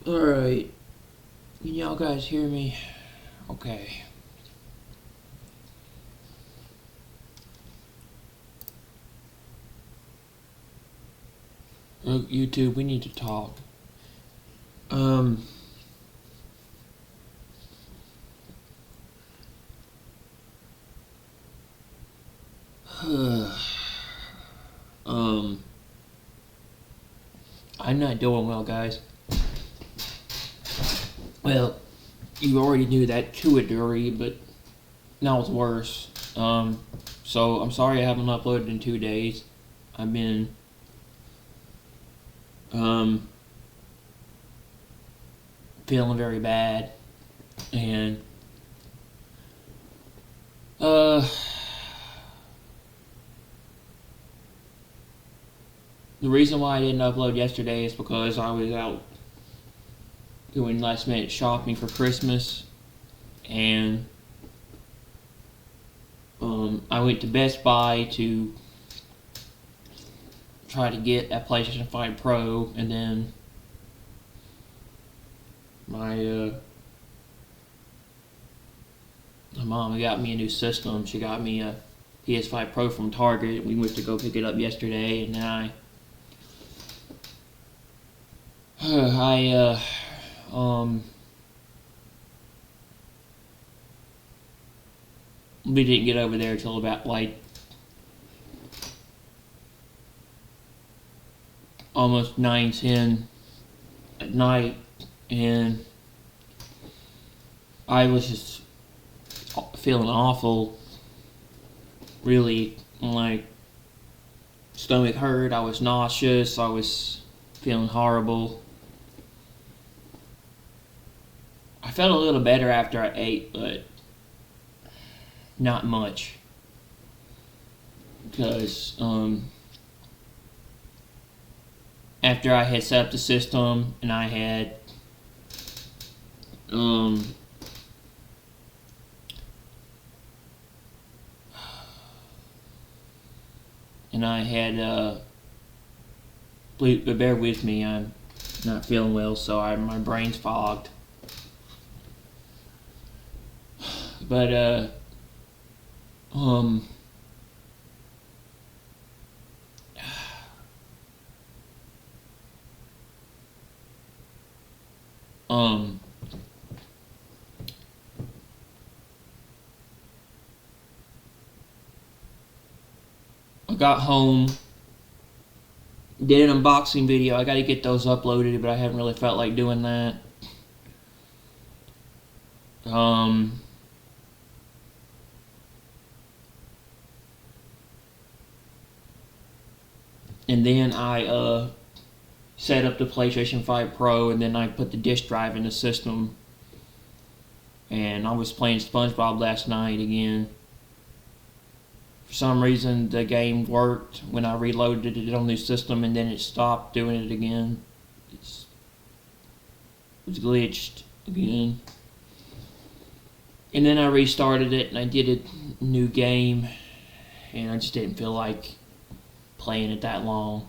Alright. Can y'all guys hear me? Okay. Look, YouTube, we need to talk. Um, I'm not doing well, guys. Well, you already knew that to a degree, but now it's worse. So I'm sorry I haven't uploaded in 2 days. I've been, feeling very bad, and, the reason why I didn't upload yesterday is because I was out doing last minute shopping for Christmas, and I went to Best Buy to try to get a PlayStation 5 Pro, and then my mom got me a new system. She got me a PS5 Pro from Target. We went to go pick it up yesterday, and then we didn't get over there till about like almost 9:10 at night, and I was just feeling awful. Really, like, stomach hurt. I was nauseous. I was feeling horrible. I felt a little better after I ate, but not much, because after I had set up the system and I had bear with me, I'm not feeling well, so my brain's fogged. But I got home, did an unboxing video. I gotta get those uploaded, but I haven't really felt like doing that. And then I set up the PlayStation 5 Pro, and then I put the disk drive in the system. And I was playing SpongeBob last night again. For some reason, the game worked when I reloaded it on the system, and then it stopped doing it again. It was glitched again. And then I restarted it, and I did a new game, and I just didn't feel like playing it that long.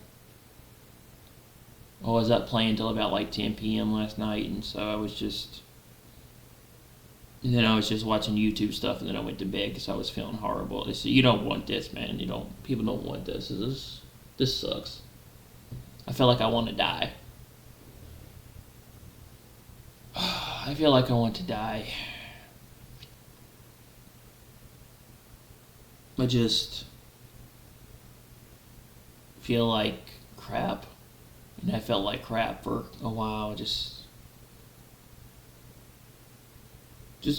I was up playing until about like 10 p.m. last night, and so I was just watching YouTube stuff, and then I went to bed because I was feeling horrible. You don't want this, man. People don't want this. This sucks. I feel like I want to die. I feel like I want to die. I just feel like crap. And I felt like crap for a while. Just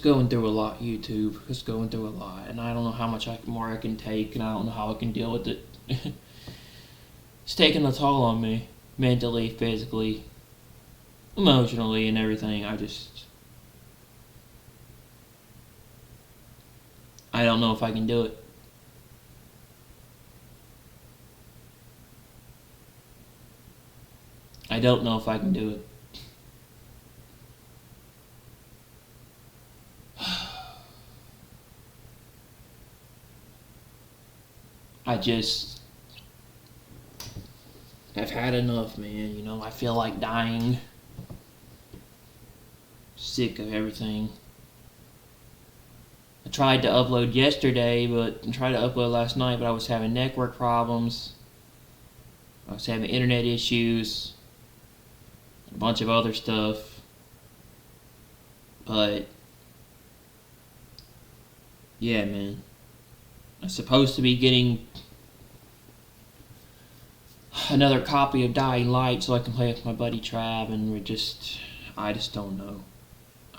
going through a lot, YouTube. Just going through a lot. And I don't know how much more I can take, and I don't know how I can deal with it. It's taking a toll on me. Mentally, physically, emotionally, and everything. I don't know if I can do it. I don't know if I can do it. I've had enough, man. I feel like dying. Sick of everything. I tried to upload yesterday, but I tried to upload last night, but I was having network problems. I was having internet issues, a bunch of other stuff. But yeah, man. I'm supposed to be getting another copy of Dying Light so I can play with my buddy Trav, and I just don't know.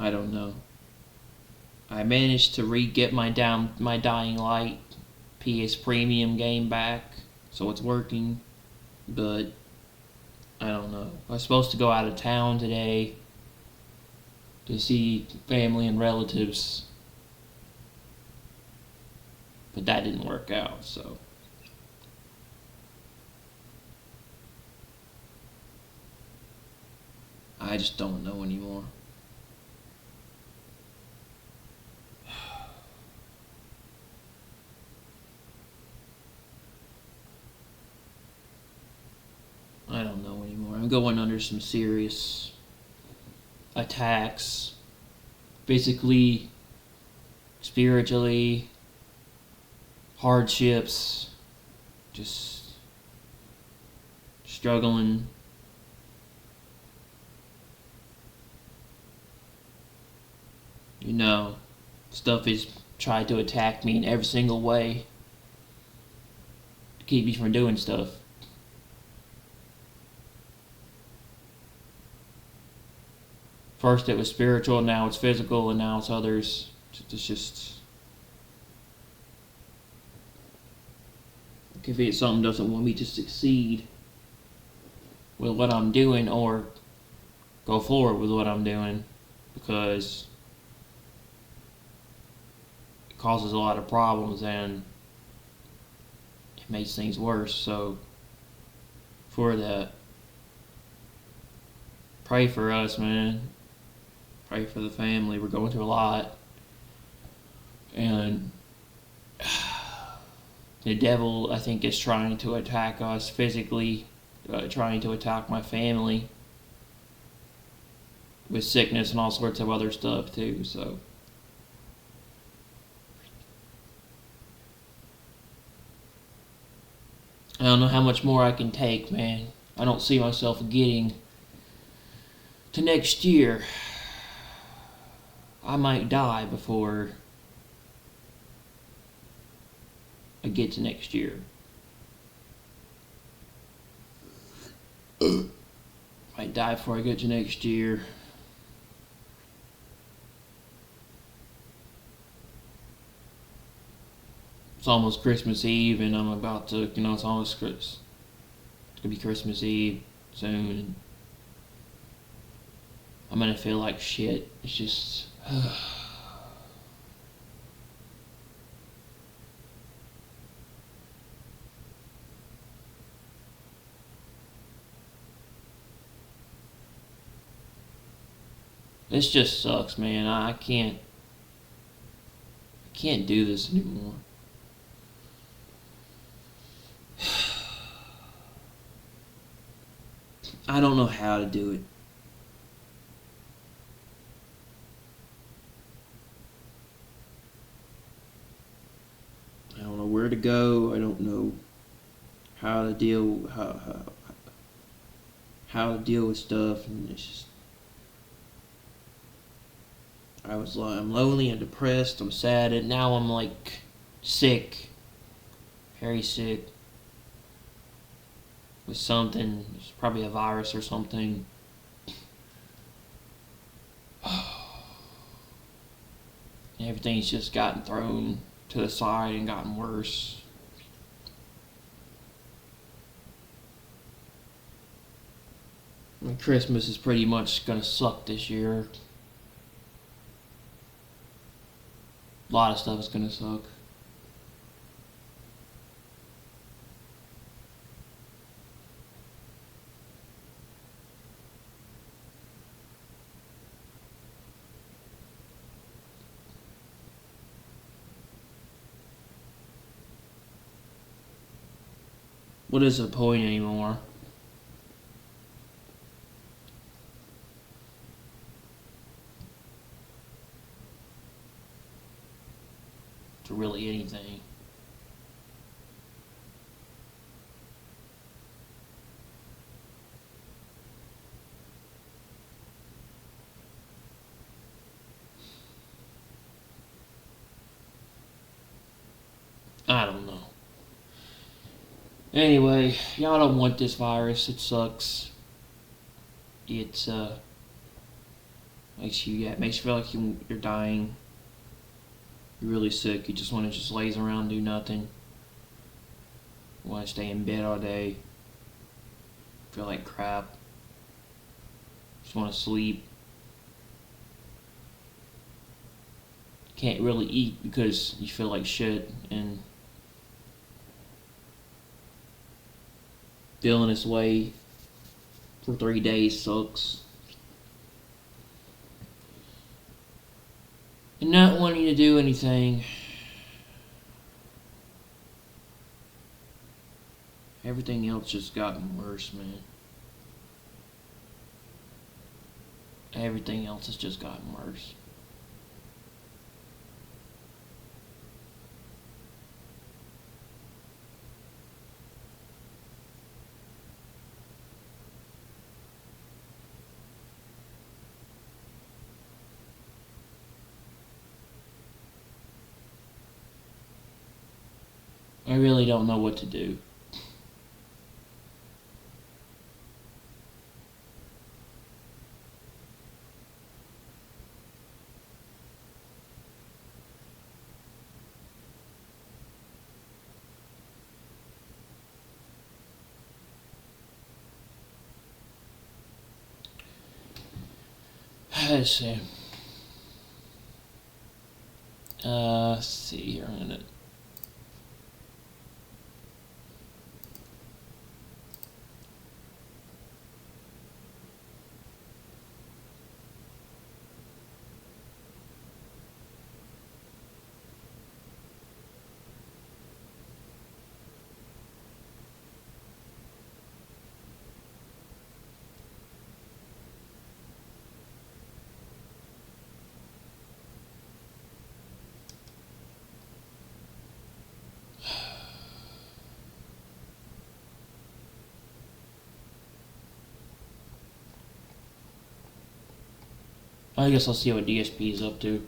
I don't know. I managed to get my Dying Light PS Premium game back, so it's working, but I don't know. I was supposed to go out of town today to see family and relatives, but that didn't work out, so. I just don't know anymore. I don't know anymore. I'm going under some serious attacks, physically, spiritually, hardships, just struggling. You know, stuff is tried to attack me in every single way to keep me from doing stuff. First it was spiritual, now it's physical, and now it's others. It's just, if it's something doesn't want me to succeed with what I'm doing or go forward with what I'm doing, because it causes a lot of problems and it makes things worse. So for that, pray for us, man. Pray for the family. We're going through a lot. And the devil, I think, is trying to attack us physically, trying to attack my family with sickness and all sorts of other stuff too, so. I don't know how much more I can take, man. I don't see myself getting to next year. I might die before I get to next year. Might die before I get to next year. It's almost Christmas Eve, and I'm about to, it's almost Christmas. It's gonna be Christmas Eve soon, and I'm gonna feel like shit. It's just. This just sucks, man. I can't do this anymore. I don't know how to do it. I don't know where to go. I don't know how to deal how to deal with stuff, and it's just. I'm lonely, I'm depressed, I'm sad, and now I'm like sick, very sick, with something. It's probably a virus or something. And everything's just gotten thrown to the side and gotten worse. And Christmas is pretty much gonna suck this year. A lot of stuff is gonna suck. What is the point anymore? for really anything. I don't know. Anyway, y'all don't want this virus. It sucks. It's makes you feel like you're dying. You're really sick. You just want to just laze around, do nothing. You want to stay in bed all day. Feel like crap. Just want to sleep. Can't really eat because you feel like shit, and feeling this way for 3 days sucks. And not wanting to do anything. Everything else just gotten worse, man. Everything else has just gotten worse. I really don't know what to do. Let's see. Let's see here in a minute. I guess I'll see what DSP is up to.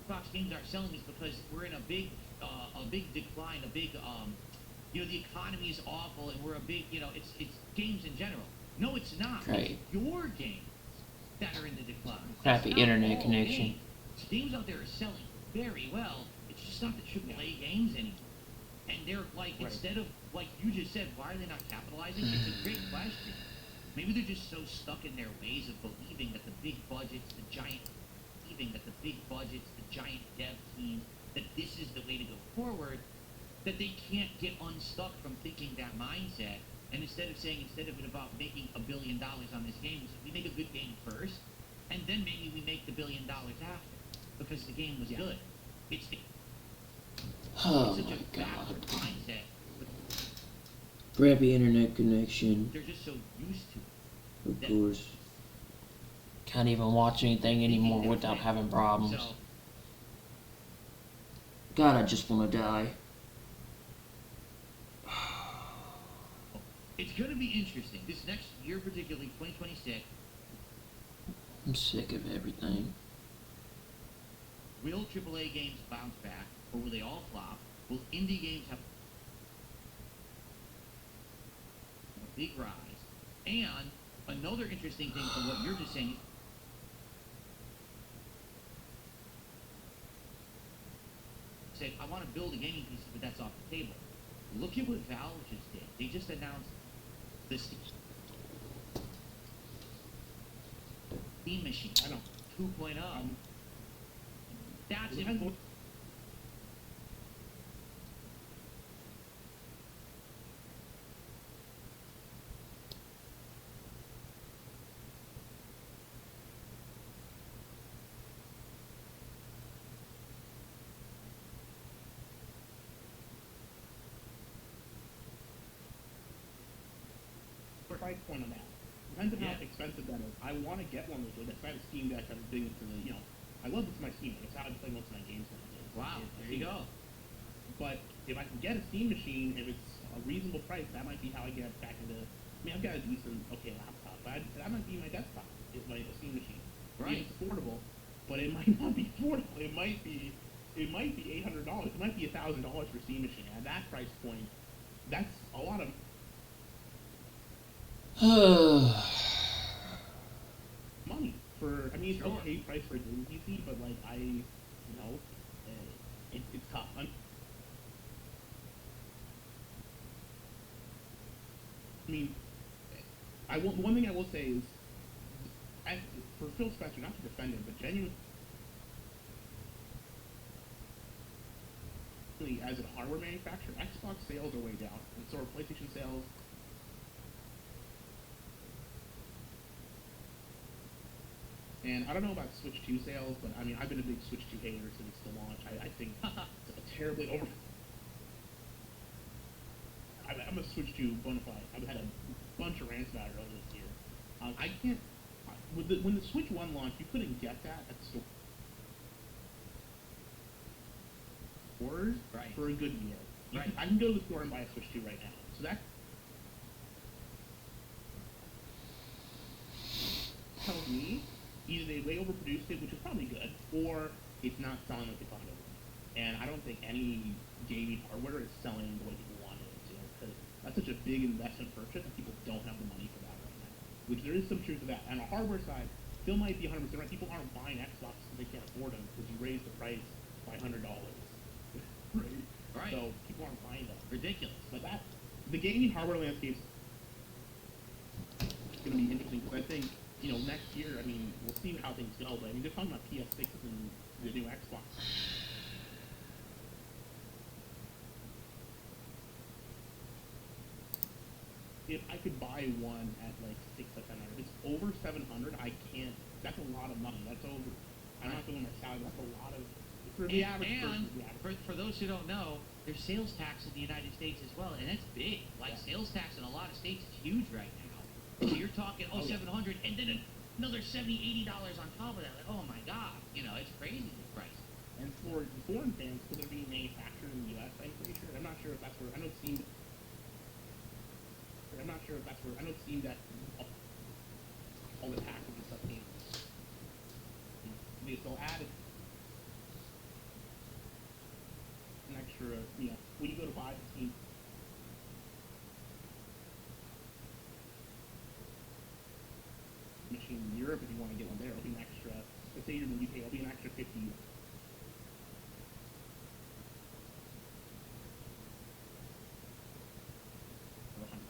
Xbox games aren't selling is because we're in a big decline, the economy is awful, and we're a big, it's games in general. No, it's not. Right. It's your games that are in the decline. Crappy internet connection. Games out there are selling very well. It's just not the AAA games anymore. And they're like, right. Instead of, like you just said, why are they not capitalizing? It's a great question. Maybe they're just so stuck in their ways of believing that the big budgets, the giant dev teams, that this is the way to go forward, that they can't get unstuck from thinking that mindset. And instead of it about making $1 billion on this game, we make a good game first, and then maybe we make the $1 billion after, because the game was good. It's Oh such my a backward god. mindset. Crappy internet connection. They're just so used to it. Of course. Can't even watch anything anymore without having problems. So, God, I just want to die. it's going to be interesting. This next year, particularly 2026, I'm sick of everything. will AAA games bounce back, or will they all flop? Will indie games have a big rise? And another interesting thing from what you're just saying, say, I want to build a gaming PC, but that's off the table. Look at what Valve just did. They just announced the Steam machine. I know. 2.0. That's important. Price point on that. depends on how Yeah. expensive that is. I want to get one of those. Like, if I have a Steam Deck, I'm big into the, I love this my Steam Deck. It's how I play most of my games nowadays. Wow. It's There you go. But if I can get a Steam machine, if it's a reasonable price, that might be how I get back into. I mean, I've got a decent, okay laptop, but that might be my desktop. Is my Steam machine. Right. It's affordable, but it might not be affordable. It might be $800. It might be $1,000 for a Steam machine. At that price point, that's a lot of money for. I mean, it's Sure. okay price for a gaming PC, but like it's tough. I mean, one thing I will say is, for Phil Spencer, not to defend him, but genuinely as a hardware manufacturer, Xbox sales are way down, and so are PlayStation sales. And I don't know about Switch 2 sales, but I mean, I've been a big Switch 2 hater since the launch. I think it's a terribly over. I'm a Switch 2 bona fide. I've had a bunch of rants about it earlier this year. I can't. When the Switch 1 launched, you couldn't get that at stores Right. for a good year. Right. I can go to the store and buy a Switch 2 right now. So that tells me either they way overproduced it, which is probably good, or it's not selling like they thought it would. And I don't think any gaming hardware is selling the way people want it to, because that's such a big investment purchase, and people don't have the money for that right now. Which there is some truth to that. And on the hardware side, Phil might be 100% right. People aren't buying Xbox because they can't afford them, because you raise the price by $100. Right. So people aren't buying them. Ridiculous. But the gaming hardware landscape's going to be interesting, because I think, next year, I mean, we'll see how things go, but I mean, they're talking about PS6 and the new Xbox. If I could buy one at like 600, if it's over 700, I can't. That's a lot of money. That's over. I'm not doing my salary. That's a lot of for the average person. And for those who don't know, there's sales tax in the United States as well, and that's big. Like sales tax in a lot of states is huge right now. So you're talking 700, and then another $70, $80 on top of that. Like, oh my God, it's crazy the price. And for the foreign fans, because they're being manufactured in the U.S., I'm pretty sure. I'm not sure if that's where. I know Steam. I'm not sure if that's where. I know Steam that all the taxes and stuff came. They still added an extra. When you go to buy the Steam machine in Europe, if you want to get one there, it'll be an extra. Let's say you're in the UK, it'll be an extra 50.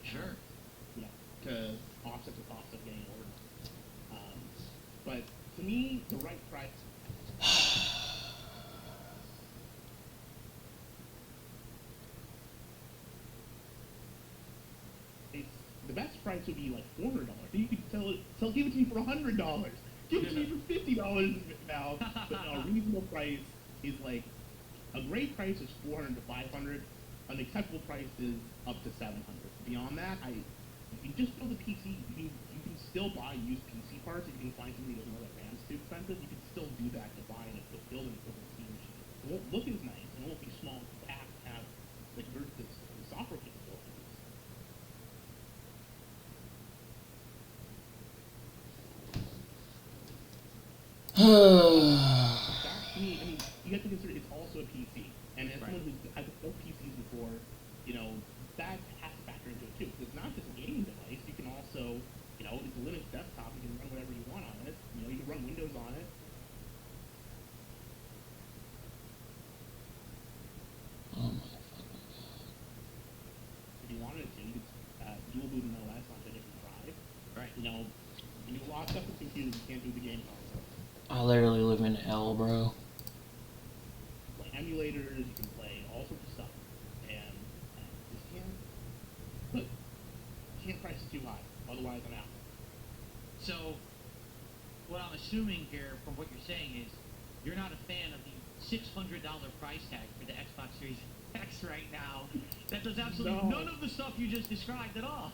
Sure. To offset the cost of getting ordered. But to me, the right price. The best price would be like $400. You could give it to me for $100. Give it to me for $50 now. But a reasonable price is like a great price is $400 to $500. An acceptable price is up to $700. Beyond that, if you just build a PC, you can still buy used PC parts. If you can find somebody who doesn't know that RAM's too expensive, you can still do that to buy and build an equivalent Steam machine. It won't look as nice, and it won't be small and compact, have like the software capabilities. That to me, I mean, you have to consider it's also a PC, and as someone who's had built PCs before, that has to factor into it too. Because it's not just a gaming device. You can also, it's a Linux desktop. You can run whatever you want on it. You can run Windows on it. Oh my If you wanted to, you could dual boot an OS onto a different drive. Right. You can do a lot of stuff with computers you can't do with the game console. I literally live in hell, bro. Play emulators, you can play all sorts of stuff, and just can't. But can't price it too high, otherwise I'm out. So, what I'm assuming here from what you're saying is you're not a fan of the $600 price tag for the Xbox Series X right now. That does absolutely none of the stuff you just described at all.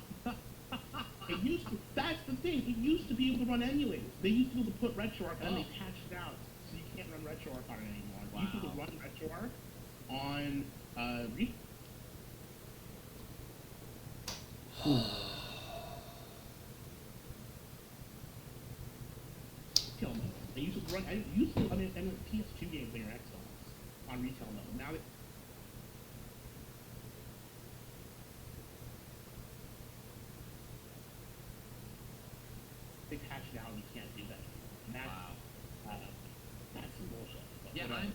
It used to. That's the thing. It used to be able to run emulators. They used to be able to put RetroArch, and then they patched it out, so you can't run RetroArch on it anymore. You used to be able to run RetroArch on retail mode. They used to run. I used to. I mean, PS2 games on your Xbox on retail mode. Now they patched it out, and you can't do that. And that's that's some bullshit. But Yeah, whatever.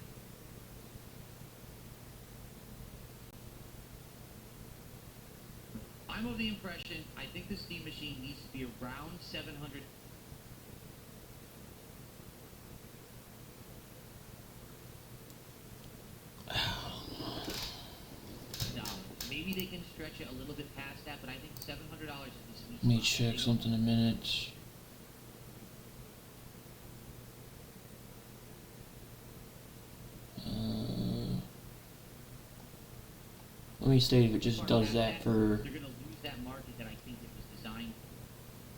I'm of the impression, I think the Steam Machine needs to be around $700. Maybe they can stretch it a little bit past that, but I think $700 is the sweet Let me spot. check something in a minute. Let me see if it just does that for. They're going to lose that market that I think it was designed.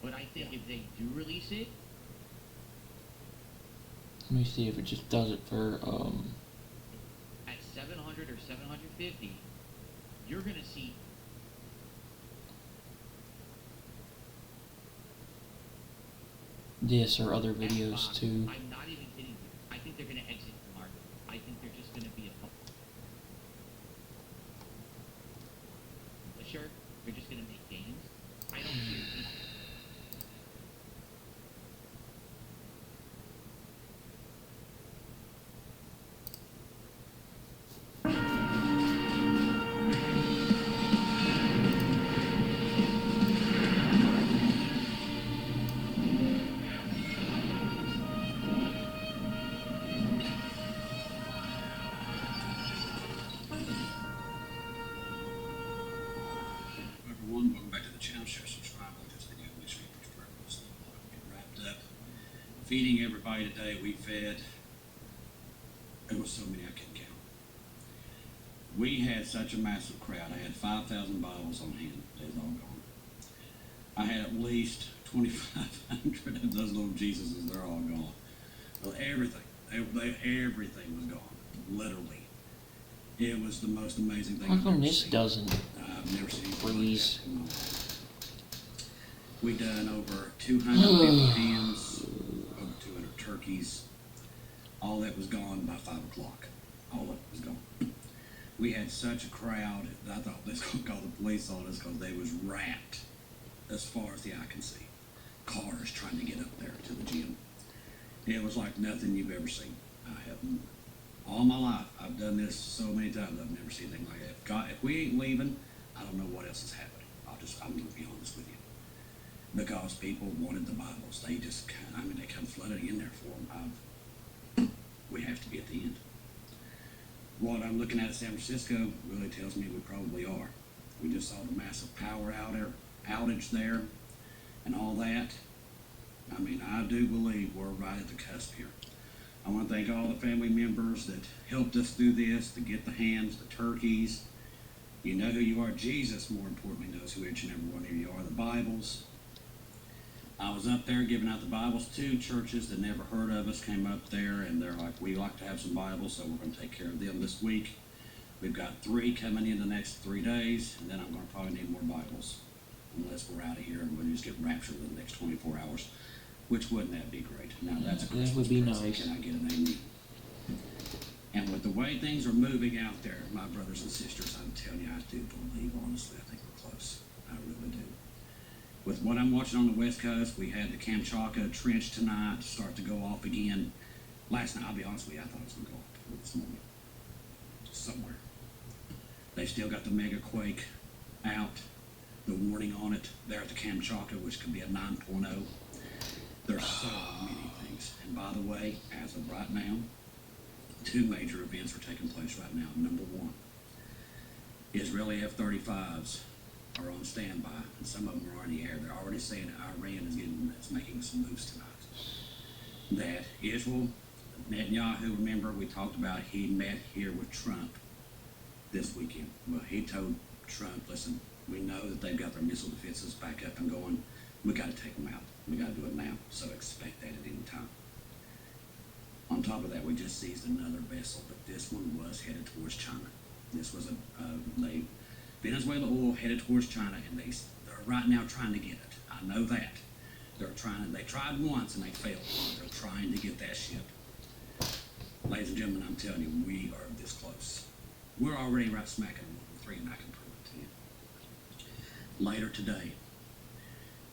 But I think if they do release it, Let me see if it just does it for at 700 or 750, you're going to see this or other videos Xbox. too. I'm not even kidding you. I think they're going to exit the market. I think they're just going to be a publisher. They're just going to make games. I don't see it. Everyone, welcome back to the channel. Share, subscribe, like this video, make sure you push the bell so we get wrapped up. Feeding everybody today, we fed. There was so many I couldn't count. We had such a massive crowd. I had 5,000 bottles on hand. They was all gone. I had at least 2,500 of those little Jesuses. They're all gone. Well, everything was gone. Literally. It was the most amazing thing How I've come ever this seen. doesn't I've never seen anything freeze? like that. We done over 250 hams, over 200 turkeys. All that was gone by 5 o'clock. All of it was gone. We had such a crowd that I thought they was going to call the police on us because they was wrapped as far as the eye can see. Cars trying to get up there to the gym. It was like nothing you've ever seen. I haven't. All my life, I've done this so many times, I've never seen anything like that. If we ain't leaving, I don't know what else is happening. I'm going to be honest with you. Because people wanted the Bibles. They just, they come flooding in there for them. We have to be at the end. What I'm looking at San Francisco really tells me we probably are. We just saw the massive power outage there and all that. I do believe we're right at the cusp here. I want to thank all the family members that helped us through this, to get the hams, the turkeys. You know who you are. Jesus, more importantly, knows who each and every one of you are. The Bibles. I was up there giving out the Bibles. 2 churches that never heard of us came up there, and they're like, we like to have some Bibles, so we're going to take care of them this week. We've got 3 coming in the next 3 days, and then I'm going to probably need more Bibles, unless we're out of here and we'll just get raptured in the next 24 hours. Which wouldn't that be great? Now that's a Christmas That would be present. nice. Can I get an amen? And with the way things are moving out there, my brothers and sisters, I'm telling you, I do believe, honestly, I think we're close. I really do. With what I'm watching on the West Coast, we had the Kamchatka Trench tonight start to go off again. Last night, I'll be honest with you, I thought it was going to go off this morning. Somewhere. They still got the mega quake out, the warning on it there at the Kamchatka, which could be a 9.0. There's so many things. And by the way, as of right now, 2 major events are taking place right now. Number 1, Israeli F-35s are on standby, and some of them are in the air. They're already saying that Iran is making some moves tonight. That Israel, Netanyahu, remember we talked about he met here with Trump this weekend. Well, he told Trump, listen, we know that they've got their missile defenses back up and going. We got to take them out. We got to do it now. So expect that at any time. On top of that, we just seized another vessel, but this one was headed towards China. This was a Venezuela oil headed towards China, and they're right now trying to get it. I know that. They tried once and they failed. They're trying to get that ship. Ladies and gentlemen, I'm telling you, we are this close. We're already right smack in World War III, and I can prove it to you. Later today,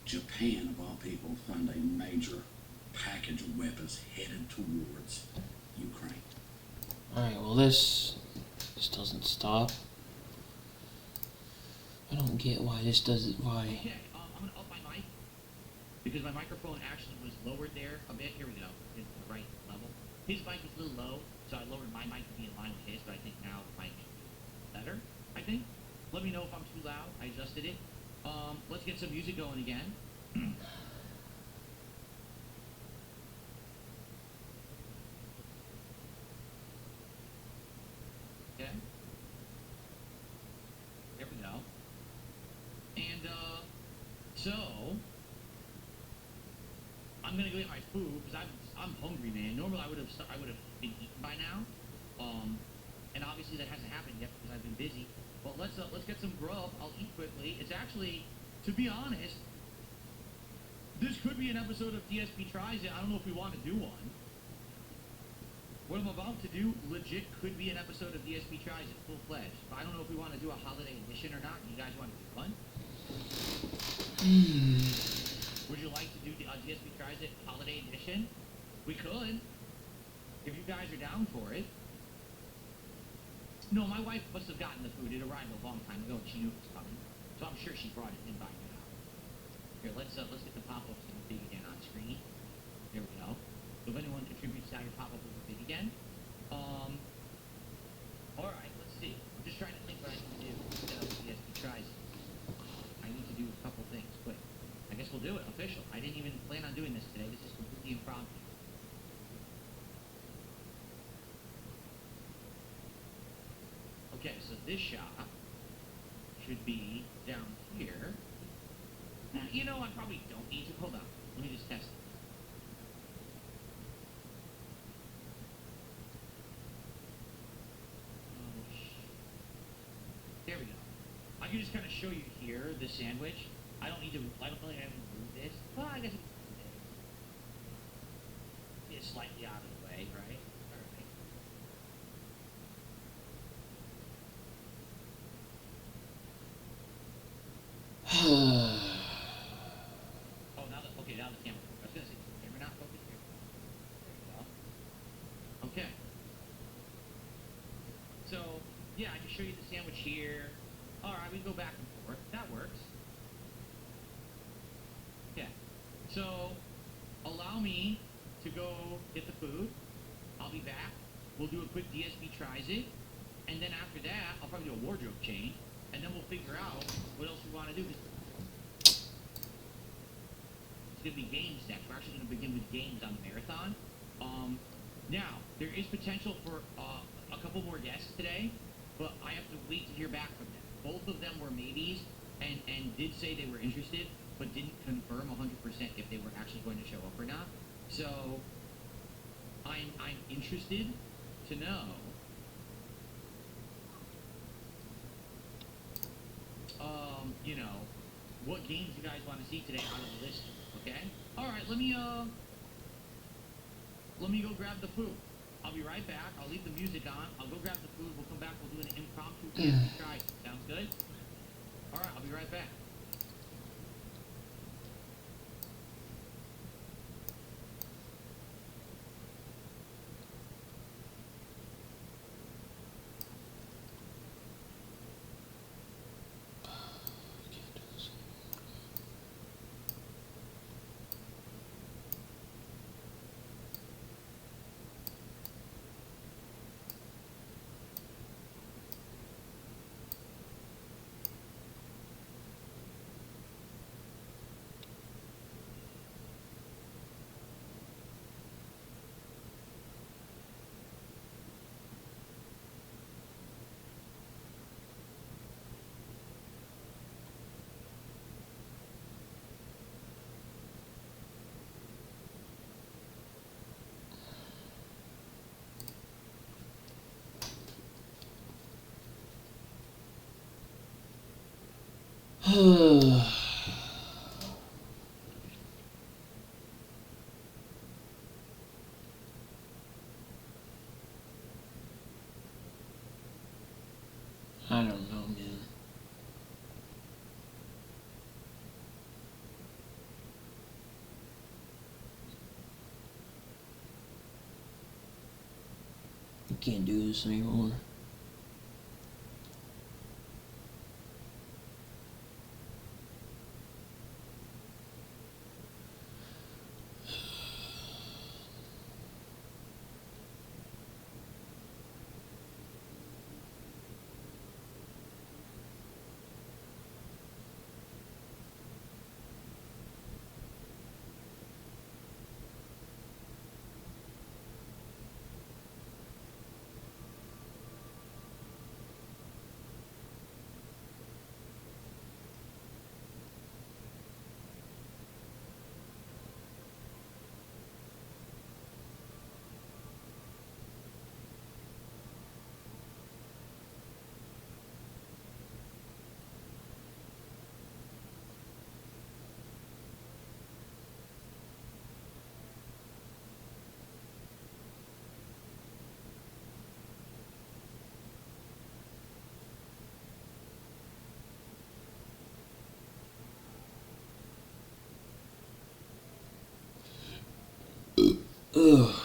Japan, of all people, found a major package of weapons headed towards Ukraine. Alright, well this doesn't stop. I don't get why this doesn't, why. Okay, I'm gonna up my mic because my microphone actually was lowered there a bit. Here we go. It's the right level. His mic is a little low, so I lowered my mic to be in line with his, but I think now it might be better, I think. Let me know if I'm too loud. I adjusted it. Let's get some music going again. Okay. There we go. And, so, I'm gonna go get my food, because I'm hungry, man. Normally I would have been eaten by now. And obviously that hasn't happened yet because I've been busy. But let's get some grub. I'll eat quickly. It's actually, to be honest, this could be an episode of DSP Tries It. I don't know if we want to do one. What I'm about to do legit could be an episode of DSP Tries It, full-fledged. But I don't know if we want to do a holiday edition or not. You guys want to do one? Would you like to do DSP Tries It holiday edition? We could, if you guys are down for it. No, my wife must have gotten the food. It arrived a long time ago, and she knew it was coming. So I'm sure she brought it in by now. Here, let's get the pop-ups to the big again on screen. There we go. So if anyone contributes to how your pop-up will be big again. All right, let's see. I'm just trying to think what I can do instead of DSP Tries It. I need to do a couple things quick. I guess we'll do it official. I didn't even plan on doing this today. This is completely impromptu. Okay, so this shot should be down here. Now, you know, I probably don't need to. Hold on. Let me just test it. There we go. I can just kind of show you here the sandwich. I don't really have to move this. Well, I guess it's slightly out of the way, right? Uh, Oh, now the camera. I was gonna say, the camera not focused here. There we go. Okay. So, yeah, I just show you the sandwich here. All right, we go back and forth. That works. Okay. So, allow me to go get the food. I'll be back. We'll do a quick DSP Tries It. And then after that, I'll probably do a wardrobe change. And then we'll figure out what else we want to do. It's going to be games next. We're actually going to begin with games on the marathon. Now, there is potential for a couple more guests today, but I have to wait to hear back from them. Both of them were maybes and did say they were interested, but didn't confirm 100% if they were actually going to show up or not. So, I'm interested to know you know, what games you guys want to see today out of the list, okay? Alright, let me go grab the food. I'll be right back. I'll leave the music on. I'll go grab the food. We'll come back. We'll do an impromptu try. Sounds good? Alright, I'll be right back. I don't know, man. I can't do this anymore. Ugh.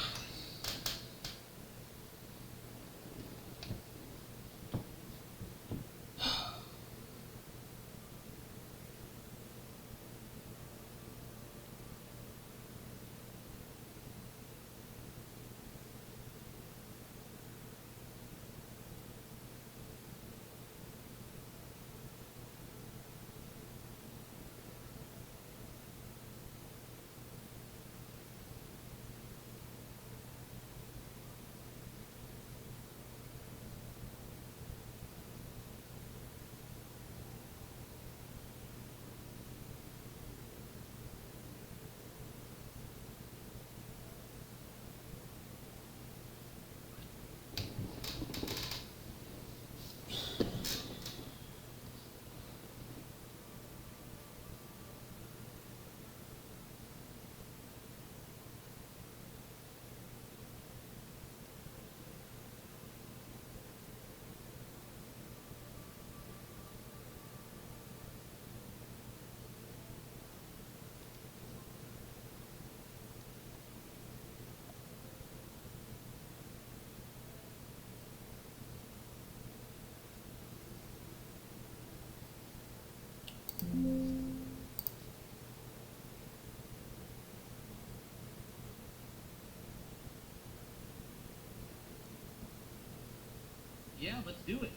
Yeah, let's do it.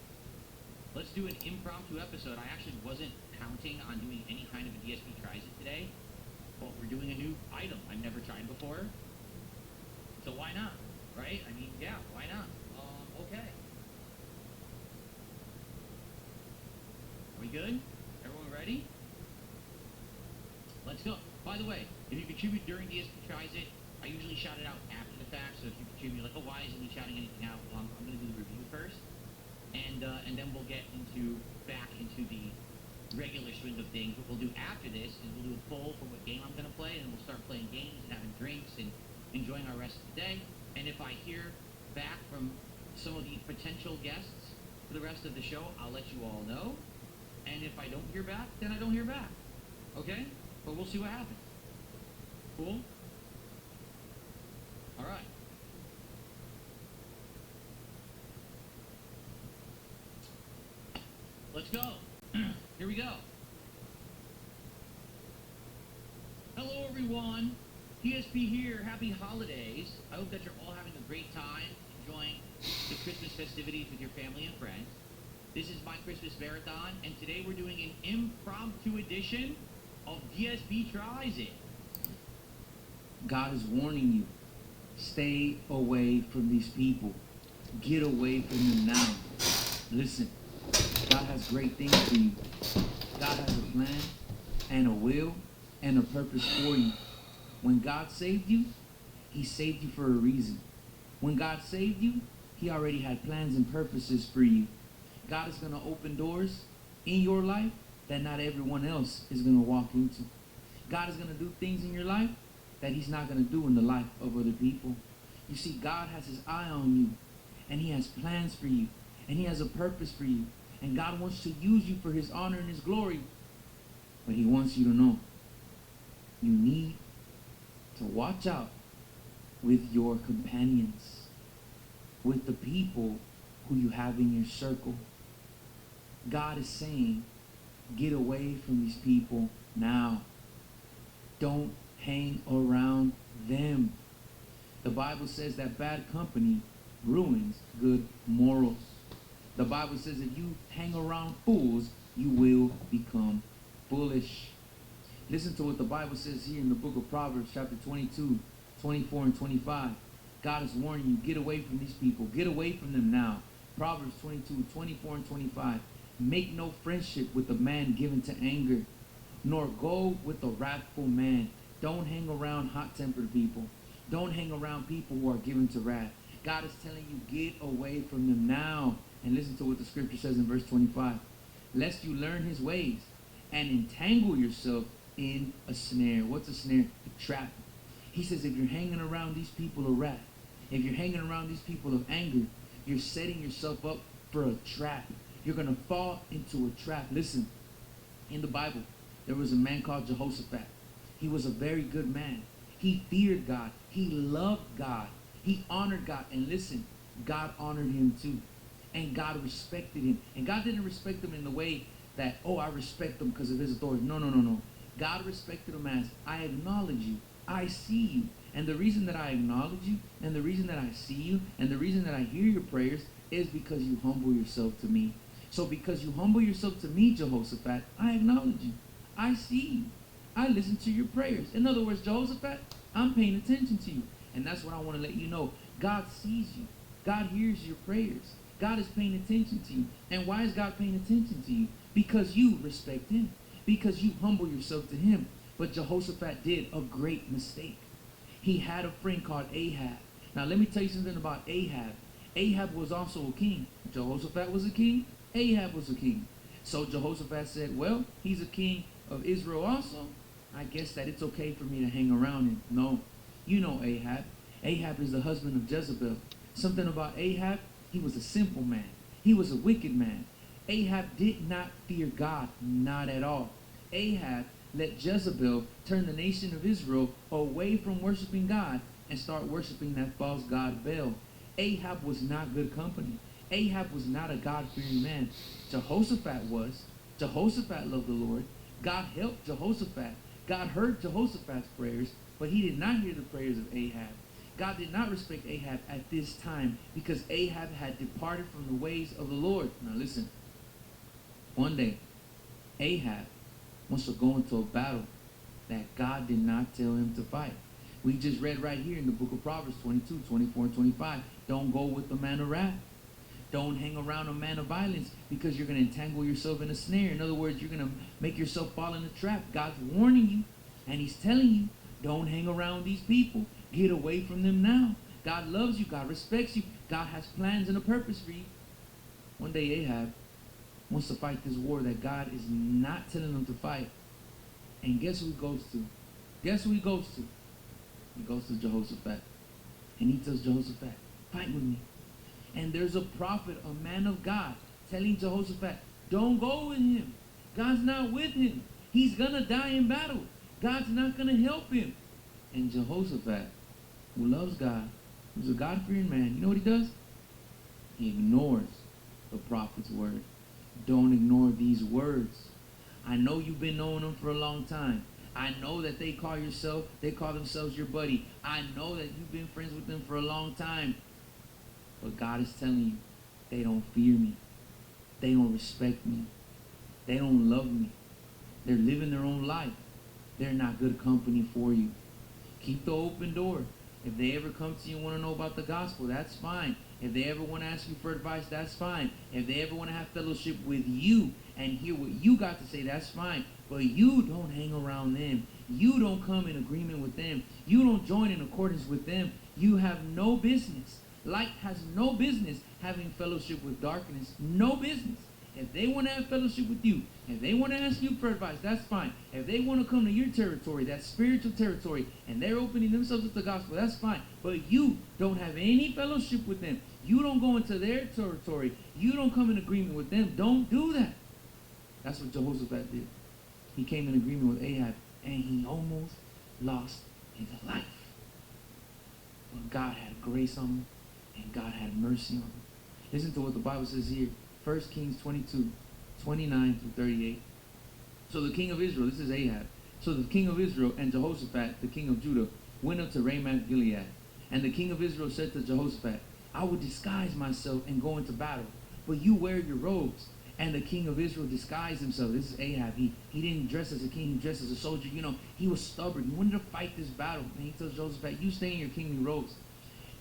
Let's do an impromptu episode. I actually wasn't counting on doing any kind of a DSP tries it today, but we're doing a new item I've never tried before. So why not? Right? I mean, yeah, why not? Okay. Are we good? Everyone ready? Let's go. By the way, if you contribute during DSP tries it, I usually shout it out after the fact. So if you contribute, like, oh, why isn't he shouting anything out? Well, I'm going to do the review first, and then we'll get back into the regular swing of things. What we'll do after this is we'll do a poll for what game I'm going to play, and then we'll start playing games and having drinks and enjoying our rest of the day. And if I hear back from some of the potential guests for the rest of the show, I'll let you all know. And if I don't hear back, then I don't hear back. Okay? But we'll see what happens. Cool? All right. Let's go. Here we go. Hello, everyone. PSP here. Happy holidays. I hope that you're all having a great time enjoying the Christmas festivities with your family and friends. This is my Christmas marathon, and today we're doing an impromptu edition of DSP Tries It. God is warning you. Stay away from these people. Get away from them now. Listen, God has great things for you. God has a plan and a will and a purpose for you. When God saved you, he saved you for a reason. When God saved you, he already had plans and purposes for you. God is going to open doors in your life that not everyone else is going to walk into. God is going to do things in your life that he's not going to do in the life of other people. You see, God has his eye on you, and he has plans for you, and he has a purpose for you, and God wants to use you for his honor and his glory. But he wants you to know you need to watch out with your companions, with the people who you have in your circle. God is saying, get away from these people now. Don't hang around them. The Bible says that bad company ruins good morals. The Bible says if you hang around fools, you will become foolish. Listen to what the Bible says here in the book of Proverbs, chapter 22, 24 and 25. God is warning you, get away from these people. Get away from them now. Proverbs 22, 24 and 25. Make no friendship with a man given to anger, nor go with a wrathful man. Don't hang around hot-tempered people. Don't hang around people who are given to wrath. God is telling you, get away from them now. And listen to what the scripture says in verse 25. Lest you learn his ways and entangle yourself in a snare. What's a snare? A trap. He says if you're hanging around these people of wrath, if you're hanging around these people of anger, you're setting yourself up for a trap. You're going to fall into a trap. Listen, in the Bible, there was a man called Jehoshaphat. He was a very good man. He feared God. He loved God. He honored God. And listen, God honored him too. And God respected him. And God didn't respect him in the way that, oh, I respect him because of his authority. No, no, no, no. God respected him as, I acknowledge you. I see you. And the reason that I acknowledge you, and the reason that I see you, and the reason that I hear your prayers is because you humble yourself to me. So because you humble yourself to me, Jehoshaphat, I acknowledge you. I see you. I listen to your prayers. In other words, Jehoshaphat, I'm paying attention to you. And that's what I want to let you know. God sees you. God hears your prayers. God is paying attention to you. And why is God paying attention to you? Because you respect him. Because you humble yourself to him. But Jehoshaphat did a great mistake. He had a friend called Ahab. Now let me tell you something about Ahab. Ahab was also a king. Jehoshaphat was a king. Ahab was a king. So Jehoshaphat said, well, he's a king of Israel also. I guess that it's okay for me to hang around him. No. You know Ahab. Ahab is the husband of Jezebel. Something about Ahab, he was a simple man. He was a wicked man. Ahab did not fear God, not at all. Ahab let Jezebel turn the nation of Israel away from worshiping God and start worshiping that false god Baal. Ahab was not good company. Ahab was not a God-fearing man. Jehoshaphat was. Jehoshaphat loved the Lord. God helped Jehoshaphat. God heard Jehoshaphat's prayers, but he did not hear the prayers of Ahab. God did not respect Ahab at this time because Ahab had departed from the ways of the Lord. Now listen, one day, Ahab wants to go into a battle that God did not tell him to fight. We just read right here in the book of Proverbs 22, 24, and 25. Don't go with the man of wrath. Don't hang around a man of violence because you're going to entangle yourself in a snare. In other words, you're going to make yourself fall in a trap. God's warning you, and he's telling you, don't hang around these people. Get away from them now. God loves you. God respects you. God has plans and a purpose for you. One day Ahab wants to fight this war that God is not telling him to fight. And guess who he goes to? Guess who he goes to? He goes to Jehoshaphat. And he tells Jehoshaphat, fight with me. And there's a prophet, a man of God, telling Jehoshaphat, don't go with him. God's not with him. He's going to die in battle. God's not going to help him. And Jehoshaphat, who loves God, who's a God-fearing man, you know what he does? He ignores the prophet's word. Don't ignore these words. I know you've been knowing them for a long time. I know that they call themselves your buddy. I know that you've been friends with them for a long time. But God is telling you, they don't fear me. They don't respect me. They don't love me. They're living their own life. They're not good company for you. Keep the open door. If they ever come to you and want to know about the gospel, that's fine. If they ever want to ask you for advice, that's fine. If they ever want to have fellowship with you and hear what you got to say, that's fine. But you don't hang around them. You don't come in agreement with them. You don't join in accordance with them. You have no business. Light has no business having fellowship with darkness. No business. If they want to have fellowship with you, if they want to ask you for advice, that's fine. If they want to come to your territory, that spiritual territory, and they're opening themselves to the gospel, that's fine. But you don't have any fellowship with them. You don't go into their territory. You don't come in agreement with them. Don't do that. That's what Jehoshaphat did. He came in agreement with Ahab, and he almost lost his life. But God had grace on him, and God had mercy on him. Listen to what the Bible says here. 1 Kings 22, 29 through 38. So the king of Israel, this is Ahab. So the king of Israel and Jehoshaphat, the king of Judah, went up to Ramoth Gilead. And the king of Israel said to Jehoshaphat, I will disguise myself and go into battle, but you wear your robes. And the king of Israel disguised himself. This is Ahab. He didn't dress as a king, he dressed as a soldier. You know, he was stubborn. He wanted to fight this battle. And he tells Jehoshaphat, you stay in your kingly robes.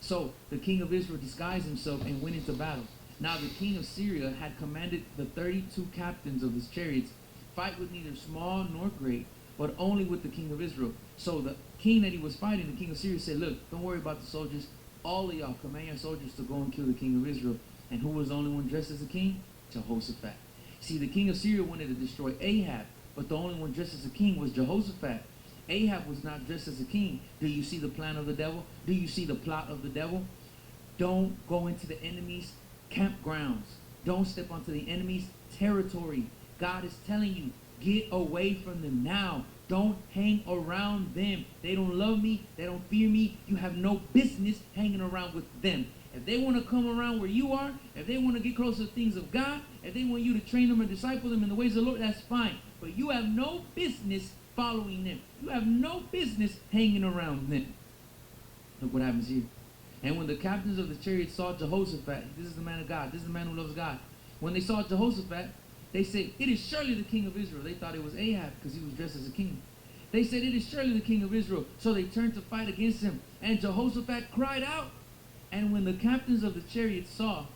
So the king of Israel disguised himself and went into battle. Now the king of Syria had commanded the 32 captains of his chariots, fight with neither small nor great, but only with the king of Israel. So the king that he was fighting, the king of Syria, said, look, don't worry about the soldiers. All of y'all command your soldiers to go and kill the king of Israel. And who was the only one dressed as a king? Jehoshaphat. See, the king of Syria wanted to destroy Ahab, but the only one dressed as a king was Jehoshaphat. Ahab was not dressed as a king. Do you see the plan of the devil? Do you see the plot of the devil? Don't go into the enemy's campgrounds. Don't step onto the enemy's territory. God is telling you, get away from them now. Don't hang around them. They don't love me. They don't fear me. You have no business hanging around with them. If they want to come around where you are, if they want to get close to the things of God, if they want you to train them and disciple them in the ways of the Lord, that's fine. But you have no business following them. You have no business hanging around them. Look what happens here. And when the captains of the chariots saw Jehoshaphat, this is the man of God, this is the man who loves God. When they saw Jehoshaphat, they said, it is surely the king of Israel. They thought it was Ahab because he was dressed as a king. They said, it is surely the king of Israel. So they turned to fight against him. And Jehoshaphat cried out. And when the captains of the chariots saw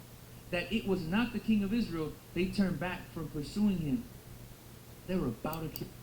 that it was not the king of Israel, they turned back from pursuing him. They were about to kill him.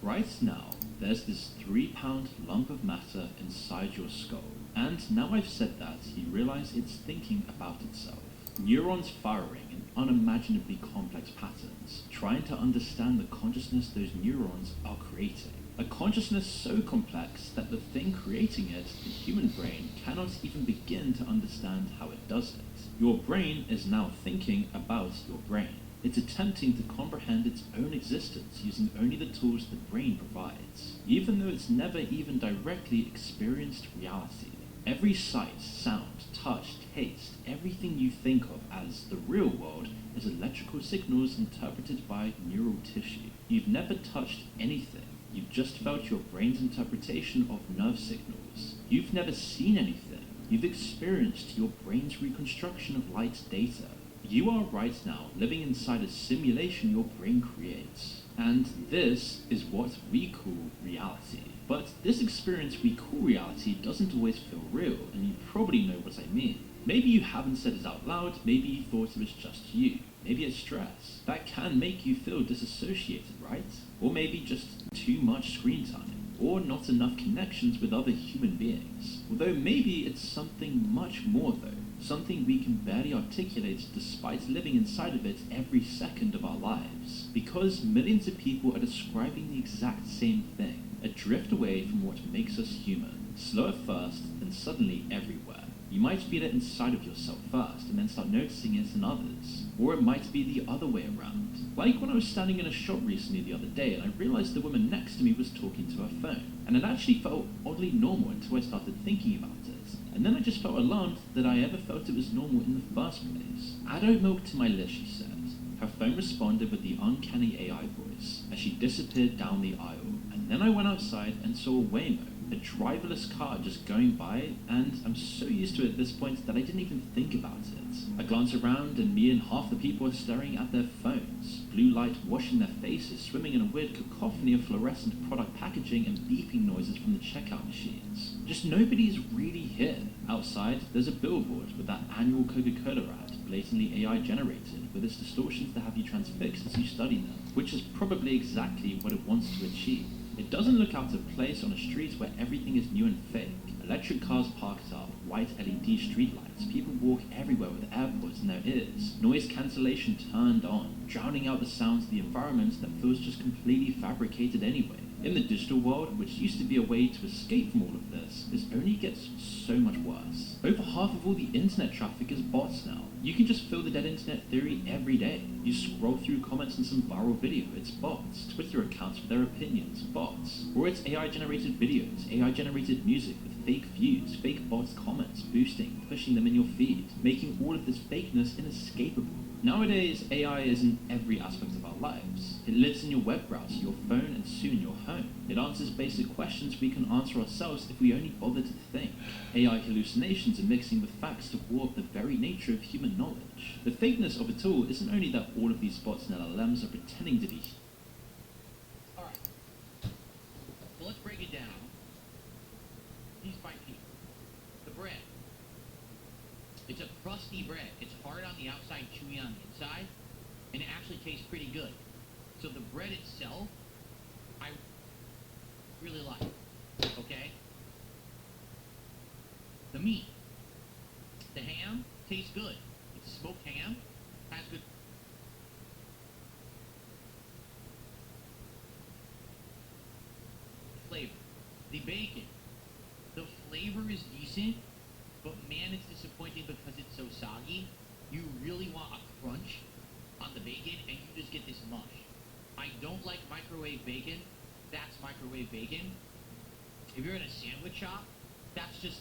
Right now, there's this 3-pound lump of matter inside your skull. And now I've said that, you realize it's thinking about itself. Neurons firing in unimaginably complex patterns, trying to understand the consciousness those neurons are creating. A consciousness so complex that the thing creating it, the human brain, cannot even begin to understand how it does it. Your brain is now thinking about your brain. It's attempting to comprehend its own existence using only the tools the brain provides, even though it's never even directly experienced reality. Every sight, sound, touch, taste, everything you think of as the real world is electrical signals interpreted by neural tissue. You've never touched anything. You've just felt your brain's interpretation of nerve signals. You've never seen anything. You've experienced your brain's reconstruction of light data. You are right now living inside a simulation your brain creates. And this is what we call reality. But this experience we call reality doesn't always feel real, and you probably know what I mean. Maybe you haven't said it out loud, maybe you thought it was just you. Maybe it's stress. That can make you feel disassociated, right? Or maybe just too much screen time, or not enough connections with other human beings. Although maybe it's something much more though, something we can barely articulate despite living inside of it every second of our lives. Because millions of people are describing the exact same thing, a drift away from what makes us human, slow at first, then suddenly everywhere. You might feel it inside of yourself first, and then start noticing it in others. Or it might be the other way around. Like when I was standing in a shop recently the other day, and I realized the woman next to me was talking to her phone. And it actually felt oddly normal until I started thinking about it. And then I just felt alarmed that I ever felt it was normal in the first place. Add oat milk to my list, she said. Her phone responded with the uncanny AI voice as she disappeared down the aisle. And then I went outside and saw a Waymo, a driverless car just going by, and I'm so used to it at this point that I didn't even think about it. I glance around and me and half the people are staring at their phones, blue light washing their faces, swimming in a weird cacophony of fluorescent product packaging and beeping noises from the checkout machines. Just nobody's really here. Outside, there's a billboard with that annual Coca-Cola ad, blatantly AI generated, with its distortions that have you transfixed as you study them, which is probably exactly what it wants to achieve. It doesn't look out of place on a street where everything is new and fake. Electric cars parked up, white LED streetlights. People walk everywhere with AirPods in their ears. Noise cancellation turned on, drowning out the sounds of the environment that feels just completely fabricated anyway. In the digital world, which used to be a way to escape from all of this only gets so much worse. Over half of all the internet traffic is bots now. You can just feel the dead internet theory every day. You scroll through comments on some viral video, it's bots. Twitter accounts with their opinions, bots. Or it's AI-generated videos, AI-generated music with fake views, fake bots comments, boosting, pushing them in your feed, making all of this fakeness inescapable. Nowadays, AI is in every aspect of our lives. It lives in your web browser, your phone, and soon your home. It answers basic questions we can answer ourselves if we only bother to think. AI hallucinations are mixing with facts to warp the very nature of human knowledge. The fakeness of it all isn't only that all of these bots and LLMs are pretending to be. Alright. So let's break it down. Piece by piece. The bread. It's a crusty bread. It's hard on the outside, chewy on the inside, and it actually tastes pretty good. So the bread itself, I really like. Okay? The meat. The ham tastes good. It's a smoked ham. Has good flavor. The bacon. The flavor is decent, but man, it's disappointing because it's so soggy. You really want a crunch on the bacon, and you just get this mush. I don't like microwave bacon. That's microwave bacon. If you're in a sandwich shop, that's just,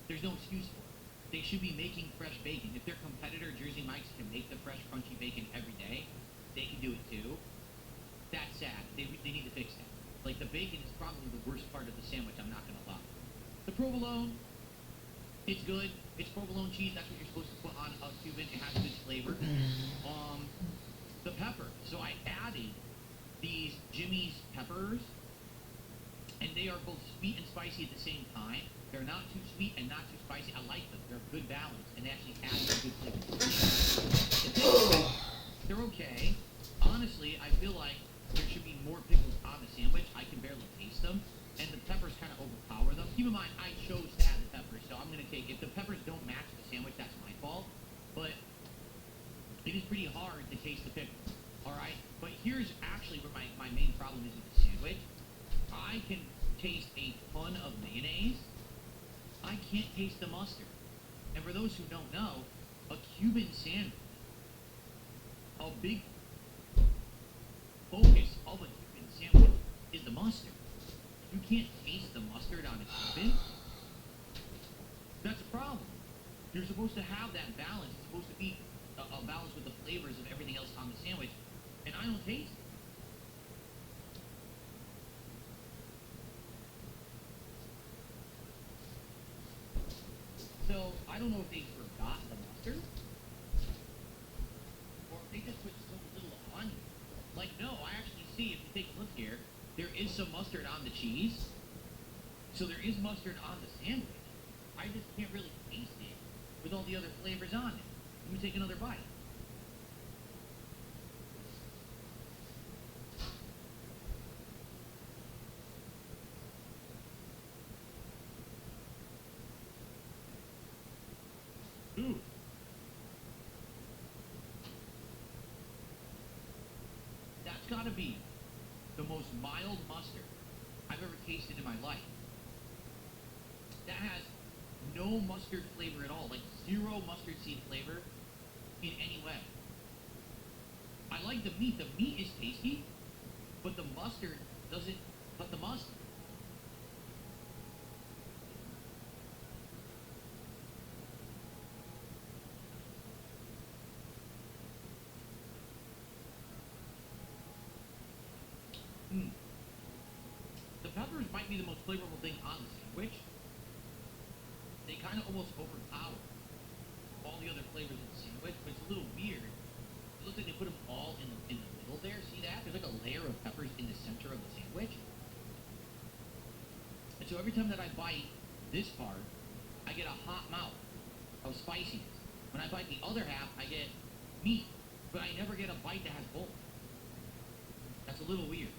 there's no excuse for it. They should be making fresh bacon. If their competitor, Jersey Mike's, can make the fresh, crunchy bacon every day, they can do it too. That's sad. They need to fix that. Like, the bacon is probably the worst part of the sandwich, I'm not gonna lie. The provolone, it's good. It's provolone cheese. That's what you're supposed to put on a Cuban. It has good flavor. The pepper. So I added these Jimmy's peppers, and they are both sweet and spicy at the same time. They're not too sweet and not too spicy. I like them. They're a good balance, and they actually add some good flavor. They're okay. Honestly, I feel like there should be more pickles on the sandwich. I can barely taste them, and the peppers kind of overpower them. Keep in mind, I chose to add the peppers, so I'm going to take, if the peppers don't match the sandwich, that's my fault, but it is pretty hard to taste the pickles, alright? But here's actually where my main problem is with the sandwich. I can taste a ton of mayonnaise. I can't taste the mustard. And for those who don't know, a Cuban sandwich, a big focus of a Cuban sandwich is the mustard. You can't taste the mustard on a Cuban. That's a problem. You're supposed to have that balance. It's supposed to be a balance with the flavors of everything else on the sandwich, and I don't taste it. So I don't know if they forgot the mustard, or if they just put so little on. Like, no, I actually see, if you take a look here, there is some mustard on the cheese. So there is mustard on the sandwich. I just can't really taste it with all the other flavors on it. Let me take another bite. Ooh. That's gotta be the most mild mustard I've ever tasted in my life. That has no mustard flavor at all, like zero mustard seed flavor in any way. I like the meat. The meat is tasty, but the mustard doesn't cut the mustard. The peppers might be the most flavorful thing on the sandwich. They kind of almost overpower all the other flavors in the sandwich, but it's a little weird. It looks like they put them all in the middle there. See that? There's like a layer of peppers in the center of the sandwich. And so every time that I bite this part, I get a hot mouth of spiciness. When I bite the other half, I get meat, but I never get a bite that has both. That's a little weird.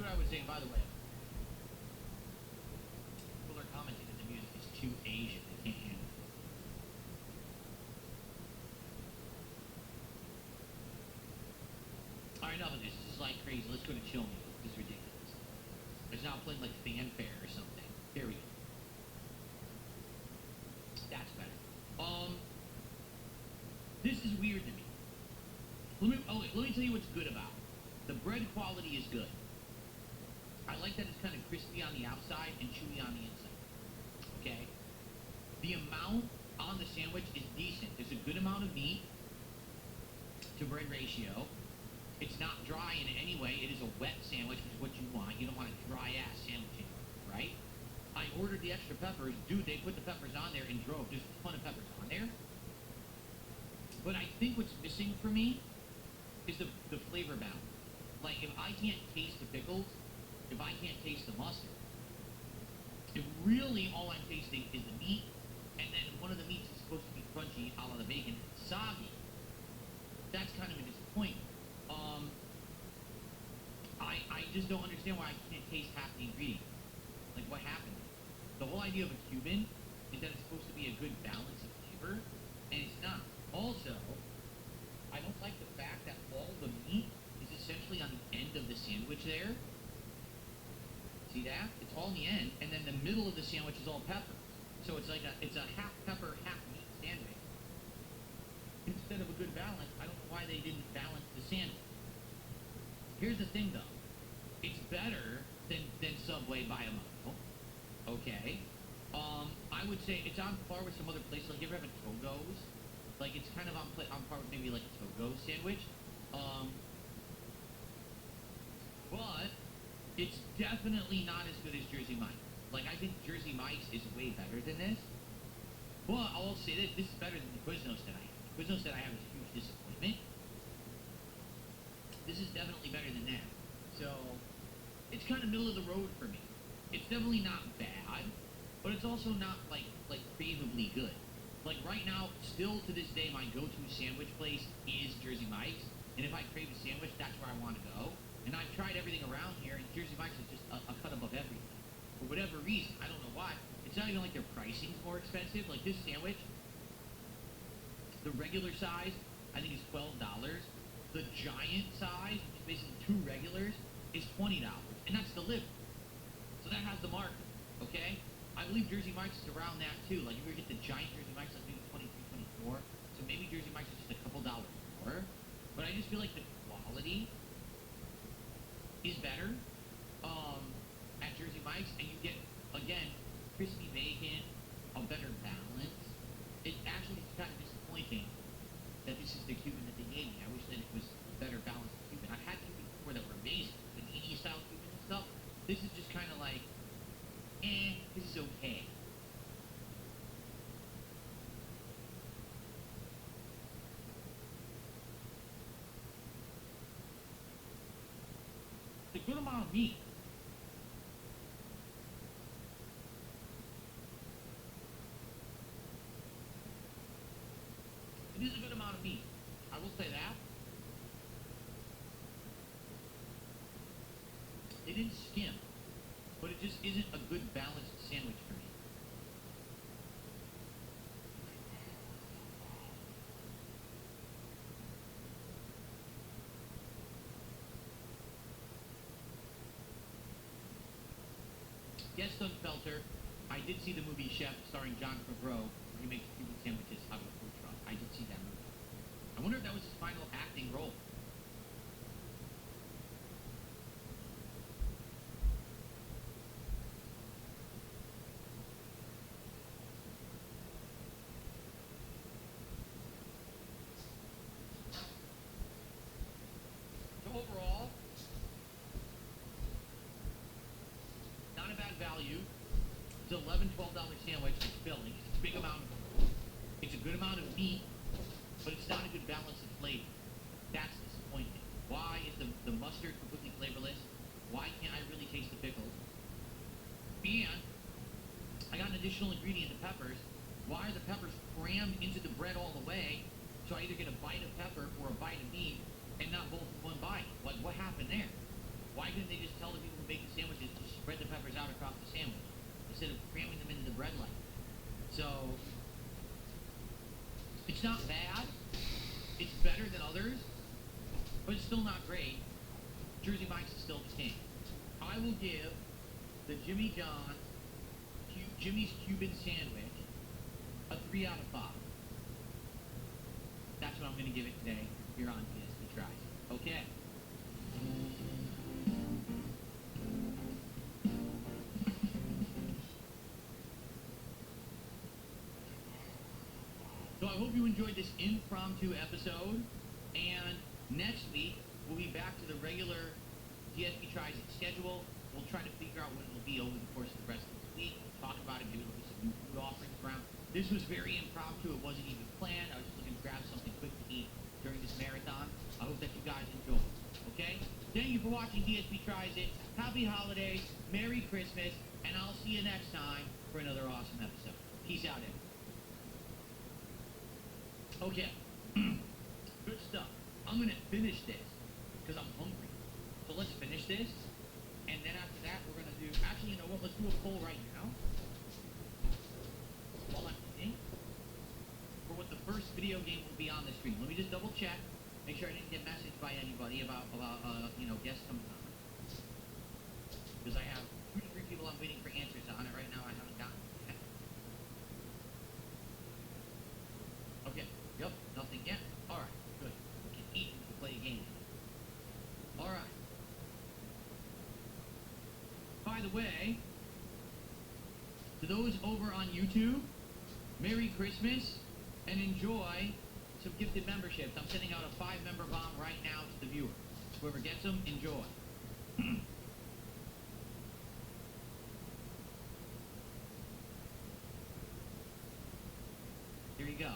what I was saying, by the way. People are commenting that the music is too Asian. They can't handle it. Alright, enough of this. This is like crazy. Let's go to chill music. This is ridiculous. It's now playing like fanfare or something. There we go. That's better. This is weird to me. Let me tell you what's good about it. The bread quality is good. I like that it's kind of crispy on the outside and chewy on the inside. Okay? The amount on the sandwich is decent. There's a good amount of meat to bread ratio. It's not dry in any way. It is a wet sandwich, which is what you want. You don't want a dry-ass sandwich anymore, right? I ordered the extra peppers. Dude, they put the peppers on there and drove. There's a ton of peppers on there. But I think what's missing for me is the flavor balance. Like, if I can't taste the pickles, if I can't taste the mustard, if really all I'm tasting is the meat, and then one of the meats is supposed to be crunchy, a la the bacon, soggy, that's kind of a disappointment. I just don't understand why I can't taste half the ingredients. Like, what happened? The whole idea of a Cuban is that it's supposed to be a good balance of flavor, and it's not. Also, I don't like the fact that all the meat is essentially on the end of the sandwich there. See that? It's all in the end, and then the middle of the sandwich is all pepper. So it's like it's a half pepper, half meat sandwich. Instead of a good balance, I don't know why they didn't balance the sandwich. Here's the thing, though. It's better than Subway by a mile. Okay. I would say it's on par with some other places. Like, you ever have a Togo's? Like, it's kind of on par with maybe like a Togo's sandwich. But it's definitely not as good as Jersey Mike's. Like, I think Jersey Mike's is way better than this. But I'll say this is better than the Quiznos that I have. The Quiznos that I have is a huge disappointment. This is definitely better than that. So, it's kind of middle of the road for me. It's definitely not bad, but it's also not, like craveably good. Like, right now, still to this day, my go-to sandwich place is Jersey Mike's. And if I crave a sandwich, that's where I want to go. And I've tried everything around here, and Jersey Mike's is just a cut above everything. For whatever reason, I don't know why. It's not even like their pricing's more expensive. Like, this sandwich, the regular size, I think is $12. The giant size, which is basically 2 regulars, is $20. And that's delivered. So that has the mark, okay? I believe Jersey Mike's is around that, too. Like, you ever get the giant Jersey Mike's, like maybe 23, 24. So maybe Jersey Mike's is just a couple dollars more. But I just feel like the quality is better at Jersey Mike's, and you get, again, crispy bacon, a better balance. It actually is kind of disappointing that this is the Cuban that they gave me. I wish that it was a better balanced Cuban. I've had Cuban before that were amazing, panini style Cuban and stuff. This is just kind of like, this is okay. It's a good amount of meat. It is a good amount of meat. I will say that. It didn't skim, but it just isn't a good balanced sandwich for me. Yes, Dunfelter, I did see the movie Chef starring John Favreau, where he makes Cuban sandwiches out of a food truck. I did see that movie. I wonder if that was his final acting role. So overall, not a bad value. It's an $11, $12 sandwich. It's filling. It's a big amount. It's a good amount of meat, but it's not a good balance of flavor. That's disappointing. Why is the mustard completely flavorless? Why can't I really taste the pickles? And I got an additional ingredient, the peppers. Why are the peppers crammed into the bread all the way? So I either get a bite of pepper or a bite of meat, and not both in one bite. Like, what happened there? Why couldn't they just tell the people who make the sandwiches to spread the peppers out across the sandwich instead of cramming them into the bread like that? So it's not bad. It's better than others, but it's still not great. Jersey Mike's is still the king. I will give the Jimmy John's Jimmy's Cuban sandwich a 3 out of 5. That's what I'm going to give it today here on DSP Tries. Okay. So I hope you enjoyed this impromptu episode, and next week we'll be back to the regular DSP Tries schedule. We'll try to figure out what it'll be over the course of the rest of this week. We'll talk about it, maybe there'll be some new food offerings around. This was very impromptu. It wasn't even planned. I was just looking to grab something quick to eat during this marathon. I hope that you guys enjoy. Okay? Thank you for watching DSP Tries It. Happy holidays. Merry Christmas. And I'll see you next time for another awesome episode. Peace out, everyone. Okay. Good stuff. I'm going to finish this because I'm hungry. So let's finish this. And then after that, we're going to do... Actually, you know what? Let's do a poll right now. While I'm eating. For what the first video game will be on the stream. Let me just double check. Make sure I didn't get messaged by anybody about guests coming on. Because I have 2 to 3 people I'm waiting for answers on it right now. I haven't gotten it yet. Okay. Yep. Nothing yet. All right. Good. We can eat and we can play a game. All right. By the way, to those over on YouTube, Merry Christmas and enjoy some gifted memberships. I'm sending out a 5-member bomb right now to the viewers. Whoever gets them, enjoy. Here you go.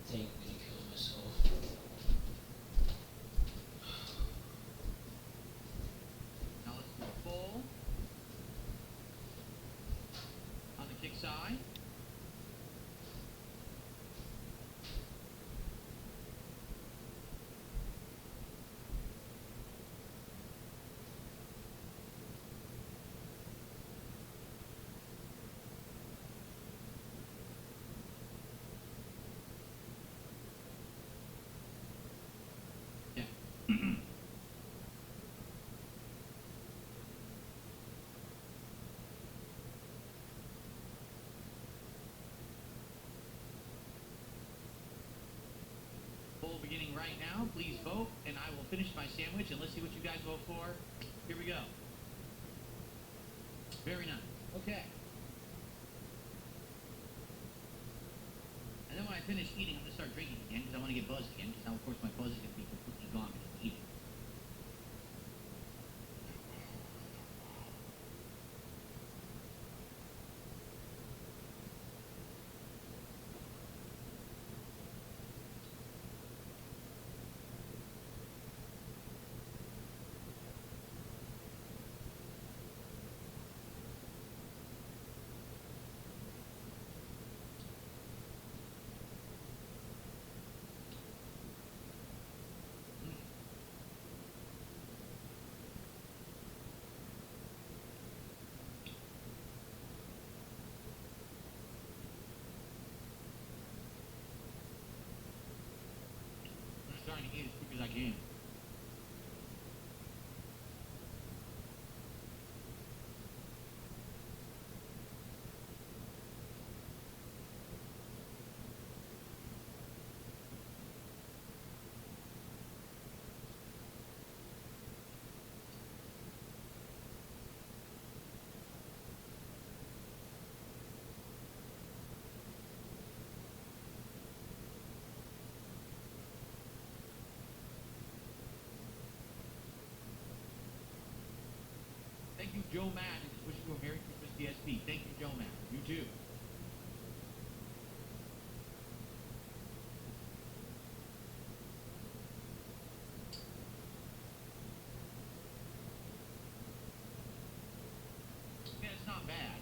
I think I'm gonna kill myself. Now let's do a full. On the kick side. Yeah. Poll beginning right now. Please vote, and I will finish my sandwich, and let's see what you guys vote for. Here we go. Very nice. Okay. And then when I finish eating, I'm going to start drinking again, because I want to get buzzed again, because now, of course, my buzz is going to be completely gone because I'm eating. I'm trying to eat as quick as I can. Thank you, Joe Matt, and just wishing you a Merry Christmas DSP. Thank you, Joe Matt. You too. Yeah, it's not bad.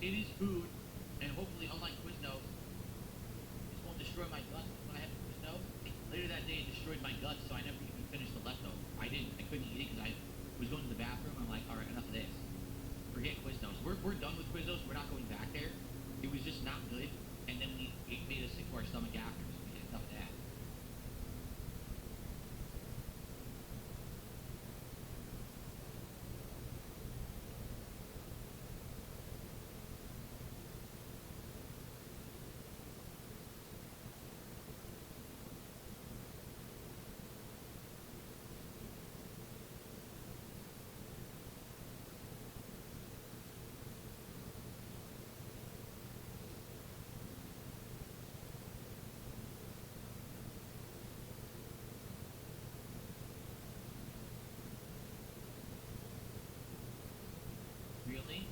it is food, and hopefully, unlike Quiznos, this won't destroy my guts when I have Quiznos. Later that day, it destroyed my guts, so I never even finished the leftover. I didn't. I couldn't eat it because I was going to the bathroom. I'm like, all right, enough of this. Forget Quiznos. We're done with Quiznos. We're not going back there. It was just not good, and then it made us sick to our stomach after, so we had enough of that. Really?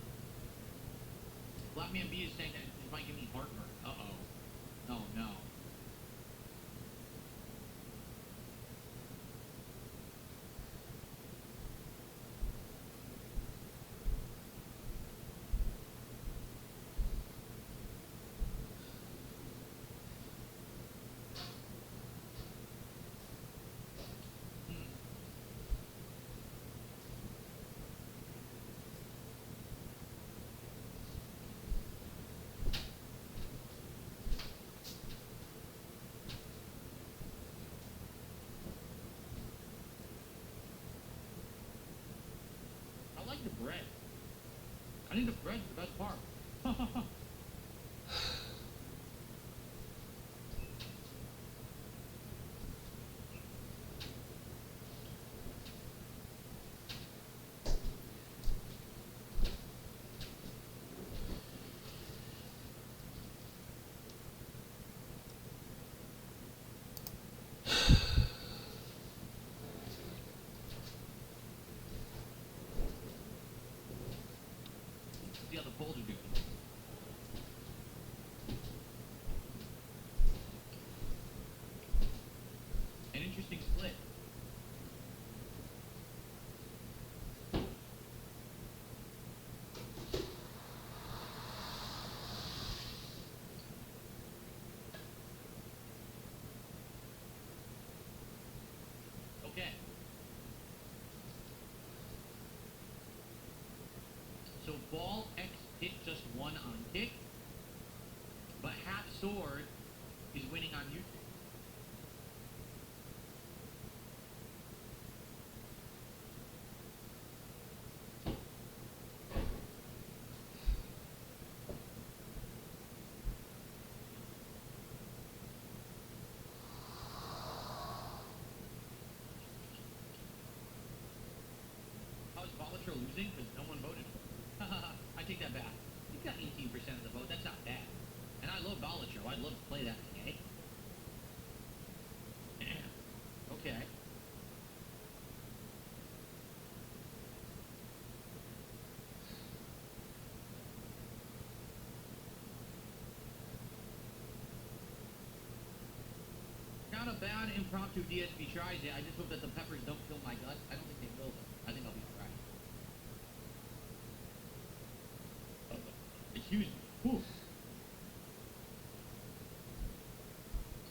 Blackman B is saying that it might give me heartburn. Uh-oh. Oh, no. Hmm. I like the bread. I think the bread's the best part. See how the polls are doing. An interesting split. Okay. So ball X hit just one on kick, but half sword is winning on YouTube. How is Volatile losing? Because no one voted for it. I take that back. You've got 18% of the vote. That's not bad. And I love Volatile. I'd love to play that today. Okay. Not a bad impromptu DSP tries it. I just hope that the peppers don't kill my guts. I don't think they will, though. I think I'll be alright. Excuse me. Whew.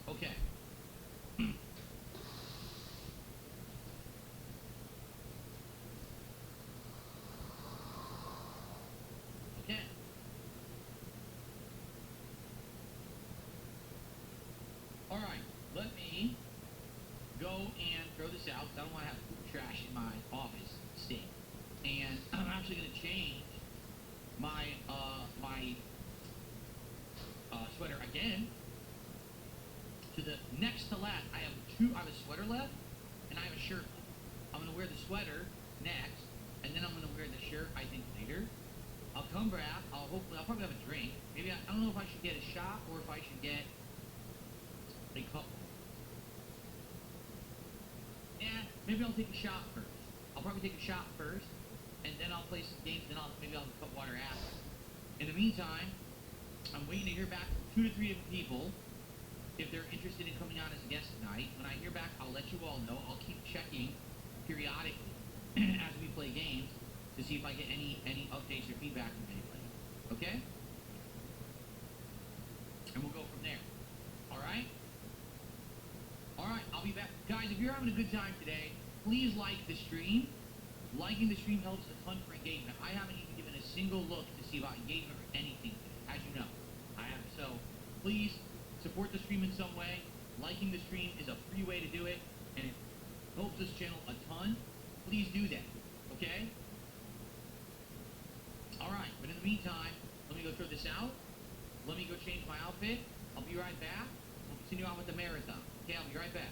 Okay. Okay. Alright, let me go and throw this out. I don't want to have food trash in my office state. And I'm actually going to change my sweater again to the next to last. I have a sweater left, and I have a shirt left. I'm going to wear the sweater next, and then I'm going to wear the shirt, I think, later. I'll come back. I'll probably have a drink. Maybe I don't know if I should get a shot or if I should get a cup. Yeah, maybe I'll take a shot first. I'll probably take a shot first, and then I'll play some games, then maybe I'll cut water after. In the meantime, I'm waiting to hear back from 2 to 3 different people if they're interested in coming on as a guest tonight. When I hear back, I'll let you all know. I'll keep checking periodically as we play games to see if I get any updates or feedback from anybody. Okay? And we'll go from there. Alright? Alright, I'll be back. Guys, if you're having a good time today, please like the stream. Liking the stream helps a ton for engagement. I haven't even given a single look to see about engagement or anything, as you know. I have. So, please support the stream in some way. Liking the stream is a free way to do it, and it helps this channel a ton. Please do that, okay? Alright, but in the meantime, let me go throw this out. Let me go change my outfit. I'll be right back. We'll continue on with the marathon. Okay, I'll be right back.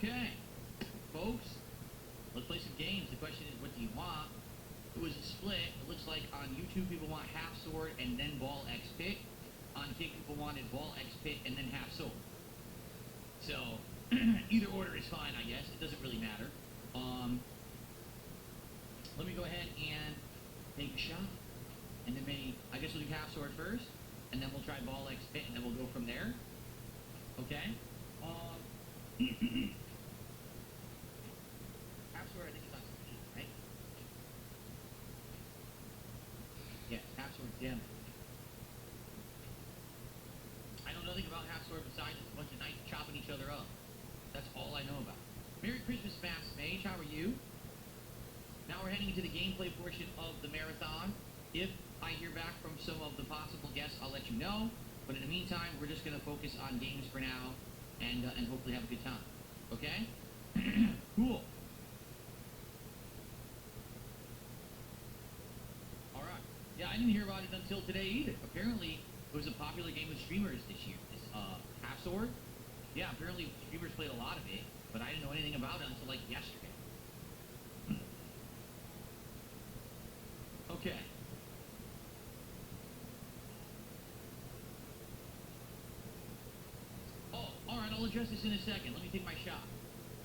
Okay, folks, let's play some games. The question is, what do you want? It was a split. It looks like on YouTube people want half sword and then ball X pit. On Kick people wanted ball X pit and then half sword. So either order is fine, I guess. It doesn't really matter. Let me go ahead and take a shot, and then maybe I guess we'll do half sword first, and then we'll try ball X pit, and then we'll go from there. Okay. Half sword, I think it's on speed, right? Yes, half sword damage. I know nothing about half sword besides it's a bunch of knights chopping each other up. That's all I know about. Merry Christmas, Mass Mage. How are you? Now we're heading into the gameplay portion of the marathon. If I hear back from some of the possible guests, I'll let you know. But in the meantime, we're just going to focus on games for now and hopefully have a good time. Okay? Cool. Alright. Yeah, I didn't hear about it until today either. Apparently, it was a popular game with streamers this year. This half sword. Yeah, apparently streamers played a lot of it, but I didn't know anything about it until like yesterday. Okay. Oh, alright, I'll address this in a second. Let me take my shot.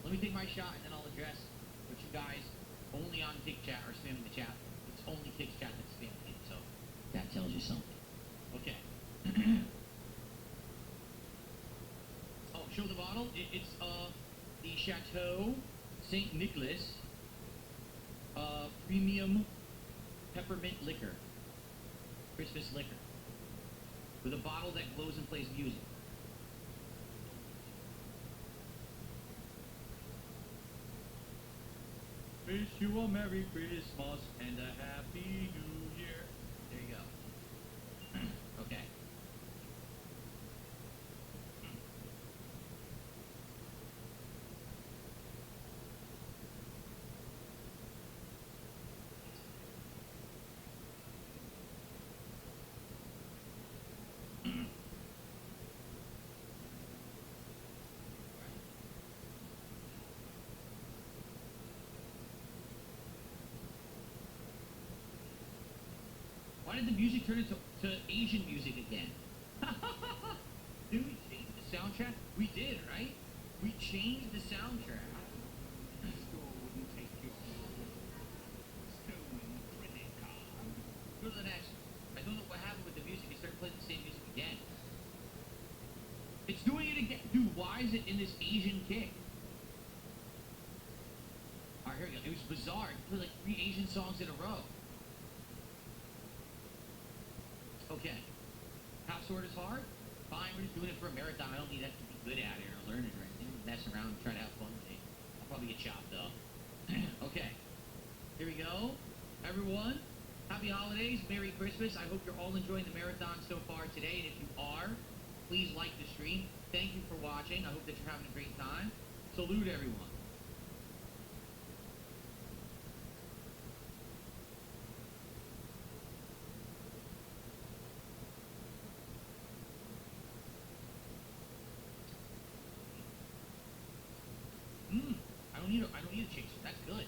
Let me take my shot and then I'll address what you guys only on Kick Chat are spamming the chat. It's only Kick Chat that's spamming it, so that tells you something. Okay. Oh, show the bottle. It's the Chateau St. Nicholas premium peppermint liquor, Christmas liquor, with a bottle that glows and plays music. Wish you a Merry Christmas and a Happy New Year. There you go. Okay. Why did the music turn into Asian music again? Did we change the soundtrack? We did, right? We changed the soundtrack. Go to the next. I don't know what happened with the music. It started playing the same music again. It's doing it again. Dude, why is it in this Asian kick? Alright, here we go. It was bizarre. It played like 3 Asian songs in a row. Okay. Half sword is hard? Fine, we're just doing it for a marathon. I don't need that to be good at it or learn it or anything. Mess around and try to have fun with it. I'll probably get chopped up. Okay. Here we go. Everyone, happy holidays. Merry Christmas. I hope you're all enjoying the marathon so far today. And if you are, please like the stream. Thank you for watching. I hope that you're having a great time. Salute everyone. I don't need a chaser. That's good.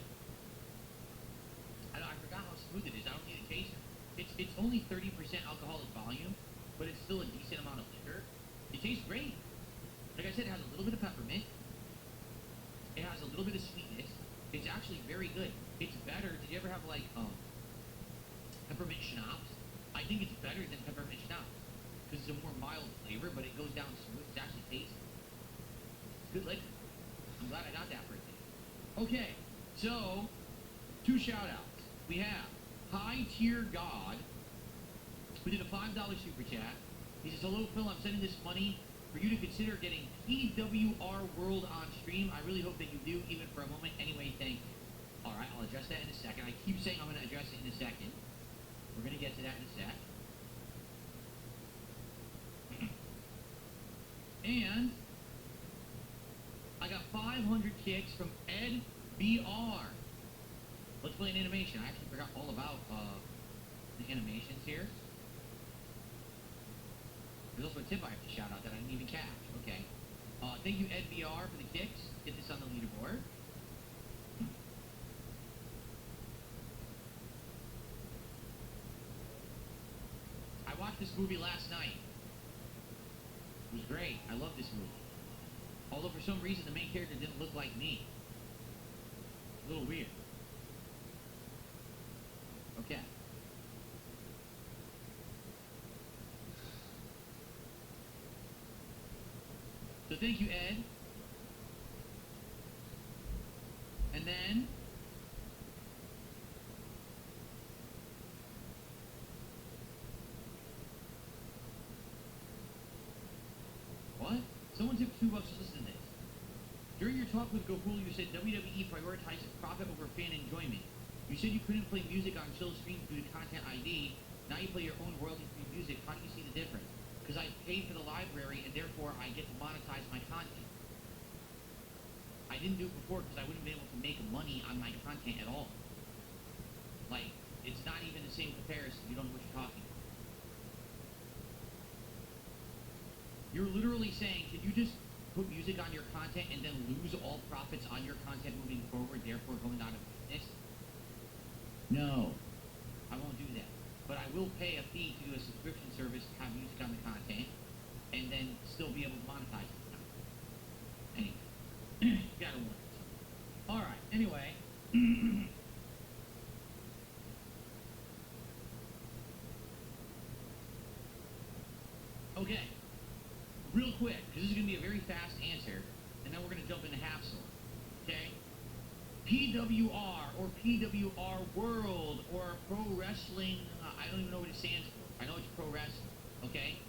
I forgot how smooth it is. I don't need a chaser. It's only 30% alcoholic volume, but it's still a decent amount of liquor. It tastes great. Like I said, it has a little bit of peppermint. It has a little bit of sweetness. It's actually very good. It's better. Did you ever have like peppermint schnapps? I think it's better than peppermint schnapps because it's a more mild flavor, but it goes down smooth. It's actually tasty. It's good liquor. I'm glad I got that for a thing. Okay, so 2 shout-outs. We have High Tier God, who did a $5 super chat. He says, hello, Phil, I'm sending this money for you to consider getting PWR World on stream. I really hope that you do, even for a moment. Anyway, thank you. All right, I'll address that in a second. I keep saying I'm going to address it in a second. We're going to get to that in a sec. And I got 500 kicks from Ed BR. Let's play an animation. I actually forgot all about the animations here. There's also a tip I have to shout out that I didn't even catch. Okay. Thank you, Ed VR, for the kicks. Get this on the leaderboard. I watched this movie last night. It was great. I love this movie. Although for some reason the main character didn't look like me. A little weird. Okay. So thank you, Ed. And then what? Someone took $2 to listen to this. During your talk with Gokul, you said WWE prioritizes profit over fan enjoyment. You said you couldn't play music on chill streams due to content ID. Now you play your own royalty-free music. How do you see the difference? Because I paid for the library and therefore I get to monetize my content. I didn't do it before because I wouldn't be able to make money on my content at all. Like, it's not even the same comparison. You don't know what you're talking about. You're literally saying, can you just put music on your content and then lose all profits on your content moving forward, therefore going out of business? No, I won't do that. But I will pay a fee to do a subscription service to have music on the content and then still be able to monetize it. Anyway, you gotta work. Alright, anyway. Okay. Real quick, because this is going to be a very fast answer, and then we're going to jump into half sword. Okay? PWR, or PWR World, or Pro Wrestling, I don't even know what it stands for. I know it's Pro Wrestling. Okay?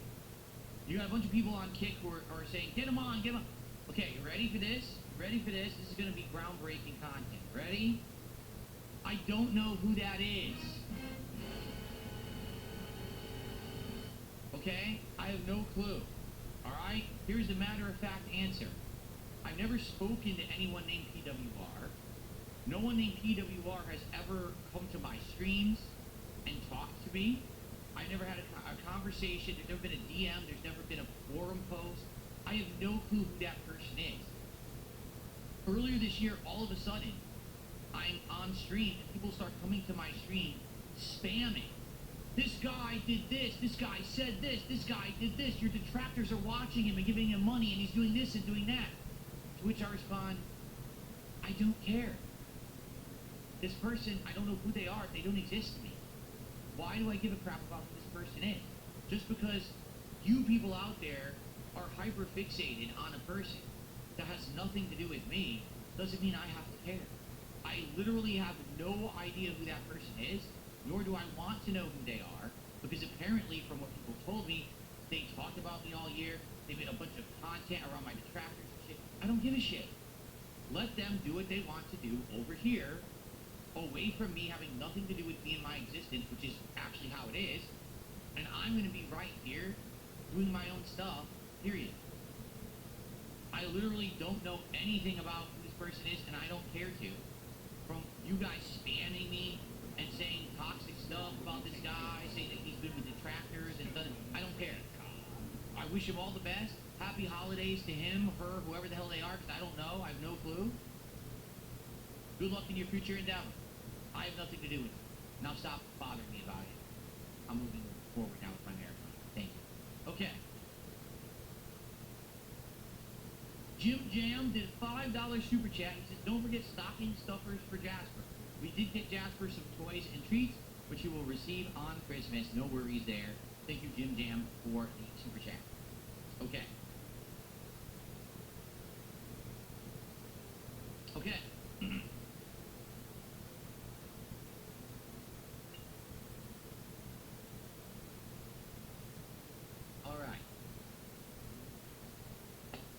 You got a bunch of people on Kick who are saying, get them on, get them on. Okay, you ready for this? You ready for this? This is going to be groundbreaking content. Ready? I don't know who that is. Okay? I have no clue. Alright? Here's the matter-of-fact answer. I've never spoken to anyone named PWR. No one named PWR has ever come to my streams and talked to me. I've never had a conversation. There's never been a DM. There's never been a forum post. I have no clue who that person is. Earlier this year, all of a sudden, I'm on stream and people start coming to my stream spamming. This guy did this guy said this guy did this, your detractors are watching him and giving him money and he's doing this and doing that. To which I respond, I don't care. This person, I don't know who they are, they don't exist to me. Why do I give a crap about who this person is? Just because you people out there are hyper fixated on a person that has nothing to do with me doesn't mean I have to care. I literally have no idea who that person is, nor do I want to know who they are, because apparently, from what people told me, they talked about me all year, they made a bunch of content around my detractors and shit. I don't give a shit. Let them do what they want to do over here, away from me having nothing to do with me and my existence, which is actually how it is, and I'm going to be right here, doing my own stuff, period. I literally don't know anything about who this person is, and I don't care to. From you guys spamming me and saying toxic stuff about this guy, saying that he's been with detractors and done, I don't care. I wish him all the best. Happy holidays to him, her, whoever the hell they are, because I don't know. I have no clue. Good luck in your future endeavor. I have nothing to do with it. Now stop bothering me about it. I'm moving forward now with my marathon. Thank you. Okay. Jim Jam did a $5 super chat. He says, don't forget stocking stuffers for Jasper. We did get Jasper some toys and treats, which he will receive on Christmas. No worries there. Thank you, Jim Jam, for the super chat. Okay. Okay. Alright,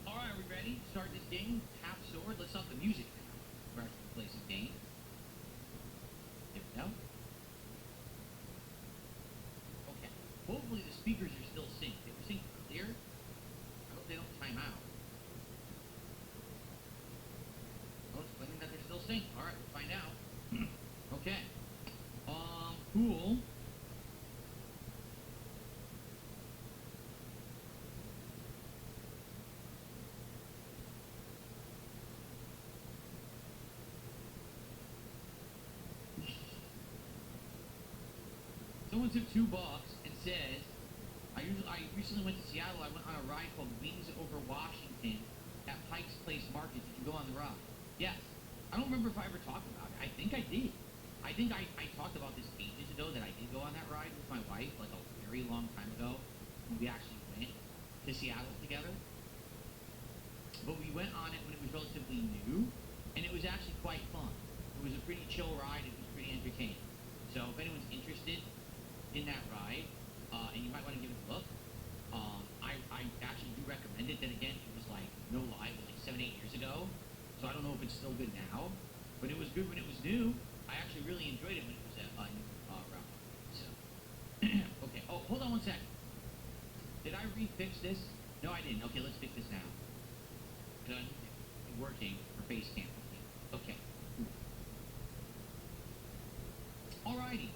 are we ready to start this game? Half sword. Let's stop the music now. We're actually play some game. There we go. Okay. Hopefully the speakers are still synced. They were synced clear. I hope they don't time out. Oh, it's claiming that they're still synced. Alright, we'll find out. Okay. Cool. Someone took $2 and says, I recently went to Seattle. I went on a ride called Wings Over Washington at Pike's Place Market. Did you go on the ride? Yes. I don't remember if I ever talked about it. I think I did. I think I talked about this ages ago that I did go on that ride with my wife, like a very long time ago, when we actually went to Seattle together. But we went on it when it was relatively new, and it was actually quite fun. It was a pretty chill ride. It was pretty entertaining. So if anyone's interested in that ride, and you might want to give it a look, I actually do recommend it. Then again, it was like, no lie, it was like 7, 8 years ago. So I don't know if it's still good now, but it was good when it was new. I actually really enjoyed it when it was a new route. So, okay. Oh, hold on 1 second. Did I refix this? No, I didn't. Okay, let's fix this now. Done. Working for Basecamp. Okay. Alrighty.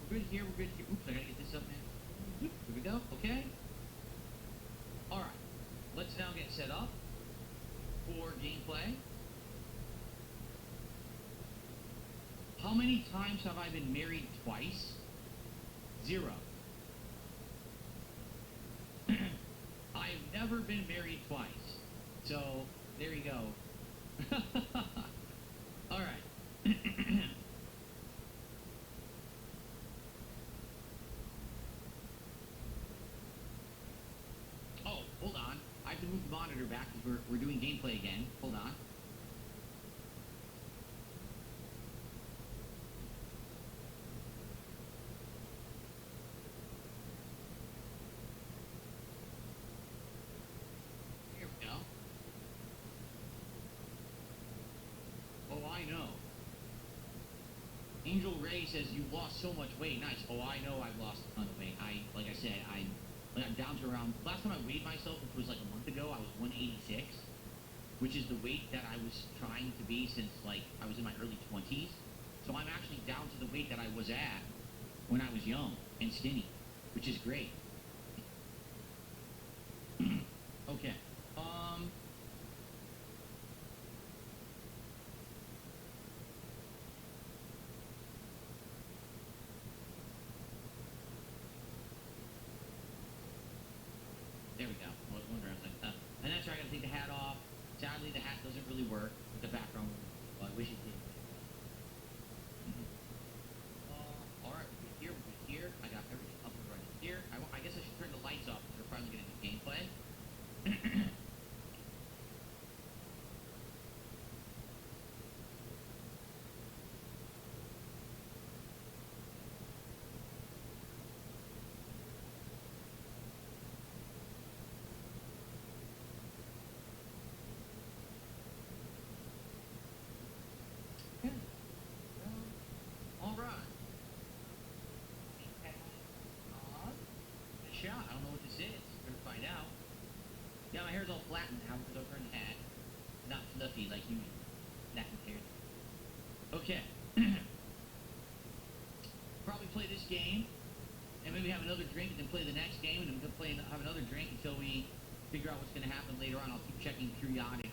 We're good here. We're good here. Oops, I gotta get this up now. Here we go. Okay. All right. Let's now get set up for gameplay. How many times have I been married twice? 0. I've never been married twice. So, there you go. All right. Oh, hold on. I have to move the monitor back because we're doing gameplay again. Hold on. Here we go. Oh, I know. Angel Ray says you've lost so much weight. Nice. Oh, I know I've lost a ton of weight. Like I said, I'm down to around, last time I weighed myself, which was like a month ago, I was 186, which is the weight that I was trying to be since like I was in my early 20s. So I'm actually down to the weight that I was at when I was young and skinny, which is great. Okay. There we go. I was wondering. I was like, and that's right. I gotta take the hat off. Sadly, the hat doesn't really work with the background. Well, I wish it did. All right, we're good here. We're good here. I got everything up and running here. I guess I should turn the lights off because we're finally gonna do gameplay. All right. Shot. I don't know what this is. We're gonna find out. Yeah, my hair's all flattened now because I was wearing the hat. Not fluffy like usual. Not compared. Okay. Probably play this game, and maybe have another drink, and then play the next game, and then have another drink until we figure out what's gonna happen later on. I'll keep checking periodically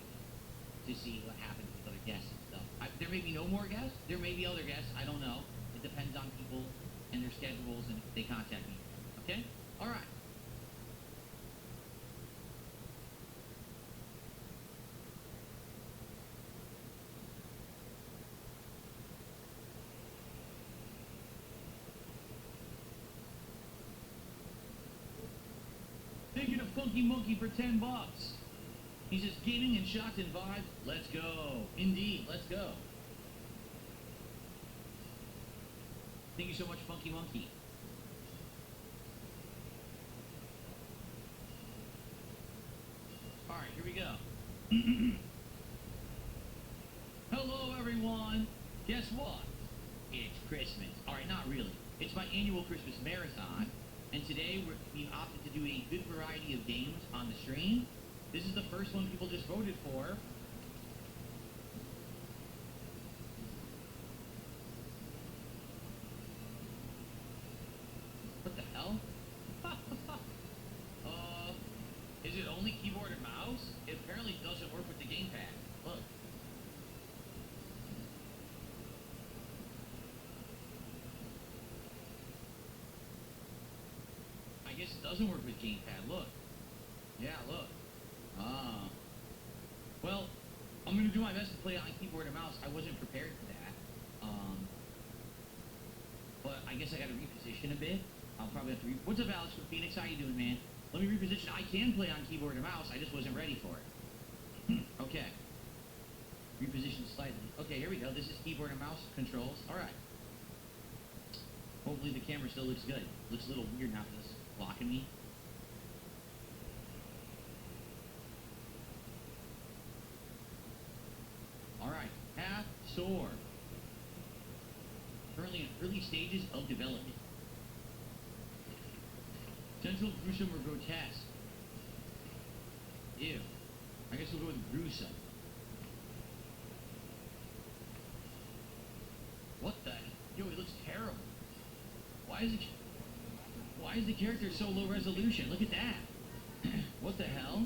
to see what happens with other guests and stuff. There may be no more guests. There may be other guests. I don't know. It depends on people and their schedules and if they contact me. Okay? All right. Thinking of Funky Monkey for $10. He says gaming and shots and vibes. Let's go. Indeed, let's go. Thank you so much, Funky Monkey. All right, here we go. Hello, everyone. Guess what? It's Christmas. All right, not really. It's my annual Christmas marathon, and today we've opted to do a good variety of games on the stream. This is the first one people just voted for. What the hell? Is it only keyboard and mouse? It apparently doesn't work with the gamepad. Look. guess it doesn't work with gamepad. Look. Yeah, look. Ah. Well, I'm gonna do my best to play on keyboard and mouse. I wasn't prepared for that. But I guess I gotta reposition a bit. I'll probably have to What's up, Alex from Phoenix? How you doing, man? Let me reposition. I can play on keyboard and mouse. I just wasn't ready for it. Okay. Reposition slightly. Okay, here we go. This is keyboard and mouse controls. Alright. Hopefully the camera still looks good. Looks a little weird now because it's blocking me. Alright. Path Soar. Currently in early stages of development. Central, gruesome, or grotesque? Ew. I guess we'll go with gruesome. What the? Yo, it looks terrible. Why is the character so low resolution? Look at that. What the hell?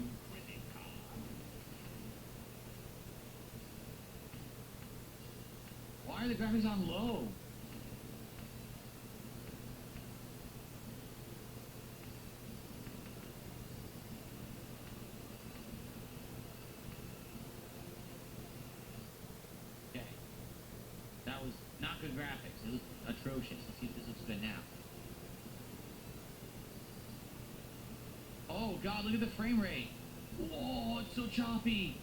Why are the graphics on low? Okay. That was not good graphics. It looked atrocious. Let's see if this looks good now. Oh god, look at the frame rate. Whoa, it's so choppy.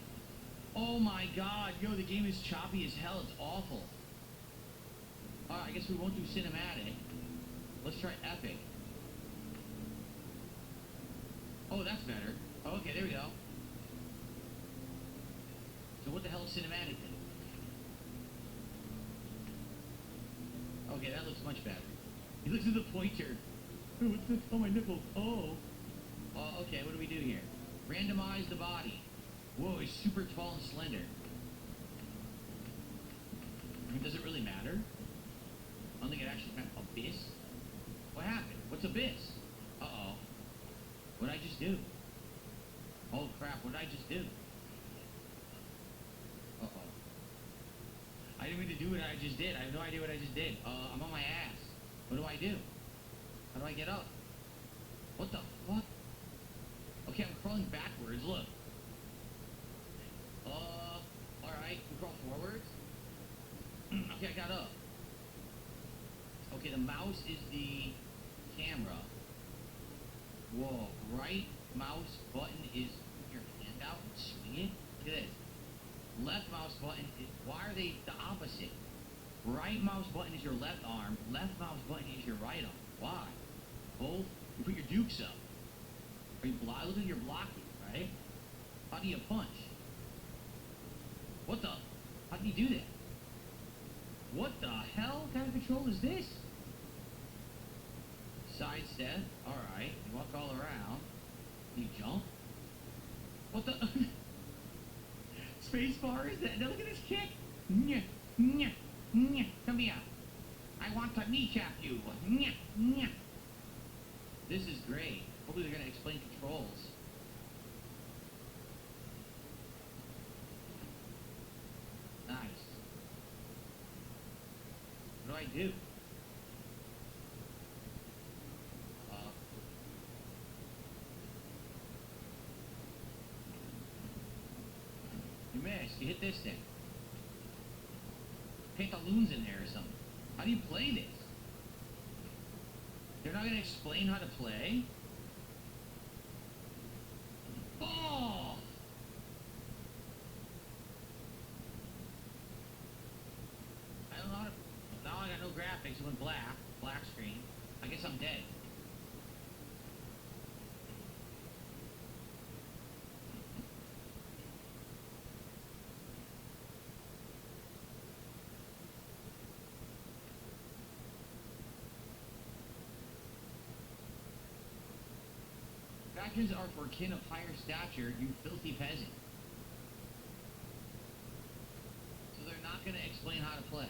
Oh my god, yo, the game is choppy as hell. It's awful. I guess we won't do cinematic. Let's try epic. Oh, that's better. Oh, okay, there we go. So what the hell is cinematic then? Okay, that looks much better. He looks at the pointer. Oh, what's this? Oh, my nipples. Oh. Okay, what do we do here? Randomize the body. Whoa, he's super tall and slender. I mean, does it really matter? I don't think it actually meant abyss. What happened? What's abyss? Uh-oh. What did I just do? Oh crap, what did I just do? Uh-oh. I didn't mean to do what I just did. I have no idea what I just did. I'm on my ass. What do I do? How do I get up? What the fuck? Okay, I'm crawling backwards, look. Alright, we crawl forwards. Okay, I got up. Okay, the mouse is the camera. Whoa, right mouse button is put your hand out and swing it. Look at this. Left mouse button is, why are they the opposite? Right mouse button is your left arm, left mouse button is your right arm. Why? Both? You put your dukes up. Are you look like you're blocking, right? How do you punch? What the? How do you do that? What the hell kind of control is this? Side step. Alright. You walk all around. You jump. What the? Space bar is that? Now look at this kick. Nyeh, nyeh, nyeh. Come here. I want to kneecap you. Nyeh, nyeh. This is great. Hopefully they're going to explain controls. Nice. What do I do? You missed. You hit this thing. Pantaloons in there or something. How do you play this? They're not going to explain how to play? Oh! I don't know how to... Now I got no graphics. It went black. Black screen. I guess I'm dead. Factions are for kin of higher stature, you filthy peasant. So they're not going to explain how to play.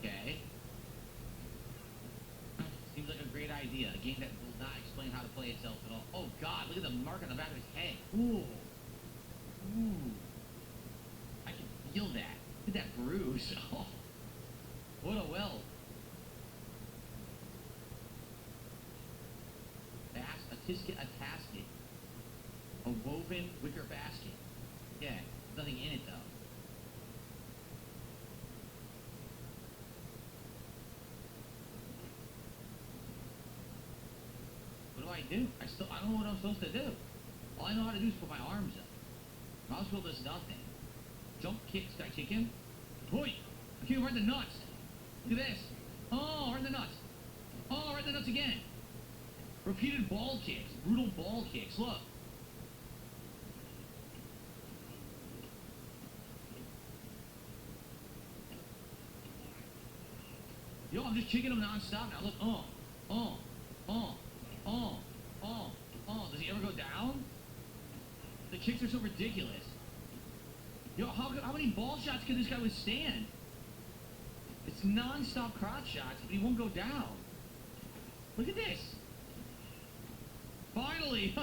Okay. Seems like a great idea. A game that will not explain how to play itself at all. Oh god, look at the mark on the back of his head. Ooh. Ooh. I can feel that. Look at that bruise. Oh, what a welt. A casket. A woven wicker basket. Yeah, nothing in it though. What do I do? I don't know what I'm supposed to do. All I know how to do is put my arms up. Mouse wheel does nothing. Jump kicks, did I kick him? Boy! I kick him right in the nuts. Look at this. Oh, right in the nuts. Oh, right in the nuts again. Repeated ball kicks. Brutal ball kicks. Look. Yo, I'm just kicking him non-stop now. Look. Oh. Does he ever go down? The kicks are so ridiculous. Yo, how many ball shots can this guy withstand? It's non-stop crotch shots, but he won't go down. Look at this. Finally!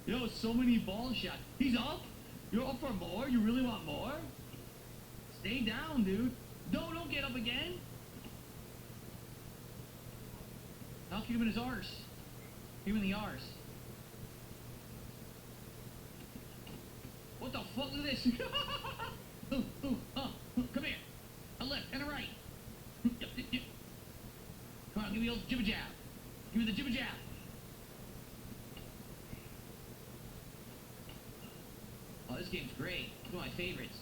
Yo, so many ball shots. He's up? You're up for more? You really want more? Stay down, dude. No, don't get up again. I'll kick him in his arse. Kick him in the arse. What the fuck? Look at this. Come here. A left and a right. Yep. Come on, give me the old jibba jab. Give me the jibba jab. Oh, this game's great. It's one of my favorites.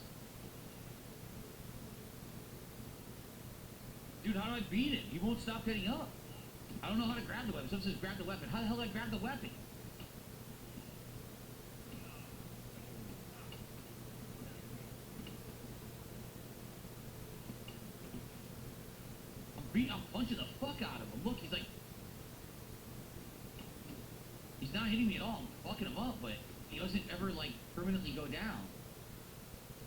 Dude, how do I beat him? He won't stop getting up. I don't know how to grab the weapon. Someone says grab the weapon. How the hell do I grab the weapon? I'm punching the fuck out of him. Look, he's like... He's not hitting me at all. I'm fucking him up, but he doesn't ever, like, permanently go down.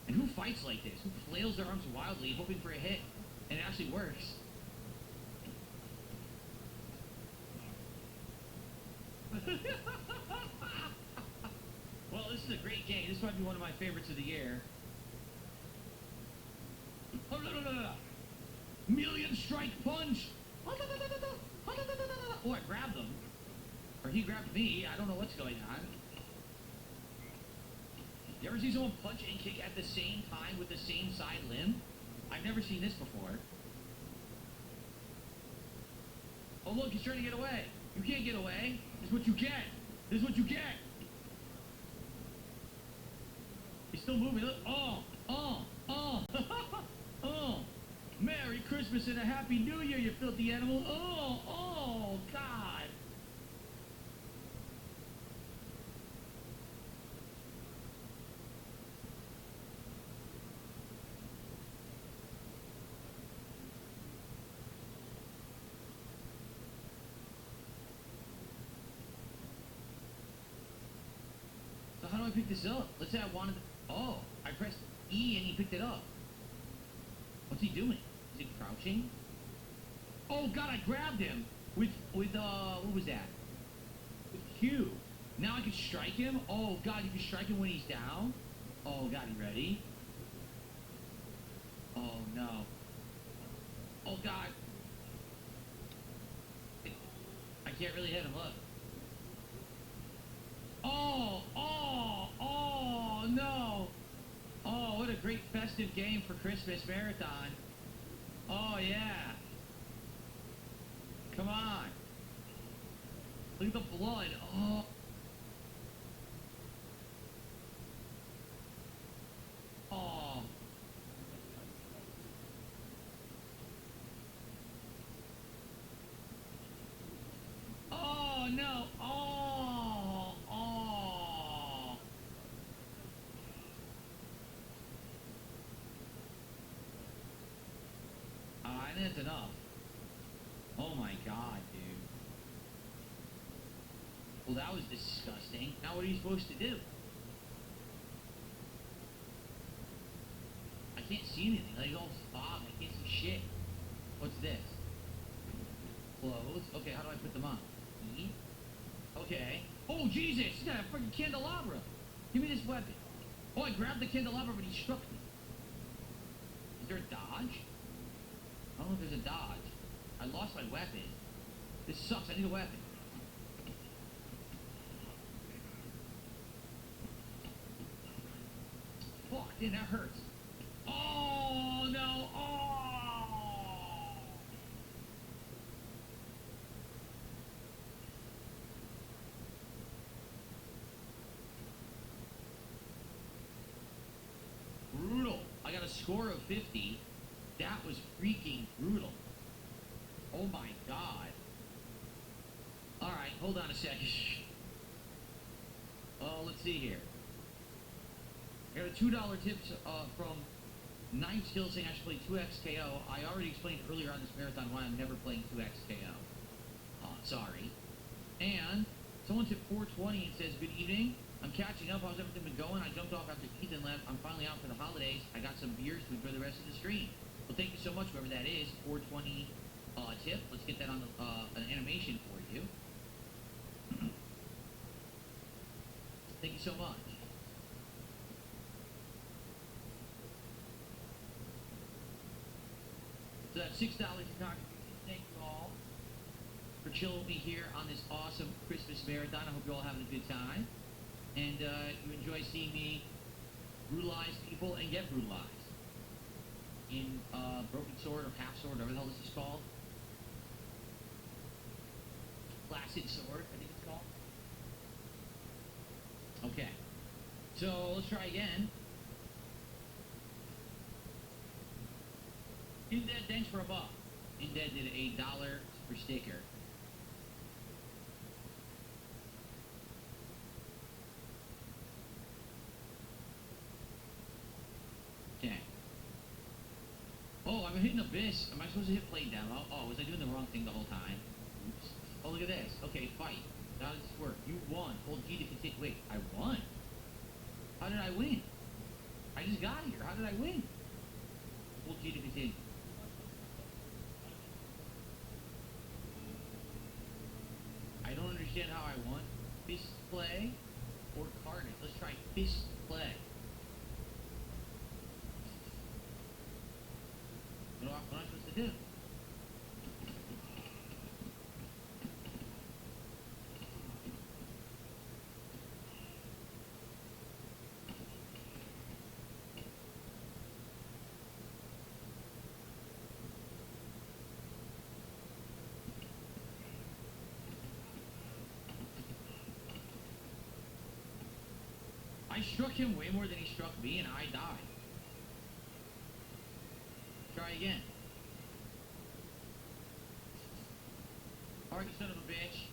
And who fights like this? Who flails their arms wildly, hoping for a hit, and it actually works? Well, this is a great game. This might be one of my favorites of the year. Oh, no. Million strike punch! Oh, I grabbed him. Or he grabbed me. I don't know what's going on. You ever see someone punch and kick at the same time with the same side limb? I've never seen this before. Oh, look, he's trying to get away. You can't get away. This is what you get. This is what you get. He's still moving. Look. Oh. Merry Christmas and a Happy New Year, you filthy animal. Oh, God. So how do I pick this up? Let's say I wanted... Oh, I pressed E and he picked it up. What's he doing? Is he crouching? Oh God, I grabbed him with what was that? With Q. Now I can strike him? Oh God, you can strike him when he's down? Oh God, you ready? Oh no. Oh God. I can't really hit him, look. Oh no. Oh, what a great festive game for Christmas Marathon. Oh, yeah. Come on. Look at the blood. Oh. Oh. Oh, no. Oh. I think that's enough. Oh my God, dude. Well, that was disgusting. Now what are you supposed to do? I can't see anything. Like, all fog. I can't see shit. What's this? Clothes. Okay, how do I put them on? E? Okay. Oh, Jesus! You got a freaking candelabra. Give me this weapon. Oh, I grabbed the candelabra, but he struck me. Is there a dodge? I don't know if there's a dodge. I lost my weapon. This sucks. I need a weapon. Fuck, dude, that hurts. Oh, no. Oh! Brutal. I got a score of 50. That was freaking brutal. Oh my god. Alright, hold on a second. Oh, let's see here. I got a $2 tip from Knife Skill saying I should play 2XKO. I already explained earlier on this marathon why I'm never playing 2XKO. Sorry. And someone tipped 420 and says, good evening. I'm catching up. How's everything been going? I jumped off after Ethan left. I'm finally out for the holidays. I got some beers to enjoy the rest of the stream. Well, thank you so much, whoever that is. 420 tip. Let's get that on the, an animation for you. Thank you so much. So that's $6 in contribution. Thank you all for chilling with me here on this awesome Christmas marathon. I hope you're all having a good time. And you enjoy seeing me brutalize people and get brutalized. In Broken Sword or Half Sword, whatever the hell this is called. Placid Sword, I think it's called. Okay. So let's try again. Indead, thanks for a buck. Indead did $1 per sticker. Okay. Oh, I'm hitting Abyss. Am I supposed to hit play demo? Oh, was I doing the wrong thing the whole time? Oops. Oh, look at this. Okay, fight. How does this work? You won. Hold G to continue. Wait, I won? How did I win? I just got here. How did I win? Hold G to continue. I don't understand how I won. Fist play or carnage? Let's try fist play. What am I supposed to do? I struck him way more than he struck me, and I died. Try again. Alright, you son of a bitch.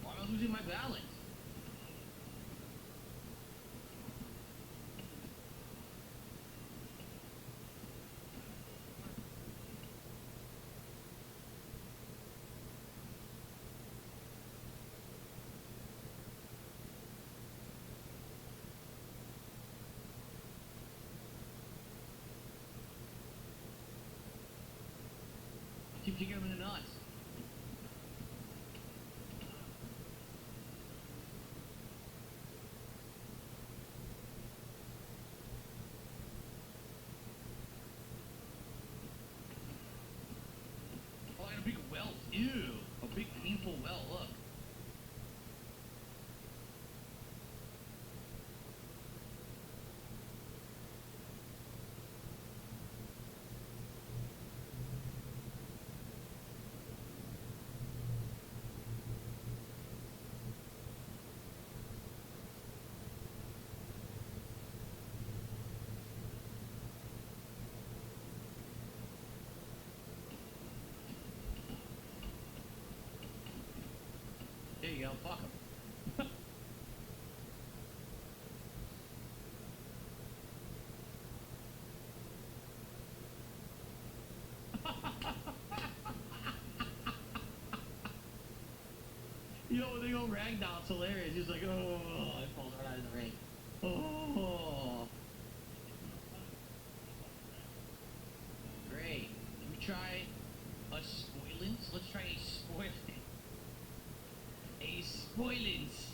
Why am I losing my balance? Keep kicking him in the nuts. Oh, I got a big welt. Ew. A big painful welt. Look. There you go. Fuck him. You know, when they go ragdoll, it's hilarious. He's like, oh, it falls right out of the ring. Oh. Great. Let me try a spoilance. Let's try a spoilance. A spoilance.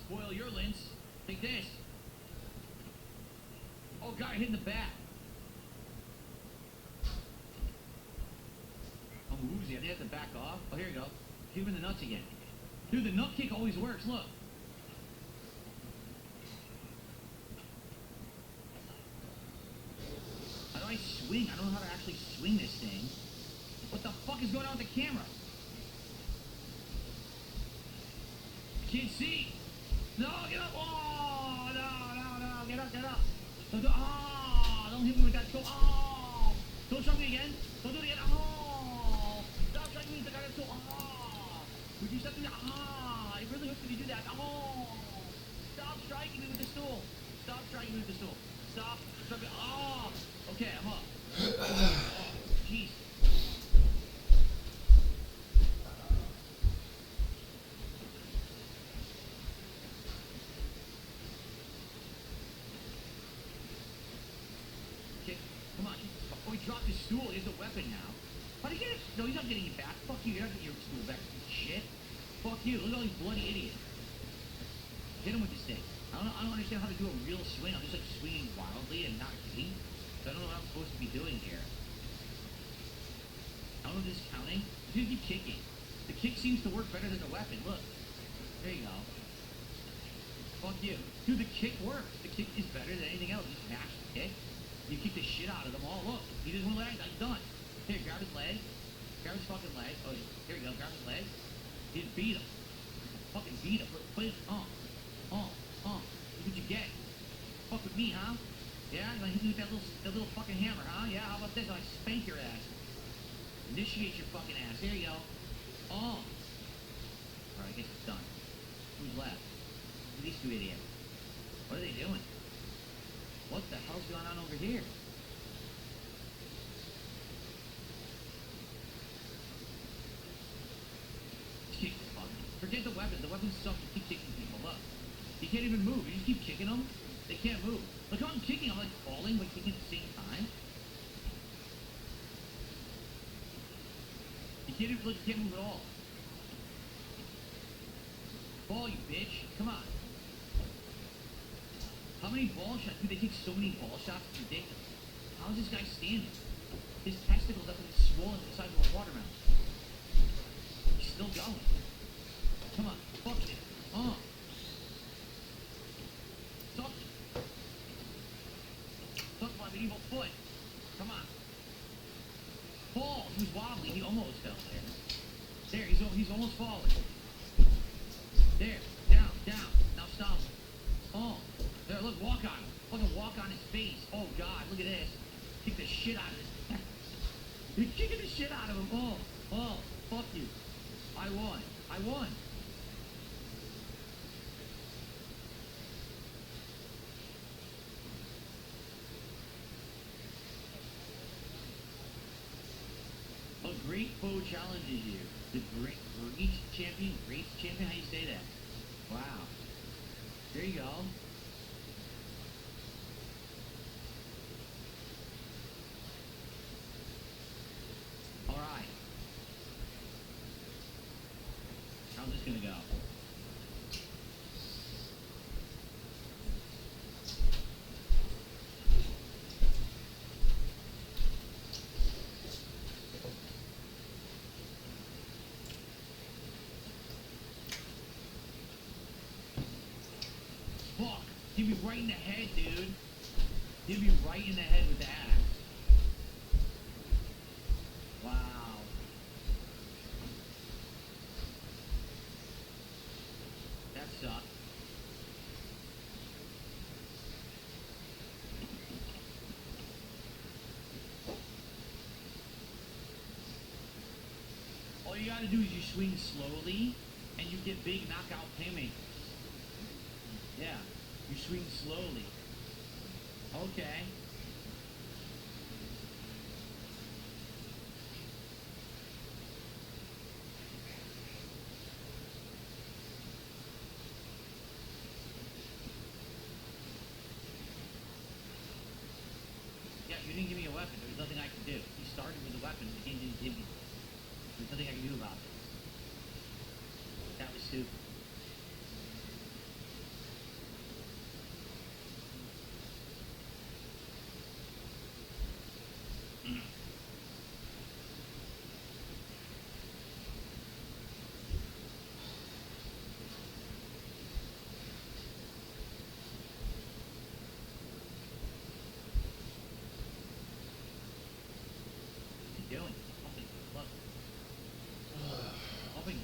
Spoil your lens. Take this. Oh, God, I hit in the back. I'm woozy. I think I have to back off. Oh, here we go. Give him the nuts again. Dude, the nut kick always works. Look. How do I swing? I don't know how to actually swing this thing. What the fuck is going on with the camera? I can't see. No, get up! Oh, no, get up! Don't do, oh, don't hit me with that. Go, oh, don't show me again. Don't do it again. Oh, stop striking me with the guy that's so, oh, would you stop doing that? Ah, it really hurts when you do that. Oh, stop striking me with the stool. Stop striking me with the stool. Stop striking. Oh, okay, I'm up. Oh, jeez. Come on. Oh, he dropped his stool. He has a weapon now. How do you get it? No, he's not getting it back. Fuck you. You're not getting your stool back. Shit. Fuck you. Look at all these bloody idiots. Hit him with this thing. I don't understand how to do a real swing. I'm just like swinging wildly and not hitting. So I don't know what I'm supposed to be doing here. I don't know if this is counting. I'm just gonna keep kicking. The kick seems to work better than the weapon. Look. There you go. Fuck you. Dude, the kick works. The kick is better than anything else. You smash the kick. You kick the shit out of them all. Look, he doesn't want to let it. Done. Here, grab his leg. Grab his fucking leg. Oh, here we go. Grab his leg. He just beat him. Fucking beat him. Put it. Look what you get. Fuck with me, huh? Yeah, you wanna hit me with that little fucking hammer, huh? Yeah, how about this? I spank your ass. Initiate your fucking ass. There you go. Alright, I guess it's done. Who's left? Who are these two idiots? What are they doing? What the hell's going on over here? Kick the fuck. Forget the weapon. The weapons suck. You keep kicking people. Look. You can't even move. You just keep kicking them. They can't move. Look how I'm kicking. I'm like falling but kicking at the same time. You can't even look. You can't move at all. Ball, you bitch. Come on. How many ball shots? Dude, they take so many ball shots. It's ridiculous. How is this guy standing? His testicles up and swollen to the size of a watermelon. He's still going. Come on. Fuck it. Suck. Suck my medieval foot. Come on. Fall. He was wobbly. He almost fell there. There. He's almost falling. There. Down. Now stop. There, look, walk on him. Fucking walk on his face. Oh, God, look at this. Kick the shit out of this. You're kicking the shit out of him. Oh, fuck you. I won. A great foe challenges you. The great champion? How you say that? Wow. There you go. hit me right in the head, dude. Hit me right in the head with the axe. Wow. That sucked. All you gotta do is you swing slowly, and you get big knockout haymakers. Yeah, you swing slowly. Okay. Yeah, you didn't give me a weapon. There was nothing I could do. You started with a weapon, but you didn't give me one. There's nothing I can do about it. That was stupid. What are you doing? Pumping. Look. Pumping.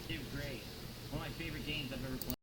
Dude, great. One of my favorite games I've ever played.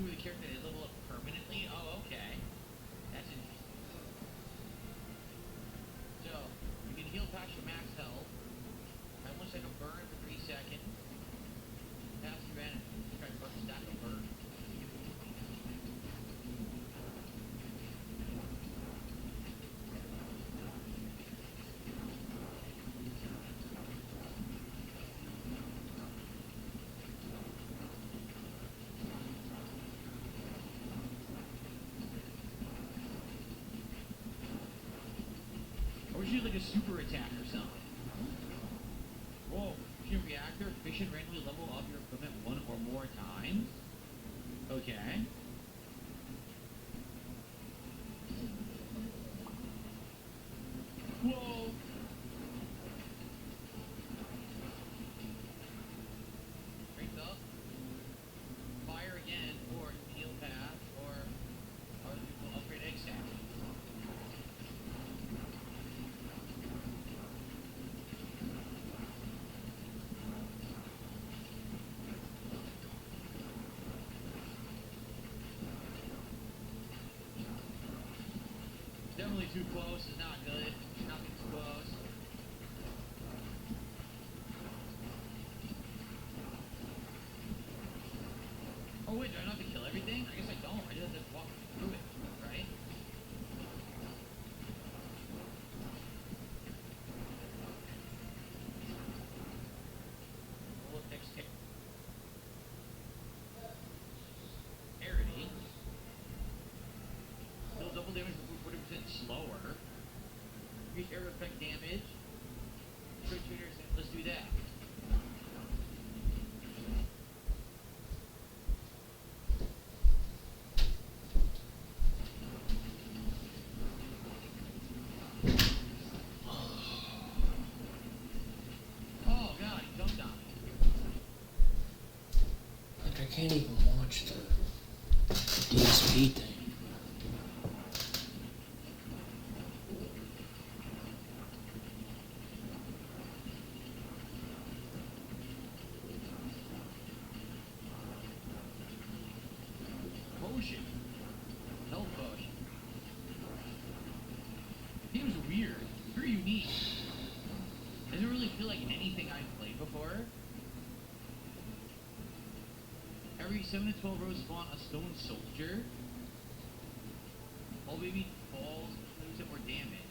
do with a character that level up permanently? Oh, okay. That's interesting. So, you can heal past your max health. I almost like a burn for 3 seconds. Pass your enemy. Try to burn stack a burn. Or should like a super attack or something. Whoa, fusion reactor, efficient, randomly level up your equipment 1 or more times. Okay. Whoa. Strength up. Fire again, or heal path, or upgrade egg stack. Definitely too close is not good. Nothing too close. Oh wait, do I not have to kill everything? I guess I don't. I just have to walk through it, right? Roll dexterity. Still double damage for 40% slower. Increase area effect damage. Trade trainers, let's do that. Oh god, he jumped on me. Like, I can't even watch the DSP thing. Potion. Health potion. It was weird. Very unique. Doesn't really feel like anything I've played before. Every 7 to 12 rows spawn a stone soldier. All baby falls, lose more damage.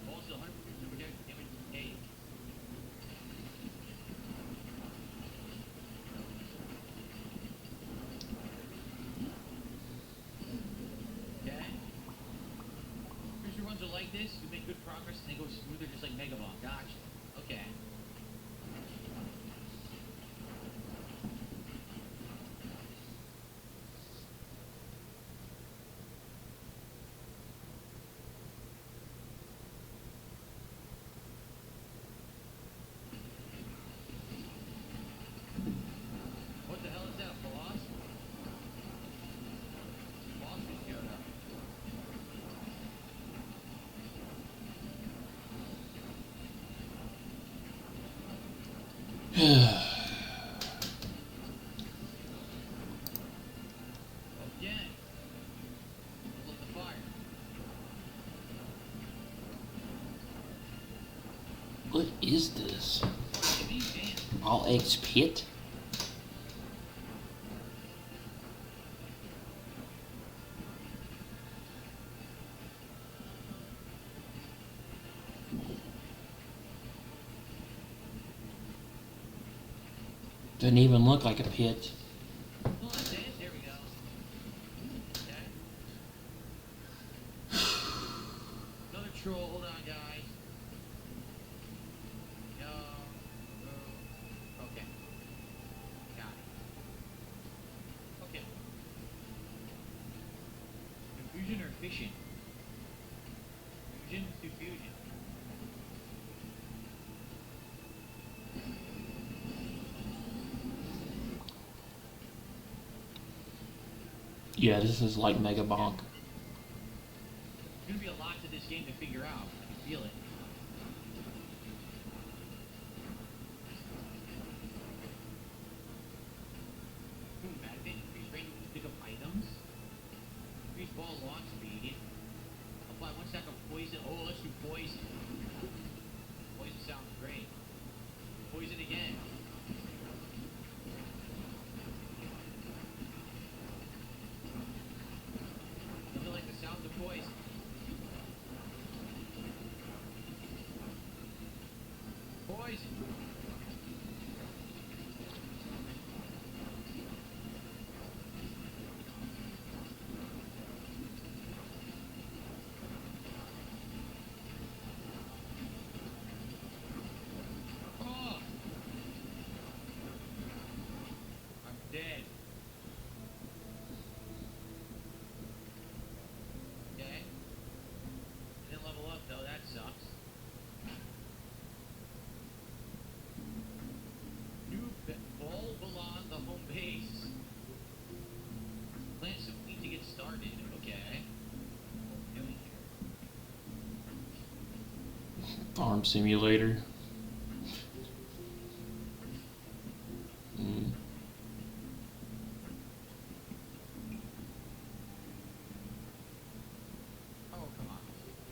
Falls to 100% more damage you take. Okay. Cruiser runs are like this, you make good progress and they go smoother just like Mega Bomb. Gotcha. Okay. What the hell is that, boss? Boss just showed up. Again. Level up the fire. What is this? Oh, you need damn. All eggs pit? Doesn't even look like a pit. Oh, that's it. There we go. Okay. Another troll. Hold on, guys. No. Okay. Got it. Okay. Confusion or fission? Fusion to fusion. Yeah, this is like Mega Bonk. There's gonna be a lot to this game to figure out. I can feel it. Mad Advantage increase range to pick up items. Farm Simulator. Mm. Oh, come on.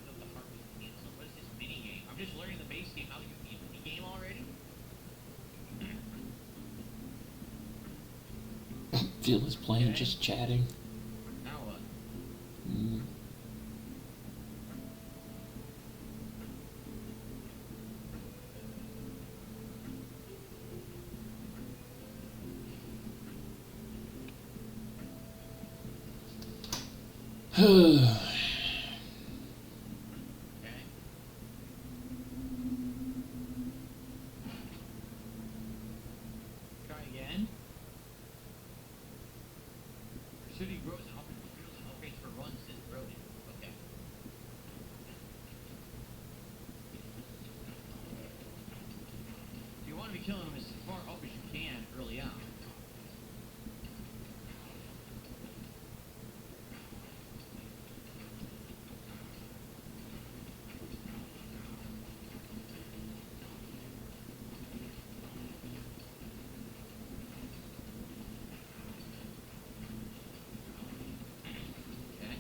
The heart was canceled. What is this mini game? I'm just learning the base game. Now you need a mini game already? Phil is playing, Okay. just chatting. Now what? Mm. Okay. Try again. Your city grows and upgrades for runs is eroded. Okay. You want to be killing them as far up as you can early on. Okay.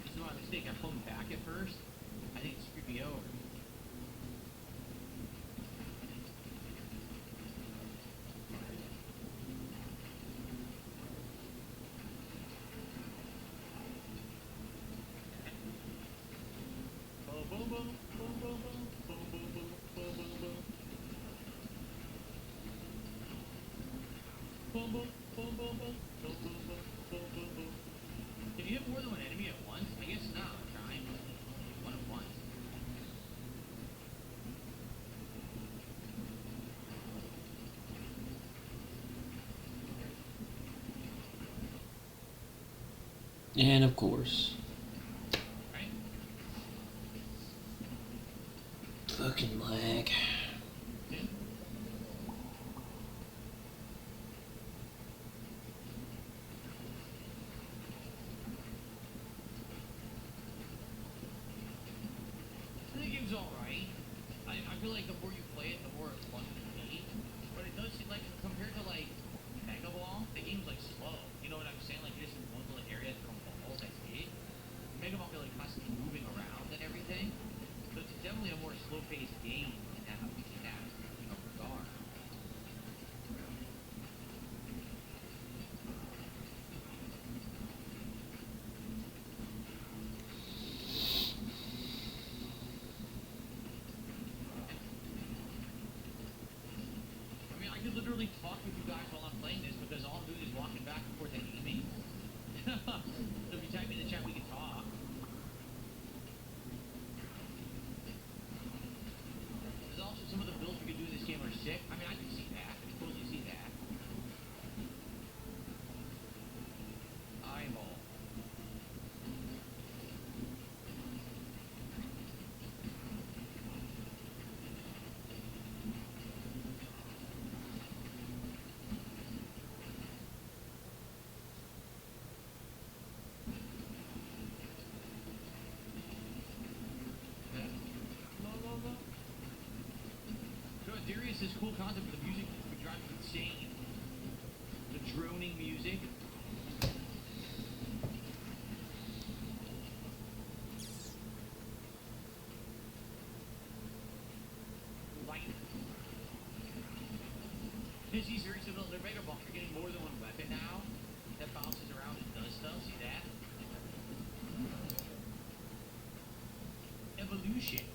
This is my mistake. I pulled him back at first. I think it screwed me over. Boom, boom, boom, boom, boom, boom, boom, boom, boom, boom, boom, boom. Boom, boom, boom, boom, boom, boom, boom, boom, boom, boom, boom. Can you hit more than one enemy at once? I guess not. I'm trying. One at once. And of course, Right? fucking lag. I think the game's alright. I feel like the more you play it, the more fun it will be. But it does seem like, compared to like Mega Ball, the game's like slow. You know what I'm saying? Like you're just in one little area throwing balls, that's it. Mega Ball, you're like constantly moving around and everything. So it's definitely a more slow-paced game in that regard. I mean, I could literally talk with you guys while I'm playing this because all I'm doing is walking back and forth and aiming. So if you type in the chat, we can talk. There's also some of the builds we could do in this game are sick. I mean, I can see that. I can totally see that. Eyeball. Darius, this cool concept of the music would drive you insane. The droning music. Like, this is very similar to Mega Ball. You're getting more than one weapon now that bounces around and does stuff. See that? Evolution.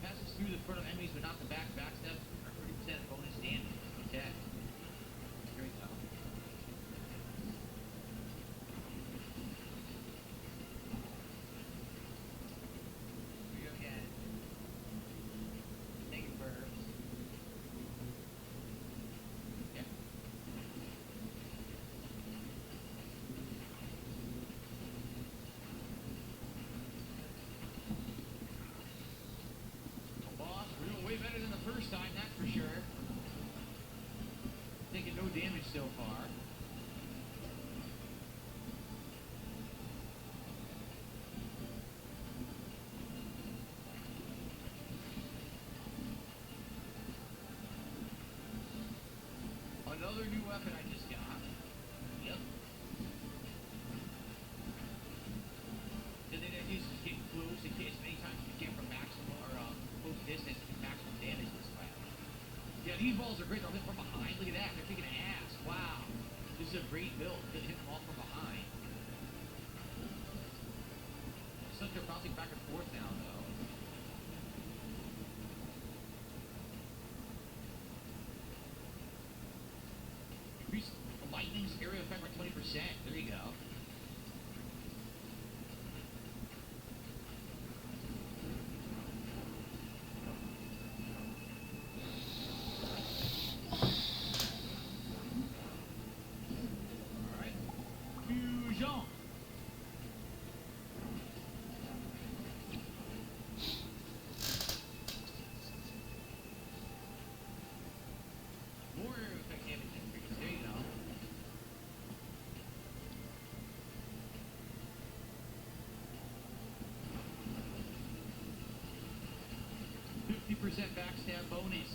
Passes through the front of enemies but not the back. Backsteps are 30% bonus damage. Okay. Here we go. Here we go again. Taking burps. Yeah. Well, boss, we're doing way better than the first time, that's for sure. so far. Another new weapon I just got. Yep. And then it uses getting close in case many times you can from maximum or close distance to maximum damage this way. Yeah, these balls are great. They'll hit from behind. Look at that. They're kicking ass. Wow. This is a great build. Hit them all from behind. It's like they're bouncing back and forth now, though. Increase lightning's area effect by 20%. There you go. Alright. Fusion. More area effect damage increase. There you go. %, backstab bonus.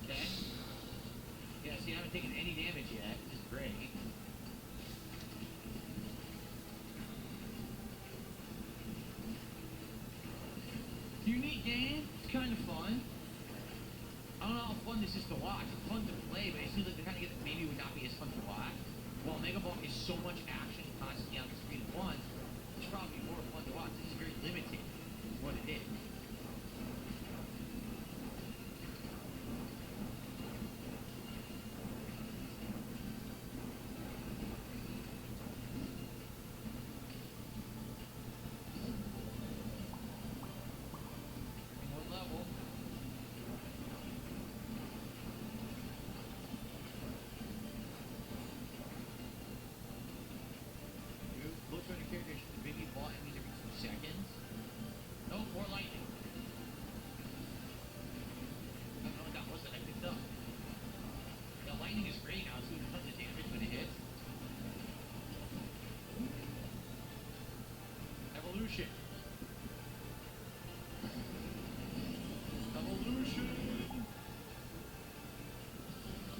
Okay. Yeah, see, I haven't taken any damage yet, which is great. It's a unique game. It's kind of fun. I don't know how fun this is to watch. It's fun to play, but it seems like the kind of game that maybe would not be as fun to watch. While Mega Ball is so much action constantly on the screen at once, it's probably more fun to watch. It's very limited, is what it is. Seconds. No, more lightning. I don't know what that was that I picked up. The lightning is great now. It's doing tons of damage when it hits. Evolution. Evolution.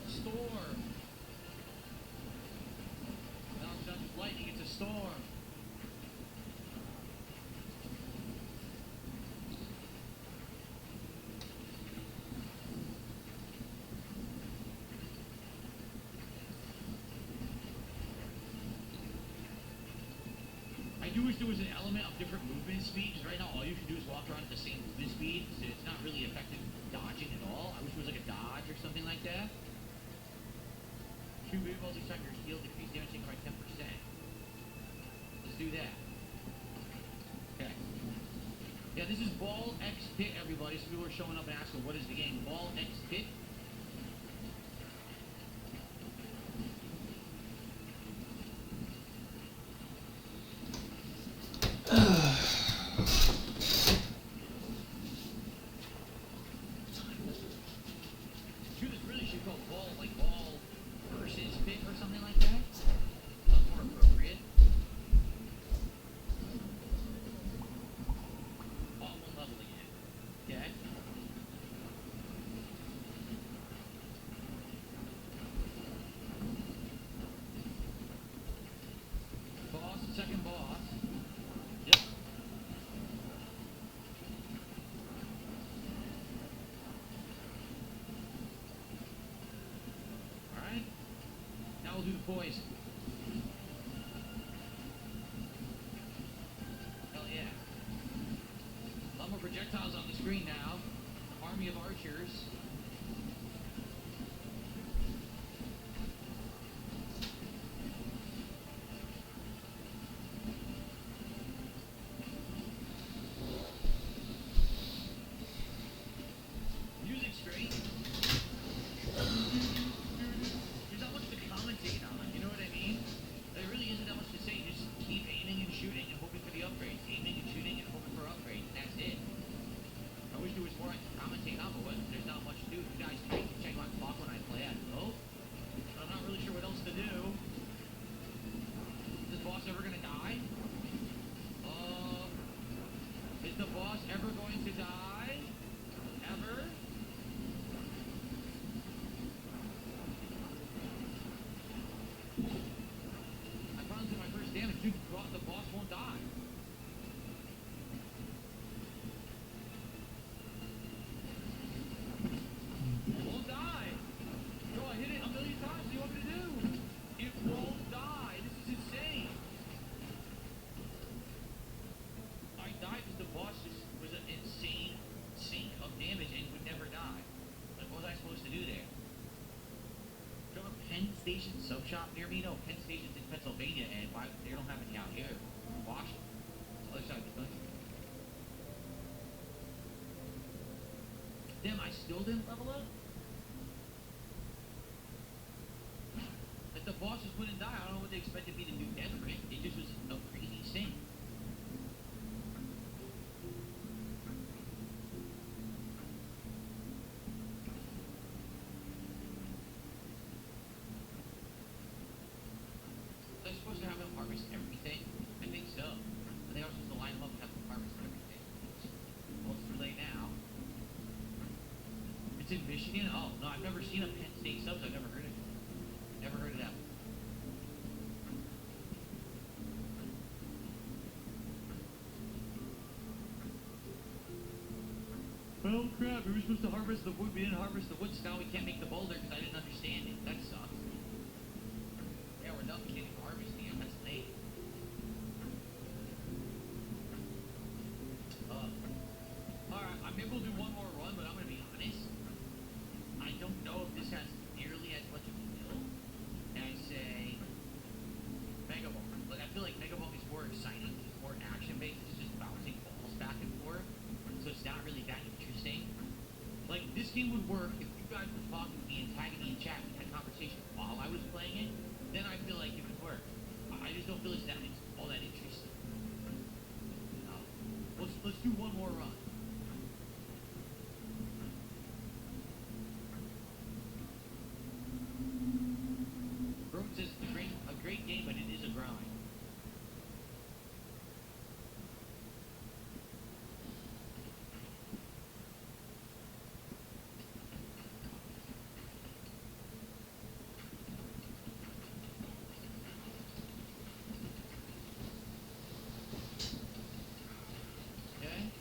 Storm. Now it's not just lightning, it's a storm. I do wish there was an element of different movement speed, because right now all you can do is walk around at the same movement speed, so it's not really effective dodging at all. I wish there was like a dodge or something like that. Shoot balls each time your heal, decrease damage taken by 10%. Let's do that. Okay. Yeah, this is Ball X Pit, everybody. So people are showing up and asking, what is the game? Ball X Pit. Second boss. Yep. Alright. Now we'll do the poison. Hell yeah. A lot more projectiles on the screen now. Army of archers. There was more I could commentate on, but there's not much shop near me? No, Penn Station's in Pennsylvania, and why they don't have any out here in Washington. It's the other side of the country. Damn, I still didn't level up? If the bosses wouldn't die, I don't know what they expected me to do different. It just was a crazy thing. They're supposed to have them harvest everything? I think so. I think I was supposed to line them up and have them harvest everything. Well, it's too late now. It's in Michigan? Oh, no, I've never seen a Penn State subs. I've never heard of it. Never heard of that. Oh crap, we were supposed to harvest the wood. We didn't harvest the wood, so now we can't make the boulder because I didn't understand it. That sucks. Yeah, we're done getting harvesting it. That's late. Alright, maybe we'll do one more run, but I'm going to be honest. I don't know if this has nearly as much appeal as, say, Mega Ball. Like, I feel like Mega Ball is more exciting. It's more action-based. It's just bouncing balls back and forth. So it's not really that interesting. Like, this game would work if you guys were talking to me and tagging me in chat and had a conversation while I was playing it. Then I feel like it would work. I just don't feel it's all that interesting. No. Let's do one more run. Road says it's a great game, but it is a grind. Okay.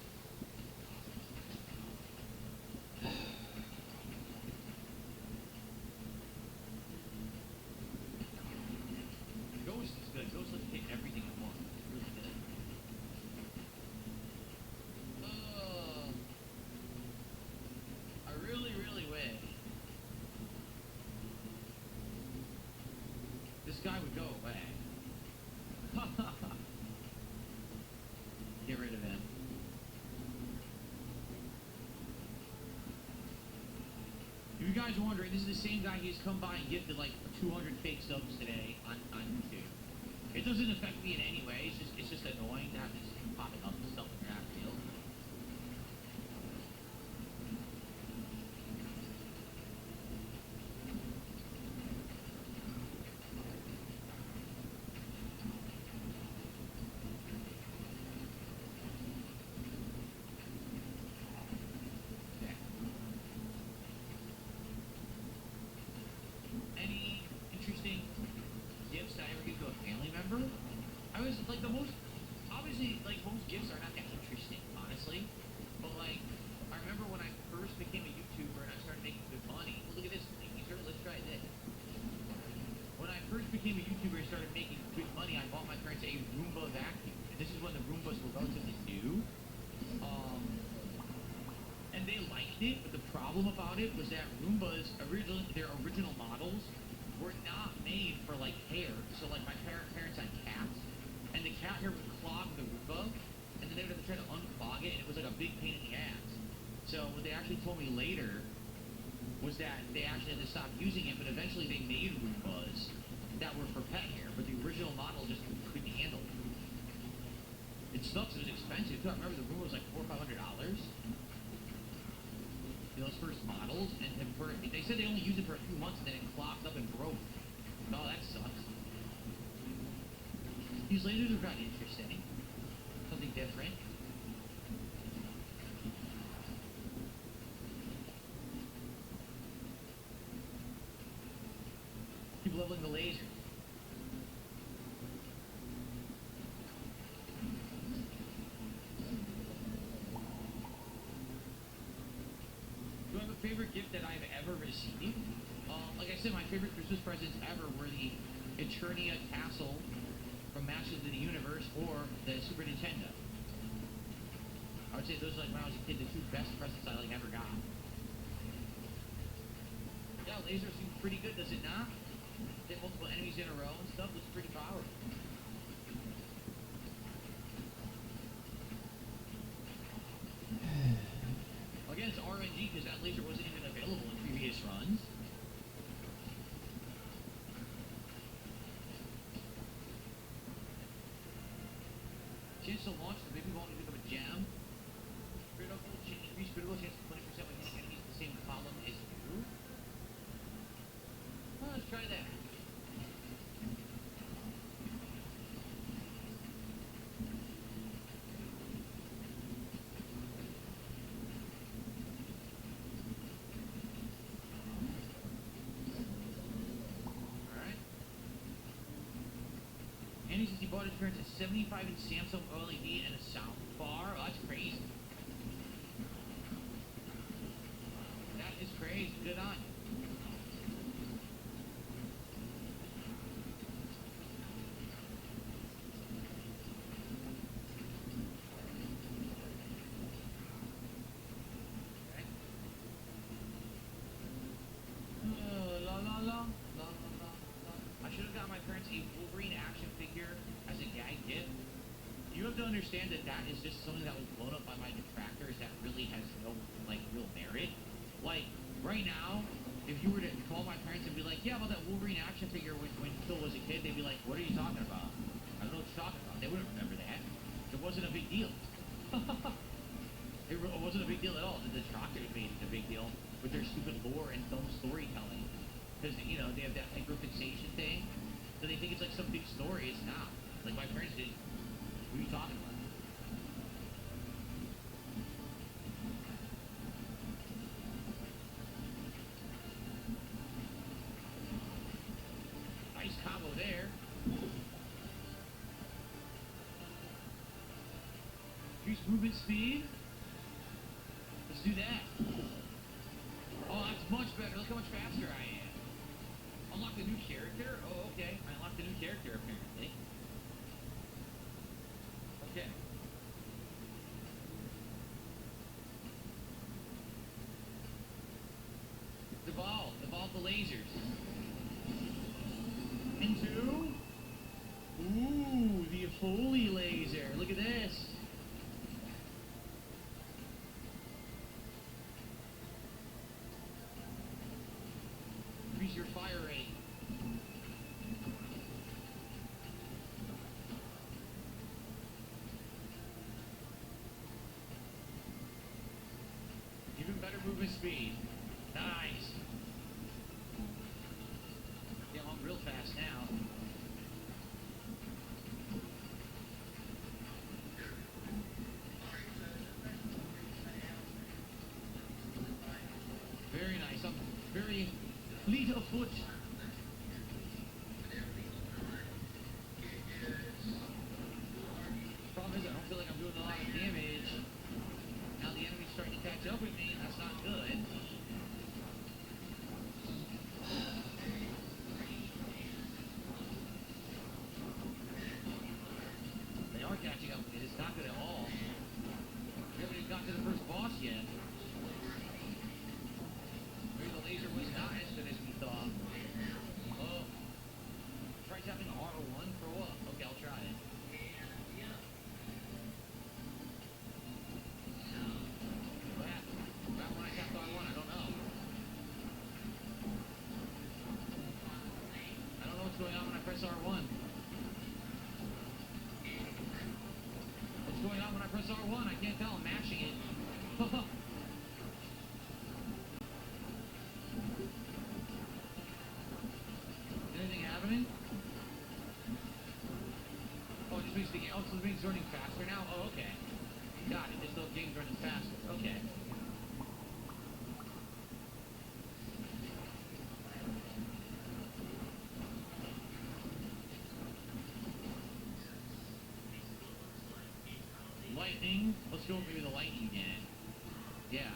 Ghost is good. Ghost lets you hit everything at once. It's really good. I really, really wish this guy would go away. Get rid of him. If you guys are wondering, this is the same guy who's come by and gifted like 200 fake subs today on YouTube. It doesn't affect me in any way. It's just annoying to have this popping up and stuff in your app field. Okay. Any interesting gifts that I ever give to a family member? I was like obviously like most gifts are not that interesting, honestly. But like, I remember when I first became a YouTuber and I started making good money. Well, look at this thing. Let's try this. When I first became a YouTuber and started making good money, I bought my parents a Roomba vacuum. And this is when the Roombas were relatively new. And they liked it, but the problem about it was that Roombas, their original models, were not made for like hair. So like my parents had cats, and the cat hair would clog the Roomba, and then they would have to try to unclog it, and it was like a big pain in the ass. So what they actually told me later was that they actually had to stop using it, but eventually they made Roombas that were for pet hair, but the original model just couldn't handle it. It sucks, it was expensive too. I remember the Roomba was like $400 or $500. Those first models, and they said they only used it for a few months and then it clogged up and broke. Oh, that sucks. These lasers are kind of interesting. Something different. Keep leveling the laser. Do I have a favorite gift that I've ever received? Like I said, my favorite Christmas presents ever were the Eternia Castle from Masters of the Universe or the Super Nintendo. I would say those are like when I was a kid, the two best presents I ever got. Yeah, laser seems pretty good, does it not? Hit multiple enemies in a row and stuff. Looks pretty powerful. Again, it's RNG because that laser wasn't even available in previous runs. Chance to launch the baby ball to become a gem. Increase critical chance of 20% when hitting enemies in the same column as you. Well, let's try that. Alright. Andy says he bought his parents a 75-inch Samsung OLED and a sound bar. Oh, that's crazy. That is crazy. Good on you. La la la, la la la. I should have got my parents a Wolverine action figure as a gag gift. You have to understand that that is just something that was blown up by my detractors that really has no, like, real merit. Like, right now, if you were to call my parents and be like, yeah, about that Wolverine action figure when Phil was a kid, they'd be like, what are you talking about? I don't know what you're talking about. They wouldn't remember that. It wasn't a big deal. It wasn't a big deal at all. The detractors made it a big deal with their stupid lore and dumb storytelling. Because, you know, they have that hyperfixation thing. So they think it's like some big story. It's not. Like my parents did. What are you talking about? Nice combo there. Increase movement speed. Let's do that. Oh, that's much better. Look how much faster I am. Unlock the new character? Oh, okay. I unlocked the new character, apparently. Okay. Evolve the lasers. Into... Ooh, the holy laser. Look at this. Increase your fire rate. Even better movement speed. Nice. Yeah, I'm real fast now. Very nice. I'm very fleet of foot. Problem is, I don't feel like I'm doing a lot of damage. Now the enemy's starting to catch up with me, and that's not good. They are catching up with me. It's not good at all. We haven't even got to the first boss yet. Maybe the laser was not as good as we thought. Oh. Try tapping R1 for what? Okay, I'll try it. What happened? Back when I tapped R1, I don't know. I don't know what's going on when I press R1. What's going on when I press R1? I can't tell. I'm mashing it. Anything happening? Oh, it just makes the game. Oh, so the game's running faster now? Oh, okay. Got it. Just the game's running faster. Okay. Lightning. Let's go with maybe the lightning again. Yeah.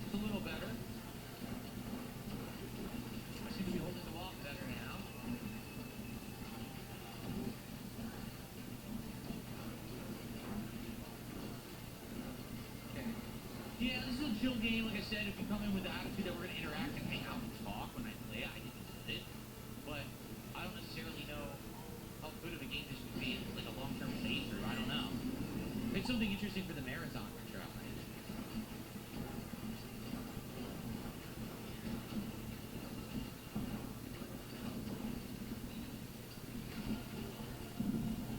It's a little better. I seem to be holding them off better now. chill game. Like I said, if you come in with the attitude that we're going to interact and hang out and talk when I play, I think it's it. But I don't necessarily know how good of a game this would be. It's like a long-term playthrough. I don't know. It's something interesting for the marathon for sure.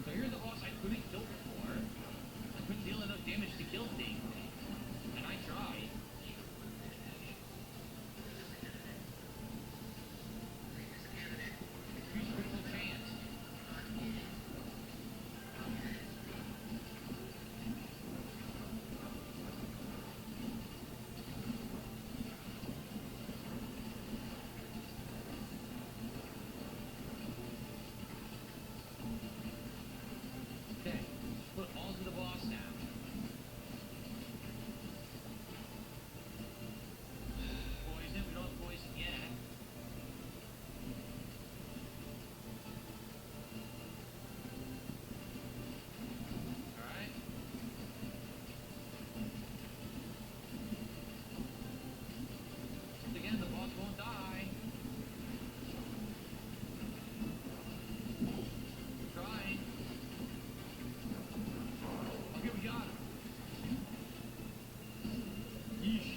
So here's the boss I couldn't kill before. I couldn't deal enough damage to kill things. And I tried. Use critical chance. Okay, put all to the boss now. Poison, we don't have poison yet. Alright. Again, the boss won't die. Trying. Okay, we got him. Yeesh.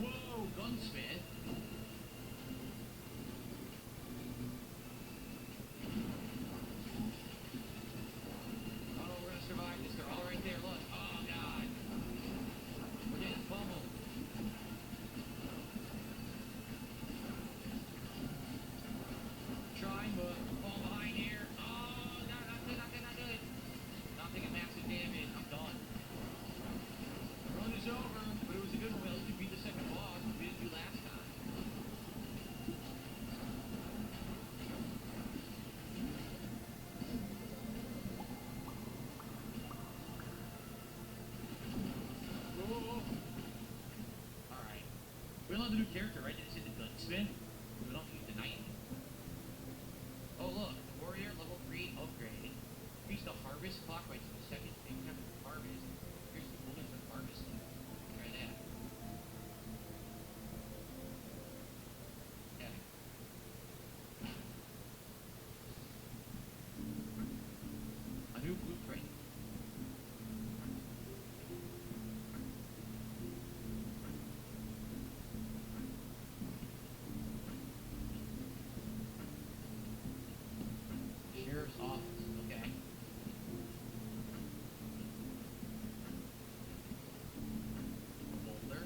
Whoa, gunsmith. Oh, we're gonna survive this. They're all right there. Look. Oh, God. We're getting pummeled. Trying, but fall behind here. Oh, no, not good, not good, not good. Not taking massive damage. I'm done. The run is over, but it was a good one. At least we beat the second boss. We didn't do last time. Whoa. Alright. We don't have the new character, right? Did it say the gunsmith? We don't use the knight. Oh, look. Warrior, level 3, upgrade. Increase the harvest clock by 2 seconds. Maybe we have to harvest. Here's the bullet for harvesting. Try that. Yeah. A new blueprint. Sheriff's office. Okay. A boulder.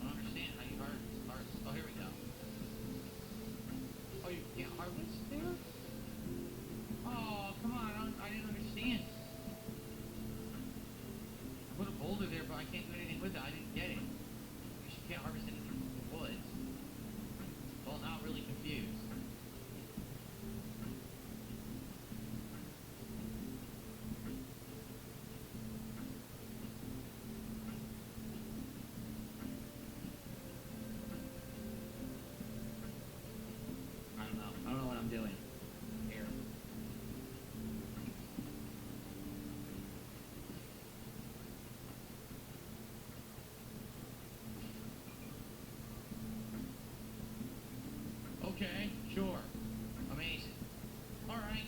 I don't understand how you harvest. Oh, here we go. Oh, you can't harvest there? Oh, come on. I didn't understand. I put a boulder there, but I can't do anything with it. I didn't get it. You can't harvest anything from the woods. Well, now I'm really confused. I don't know. I don't know what I'm doing. Here. Okay, sure. Amazing. Alright.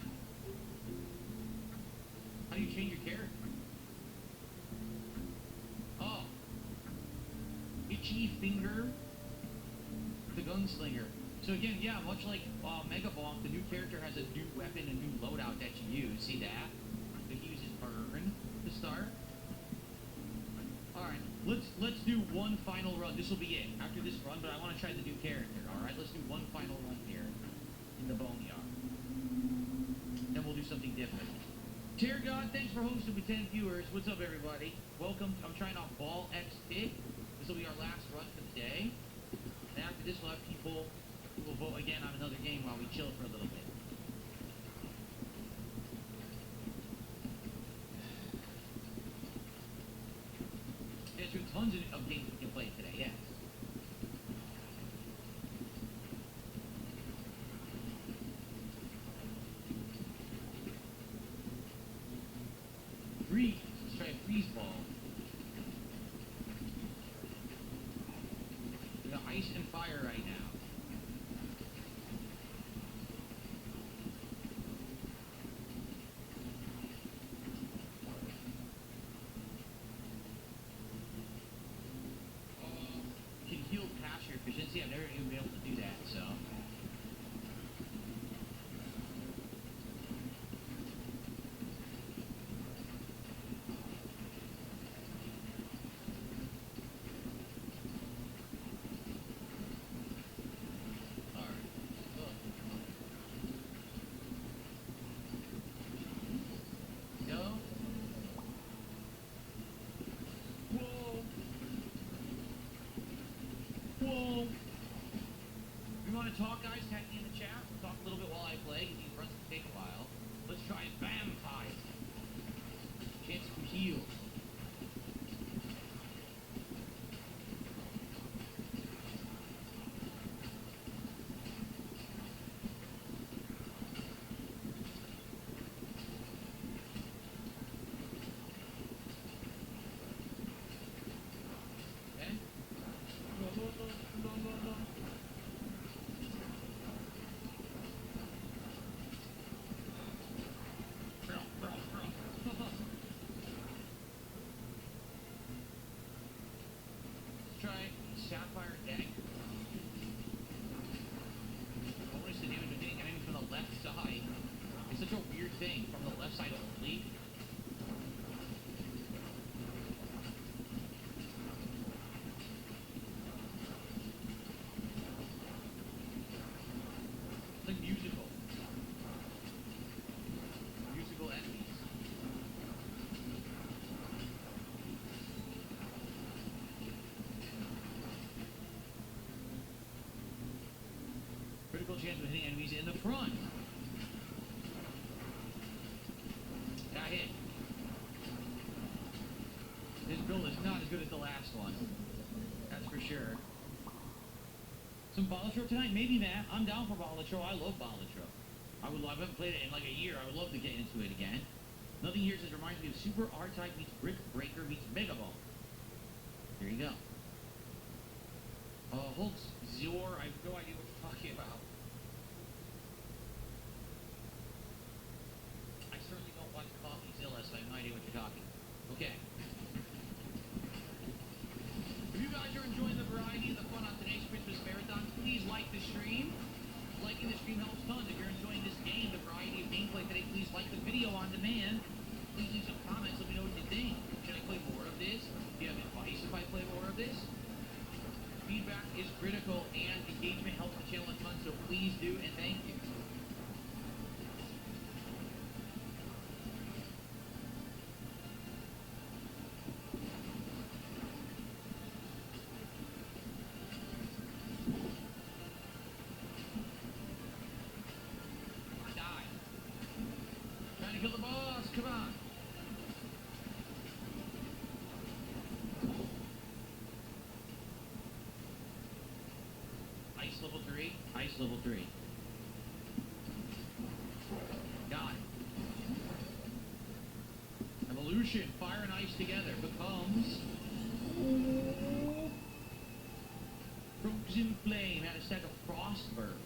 How do you change your character? Oh. Itchy finger. The gunslinger. So again, yeah, much like Mega Bonk, the new character has a new weapon, a new loadout that you use. See that? That he uses burn to start. Alright, let's do one final run. This will be it. After this run, but I want to try the new character. Alright, let's do one final run here in the boneyard. Then we'll do something different. Dear God, thanks for hosting with 10 viewers. What's up, everybody? Welcome. I'm trying out Ball X Pit. This will be our last run for the day. And after this, we'll have people who will vote again on another game while we chill for a little bit. There's tons of games we can play today, yes. Freeze. Let's try a freeze ball. We got ice and fire right now. You can heal past your efficiency. I've never even been able to do that, so. Whoa! If you want to talk, guys, tag me in the chat. We'll talk a little bit while I play, because these runs can take a while. Let's try Vampire. Chance to heal. Try Sapphire Deck. Notice the damage I'm getting from the left side. It's such a weird thing, from the left side only. It's like musical. Musical enemies. Critical chance of hitting enemies in the front. Got hit. This build is not as good as the last one. That's for sure. Some Balatro tonight? Maybe, Matt. I'm down for Balatro. I love Balatro. I haven't played it in like a year. I would love to get into it again. Nothing here says reminds me of Super R-Type meets Brick Breaker meets Mega Ball. There you go. Holtz Zor, I have no idea what you're talking about. I certainly don't watch CoffeeZilla, so I have no idea what you're talking about. Okay. If you guys are enjoying the variety and the fun on today's Christmas Marathon, please like the stream. Liking the stream helps tons. If you're enjoying this game, the variety of gameplay today, please like the video on demand. Please leave some comments. Let me know what you think. Should I play more of this? Do you have advice if I play more of this? Feedback is critical and engagement helps the channel a ton, so please do and thank you. Die. Trying to kill the boss, come on. Ice level 3, ice level 3. Got it. Evolution, fire and ice together becomes Frozen Flame. Had a stack of Frostburn.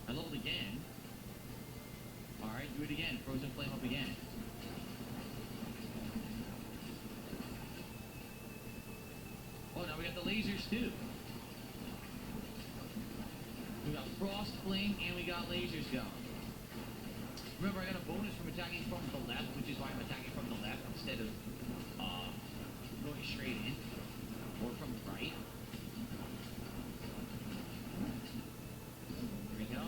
I leveled again. Alright, do it again. Frozen Flame up again. Oh, now we got the lasers too. We got Frost Flame and we got lasers going. Remember, I got a bonus from attacking from the left, which is why I'm attacking from the left instead of going straight in or from the right. There we go.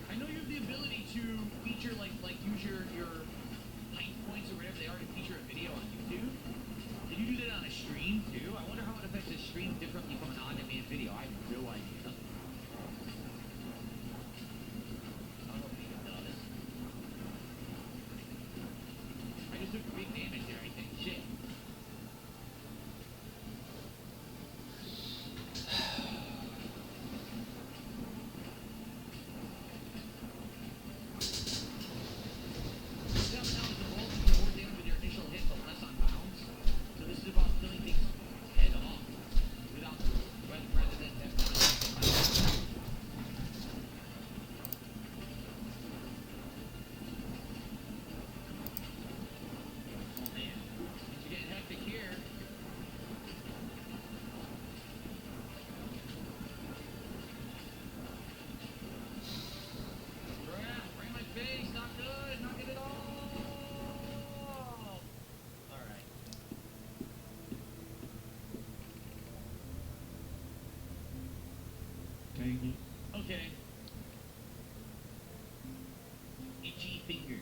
I know you have the ability to feature, like use your height points or whatever they are to feature a video on YouTube. Did you do that on a stream? stream too? I wonder how it affects a stream differently from an on-demand video. I have no idea. I don't think it does. I just took a big damage there, I think. Shit. Okay. Itchy finger.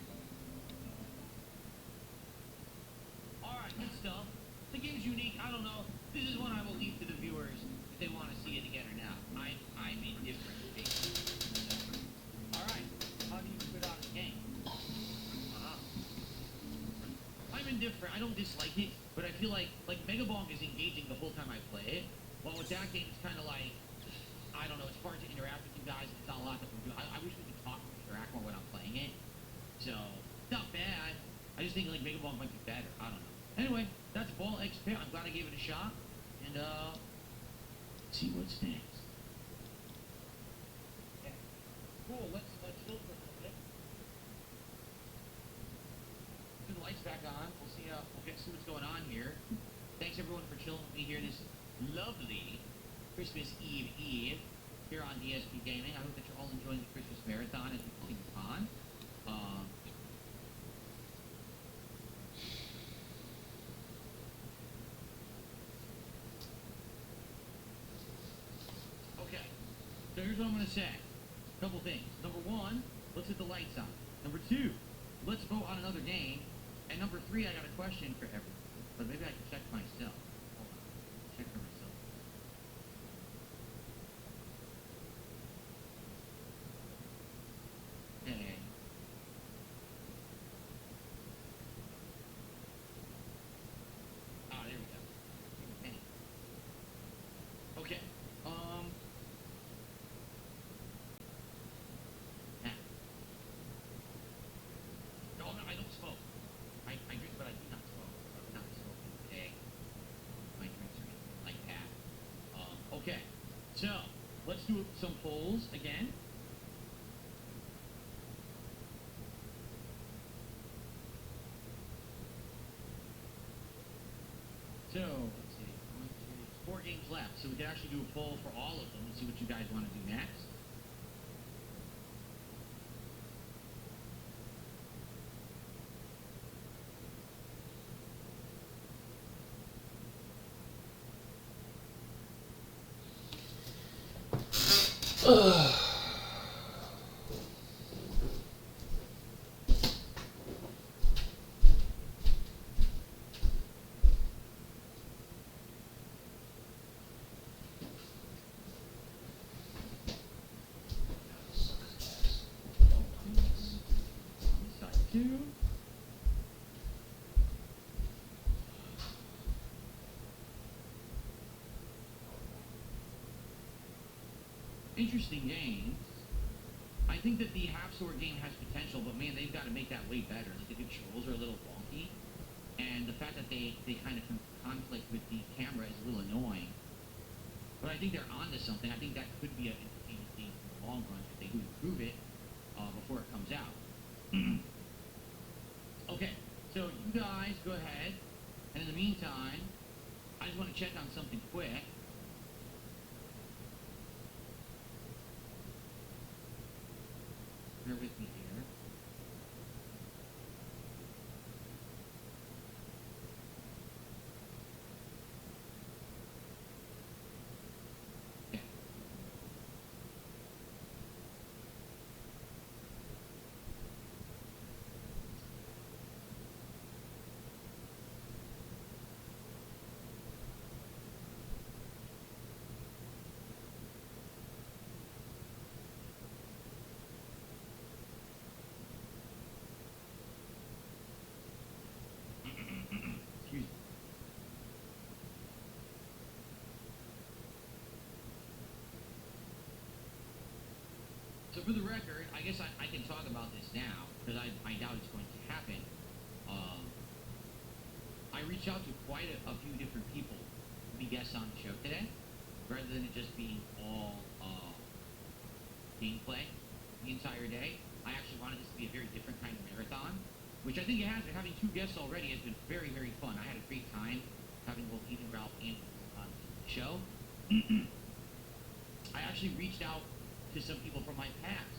Alright, good stuff. The game's unique, I don't know. This is one I will leave to the viewers if they want to see it again or not. I'm indifferent. Alright, how do you quit out of the game? I'm indifferent. I don't dislike it, but I feel like Mega Bong is engaging the whole time I play it. While with that game, it's kind of like, I don't know, it's hard to interact with you guys. It's not a lot that we do. I wish we could talk and interact more when I'm playing it. So, it's not bad. I just think like Mega Ball might be better. I don't know. Anyway, that's Ball X Pair. I'm glad I gave it a shot. And, see what's next. Yeah. Cool, let's chill for a little bit. Turn the lights back on. We'll see what's going on here. Thanks everyone for chilling with me here this lovely Christmas Eve here on DSP Gaming. I hope that you're all enjoying the Christmas marathon as we continue on. Okay, so here's what I'm going to say. A couple things. Number one, let's hit the lights on. Number two, let's vote on another game. And number three, I got a question for everyone. But maybe I can check myself. Hold on. Check for myself. Okay. Ah, there we go. Okay. Okay. Now. No, I don't smoke. I drink, but I do not smoke. I'm not smoking today. My drinks are like that. Okay. So, let's do some polls again. So, let's see. 4 games left, so we can actually do a poll for all of them and see what you guys want to do next. Side 2. Interesting games. I think that the Half Sword game has potential, but man, they've got to make that way better. Like, the controls are a little wonky, and the fact that they kind of conflict with the camera is a little annoying. But I think they're onto something. I think that could be an entertaining game in the long run if they do improve it before it comes out. Okay, so you guys go ahead, and in the meantime, I just want to check on something quick. Bear with me here. Okay. so for the record, I guess I can talk about this now, because I doubt it's going to happen. Um, I reached out to quite a few different people to be guests on the show today, rather than it just being all gameplay the entire day. I actually wanted this to be a very different kind of marathon, which I think it has been. Having 2 guests already has been very, very fun. I had a great time having both Ethan, Ralph, and on the show. I actually reached out to some people from my past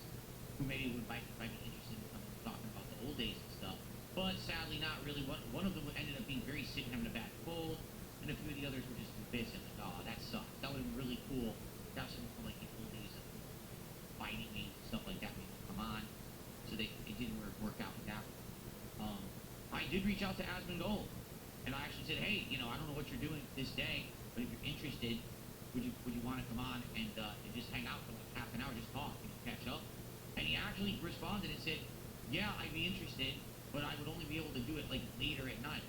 who maybe might be interested in coming and talking about the old days and stuff. But sadly, not really. One of them ended up being very sick and having a bad cold, and a few of the others were just too busy. I'm like, oh, that sucks. That would have been really cool to have someone from like the old days of fighting games and stuff like that maybe come on. So it didn't work out with that. I did reach out to Asmongold, and I actually said, hey, I don't know what you're doing this day, but if you're interested, would you want to come on and just hang out for like half an hour, just talk, catch up? And he actually responded and said, yeah, I'd be interested, but I would only be able to do it like later at night.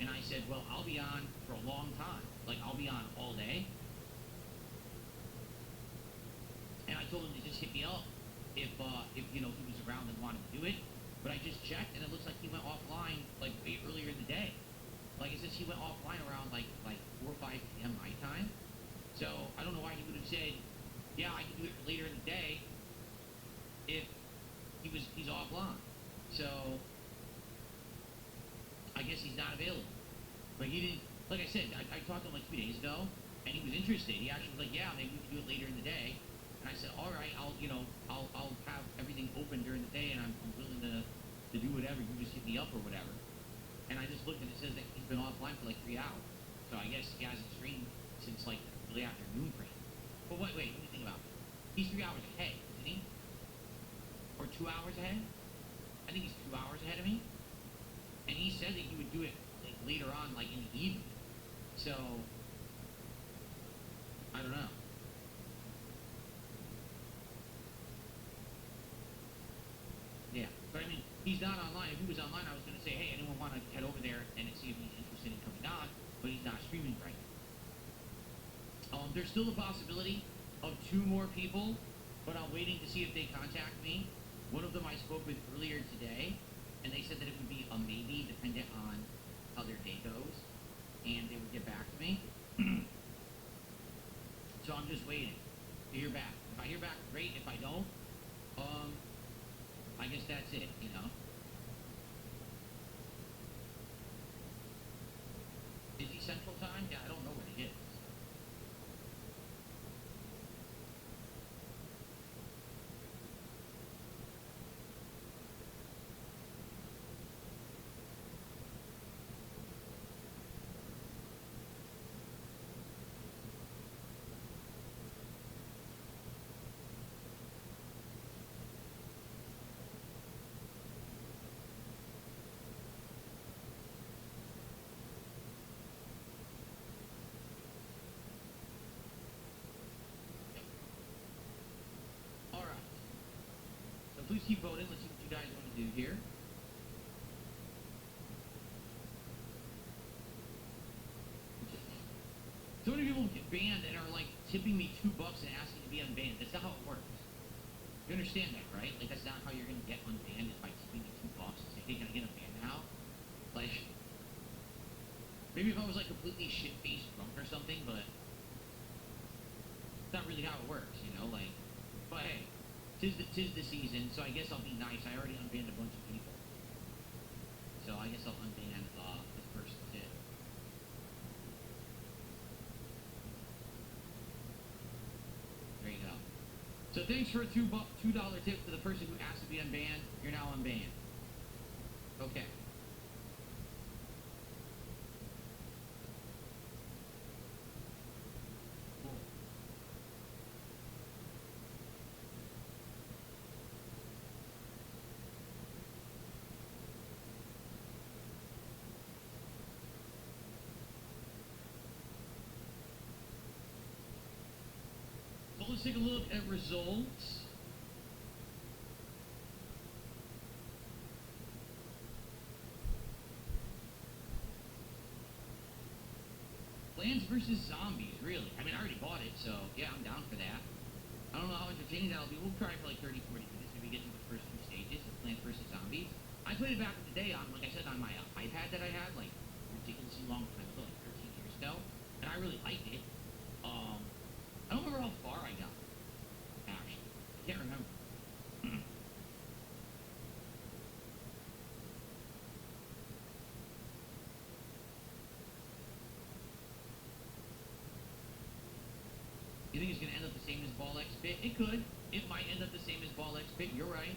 And I said, well, I'll be on for a long time. Like, I'll be on all day. And I told him to just hit me up if he was around and wanted to do it. But I just checked, and it looks like he went offline like way earlier in the day. Like, it says he went offline around like 4 or 5 p.m. my time. So I don't know why he would have said, yeah, I can do it later in the day if he's offline. So I guess he's not available. But he didn't. Like I said, I talked to him like 2 days ago, and he was interested. He actually was like, yeah, maybe we can do it later in the day. And I said, all right, I'll have everything open during the day, and I'm willing to do whatever. You just hit me up or whatever. And I just looked, and it says that he's been offline for like 3 hours. So I guess he hasn't streamed since like the afternoon frame. But wait, let me think about it. He's 3 hours ahead, isn't he? Or 2 hours ahead? I think he's 2 hours ahead of me. And he said that he would do it like later on, like in the evening. So I don't know. Yeah, but I mean, he's not online. If he was online, I was going to say, hey, anyone want to head over there and see if he's interested in coming on? But he's not streaming right now. There's still a possibility of 2 more people, but I'm waiting to see if they contact me. One of them I spoke with earlier today, and they said that it would be a maybe, dependent on how their day goes, and they would get back to me. So I'm just waiting to hear back. If I hear back, great. If I don't, I guess that's it, Is he Central Time? Yeah, I don't know what it is. All right. So please keep voting. Let's see what you guys want to do here. So many people get banned and are like tipping me $2 and asking to be unbanned. That's not how it works. You understand that, right? Like, that's not how you're gonna get unbanned, is by tipping me $2 and say, hey, can I get unbanned now? Like, maybe if I was like completely shit-faced drunk or something, but it's not really how it works, like. But hey, tis the season, so I guess I'll be nice. I already unbanned a bunch of people, so I guess I'll unban this person too. There you go. So thanks for a $2 tip to the person who asked to be unbanned. You're now unbanned. Okay. Cool. So let's take a look at results. Plants vs. Zombies, really? I mean, I already bought it, so yeah, I'm down for that. I don't know how entertaining that'll be. We'll try for like 30, 40 minutes. Maybe get to the first two stages of Plants vs. Zombies. I played it back in the day on, like I said, on my iPad that I had, like, ridiculously long time ago, like 13 years ago. And I really liked it. I don't remember how far I got, actually. I can't remember. You think it's going to end up the same as Ball X Pit? It could. It might end up the same as Ball X Pit. You're right.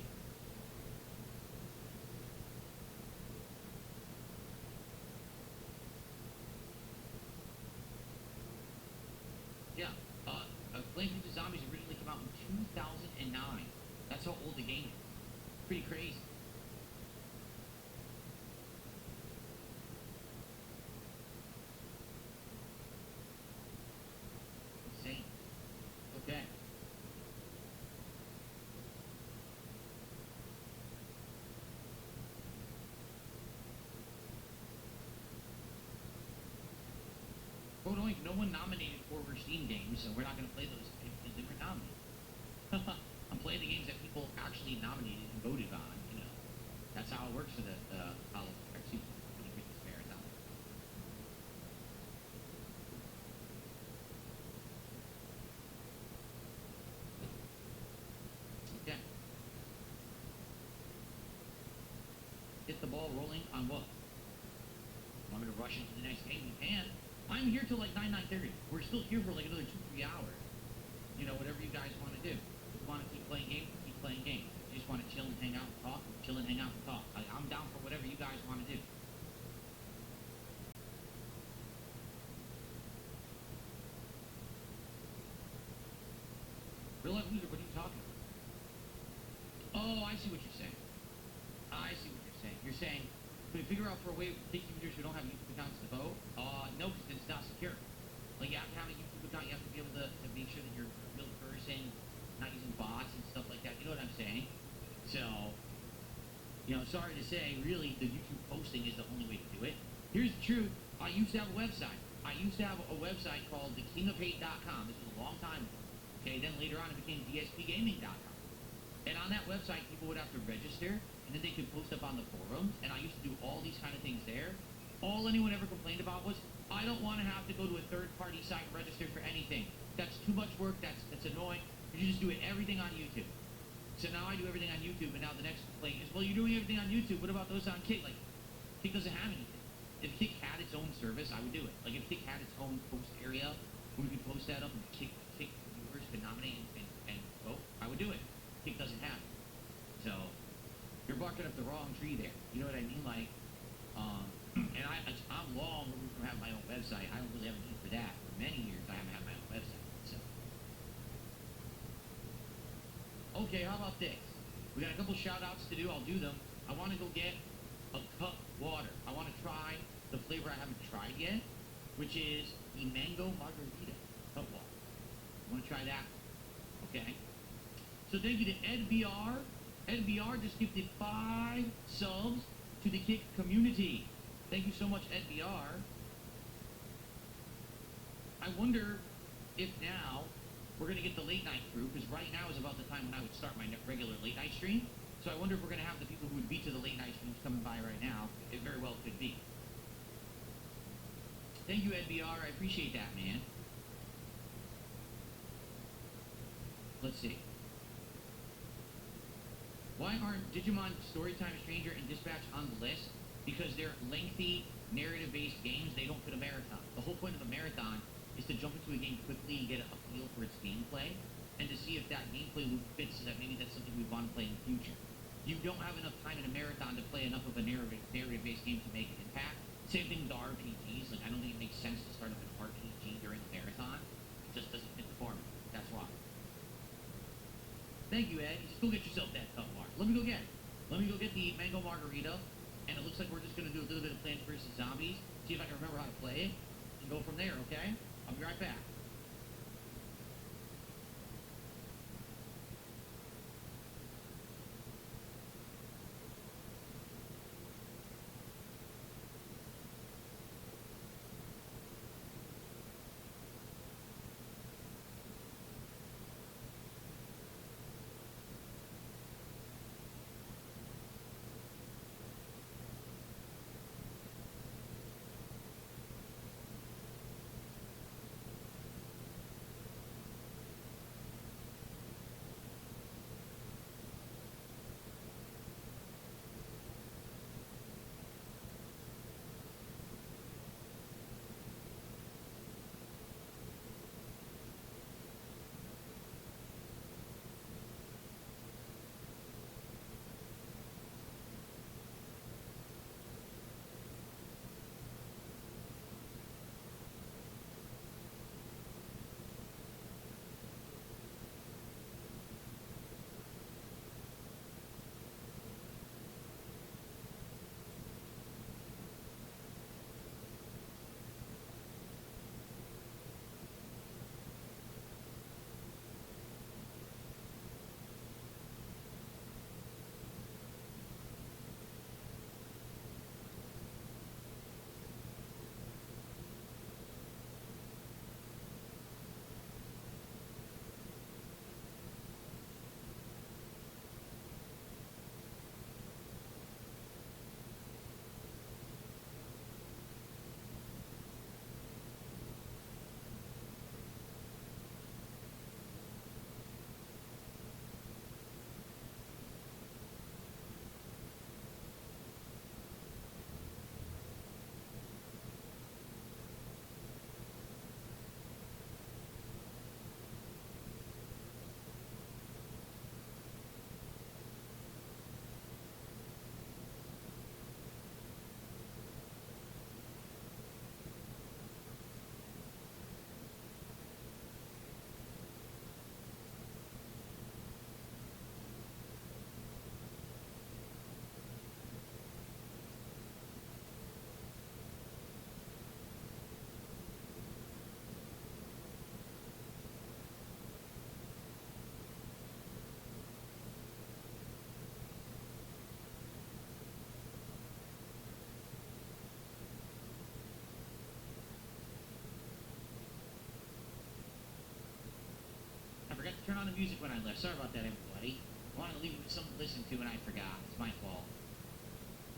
Yeah. Plants vs. Zombies originally came out in 2009. That's how old the game is. Pretty crazy. Insane. Okay. Oh, no one nominated for Steam games, so we're not going to play those because they were nominated. I'm playing the games that people actually nominated and voted on, you know. That's how it works for the Christmas marathon. Okay. Get the ball rolling on what? Want me to rush into the next game? You can. I'm here till like 9:30. We're still here for like another 2-3 hours. You know, whatever you guys want to do. If you want to keep playing games, keep playing games. If you just want to chill and hang out and talk, chill and hang out and talk. I'm down for whatever you guys want to do. Real life loser, what are you talking about? Oh, I see what you're saying. I see what you're saying. You're saying, can we figure out for a way to take users who don't have YouTube accounts to vote? No, because it's not secure. Like, you have to have a YouTube account, you have to be able to make sure that you're a real person, not using bots and stuff like that. You know what I'm saying? So, you know, sorry to say, really, the YouTube posting is the only way to do it. Here's the truth. I used to have a website. I used to have a website called thekingofhate.com. This was a long time ago. Okay, then later on it became dspgaming.com. And on that website, people would have to register, and then they could post up on the forums, and I used to do all these kind of things there. All anyone ever complained about was, I don't want to have to go to a third-party site and register for anything. That's too much work, that's annoying. You just do it everything on YouTube. So now I do everything on YouTube, and now the next complaint is, well, you're doing everything on YouTube, what about those on Kick? Like, Kick doesn't have anything. If Kick had its own service, I would do it. Like, if Kick had its own post area, where we could post that up and Kick viewers could nominate and vote, I would do it. Kick doesn't have it. So, you're barking up the wrong tree there. You know what I mean? Like, and I'm long removed from having my own website. I don't really have a need for that. For many years, I haven't had my own website. So, okay, how about this? We got a couple shout-outs to do. I'll do them. I want to go get a cup water. I want to try the flavor I haven't tried yet, which is the mango margarita cup water. I want to try that. Okay. So thank you to Ed BR. Ed BR just gifted 5 subs to the Kick community. Thank you so much, Ed BR. I wonder if now we're going to get the late night crew, because right now is about the time when I would start my regular late night stream. So I wonder if we're going to have the people who would be to the late night streams coming by right now. It very well could be. Thank you, Ed BR. I appreciate that, man. Let's see. Why aren't Digimon Storytime Stranger and Dispatch on the list? Because they're lengthy, narrative-based games. They don't fit a marathon. The whole point of a marathon is to jump into a game quickly and get a feel for its gameplay, and to see if that gameplay loop fits so that maybe that's something we want to play in the future. You don't have enough time in a marathon to play enough of a narrative-based game to make an impact. Same thing with RPGs. Like, I don't think it makes sense to start up an RPG during a marathon. It just doesn't fit the format. That's why. Thank you, Ed. Just go get yourself that cup water. Let me go get it. Let me go get the mango margarita. And it looks like we're just going to do a little bit of Plants vs. Zombies. See if I can remember how to play it. And go from there, okay? I'll be right back. turn on the music when I left. Sorry about that, everybody. I wanted to leave it with something to listen to, and I forgot. It's my fault.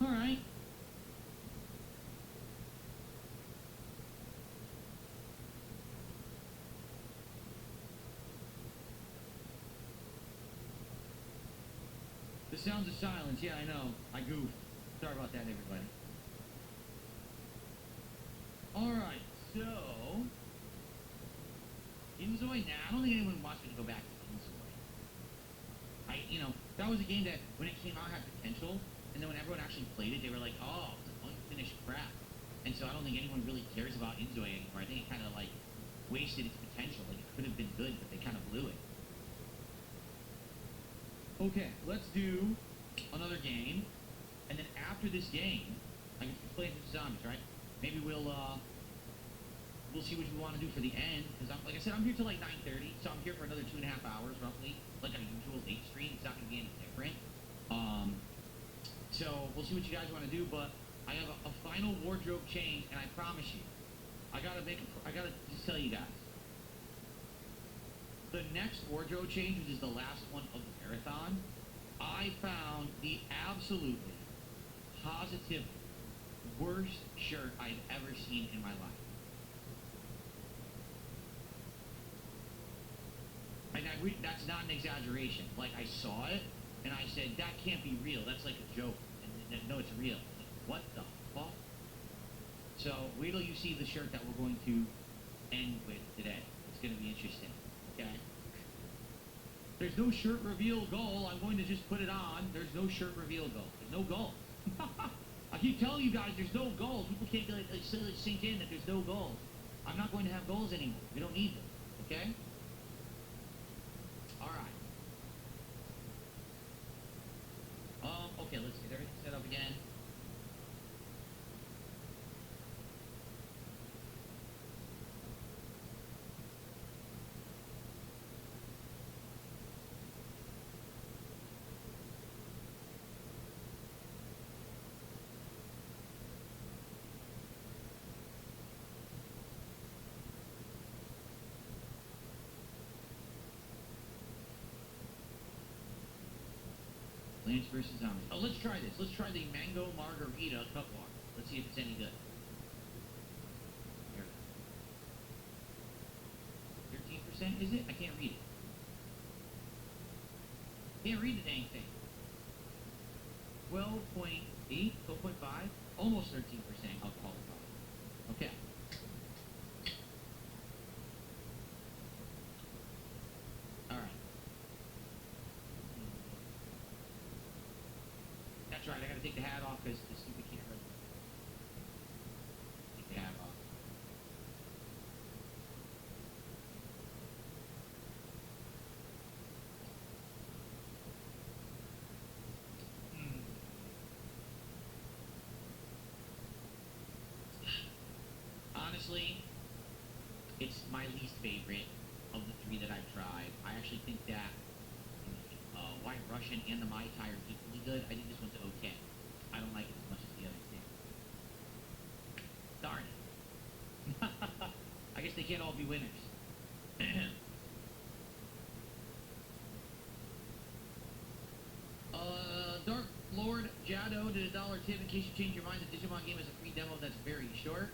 All right. The sounds of silence. Yeah, I know. I goofed. Sorry about that, everybody. All right, so Inzoi. Nah, I don't think anyone wants me to go back to Inzoi. That was a game that when it came out had potential, and then when everyone actually played it, they were like, "Oh, it's unfinished crap." And so I don't think anyone really cares about Inzoi anymore. I think it kind of like wasted its potential. Like it could have been good, but they kind of blew it. Okay, let's do another game, and then after this game, I can play with zombies, right? Maybe we'll see what we want to do for the end, because like I said, I'm here till like 9:30, so I'm here for another 2.5 hours roughly, like a usual late stream. It's not going to be any different. So we'll see what you guys want to do, but I have a final wardrobe change, and I promise you, I gotta just tell you guys, the next wardrobe change, which is the last one of the marathon, I found the absolutely positive worst shirt I've ever seen in my life. And that's not an exaggeration. Like, I saw it, and I said, that can't be real. That's like a joke. And no, it's real. Like, what the fuck? So, wait till you see the shirt that we're going to end with today. It's going to be interesting. Okay? There's no shirt reveal goal. I'm going to just put it on. There's no shirt reveal goal. There's no goal. I keep telling you guys there's no goals. People can't like sink in that there's no goals. I'm not going to have goals anymore. We don't need them. Okay? Alright. Okay, let's get everything set up again. Plants vs. Zombies. Oh, let's try this. Let's try the mango margarita cup water. Let's see if it's any good. Here. 13%, is it? I can't read it. Can't read the dang thing. 12.8, 12.5, almost 13% alcohol. Okay. That's right, I gotta take the hat off because the stupid camera. Take the hat off. Honestly, it's my least favorite of the three that I've tried. I actually think that White Russian and the Mai Tai are equally good. I think this one's okay. I don't like it as much as the other two. Darn it. I guess they can't all be winners. Dark Lord Jado did a $1 tip in case you change your mind. The Digimon game is a free demo that's very short.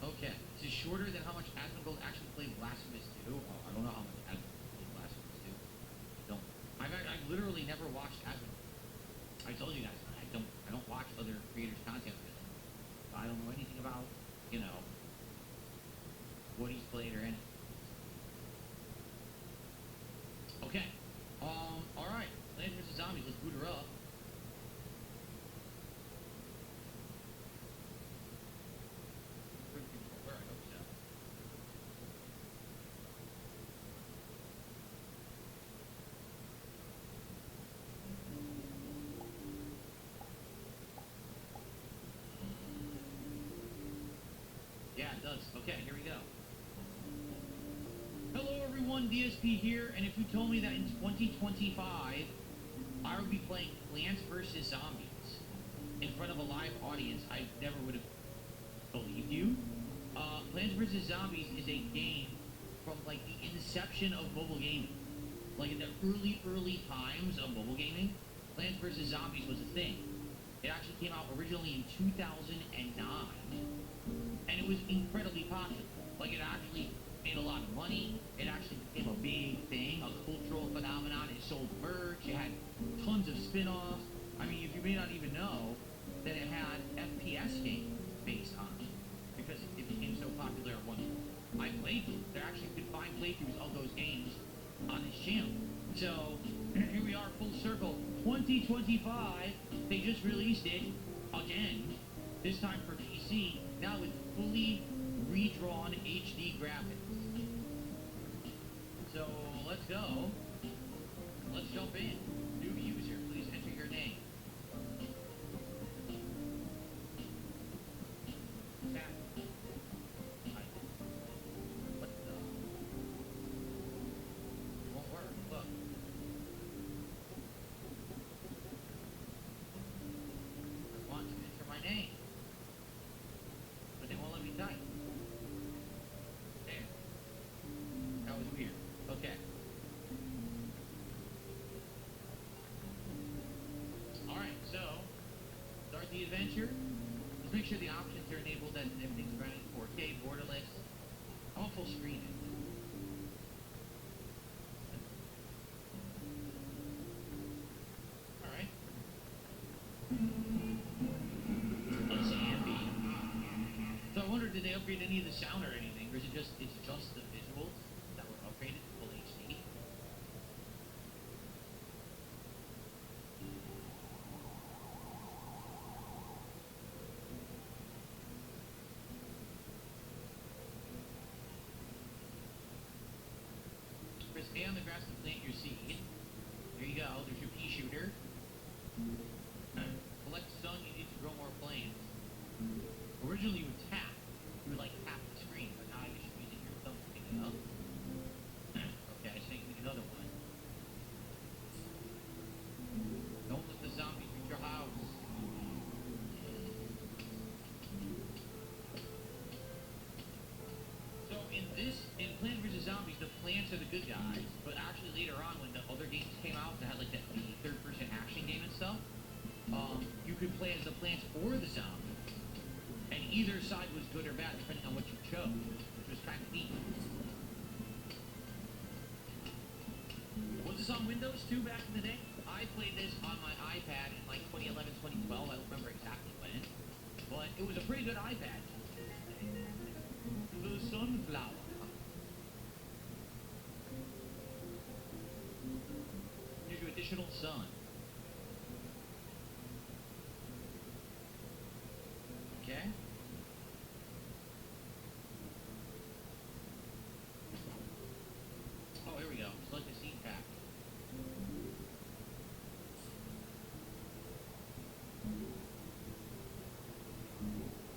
Okay. This is shorter than how much Asmongold actually played Blasphemous 2. Oh, I don't know how much Asmongold played Blasphemous 2. Don't. I've literally never watched Asmongold. I told you guys, I don't watch other creators' content really. I don't know anything about, what he's played or anything. Okay. Alright. Plants vs. Zombies, let's boot her up. I hope so. Yeah, it does. Okay, here we go. Hello everyone, DSP here, and if you told me that in 2025 I would be playing Plants vs. Zombies in front of a live audience, I never would have believed you. Plants vs. Zombies is a game from like the inception of mobile gaming. Like in the early times of mobile gaming, Plants vs. Zombies was a thing. It actually came out originally in 2009, and it was incredibly popular. Like it actually made a lot of money. It actually became a big thing, a cultural phenomenon. It sold merch. It had tons of spin-offs. I mean, if you may not even know that it had FPS games based on it because it became so popular at one point. I played them. There actually you could find playthroughs of those games on this channel. So here we are, full circle. 2025. They just released it again. This time for PC. Now with fully redrawn HD graphics. So let's go. Let's jump in. New user, please enter your name. Tap. What the? It won't work. Look. I want to enter my name. But they won't let me type. There. That was weird. Okay. Alright, so start the adventure. Let's make sure the options are enabled and everything's running 4K, borderless. I want full screen. Alright. Let's see, so I wonder, did they upgrade any of the sound or anything, or is it just the visuals that were upgraded to full HD? Press A on the grass to plant your seed. There you go, there's your pea shooter. Collect sun, you need to grow more plants. Originally you would tap. You would like tap the screen, but now I guess you're using your thumb to pick it up. Okay, I think we need another one. Don't let the zombies reach your house. So in Plants vs. Zombies, the plants are the good guys, but actually later on when the other games came out that had like the third-person action game and stuff, you could play as the plants or the zombies. And either side was good or bad depending on what you chose, which was kind of neat. Was this on Windows too back in the day? I played this on my iPad in like 2011, 2012. I don't remember exactly when. But it was a pretty good iPad. The sunflower. Gives you additional sun. Okay. Oh, here we go. Select the seed pack.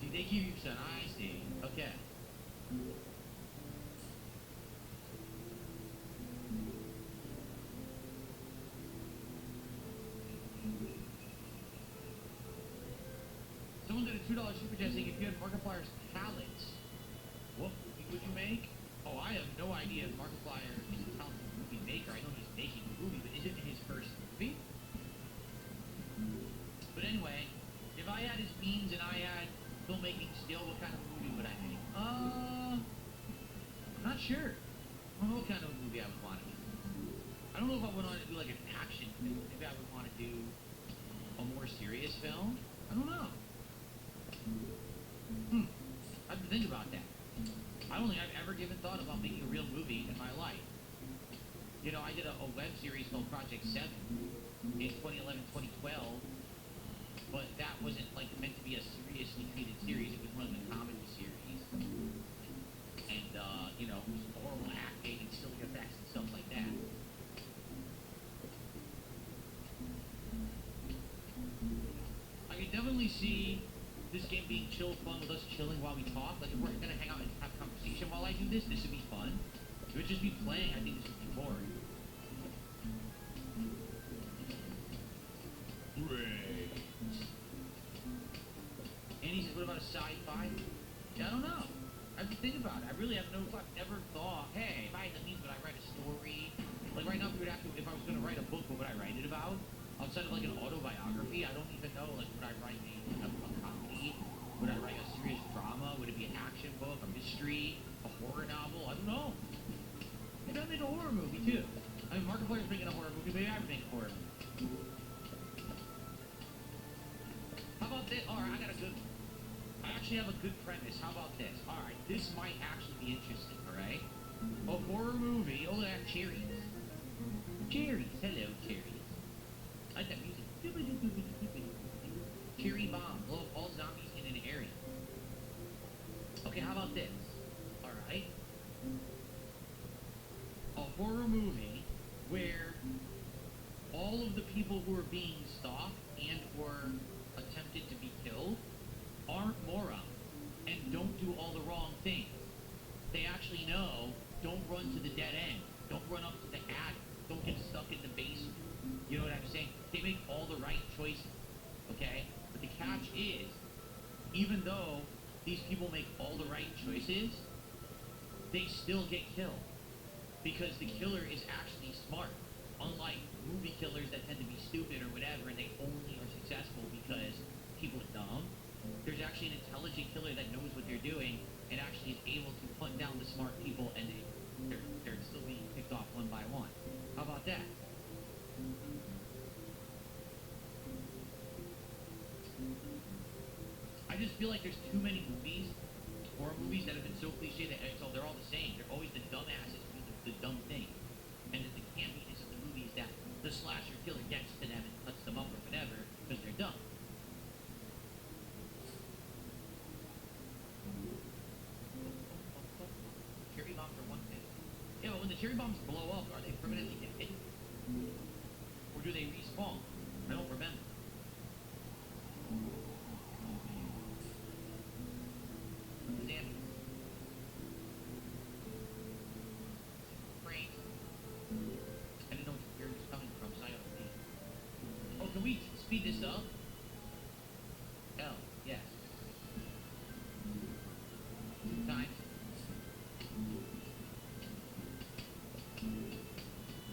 See, they give you sun. I see. Okay. Someone did a $2 super chat saying if you had Markiplier's palettes, what movie would you make? Oh, I have no idea if Markiplier is a talented movie maker. I know he's making a movie, but is it in his first movie? But anyway, if I had his means and I had filmmaking skill, what kind of movie would I make? I'm not sure. I don't know what kind of movie I would want to do. I don't know if I would want to do like an action film. Maybe I would want to do a more serious film. I don't know. I have to think about that. I don't think I've ever given thought about making a real movie in my life. You know, I did a web series called Project 7 in 2011, 2012, but that wasn't like meant to be a seriously treated series. It was one of the comedy series. And, you know, it was horrible acting and silly effects and stuff like that. I could definitely see this game being chill fun with us chilling while we talk. Like if we're gonna hang out and have conversation while I do this, this would be fun. If it would just be playing, I think this would be boring. Great. Andy says, what about a sci-fi? Yeah, I don't know. I have to think about it. I really have no thought. Never thought, hey, if I had the means, would I write a story? Like right now, if we would have was gonna write a book, what would I write it about? Outside of like an autobiography, I don't even know. Like, would I write a comedy? Would I write a serious drama? Would it be an action book, a mystery, a horror novel? I don't know. Maybe I'll make a horror movie too. I mean, Markiplier's making a horror movie. Maybe I would make a horror movie. How about this? All right, I got a good. I actually have a good premise. How about this? All right, this might actually be interesting. All right, a horror movie. Oh, they have cherries. Cherries. Hello, cherries. I like that music. Cherry bomb. Blow up all zombies in an area. Okay, how about this? All right, a horror movie where all of the people who are being stalked and or attempted to be killed aren't morons and don't do all the wrong things. They actually know, don't run to the dead end. Don't run up to the attic. Don't get stuck in the basement. You know what I'm saying? They make all the right choices, okay? But the catch is, even though these people make all the right choices, they still get killed. Because the killer is actually smart. Unlike movie killers that tend to be stupid or whatever, and they only are successful because people are dumb. There's actually an intelligent killer that knows what they're doing and actually is able to hunt down the smart people, and they're still being picked off one by one. How about that? I just feel like there's too many movies, horror movies, that have been so cliche that they're all the same. They're always the dumbasses do the dumb thing. And the campiness of the movies that the slasher killer gets to them and cuts them up or whatever because they're dumb. Cherry bombs are one thing. Yeah, but when the cherry bombs blow up, are they permanently dead? Or do they respawn? I don't remember. Damn it. Frank. I didn't know where it was coming from, so I gotta leave. Oh, can we speed this up? Hell, yes. 2 times.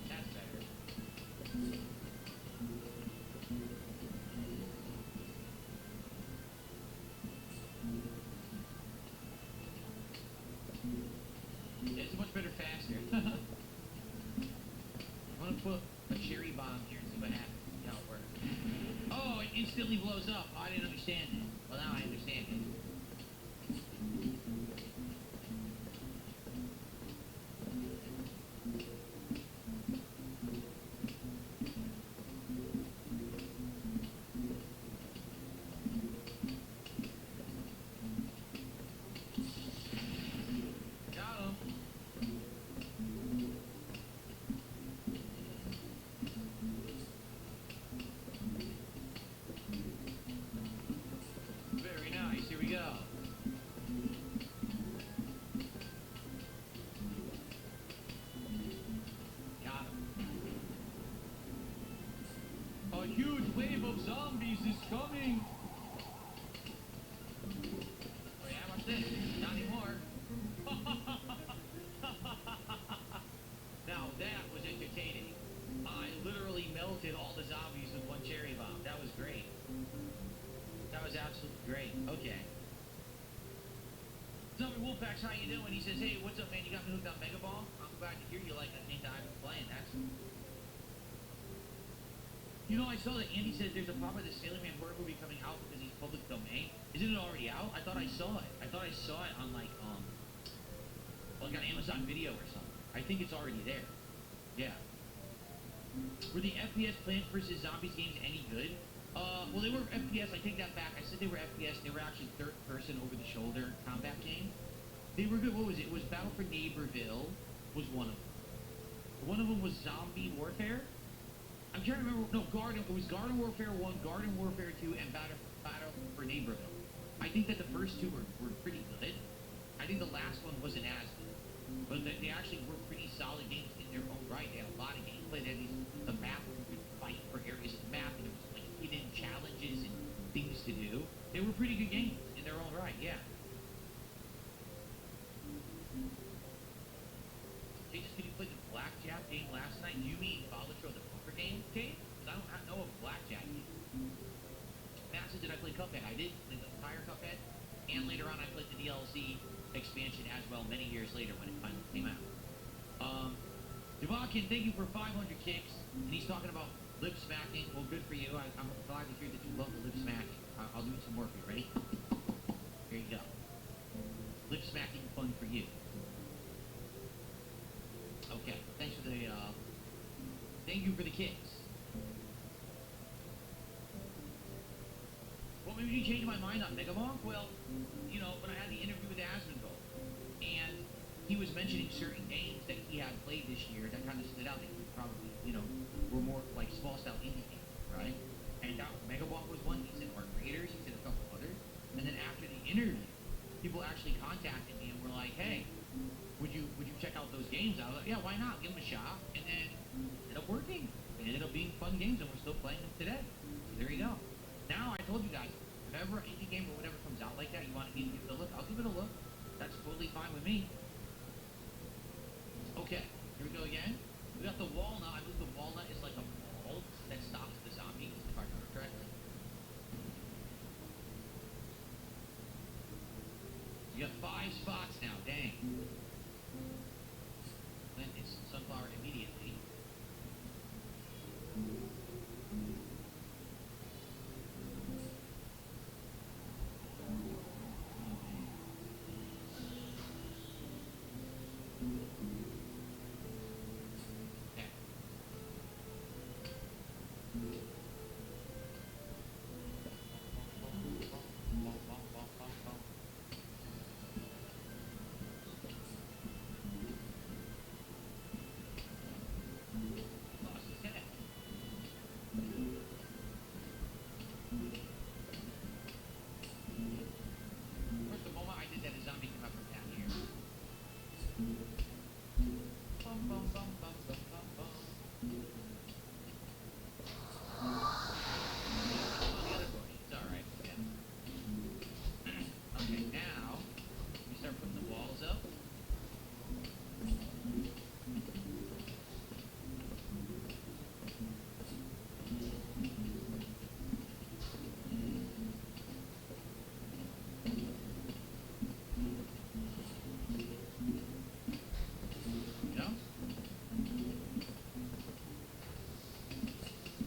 That's better. Yeah, it's much better faster. I'm gonna put a cherry bomb here and see what happens. See how it works. Oh, it instantly blows up. I didn't understand it. Well, now I understand it. Got him. Very nice. Here we go. Got him. A huge wave of zombies is coming. Oh yeah, watch this. Not anymore. Now that was entertaining. I literally melted all the zombies with one cherry bomb. That was great. That was absolutely great. Okay. Zombie Wolfpack's, how you doing? He says, hey, what's up, man? You got me hooked on Mega Ball? I'm glad to hear you like that thing that I've been playing. That's... You know, I saw that Andy says there's a problem with the Sailor Man horror movie coming out because he's public domain. Isn't it already out? I thought I saw it. I thought I saw it on, like on Amazon Video or something. I think it's already there. Yeah. Were the FPS Plants vs. Zombies games any good? Well, they were FPS. I take that back. I said they were FPS. They were actually third-person, over-the-shoulder combat games. They were good. What was it? It was Battle for Neighborville was one of them. One of them was Zombie Warfare. I'm trying to remember. No, it was Garden Warfare 1, Garden Warfare 2, and Battle for Neighborville. I think that the first two were pretty good. I think the last one wasn't as good. But they actually were pretty solid games in their own right. They had a lot of gameplay. They had the map where you could fight for areas of the map, and there was like hidden challenges and things to do. They were pretty good games in their own right, yeah. Hey, just can you play the Blackjack game last night? You mean Follow Through the said, did I play Cuphead? I did play the entire Cuphead, and later on I played the DLC expansion as well many years later when it finally came out. Devakin, thank you for 500 kicks, and he's talking about lip smacking. Well, good for you. I'm glad to hear that you love the lip smacking. I'll do some more for you. Ready? Here you go. Lip smacking fun for you. Okay, thanks for the, thank you for the kicks. What made me change my mind on Megamonk? Well, you know, when I had the interview with Asmongold, and he was mentioning certain games that he had played this year that kind of stood out that he probably, you know, were more like small style indie games, right? And that Megamonk was one. He said Arc Raiders, he said a couple others. And then after the interview, people actually contacted me and were like, hey, would you check out those games? I was like, yeah, why not? Give them a shot. And then it ended up working. It ended up being fun games, and we're still playing them today. So there you go. Now, I told you guys, if ever an indie game or whatever comes out like that, you wanted me to give it a look, I'll give it a look. That's totally fine with me. Okay, here we go again. We got the walnut. I believe the walnut is like a ball that stops the zombies, if I remember correctly. You got 5 spots now, dang. Plant this sunflower immediately. Lost his head. Of course, the moment I did that, a zombie came up from down here. Bum, bum, bum, bum, bum, bum, bum. On the other bush. It's alright. Yeah. Okay, now we start putting the walls up. You know?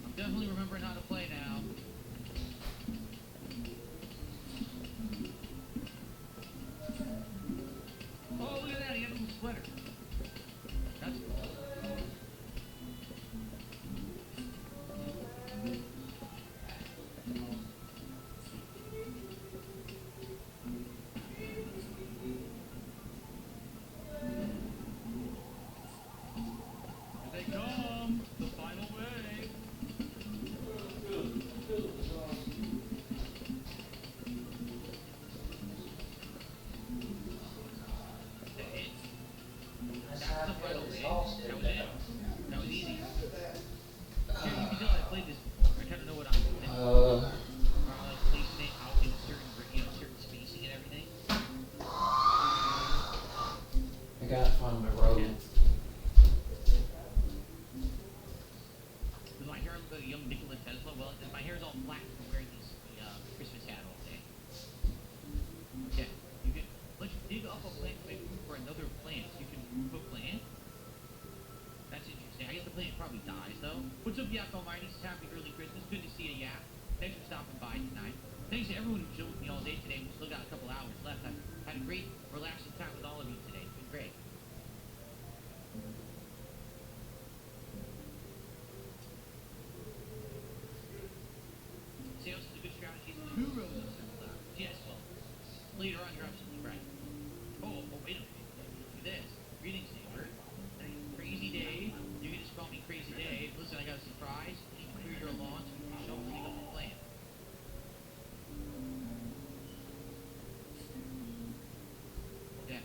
I'm definitely remembering how to play now. Oh, look at that, he got a little sweater. That's cool. Here they come, the final wave. That's it. That's the final wave. That was it. That was easy. Here, you can tell I played this before. I kind of know what I'm doing. I like placing it out in a certain, certain spacing and everything. I gotta find my road. Does my hair look like a young Nikola Tesla? Well, my hair's all black from wearing this Christmas hat all day. Okay, you can let's dig up a plant to make room for another plant. You can move a plant. That's interesting. I guess the plant probably dies though. What's up, Yak Almighty? Happy early Christmas. Good to see you, Yak. Thanks for stopping by tonight. Thanks to everyone who chilled with me all day today. We still got a couple hours left. I've had a great, relaxing time with all of you today. It's been great. Sales is a good strategy. 2 rows of sunflowers. Yes, well, later on you're absolutely right. Oh, wait a minute. Look at this. Greetings, neighbor. Crazy Dave. You can just call me Crazy Dave. Listen, I got a surprise. You can clear your lawn so we can show you the plan. Yeah.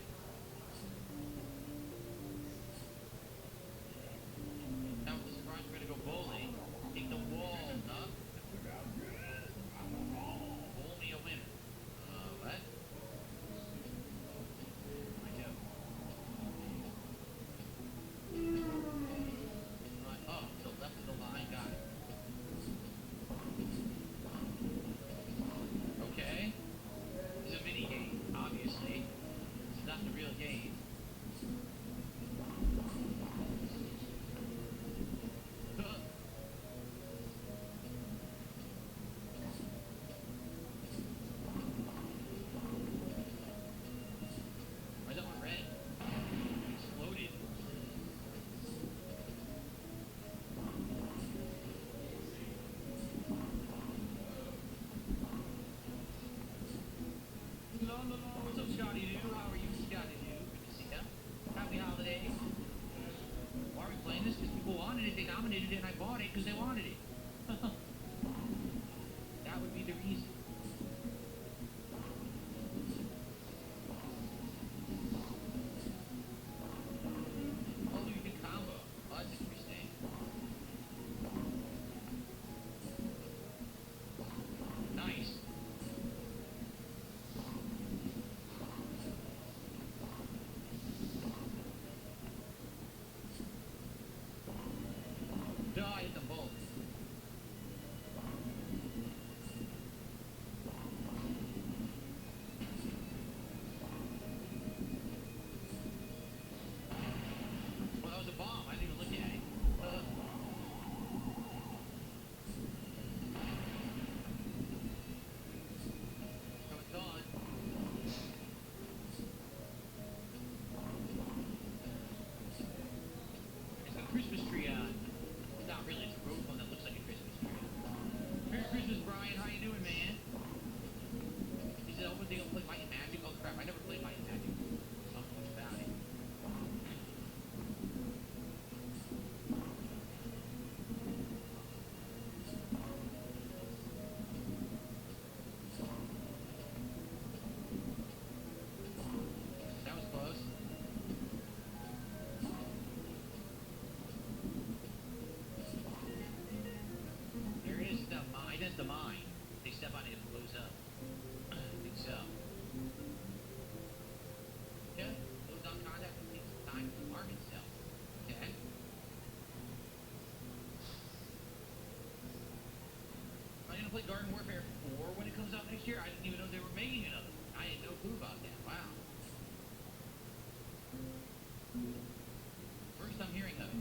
Scotty Doo. How are you, Scotty Doo? Good to see ya. Happy holidays. Why are we playing this? Because people wanted it, they nominated it, and I bought it because they wanted it. That would be the reason. Oh, you can combo. Oh, that's interesting. Nice. Duh, I hit them both. Well, that was a bomb. I didn't even look at it. So it's on. It's a Christmas tree on. It's not really. It's a rose one that looks like a Christmas tree. Merry Christmas, Brian. How you doing, man? He said, "Oh, they gonna play Might and Magic." Oh crap! I never played Might and Magic. I don't know much about it. That was close. There is the mine. That's the mine. They step on it, it blows up. I think so. Yeah, blows on contact and takes time to arm itself. Okay. Am I gonna play Garden Warfare 4 when it comes out next year? I didn't even know they were making another. I had no clue about that. Wow. First I'm hearing of it.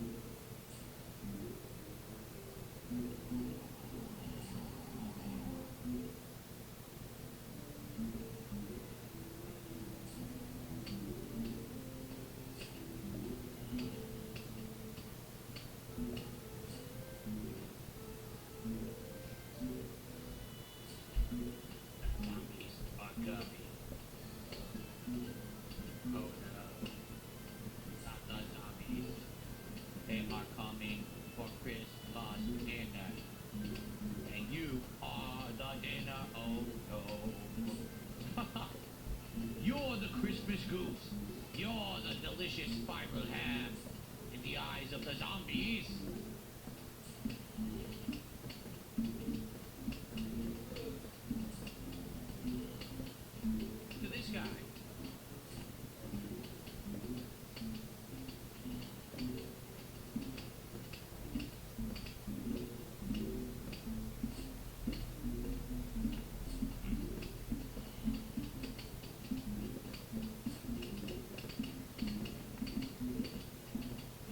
Zombies are coming. Oh no. Not the zombies. They are coming for Christmas dinner. And you are the dinner. Oh no. You're the Christmas goose. You're the delicious spiral ham in the eyes of the zombies. To this guy.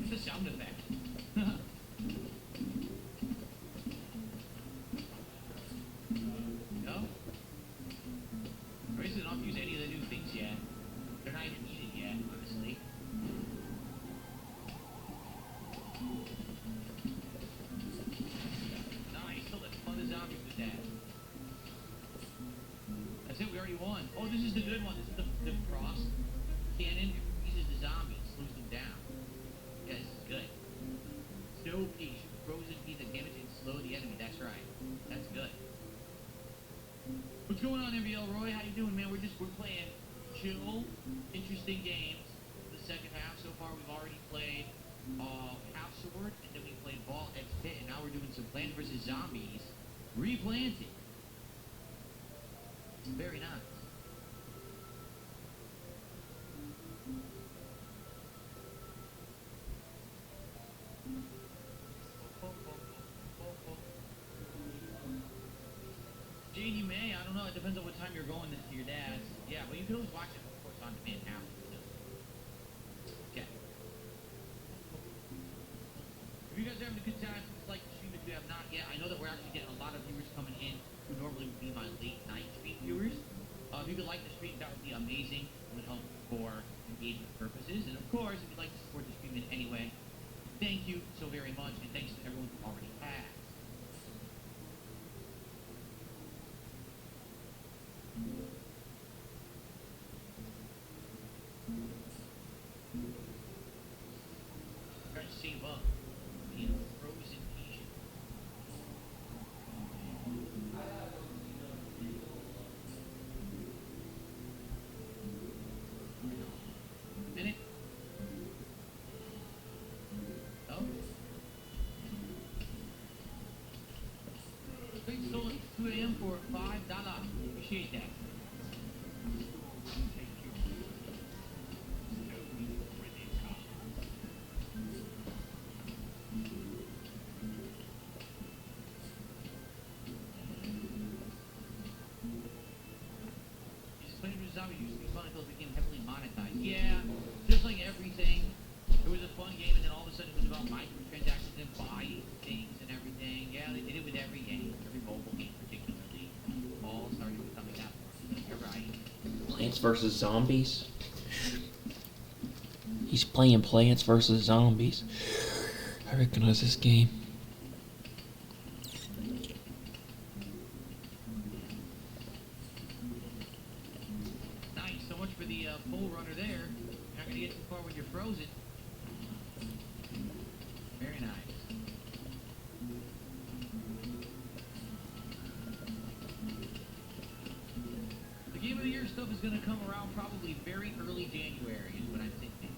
It's a sound effect. No? Reason I don't use any of the new things yet. They're not even needed yet, honestly. Nice, still let's fun the zombies with that. That's it, we already won. Oh, this is the good one. This is the frost cannon. It freezes the zombies, slows them down. Yeah, this is good. Snow Peach, frozen feet that damage and slow the enemy. That's right. That's good. What's going on, MBL Roy? How you doing, man? We're playing chill, interesting games. The second half so far, we've already played Half Sword, and then we played Ball X Pit, and now we're doing some Plants vs. Zombies Replanted. Very nice. Jane, you may. I don't know. It depends on what time you're going to your dad's. Yeah, but you can always watch it, of course, on demand after. Okay. If you guys are having a good time, please like the stream if you have not yet. I know that we're actually getting a lot of viewers coming in who normally would be my late night stream viewers. If you could like the stream, that would be amazing. It would help for engagement purposes. And of course, if you'd like to support the stream in any way, thank you so very much. And thanks to everyone who already has. trying to save up. You know, frozen Asian. Minute. Oh. Big sold at 2 a.m. for $5. Appreciate that. These Plants vs. Zombies used to be fun until it became heavily monetized. Yeah, just like everything. It was a fun game, and then all of a sudden it was about microtransactions and buying things and everything. Yeah, they did it with every game, every mobile game particularly. All started becoming that way. You're right. Plants vs. Zombies. He's playing Plants vs. Zombies. I recognize this game. Nice, so much for the pole runner there. You're not going to get too far when you're frozen. Very nice. The Game of the Year stuff is going to come around probably very early January is what I'm thinking.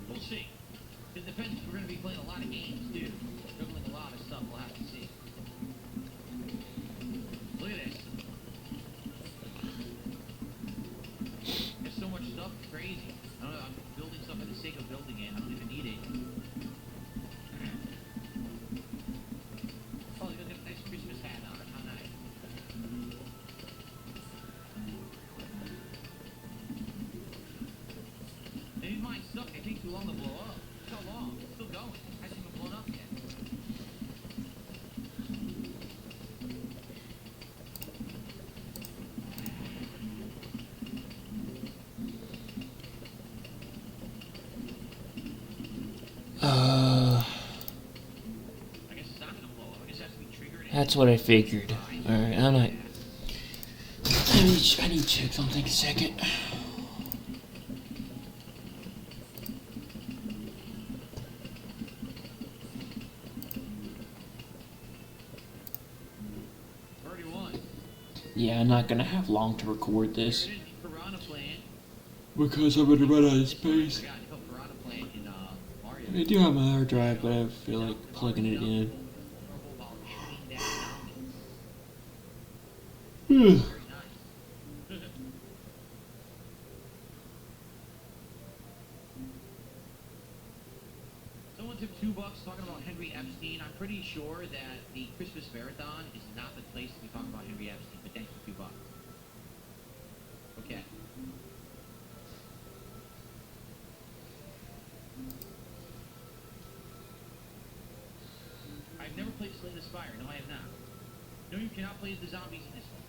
We'll see. It depends. We're going to be playing a lot of games too. Juggling a lot of stuff. We'll have to see. Look at this. There's so much stuff. It's crazy. I don't know. I'm building stuff for the sake of building it. I don't even need it. Oh, look at a nice Christmas hat on it. How nice. Maybe mine suck. They take too long to blow up. So long. It's still going. It hasn't even blown up yet. I guess it's not gonna blow up. I guess it has to be triggered. That's what I figured. Alright, I'm not. I need to check something a second. Already won. Yeah, I'm not gonna have long to record this There it is. Piranha Plant. because I'm gonna run out of I space. forgot. You put Piranha Plant in Mario. I do have my hard drive, but I feel like plugging it in. While shooting down zombies. Hmm. Very nice. Someone took $2 talking about Henry Epstein. I'm pretty sure that the Christmas Marathon is not the place to be talking about Henry Epstein, but thanks for $2. Okay. I've never played Slay the Spire. No, I have not. No, you cannot play as the zombies in this one.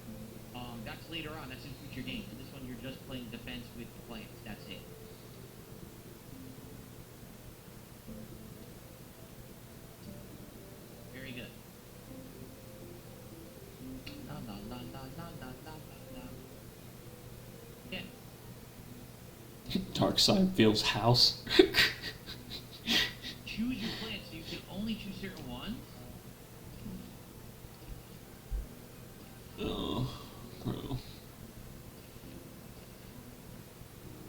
That's later on. That's in future games. In this one, you're just playing defense with the plants. That's it. Very good. La la la la la la la la. Yeah. Dark Side feels house. Choose your plants, so you can only choose certain ones. Oh, bro.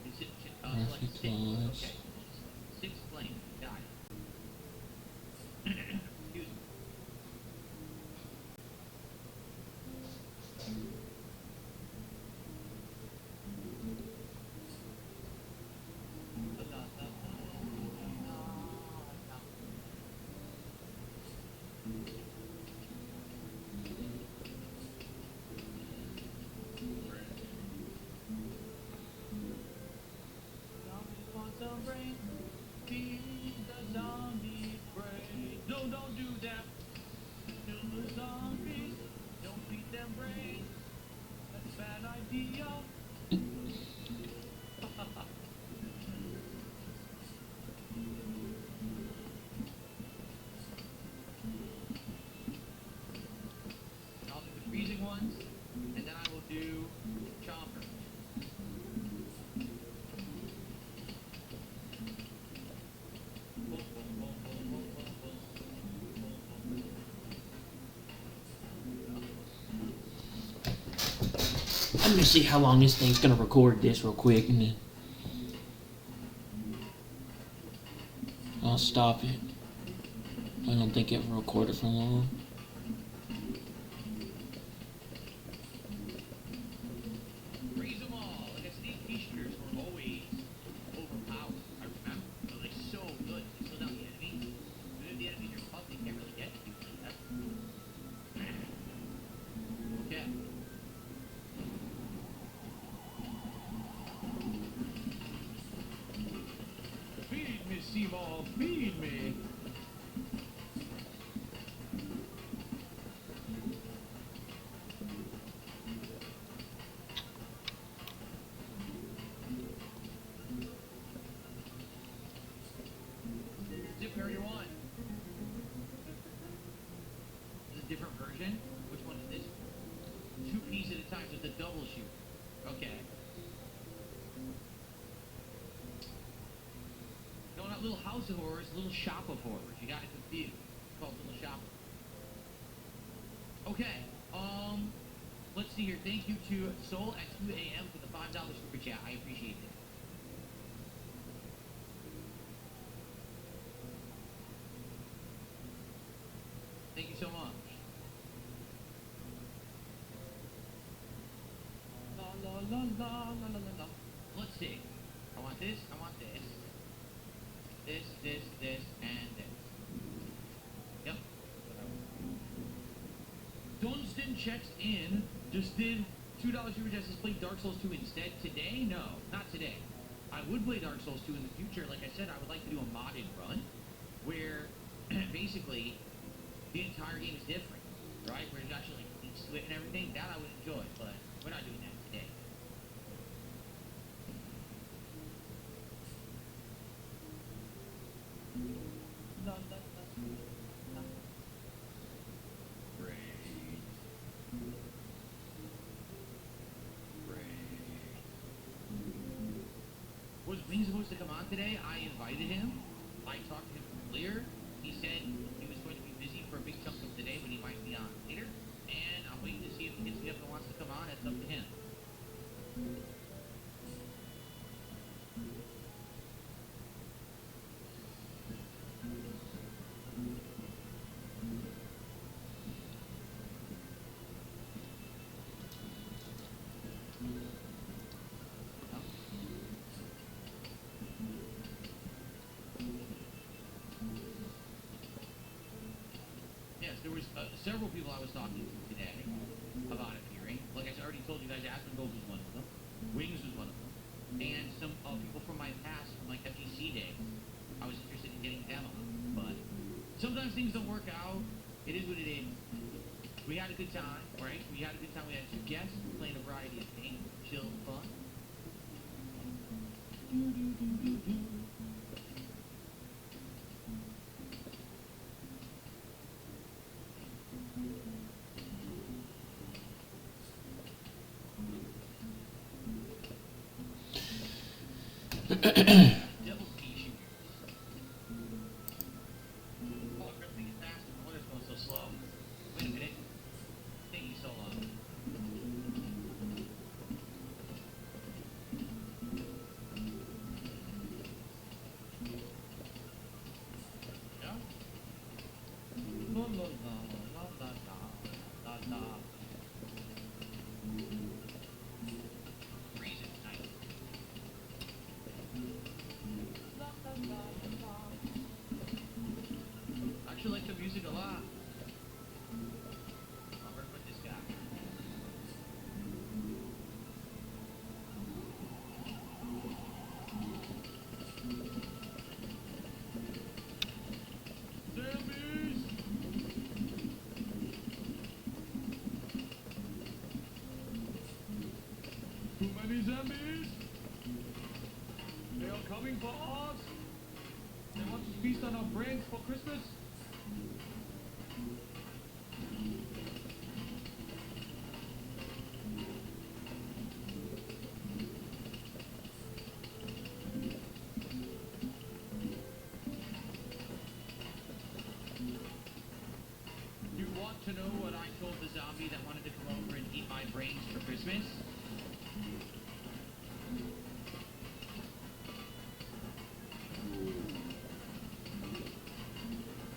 Is it Graphic select 6? laws. Okay. 6 plants. Got it. Excuse me. La, la, la, la, la, la. Zombies want some brain. Feed the zombie brain. No, don't do that. Kill the zombies. Don't feed them brain. That's a bad idea. ones, and then I will do chomper. Boom, boom, boom, boom, boom, boom, boom, boom, boom. I'm gonna see how long this thing's gonna record this real quick, and then I'll stop it. I don't think it will record it for long. Raise them all. Like I said, these features were always overpowered. I remember. They were like so good. They slow down the enemies. But if the enemies are tough, they can't really get to you like that. Okay. Feed me, Seymour, feed me. Zip pair you want. This is a different version. Which one is this? 2 piece at a time, so it's a double shoot. Okay. No, not Little House of Horrors, Little Shop of Horrors. You got it confused. It's called Little Shop of Horrors. Okay. Let's see here. Thank you to Soul at 2 a.m. for the $5 super chat. I appreciate it. Thank you so much. La la la la la la la la. Let's see. I want this, and this. Yep. Dunstan checks in. Just did $2 super chat. Says play Dark Souls 2 instead. Today? No, not today. I would play Dark Souls 2 in the future. Like I said, I would like to do a modded run where basically the entire game is different, right? Where you actually like links to it and everything. That I would enjoy, but we're not doing that today. Was Wing supposed to come on today? I invited him. I talked to him earlier. He said he was going to be busy for a big chunk of the day, but he might be on later. And I'm waiting to see if he gets me up and wants to come on. That's up to him. Yes, there was several people I was talking to today about appearing. Like I already told you guys, Aspen Gold was one of them. Wings was one of them. And some people from my past, from like FGC days, I was interested in getting them on. But sometimes things don't work out. It is what it is. We had a good time, right? We had a good time. We had 2 guests playing a variety of games. Chill, fun. Double P shooters. Oh, it really is faster. What is going so slow? Wait a minute. It's taking so long. Yeah? La la la la la la la la. Freezing tonight. I actually like the music a lot. I'm gonna put this guy. Zombies! Too many zombies? They are coming for us! They want to feast on our brains for Christmas? to know what I told the zombie that wanted to come over and eat my brains for Christmas?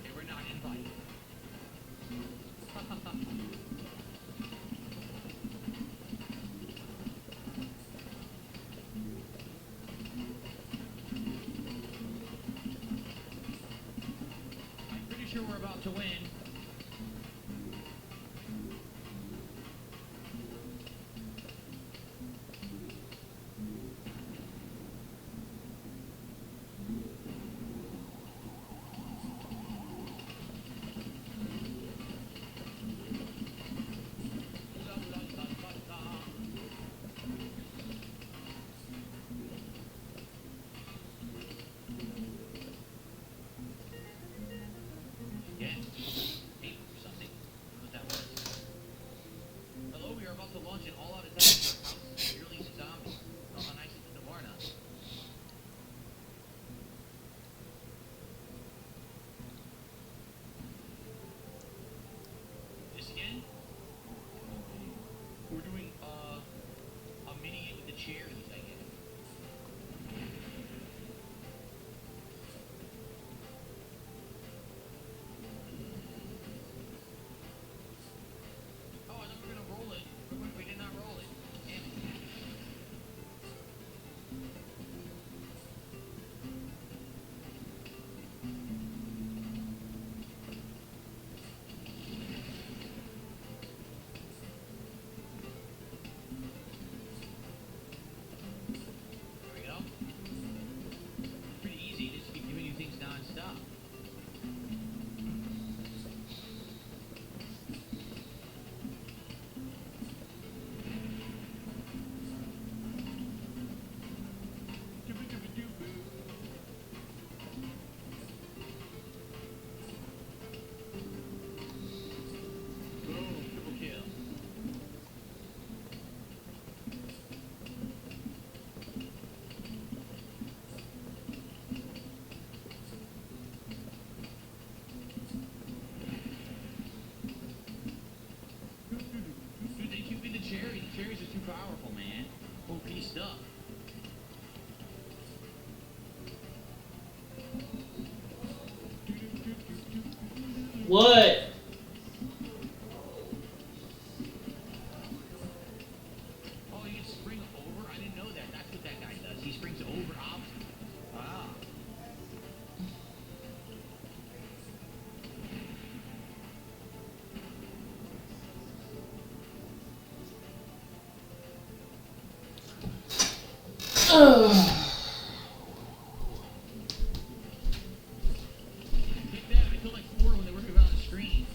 They were not invited. I'm pretty sure we're about to win. Yeah. Hey, something. What that was. Hello, we are about to launch an all-out attack on our house and release a zombie. Oh, how nice is the Warna? This again? We're doing a mini with the cherries, I guess. Oh, I thought we were gonna roll it. We did not roll it. Damn it. There we go. Pretty easy. Just keep giving you things non-stop. Boom, triple kill. Dude, they give me the cherry. The cherries are too powerful, man. OP stuff. What? Oh, you can spring over? I didn't know that. That's what that guy does. He springs over obstacles. Ah. Take that. I feel like 4 when they were on the screen.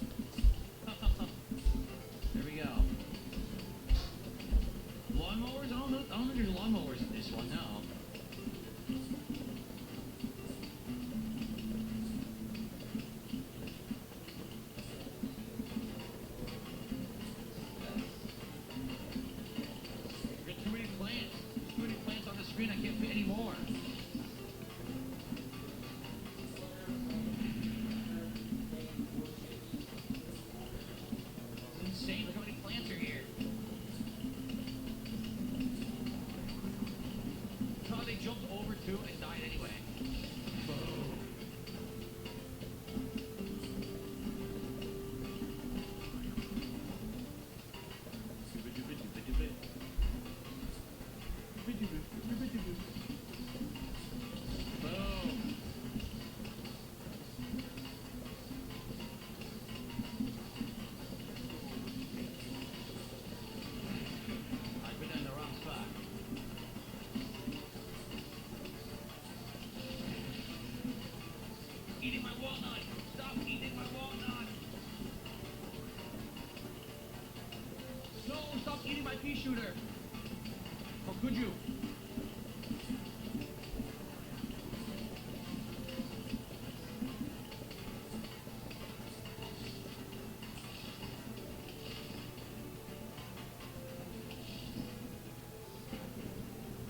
There we go. Lawnmowers? I don't think there's lawnmowers in this one, no. There's too many plants. There's too many plants on the screen. I can't fit any more. It's insane. Look how many plants are here. Oh, they jumped over too and died anyway. Boom. Boom. I put that in the wrong spot. Eating my walnut! Stop eating my walnut! No, stop eating my pea shooter! Or could you?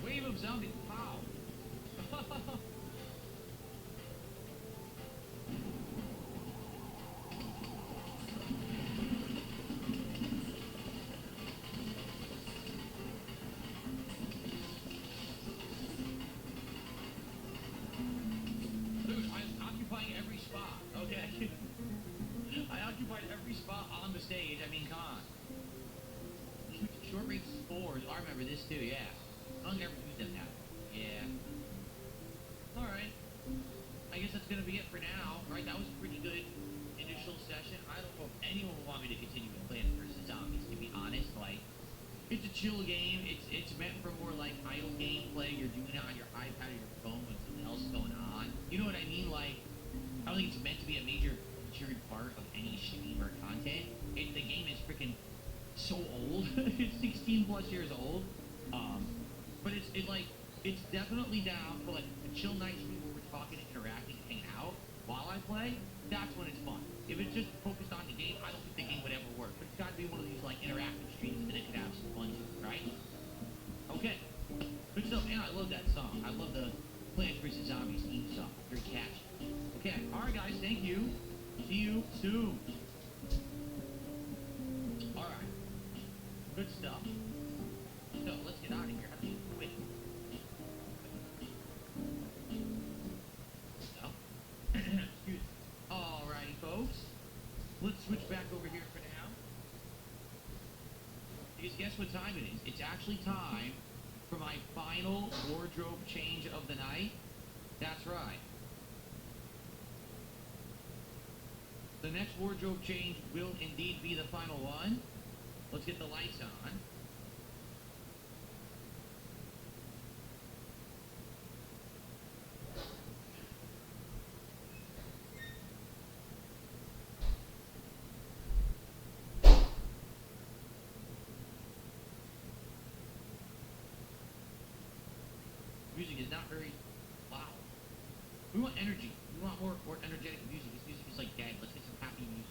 Wave of zombies. Pow! stage. I mean, come on. Short range spores. I remember this too. Yeah. I don't ever use them now. Yeah. All right. I guess that's gonna be it for now. Right? That was a pretty good initial session. I don't know if anyone would want me to continue with Plants vs Zombies. To be honest, like, it's a chill game. It's meant for more like idle gameplay. You're doing it on your iPad or your phone when something else is going on. You know what I mean? Like, I don't think it's meant to be a major featured part of any stream or content. The game is freaking so old. It's 16 plus years old. But it's definitely down for like a chill night stream where we're talking and interacting, hanging out while I play. That's when it's fun. If it's just focused on the game, I don't think the game would ever work. But it's got to be one of these like interactive streams, and then it could have some fun too, right? Okay. Good stuff. And I love that song. I love the Plants vs Zombies theme song. Very catchy. Okay. All right, guys. Thank you. See you soon. All right. Good stuff. So let's get out of here. How do you quit? No. Excuse me. Alrighty, folks. Let's switch back over here for now. You guys guess what time it is? It's actually time for my final wardrobe change of the night. That's right. The next wardrobe change will indeed be the final one. Let's get the lights on. Music is not very loud. We want energy. We want more energetic music. This music is like dead. Let's get some happy music.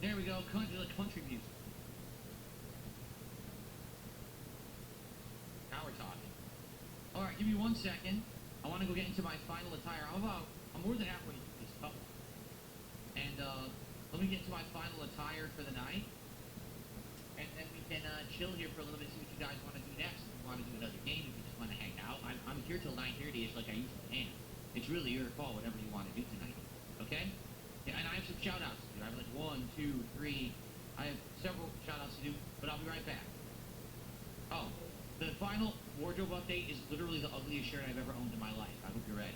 There we go. Country music. Now we're talking. All right, give me 1 second. I want to go get into my final attire. I'm more than halfway through this cup. And let me get into my final attire for the night. And then we can chill here for a little bit, see what you guys want to do next. If you want to do another game, if you just want to hang out. I'm here till 9:30ish like I usually am. It's really your call, whatever you want to do tonight. Okay? Yeah, and I have some shout-outs to do. I have like 1, 2, 3. I have several shout-outs to do, but I'll be right back. Oh, the final wardrobe update is literally the ugliest shirt I've ever owned in my life. I hope you're ready.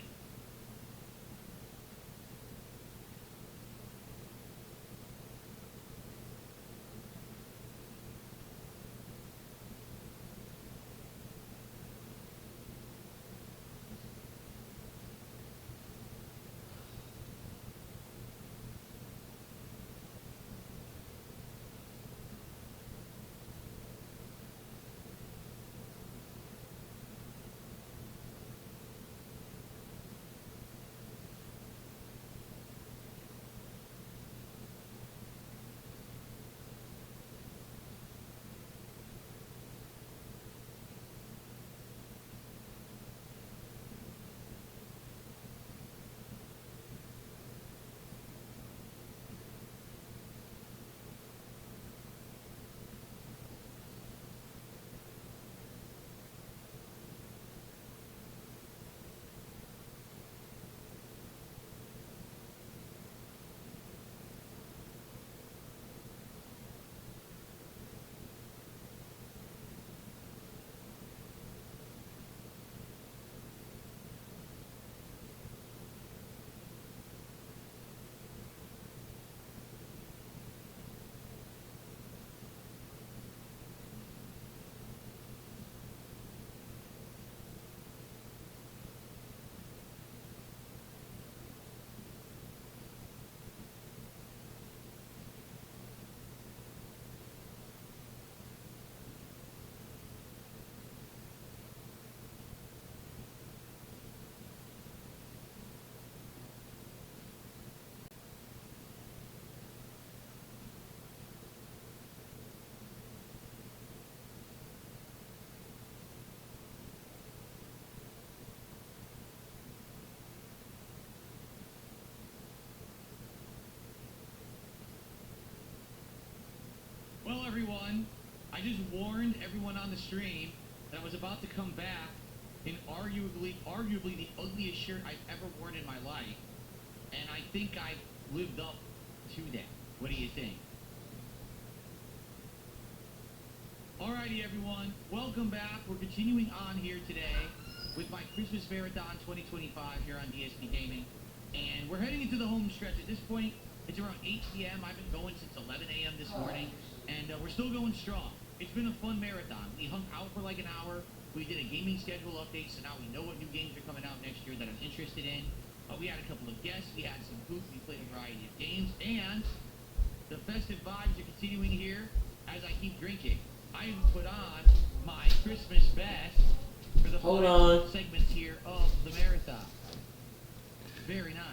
Well, everyone, I just warned everyone on the stream that I was about to come back in arguably the ugliest shirt I've ever worn in my life, and I think I've lived up to that. What do you think? Alrighty, everyone, welcome back. We're continuing on here today with my Christmas Marathon 2025 here on DSP Gaming, and we're heading into the home stretch. At this point, it's around 8 p.m. I've been going since 11 a.m. this morning, and we're still going strong. It's been a fun marathon. We hung out for like an hour. We did a gaming schedule update, so now we know what new games are coming out next year that I'm interested in. We had a couple of guests. We had some food. We played a variety of games, and the festive vibes are continuing here as I keep drinking. I even put on my Christmas best for the Hold final on. segments here of the marathon. Very nice.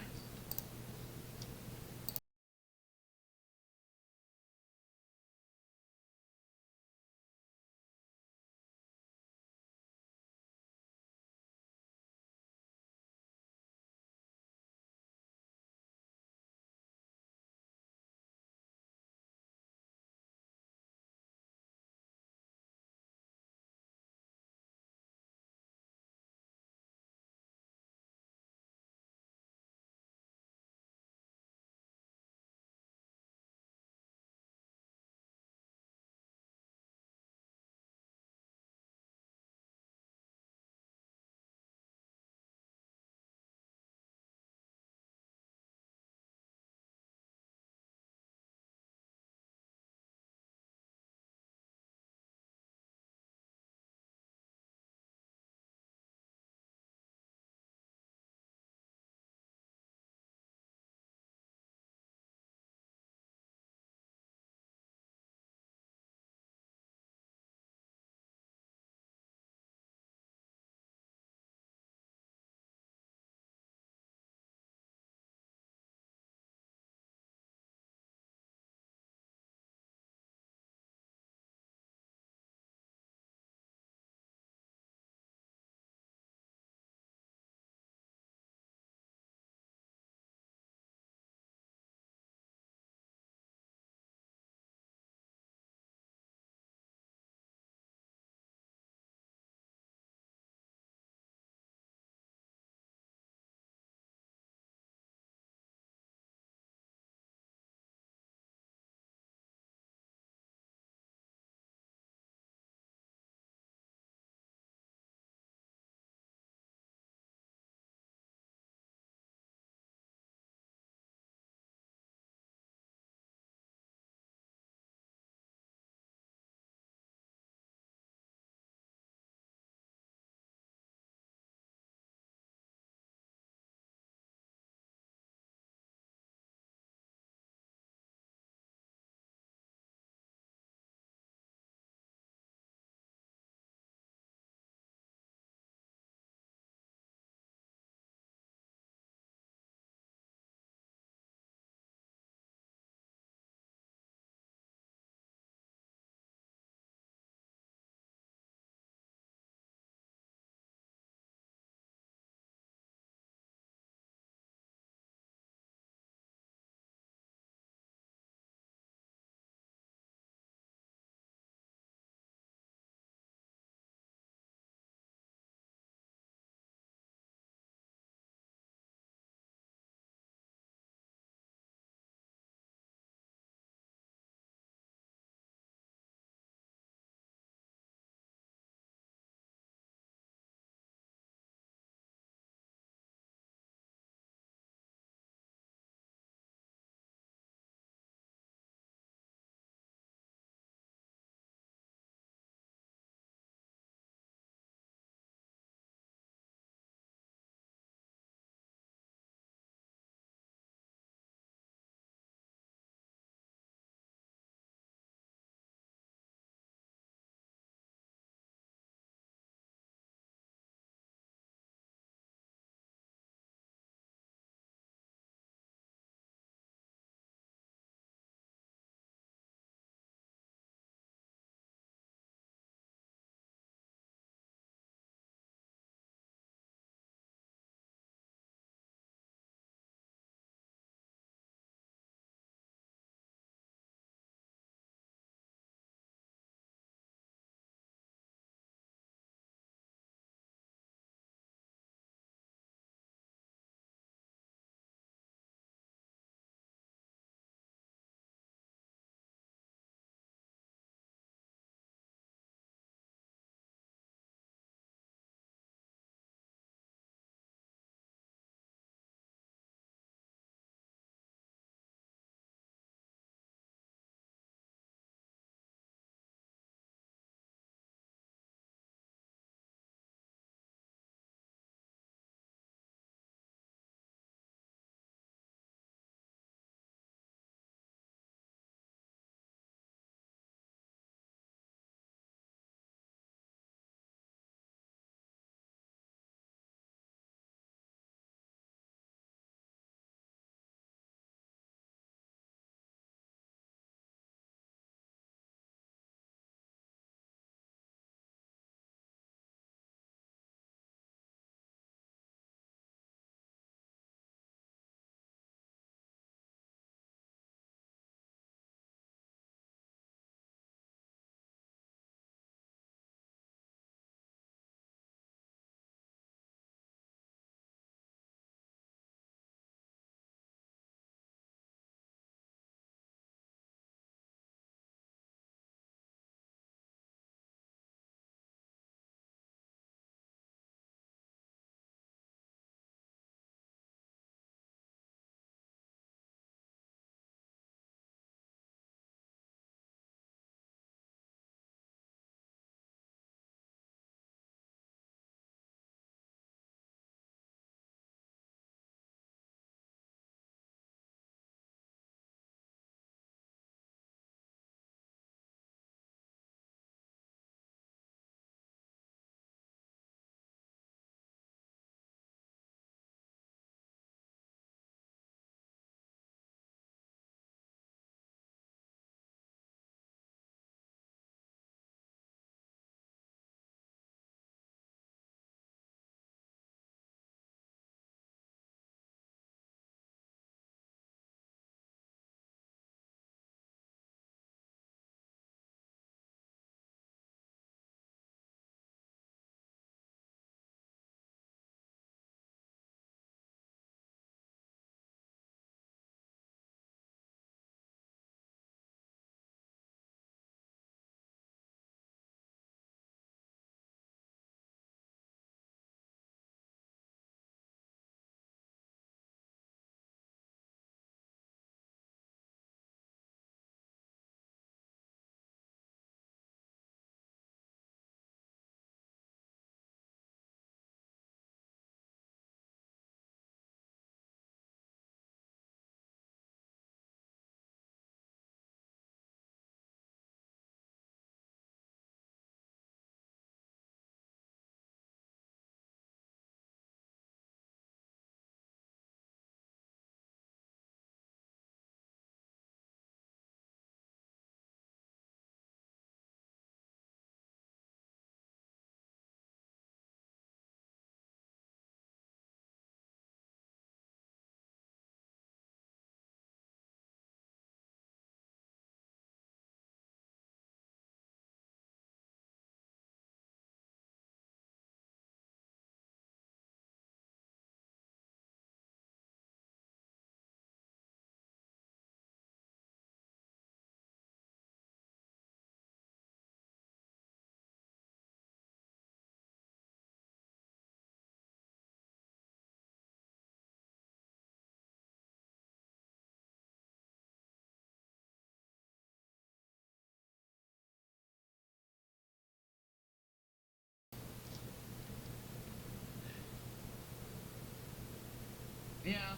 Yeah.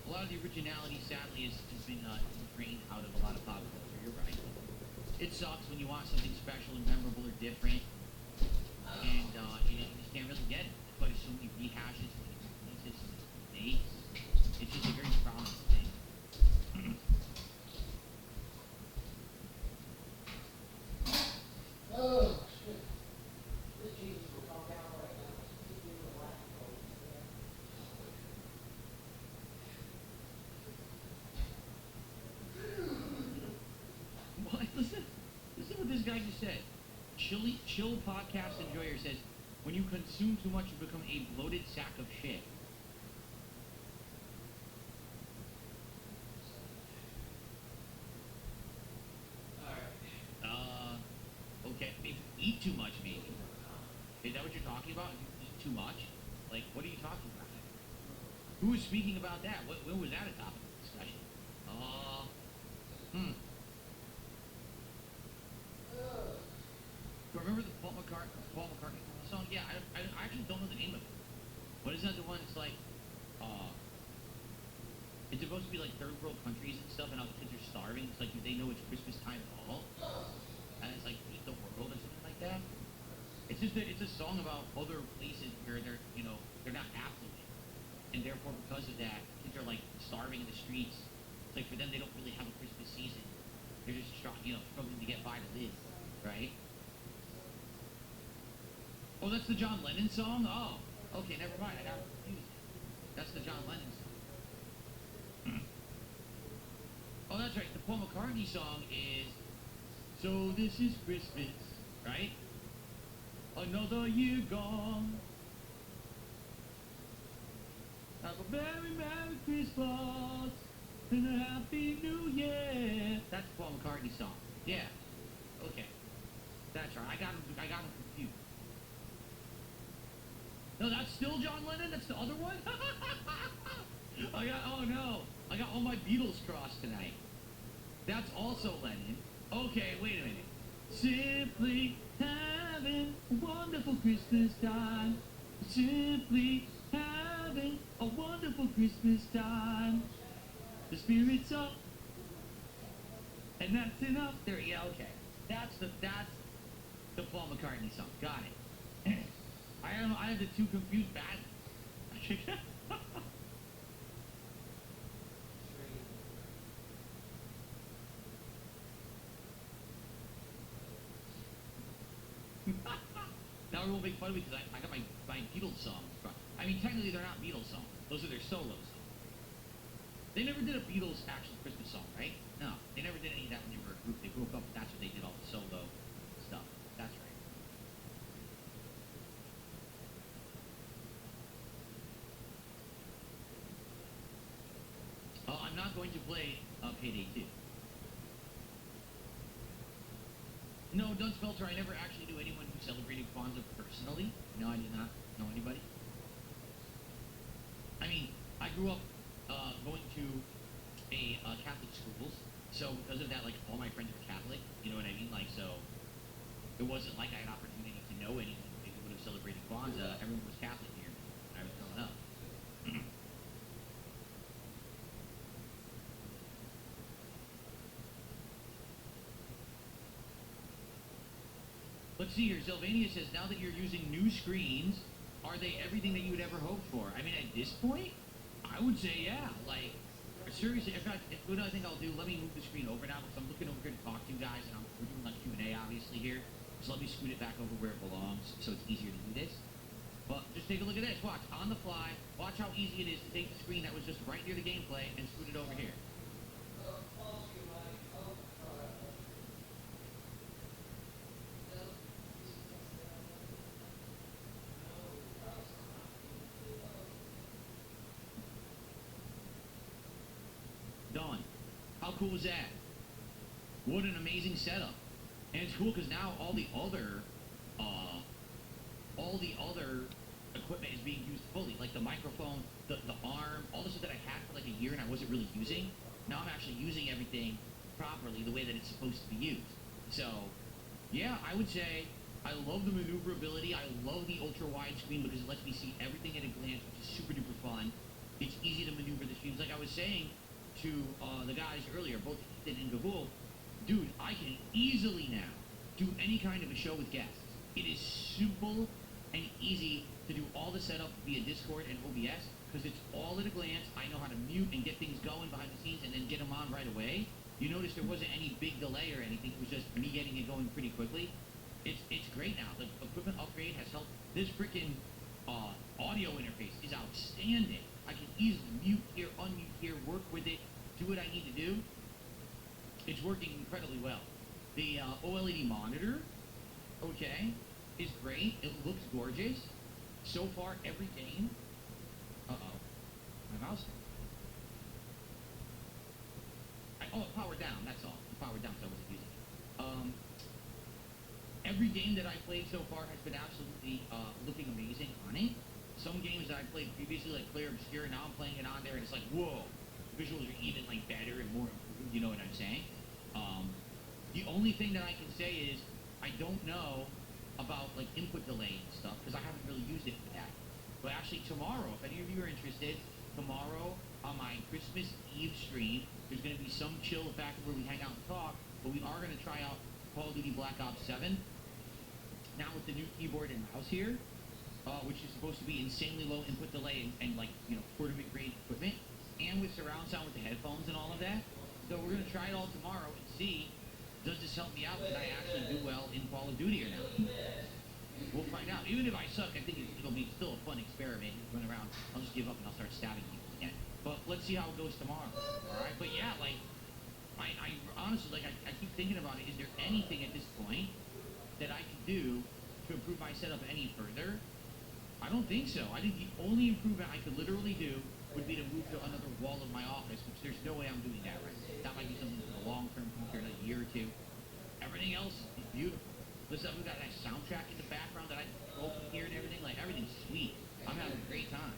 A lot of the originality, sadly, has been drained out of a lot of pop culture. You're right. It sucks when you want something special and memorable or different, and you just can't really get it. That's why there's so many rehashes, so many replaces, so many remakes. It's just a very prominent thing. What? Listen what this guy just said. Chill podcast enjoyer says, when you consume too much, you become a bloated sack of shit. Okay, if you eat too much, maybe. Is that what you're talking about? If you eat too much? Like, what are you talking about? Who was speaking about that? When was that a topic of discussion? Hmm. Remember the Paul McCartney song? Yeah, I actually don't know the name of it. What is that the one that's like, it's supposed to be like third world countries and stuff, and all the kids are starving. It's like, do they know it's Christmas time at all? And it's like, eat the world or something like that. It's just it's a song about other places where they're, they're not affluent. And therefore, because of that, kids are like starving in the streets. It's like, for them, they don't really have a Christmas season. They're just, struggling to get by to live, right? Oh, that's the John Lennon song? Oh, okay, never mind. I got confused. That's the John Lennon song. Oh, that's right. The Paul McCartney song is So This Is Christmas, right? Another year gone. Have a very Merry Christmas and a Happy New Year. That's the Paul McCartney song. Yeah. Okay. That's right. I got him confused. No, that's still John Lennon? That's the other one? Oh no. I got all my Beatles crossed tonight. That's also Lennon. Okay, wait a minute. Simply having a wonderful Christmas time. Simply having a wonderful Christmas time. The spirit's up. And that's enough. There, yeah, okay. That's the Paul McCartney song. Got it. I had the two confused badly. Now everyone will make fun of me because I got my Beatles songs. I mean, technically they're not Beatles songs. Those are their solo songs. They never did a Beatles actual Christmas song, right? No, they never did any of that when they were a group. They broke up, and that's what they did, all the solo stuff. That's right. I'm not going to play Payday 2. No, Dunce Belter, I never actually knew anyone who celebrated Kwanzaa personally. No, I did not know anybody. I mean, I grew up going to a Catholic schools, so because of that, like, all my friends were Catholic, you know what I mean? Like, so it wasn't like I had opportunity to know anyone who maybe would have celebrated Kwanzaa. Everyone was Catholic here when I was growing up. Let's see here. Sylvania says, now that you're using new screens, are they everything that you would ever hope for? I mean, at this point, I would say yeah. Like, seriously, in fact, what I think I'll do, let me move the screen over now because I'm looking over here to talk to you guys, and we're doing like Q&A obviously here. So let me scoot it back over where it belongs so it's easier to do this. But just take a look at this. Watch, on the fly. Watch how easy it is to take the screen that was just right near the gameplay and scoot it over here. Done. How cool was that? What an amazing setup. And it's cool because now all the other equipment is being used fully. Like the microphone, the arm, all the stuff that I had for like a year and I wasn't really using. Now I'm actually using everything properly the way that it's supposed to be used. So, yeah, I would say I love the maneuverability. I love the ultra wide screen because it lets me see everything at a glance, which is super duper fun. saying to the guys earlier, both Ethan and Gabul, dude, I can easily now do any kind of a show with guests. It is simple and easy to do all the setup via Discord and OBS because it's all at a glance. I know how to mute and get things going behind the scenes and then get them on right away. You notice there wasn't any big delay or anything. It was just me getting it going pretty quickly. It's great now. The equipment upgrade has helped. This freaking audio interface is outstanding. I can easily mute here, unmute here, work with it, do what I need to do. It's working incredibly well. The OLED monitor, okay, is great. It looks gorgeous. So far, every game. Uh-oh. My mouse. It powered down, that's all. It powered down, so I wasn't using it. Every game that I played so far has been absolutely looking amazing on it. Some games that I played previously, like Clear Obscure, now I'm playing it on there, and it's like, whoa, visuals are even like better and more improved, you know what I'm saying? The only thing that I can say is I don't know about like input delay and stuff because I haven't really used it for that. But actually tomorrow, if any of you are interested, tomorrow on my Christmas Eve stream, there's going to be some chill factor where we hang out and talk, but we are going to try out Call of Duty Black Ops 7. Now with the new keyboard and mouse here, which is supposed to be insanely low input delay and like, you know, tournament grade equipment, and with surround sound with the headphones and all of that. So we're going to try it all tomorrow and see, does this help me out? Can I actually do well in Call of Duty or not? We'll find out. Even if I suck, I think it'll be still a fun experiment. Run around, I'll just give up and I'll start stabbing people again. But let's see how it goes tomorrow. All right. But yeah, like, I honestly, like, I keep thinking about it. Is there anything at this point that I can do to improve my setup any further? I don't think so. I think the only improvement I could literally do would be to move to another wall of my office, which there's no way I'm doing that right now. That might be something for the long-term future, in a year or two. Everything else is beautiful. Listen, we've got a nice soundtrack in the background that I can control from here and everything. Like, everything's sweet. I'm having a great time.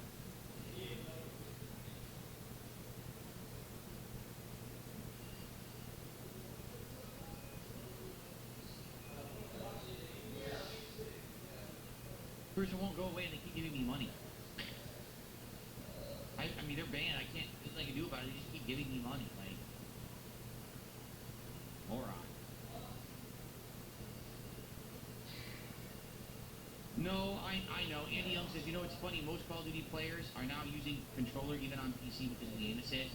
Person won't go away and they keep giving me money. I mean, they're banned. I can't, there's nothing I can do about it. They just keep giving me money. Like, moron. No, I know. Andy Young says, you know, it's funny. Most Call of Duty players are now using controller even on PC because of the aim assist.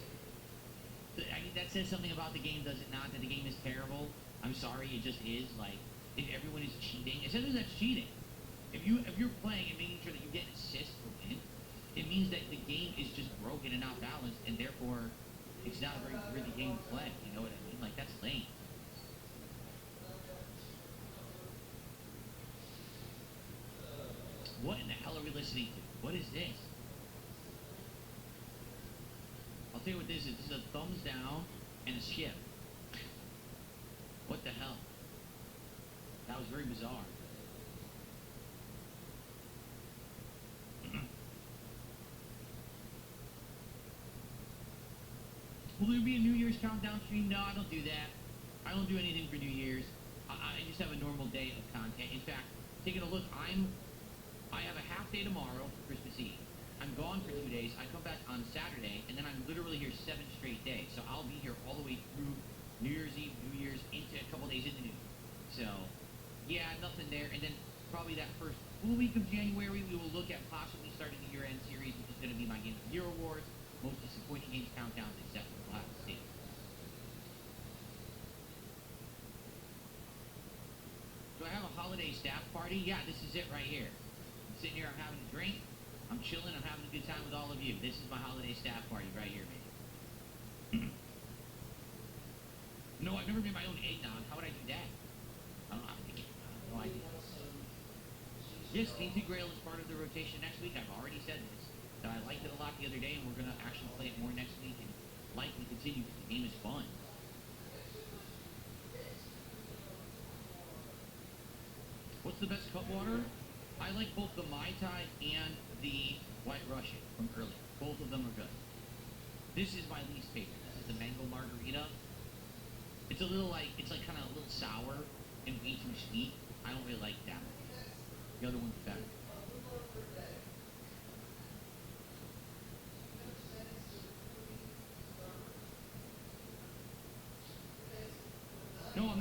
I mean, that says something about the game, does it not? That the game is terrible. I'm sorry, it just is. Like, if everyone is cheating, essentially that's cheating. If you're playing and making sure that you get an assist to win, it means that the game is just broken and not balanced, and therefore it's not a very worthy game to play. You know what I mean? Like, that's lame. What in the hell are we listening to? What is this? I'll tell you what this is. This is a thumbs down and a skip. What the hell? That was very bizarre. Will there be a New Year's countdown stream? No, I don't do that. I don't do anything for New Year's. I just have a normal day of content. In fact, taking a look, I have a half day tomorrow for Christmas Eve. I'm gone for 2 days. I come back on Saturday, and then I'm literally here 7 straight days. So I'll be here all the way through New Year's Eve, New Year's, into a couple days into New Year's. So, yeah, nothing there. And then probably that first full week of January, we will look at possibly starting the year-end series, which is going to be my Game of the Year awards, most disappointing games countdowns, etc. We'll have to see. Do I have a holiday staff party? Yeah, this is it right here. I'm sitting here, I'm having a drink, I'm chilling, I'm having a good time with all of you. This is my holiday staff party right here, baby. No, I've never made my own eggnog. How would I do that? I don't have no idea. Yes, Tainted Grail is part of the rotation next week. I've already said this. That I liked it a lot the other day, and we're going to actually play it more next week and likely continue because the game is fun. What's the best cup water? I like both the Mai Tai and the White Russian from earlier. Both of them are good. This is my least favorite. This is the mango margarita. It's a little like, it's like kind of a little sour and way too sweet. I don't really like that one. The other one's better.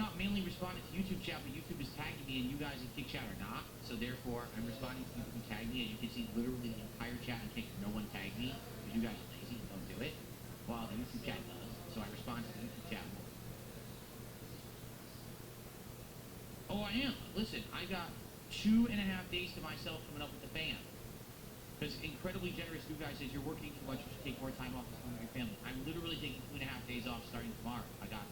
not mainly responding to YouTube chat, but YouTube is tagging me, and you guys in Kick Chat are not. So therefore, I'm responding to you who tagged me, and you can see literally the entire chat in Kick. No one tagged me because you guys are lazy and don't do it, while the YouTube chat does. So I respond to the YouTube chat more. Oh, I am. Listen, I got 2.5 days to myself coming up with the band. Because incredibly generous you guys is you're working too much, you should take more time off to spend with your family. I'm literally taking 2.5 days off starting tomorrow. I got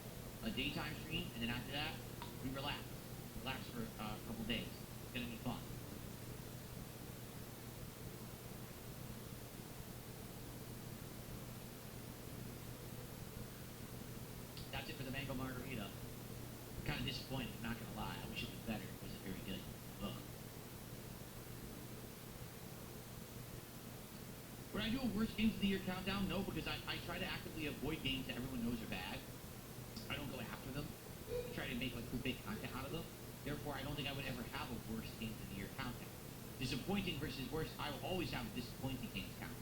a daytime stream, and then after that, we relax. Relax for a couple days. It's gonna be fun. That's it for the mango margarita. Kind of disappointed, not gonna lie. I wish it was better. It wasn't very good. Ugh. Would I do a worst games of the year countdown? No, because I try to actively avoid games that everyone knows are bad. I don't go after them. I try to make like big content out of them. Therefore, I don't think I would ever have a worst games of the year countdown. Disappointing versus worst, I will always have a disappointing games countdown.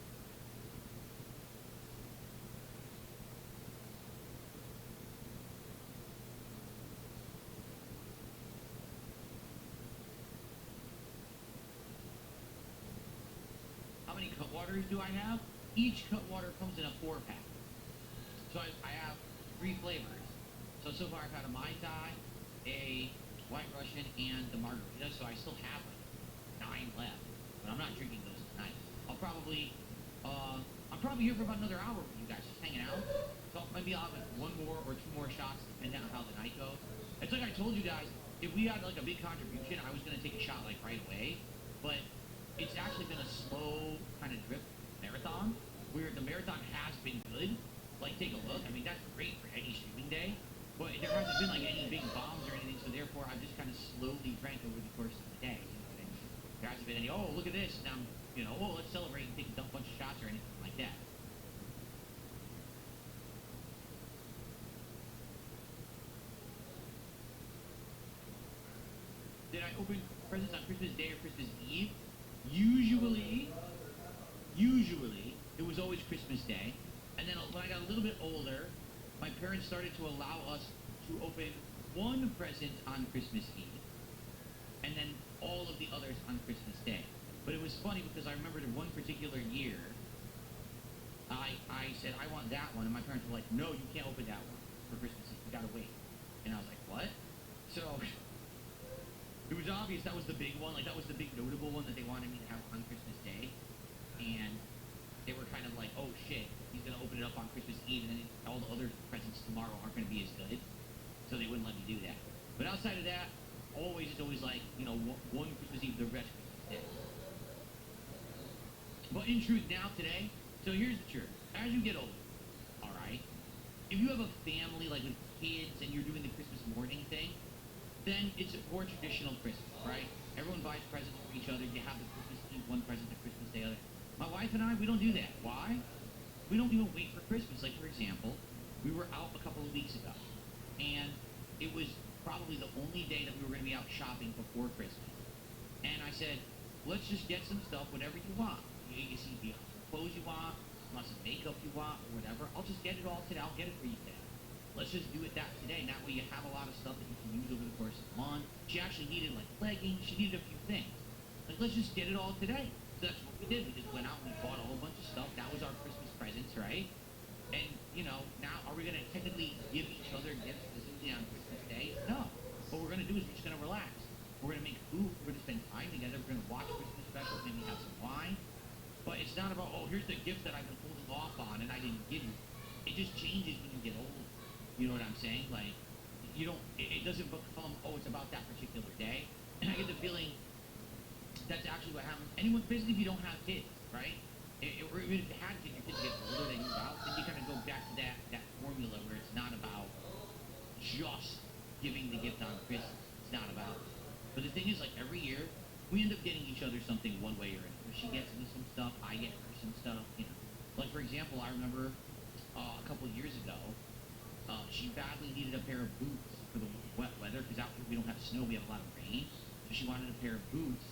How many Cutwaters do I have? Each Cutwater comes in a 4-pack. So I have 3 flavors. So far I've had a Mai Tai, a White Russian, and the Margarita, so I still have like 9 left. But I'm not drinking those tonight. I'm probably here for about another hour with you guys, just hanging out. So maybe I'll have like 1 more or 2 more shots, depending on how the night goes. It's like I told you guys, if we had like a big contribution, I was gonna take a shot like right away. But it's actually been a slow kind of drip marathon, where the marathon has been good. Like, take a look. I mean, that's great for any streaming day, but there hasn't been like any big bombs or anything, so therefore I've just kind of slowly drank over the course of the day. You know what I mean? There hasn't been any, oh, look at this, and I'm, oh, let's celebrate and take a bunch of shots or anything like that. Did I open presents on Christmas Day or Christmas Eve? Usually, it was always Christmas Day. And then when I got a little bit older, my parents started to allow us to open 1 present on Christmas Eve, and then all of the others on Christmas Day. But it was funny because I remember in one particular year, I said, I want that one, and my parents were like, no, you can't open that one for Christmas Eve, you gotta wait. And I was like, what? So, it was obvious that was the big one, like that was the big notable one that they wanted me to have on Christmas Day. And they were kind of like, oh shit, he's gonna open it up on Christmas Eve, and then all the other presents tomorrow aren't gonna be as good. So they wouldn't let me do that. But outside of that, it's always like, one Christmas Eve, the rest Christmas Day. But in truth, now today, so here's the truth. As you get older, alright, if you have a family, like with kids, and you're doing the Christmas morning thing, then it's a more traditional Christmas, right? Everyone buys presents for each other. You have the Christmas Eve one present, the Christmas Day other. My wife and I, we don't do that. Why? We don't even wait for Christmas. Like, for example, we were out a couple of weeks ago, and it was probably the only day that we were going to be out shopping before Christmas. And I said, let's just get some stuff, whatever you want. You see the clothes you want, some makeup you want, or whatever. I'll just get it all today. I'll get it for you today. Let's just do it that today. That way you have a lot of stuff that you can use over the course of the month. She actually needed, like, leggings. She needed a few things. Like, let's just get it all today. So that's what we did. We just went out and we bought a whole bunch of stuff. That was our Christmas presents, right? And, now are we going to technically give each other gifts specifically on Christmas Day? No. What we're going to do is we're just going to relax. We're going to make food. We're going to spend time together. We're going to watch Christmas specials, maybe have some wine. But it's not about, oh, here's the gift that I've been holding off on and I didn't give you. It just changes when you get older. You know what I'm saying? Like, it doesn't become, oh, it's about that particular day. And I get the feeling that's actually what happens. Basically, if you don't have kids, right? Or even if you had kids, your kids get older, they move out, then you kind of go back to that formula where it's not about just giving the gift on Christmas. It's not about it. But the thing is, like, every year, we end up getting each other something one way or another. She gets me some stuff, I get her some stuff, Like, for example, I remember a couple of years ago, she badly needed a pair of boots for the wet weather, because out here we don't have snow, we have a lot of rain. So she wanted a pair of boots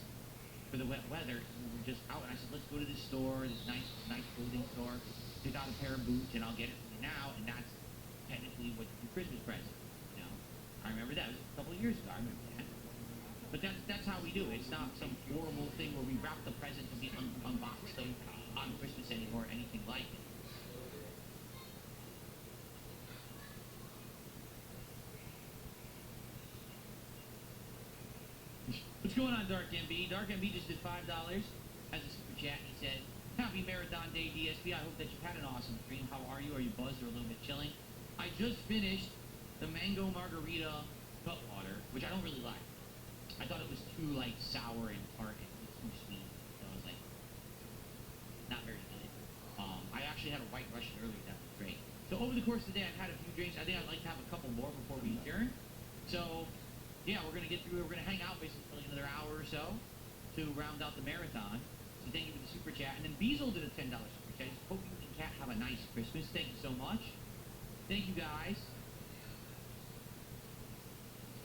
for the wet weather, and we were just out, and I said, let's go to this store, this nice clothing store, pick out a pair of boots, and I'll get it for you now, and that's technically what your Christmas present, I remember that. It was a couple of years ago. I remember that. But that's how we do it. It's not some horrible thing where we wrap the presents and we unbox them on Christmas anymore or anything like it. What's going on, Dark MB? Dark MB just did $5 as a super chat. He said, "Happy Marathon Day, DSP. I hope that you've had an awesome stream. How are you? Are you buzzed or a little bit chilling? I just finished the mango margarita cutwater, which I don't really like. I thought it was too like sour and tart and too sweet. So I was like, not very good. I actually had a white Russian earlier. That was great. So over the course of the day, I've had a few drinks. I think I'd like to have a couple more before we adjourn. So yeah, we're gonna get through. We're gonna hang out basically for like another hour or so to round out the marathon. So thank you for the super chat. And then Beazle did a $10 super chat. Just hope you and Kat have a nice Christmas. Thank you so much. Thank you guys.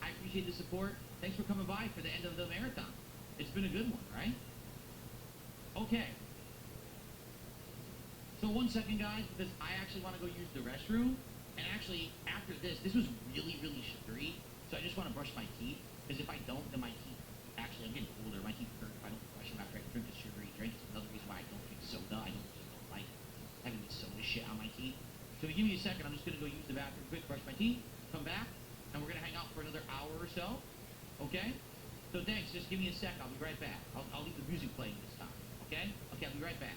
I appreciate the support. Thanks for coming by for the end of the marathon. It's been a good one, right? Okay. So 1 second, guys, because I actually want to go use the restroom. And actually, after this was really, really sugary. So I just want to brush my teeth. Because if I don't, then my teeth, actually, I'm getting older. My teeth hurt if I don't brush them after I drink a sugary drink. It's another reason why I don't drink soda. I just don't like having the soda shit on my teeth. So give me a second. I'm just going to go use the bathroom quick, brush my teeth, come back, and we're going to hang out for another hour or so. Okay? So thanks. Just give me a second. I'll be right back. I'll leave the music playing this time. Okay? Okay, I'll be right back.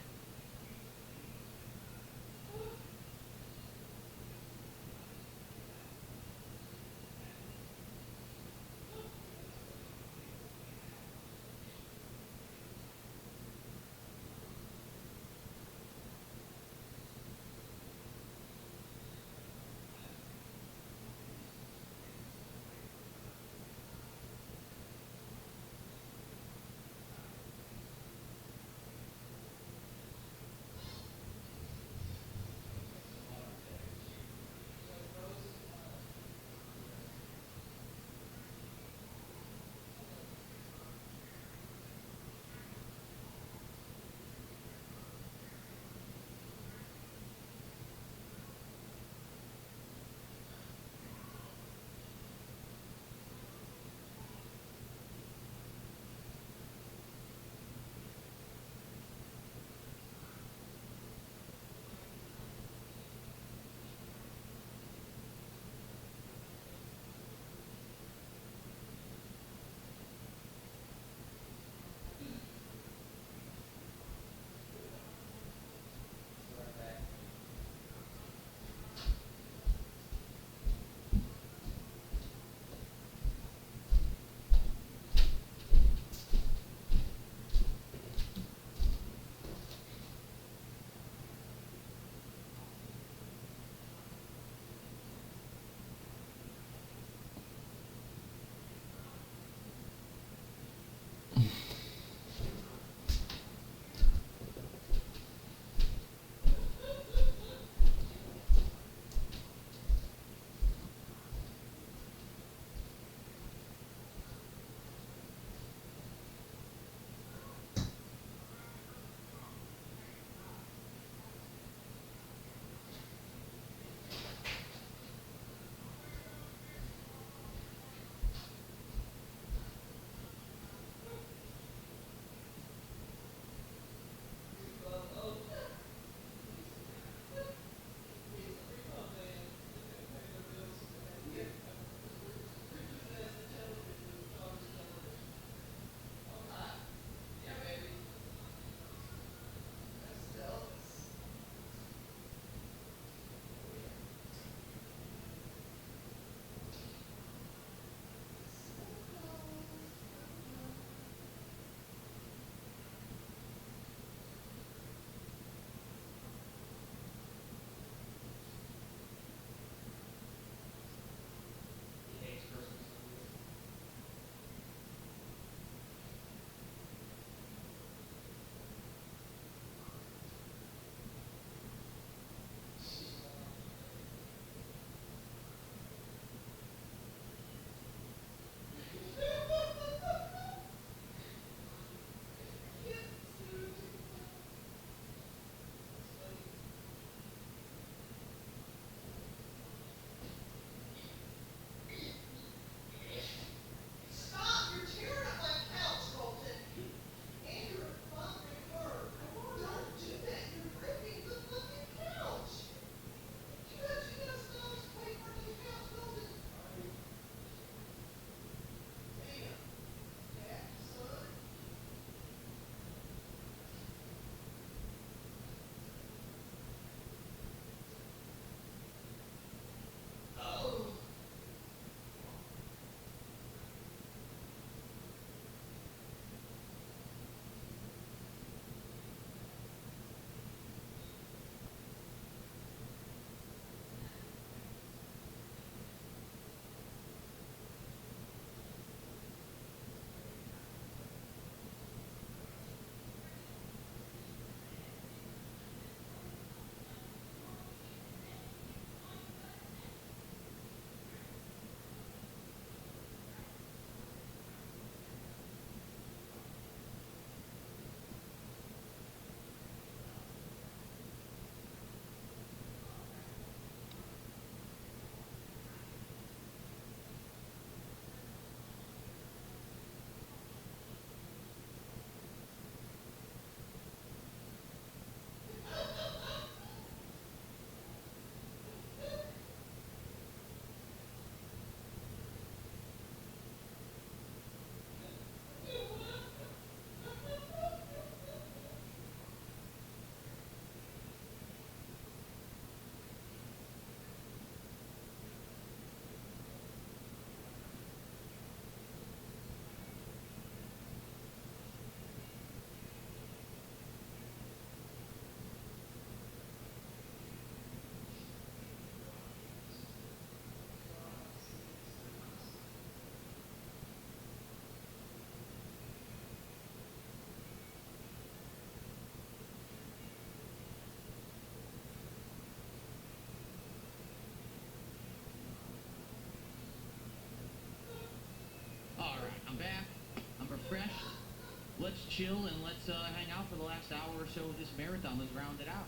let's chill and let's hang out for the last hour or so of this marathon. Let's round it out.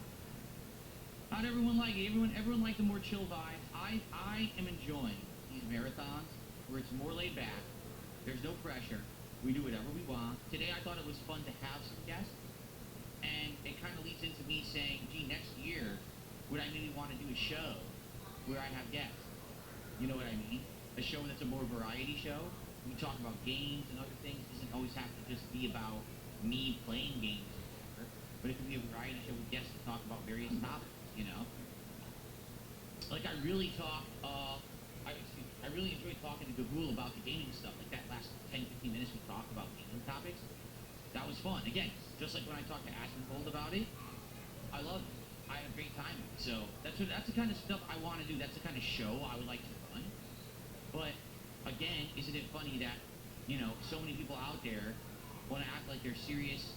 How'd everyone like it? Everyone liked the more chill vibes. I am enjoying these marathons where it's more laid back. There's no pressure. We do whatever we want. Today I thought it was fun to have some guests, and it kind of leads into me saying, gee, next year, would I maybe want to do a show where I have guests? You know what I mean? A show that's a more variety show. We talk about games and other things. It doesn't always have to just be about me playing games or whatever, but it could be a variety show with guests to talk about various topics, you know? Like I really I really enjoyed talking to Gabool about the gaming stuff. Like that last 10, 15 minutes we talked about gaming topics. That was fun. Again, just like when I talked to Asmongold about it, I loved it. I had a great time. So that's the kind of stuff I want to do. That's the kind of show I would like to run. But again, isn't it funny that, you know, so many people out there want to act like they're serious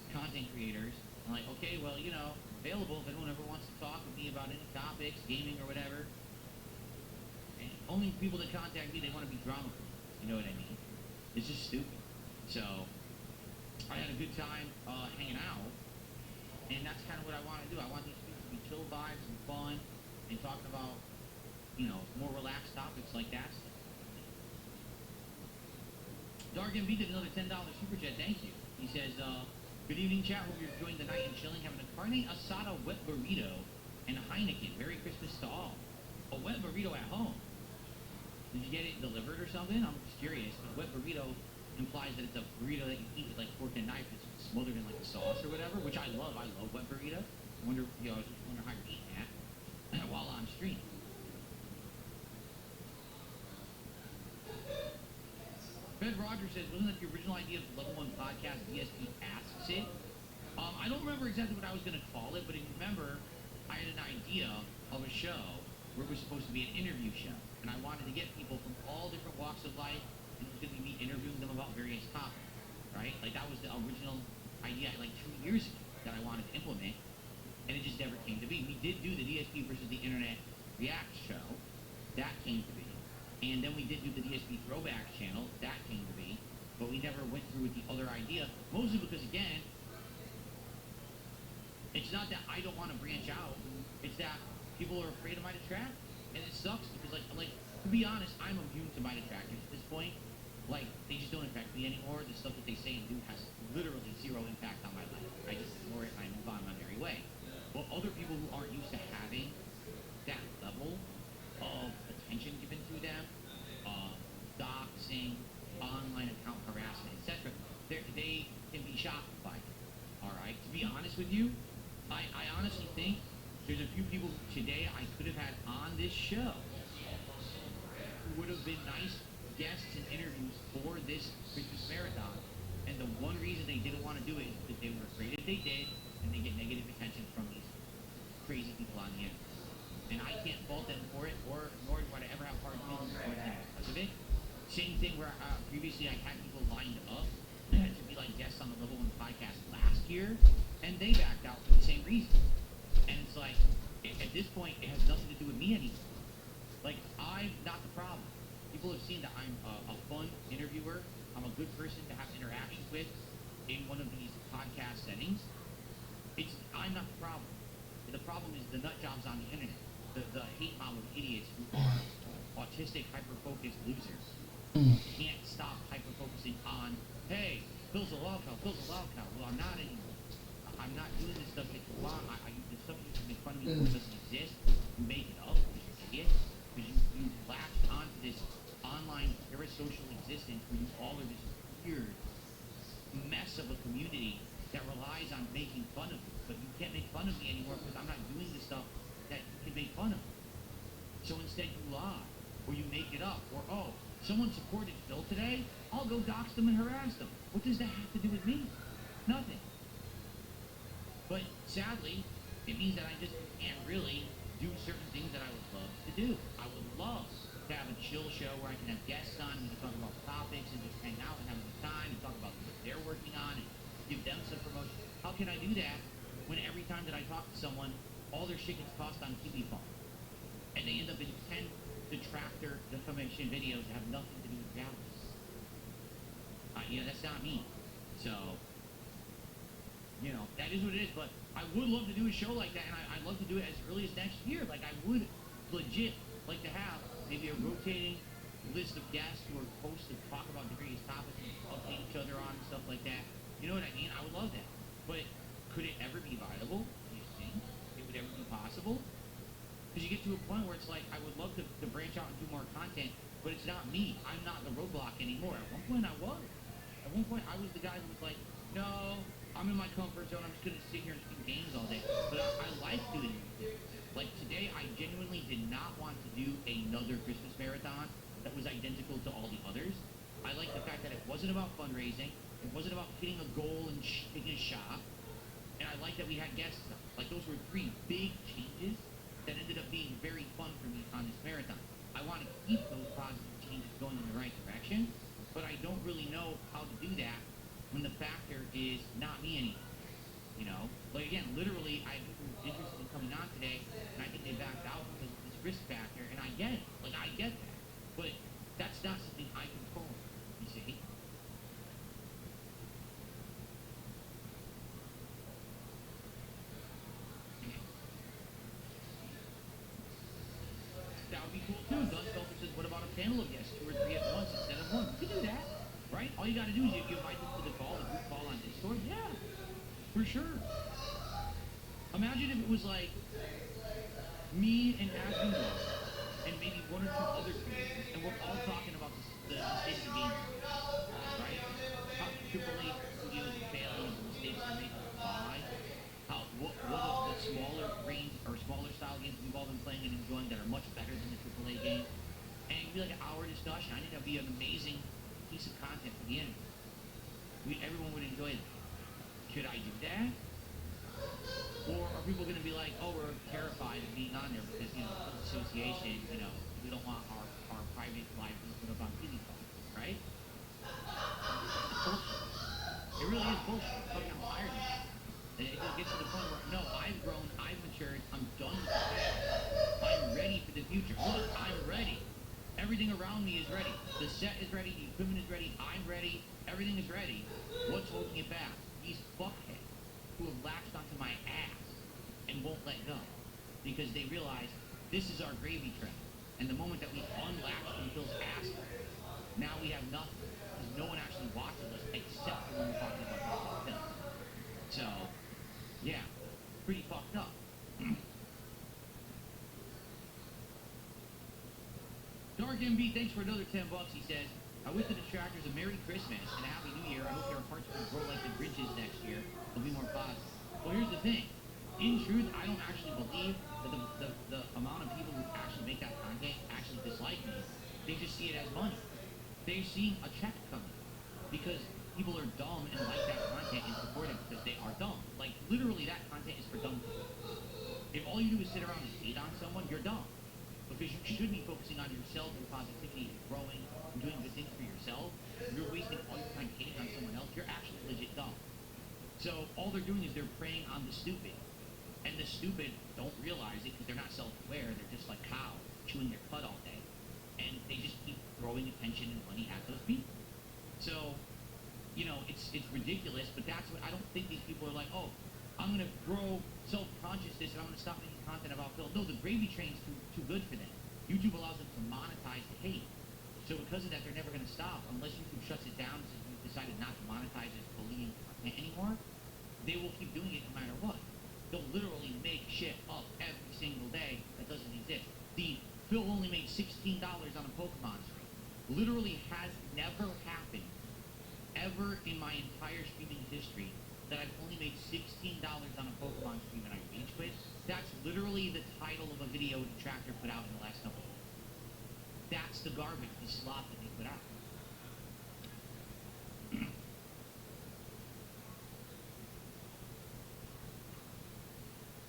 content creators. I'm like, okay, well, you know, available if anyone ever wants to talk with me about any topics, gaming or whatever. And only people that contact me, they want to be drama free. You know what I mean? It's just stupid. So I had a good time hanging out, and that's kind of what I want to do. I want these people to be chill vibes and fun, and talking about, you know, more relaxed topics like that. Dark MV did another $10 super chat. Thank you. He says, good evening, chat. Hope you're enjoying the night and chilling, having a carne asada wet burrito and a Heineken. Merry Christmas to all. A wet burrito at home. Did you get it delivered or something? I'm just curious. A wet burrito implies that it's a burrito that you eat with like fork and knife. It's smothered in like a sauce or whatever, which I love. I love wet burrito. I wonder how you're eating that while on stream. Fred Rogers says, wasn't that the original idea of the Level 1 podcast, DSP Asks It? I don't remember exactly what I was going to call it, but if you remember, I had an idea of a show where it was supposed to be an interview show. And I wanted to get people from all different walks of life, and it was going to be me interviewing them about various topics, right? Like, that was the original idea, like, 2 years ago that I wanted to implement, and it just never came to be. We did do the DSP versus the Internet React show. That came to be. And then we did do the DSP Throwbacks channel. That came to be. But we never went through with the other idea, mostly because, again, it's not that I don't want to branch out. It's that people are afraid of my detract. And it sucks because, like to be honest, I'm immune to my detractors at this point. Like, they just don't affect me anymore. The stuff that they say and do has literally zero impact on my life. I just ignore it and I move on my merry way. Well, other people who aren't used to having that level of attention given to them, doxing, online account harassment, etc., they can be shocked by it. All right? To be honest with you, I honestly think there's a few people today I could have had on this show who would have been nice guests and interviews for this Christmas marathon. And the one reason they didn't want to do it is because they were afraid if they did, and they get negative attention from these crazy people on the internet. And I can't fault them for it, nor do I ever have hard feelings towards them because of it. Same thing where previously I had people lined up to be like guests on the Level 1 podcast last year, and they backed out for the same reason. And it's like, at this point, it has nothing to do with me anymore. Like, I'm not the problem. People have seen that I'm a fun interviewer. I'm a good person to have interactions with in one of these podcast settings. I'm not the problem. The problem is the nut jobs on the internet. The hate mob of idiots who are autistic, hyper-focused losers. Can't stop hyper-focusing on, hey, Phil's a loud cow, Phil's a loud cow. Well, I'm not anymore. I'm not doing this stuff that you want. The stuff that you make fun of me for doesn't exist. You make it up, you idiot. Because you latched onto this online parasocial existence where you all are this weird mess of a community that relies on making fun of you. But you can't make fun of me anymore because I'm not doing the stuff that you can make fun of me. So instead you lie, or you make it up, or, oh, someone supported Phil today, I'll go dox them and harass them. What does that have to do with me? Nothing. But sadly, it means that I just can't really do certain things that I would love to do. I would love to have a chill show where I can have guests on and we can talk about topics and just hang out and have a good time and talk about what they're working on and give them some promotion. How can I do that when every time that I talk to someone, all their shit gets tossed on TV phone? And they end up in 10 detractor defamation videos that have nothing to do with reality. That's not me. So, you know, that is what it is. But I would love to do a show like that, and I'd love to do it as early as next year. Like, I would legit like to have maybe a rotating list of guests who are supposed to talk about the various topics and update each other on and stuff like that. You know what I mean? I would love that. But could it ever be viable? Do you think it would ever be possible? Because you get to a point where it's like, I would love to branch out and do more content, but it's not me. I'm not the roadblock anymore. At one point I was. At one point I was the guy who was like, no, I'm in my comfort zone. I'm just going to sit here and stream games all day. But I like doing it. Like today, I genuinely did not want to do another Christmas marathon that was identical to all the others. I like the fact that it wasn't about fundraising. It wasn't about hitting a goal and taking a shot. And I like that we had guests. Like those were 3 big changes that ended up being very fun for me on this marathon. I want to keep those positive changes going in the right direction, but I don't really know how to do that when the factor is not me anymore. You know, like again, literally, I was interested in coming on today, and I think they backed out because of this risk factor, and I get it. Like I get that, but that's not something I control. You see? That would be cool too. Gun Sculptor says, what about a panel of guests, 2 or 3 at once instead of 1? You can do that, right? All you got to do is you invite them to the call, the group call on Discord. Yeah, for sure. Imagine if it was like me and Asmund and maybe 1 or 2 other creators, and we're all talking about the state of the game, right? How AAA studios are failing, the mistakes they're making, why? How what of the smaller range or smaller style games we've all been playing and enjoying that are much better than the AAA games, and it'd be like an hour discussion. I think that'd be an amazing piece of content for the end. Everyone would enjoy it. Should I do that? Or are people going to be like, oh, we're terrified of being on there because, you know, association, you know, we don't want our private life to put up on TV, right? It's bullshit. It really is bullshit. Fucking, I'm tired of it. It just gets to the point where, no, I've grown, I've matured, I'm done with the past. I'm ready for the future. Look, I'm ready. Everything around me is ready. The set is ready, the equipment is ready, I'm ready, everything is ready. What's holding it back? These fuckheads who have latched onto my ass and won't let go because they realize this is our gravy train, and the moment that we unlatch from Phil's ass, now we have nothing because no one actually watches us except for when we're talking about Phil. So, yeah, pretty fucked up. Dark MB, thanks for another $10. He says, I wish the detractors a Merry Christmas and a Happy New Year. I hope their hearts will grow like the Grinches next year. They'll be more positive. Well, here's the thing. In truth, I don't actually believe that the amount of people who actually make that content actually dislike me. They just see it as money. They're seeing a check coming because people are dumb and like that content and support it because they are dumb. Like, literally, that content is for dumb people. If all you do is sit around and hate on someone, you're dumb. Because you should be focusing on yourself and positivity and growing and doing good things for yourself. You're wasting all your time hating on someone else. You're actually legit dumb. So all they're doing is they're preying on the stupid. And the stupid don't realize it because they're not self-aware. They're just like cows chewing their cud all day. And they just keep throwing attention and money at those people. So, you know, it's ridiculous, but that's what I don't think these people are like, oh, I'm going to grow self-consciousness and I'm going to stop making content about Phil. No, the gravy train's too good for them. YouTube allows them to monetize the hate. So because of that, they're never going to stop unless YouTube shuts it down and says we've decided not to monetize this bullying content anymore. They will keep doing it no matter what. They'll literally make shit up every single day that doesn't exist. The Phil only made $16 on a Pokemon stream. Literally has never happened ever in my entire streaming history that I've only made $16 on a Pokemon stream and I rage quit. That's literally the title of a video Detractor put out in the last couple of years. That's the garbage, the slop that they put out.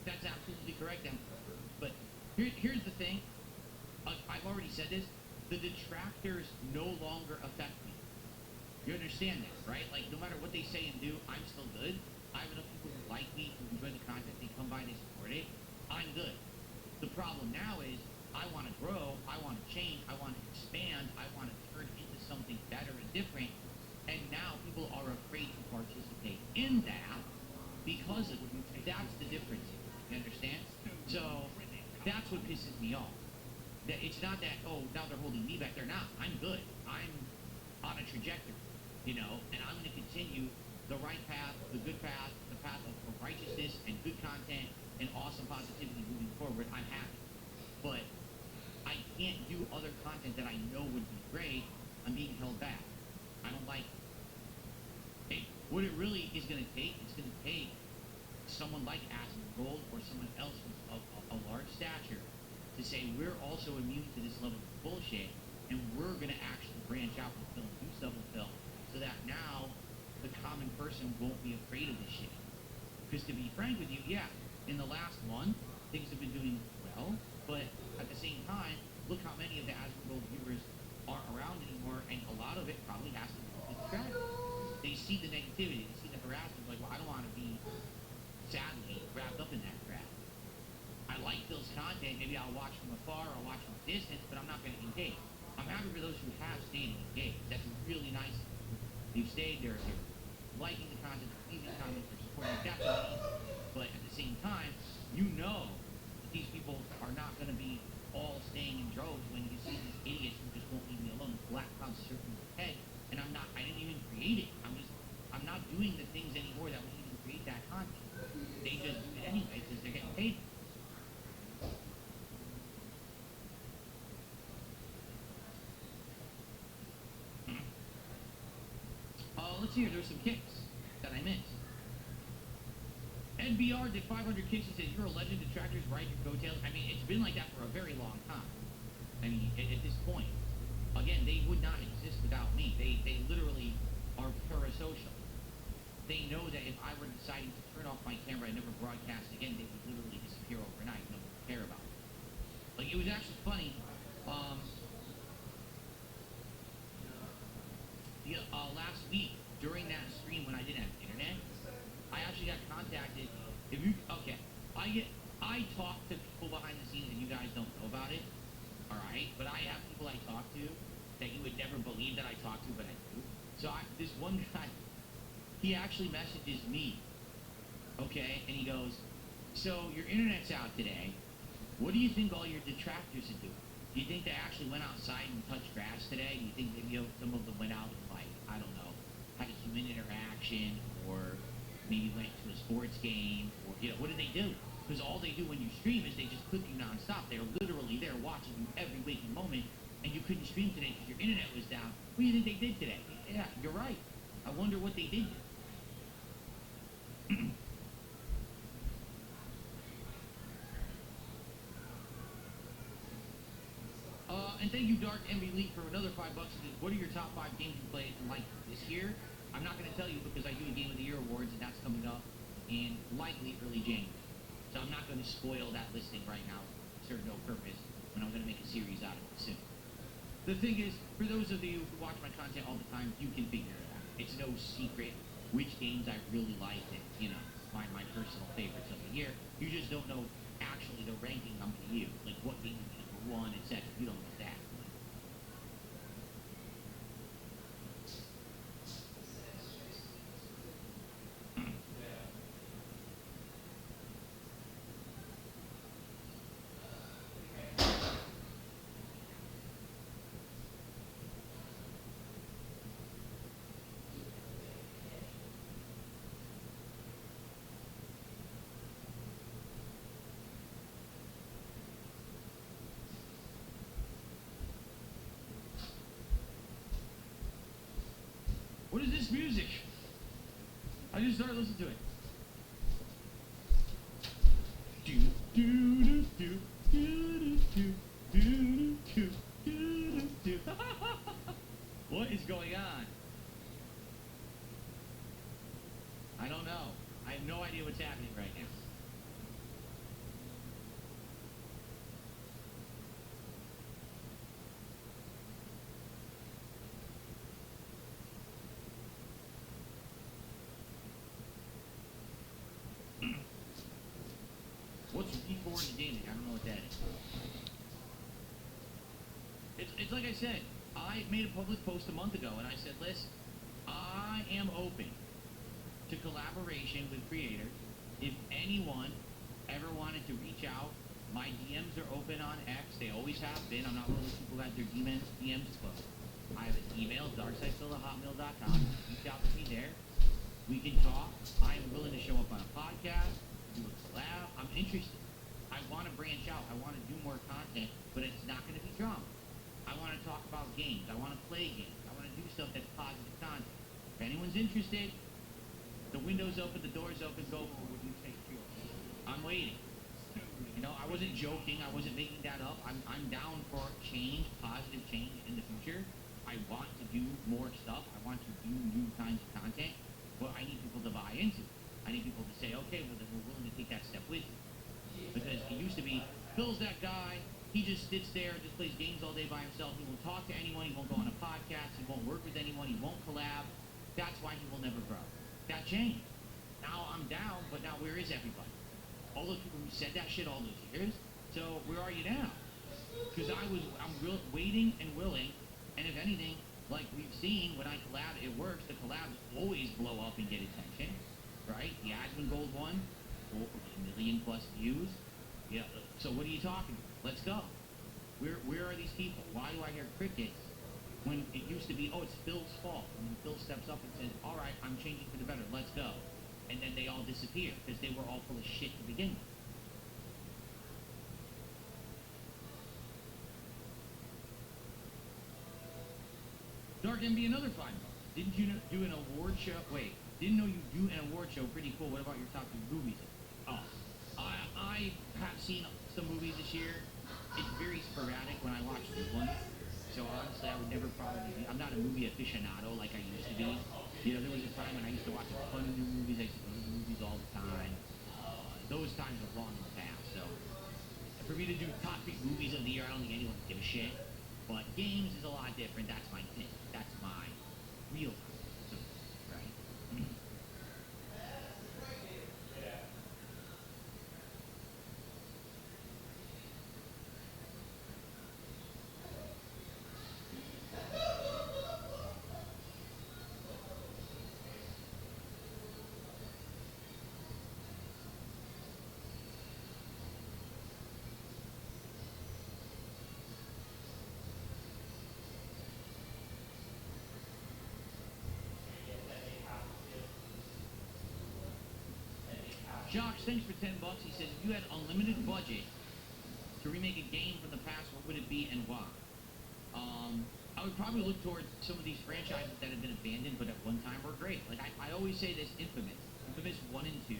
That's absolutely correct, Emperor. But here's the thing. I've already said this. The detractors no longer affect me. You understand this, right? Like, no matter what they say and do, I'm still good. I have enough people who like me, who enjoy the content, they come by, they support it. I'm good. The problem now is I want to grow, I want to change, I want to expand, I want to turn into something better and different. And now people are afraid to partake So that's what pisses me off. That it's not that, oh, now they're holding me back. They're not. I'm good. I'm on a trajectory, and I'm going to continue the right path, the good path, the path of righteousness and good content and awesome positivity moving forward. I'm happy. But I can't do other content that I know would be great. I'm being held back. I don't like it. Hey, what it really is going to take, it's going to take someone like Gold or someone else with a large stature to say we're also immune to this level of bullshit, and we're going to actually branch out with film, do stuff with film, so that now the common person won't be afraid of this shit. Because to be frank with you, yeah, in the last month, things have been doing well, but at the same time, look how many of the Gold viewers aren't around anymore, and a lot of it probably has to do with the strategy. They see the negativity, they see the harassment, like, well, I don't want to be, sadly, wrapped up in that crap. I like Phil's content, maybe I'll watch from afar, I'll watch from a distance, but I'm not going to engage. I'm happy for those who have stayed and engaged. That's really nice. They've stayed, they're liking the content, they're leaving comments, they're supporting. That's amazing. But at the same time, that these people are not going to be all staying in droves when you see these idiots who just won't leave me alone. Black clouds surfing my head, and I didn't even create it. I'm not doing the things anymore that would even create that content. They just do it anyway because they're getting paid. Let's see here. There's some kicks that I missed. NBR did 500 kicks. He says, you're a legend. Detractors ride your coattails. I mean, it's been like that for a very long time. I mean, at this point. Again, they would not exist without me. They literally are parasocial. They know that if I were deciding to turn off my camera and never broadcast again, they would literally disappear overnight. No one would care about it. Like, it was actually funny. Last week, during that stream when I didn't have internet, I actually got contacted. I talk to people behind the scenes and you guys don't know about it, all right? But I have people I talk to that you would never believe that I talk to, but I do. So this one guy, he actually messages me, okay? And he goes, so your internet's out today. What do you think all your detractors are doing? Do you think they actually went outside and touched grass today? Do you think maybe some of them went out and, like, I don't know, had a human interaction, or maybe went to a sports game, or, what did they do? Because all they do when you stream is they just clip you nonstop. They're literally there watching you every waking moment, and you couldn't stream today because your internet was down. What do you think they did today? Yeah, you're right. I wonder what they did. And thank you, Dark Envy League, for another $5. What are your top 5 games you played and liked this year? I'm not going to tell you because I do a Game of the Year awards, and that's coming up in likely early January. So I'm not going to spoil that listing right now. Serve no purpose when I'm going to make a series out of it soon. The thing is, for those of you who watch my content all the time, you can figure it out. It's no secret which games I really liked and, my personal favorites of the year. You just don't know actually the ranking I'm going to use, like what game is number 1, etc. You don't know that. What is this music? I just started listening to it. Do do do do do do do do do. What is going on? I don't know. I have no idea what's happening right now. What's V4 in the gaming? I don't know what that is. It's like I said, I made a public post a month ago, and I said, listen, I am open to collaboration with creators if anyone ever wanted to reach out, my DMs are open on X. They always have been. I'm not one of those people that their DMs closed. I have an email, darksidephil@hotmail.com. Reach out to me there. We can talk. I am willing to show up on a podcast, do a collab. I'm interested. I want to branch out. I want to do more content, but it's not going to be drama. I want to talk about games. I want to play games. I want to do stuff that's positive content. If anyone's interested, the window's open, the door's open, go for what you say. I'm waiting. You know, I wasn't joking. I wasn't making that up. I'm down for change, positive change in the future. I want to do more stuff. I want to do new kinds of content. But I need people to buy into it. I need people to say, okay, well, then we're willing to take that step with you. Because it used to be, Phil's that guy. He just sits there, just plays games all day by himself. He won't talk to anyone. He won't go on a podcast. He won't work with anyone. He won't collab. That's why he will never grow. That changed. Now I'm down, but now where is everybody? All those people who said that shit all those years. So where are you now? Because I'm waiting and willing, and if anything, like we've seen when I collab, it works. The collabs always blow up and get attention, right? The Aspen Gold one, 4 million plus views. Yeah. So what are you talking about? Let's go. Where are these people? Why do I hear crickets when it used to be, oh, it's Phil's fault? And then Phil steps up and says, all right, I'm changing for the better. Let's go. And then they all disappear because they were all full of shit to begin with. Dark MB, another $5. Didn't you do an award show? Wait, didn't know you do an award show. Pretty cool. What about your top 2 movies? Oh, I have seen some movies this year. It's very sporadic when I watch new ones. So honestly, I would never probably be. I'm not a movie aficionado like I used to be. You know, there was a time when I used to watch a ton of new movies. I used to go to the movies all the time. Those times are long in the past. So for me to do top 3 movies of the year, I don't think anyone would give a shit. But games is a lot different. That's my thing. That's my real so, right? Jocks, thanks for $10. He says, if you had unlimited budget to remake a game from the past, what would it be and why? I would probably look towards some of these franchises that have been abandoned, but at one time were great. Like I always say this, Infamous 1 and 2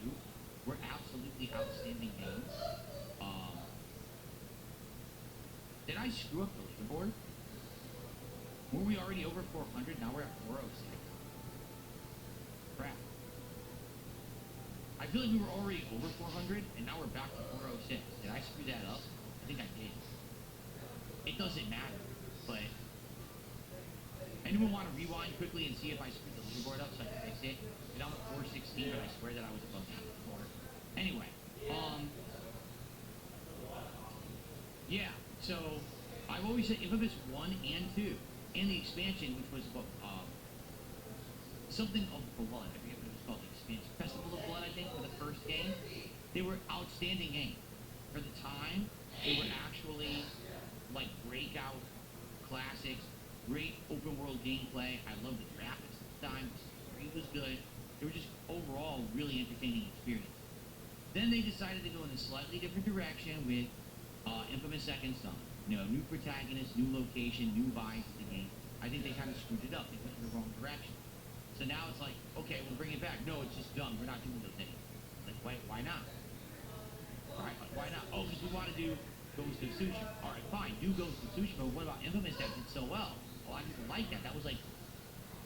were absolutely outstanding games. Did I screw up the leaderboard? Were we already over 400? Now we're at 406. Crap. I feel like we were already over 400, and now we're back to 406. Did I screw that up? I think I did. It doesn't matter, but anyone want to rewind quickly and see if I screwed the leaderboard up so I can fix it? And I'm at 416, but I swear that I was above that before. Anyway, yeah, so I've always said Infamous 1 and 2, and the expansion, which was about, something of blood. I forget what it was called, the expansion. Festival of Blood, I think, for the first game. They were outstanding games. For the time, they were actually like breakout classics, great open world gameplay. I loved the graphics at the time. The story was good. They were just overall really entertaining experience. Then they decided to go in a slightly different direction with Infamous Second Son. You know, new protagonist, new location, new vibes to the game. I think they kind of screwed it up. They went in the wrong direction. So now it's like, okay, we'll bring it back. No, it's just dumb. We're not doing those anymore. Like, why not? All right, why not? Oh, because we want to do Ghost of Tsushima. All right, fine, do Ghost of Tsushima. But what about Infamous that did so well? A lot of people like that. That was like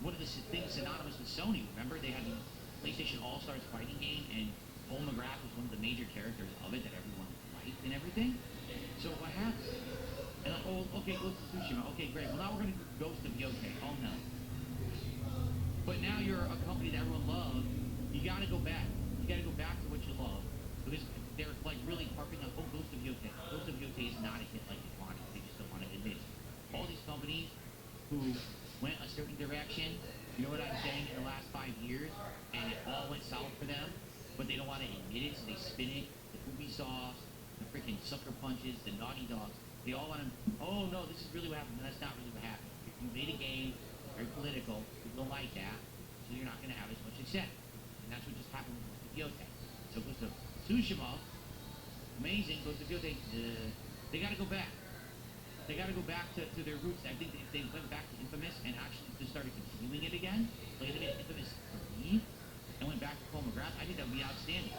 one of the things synonymous with Sony. Remember, they had the PlayStation All-Stars fighting game, and Paul McGrath was one of the major characters of it that everyone liked and everything. So what happened? And like, oh, okay, Ghost of Tsushima. Okay, great. Well, now we're going to do Ghost of Yokai. Oh, no. But now you're a company that everyone loves. You got to go back. You got to go back to what you love. Because they're like really harping on, oh, Ghost of Yokai. Ghost of Yokai is not a hit like they wanted. They just don't want to admit it. All these companies who went a certain direction, you know what I'm saying, in the last 5 years, and it all went south for them, but they don't want to admit it, so they spin it. The Ubisoft, the freaking Sucker Punches, the Naughty Dogs, they all want to, oh no, this is really what happened. That's not really what happened. You made a game, very political, people don't like that, so you're not going to have as much success. And that's what just happened with Ghost of Yotei. So Ghost of Tsushima, amazing, Ghost of Yotei, they got to go back. They got to go back to their roots. I think if they went back to Infamous and actually just started continuing it again, played it in Infamous 3, and went back to Cole McGrath, I think that would be outstanding.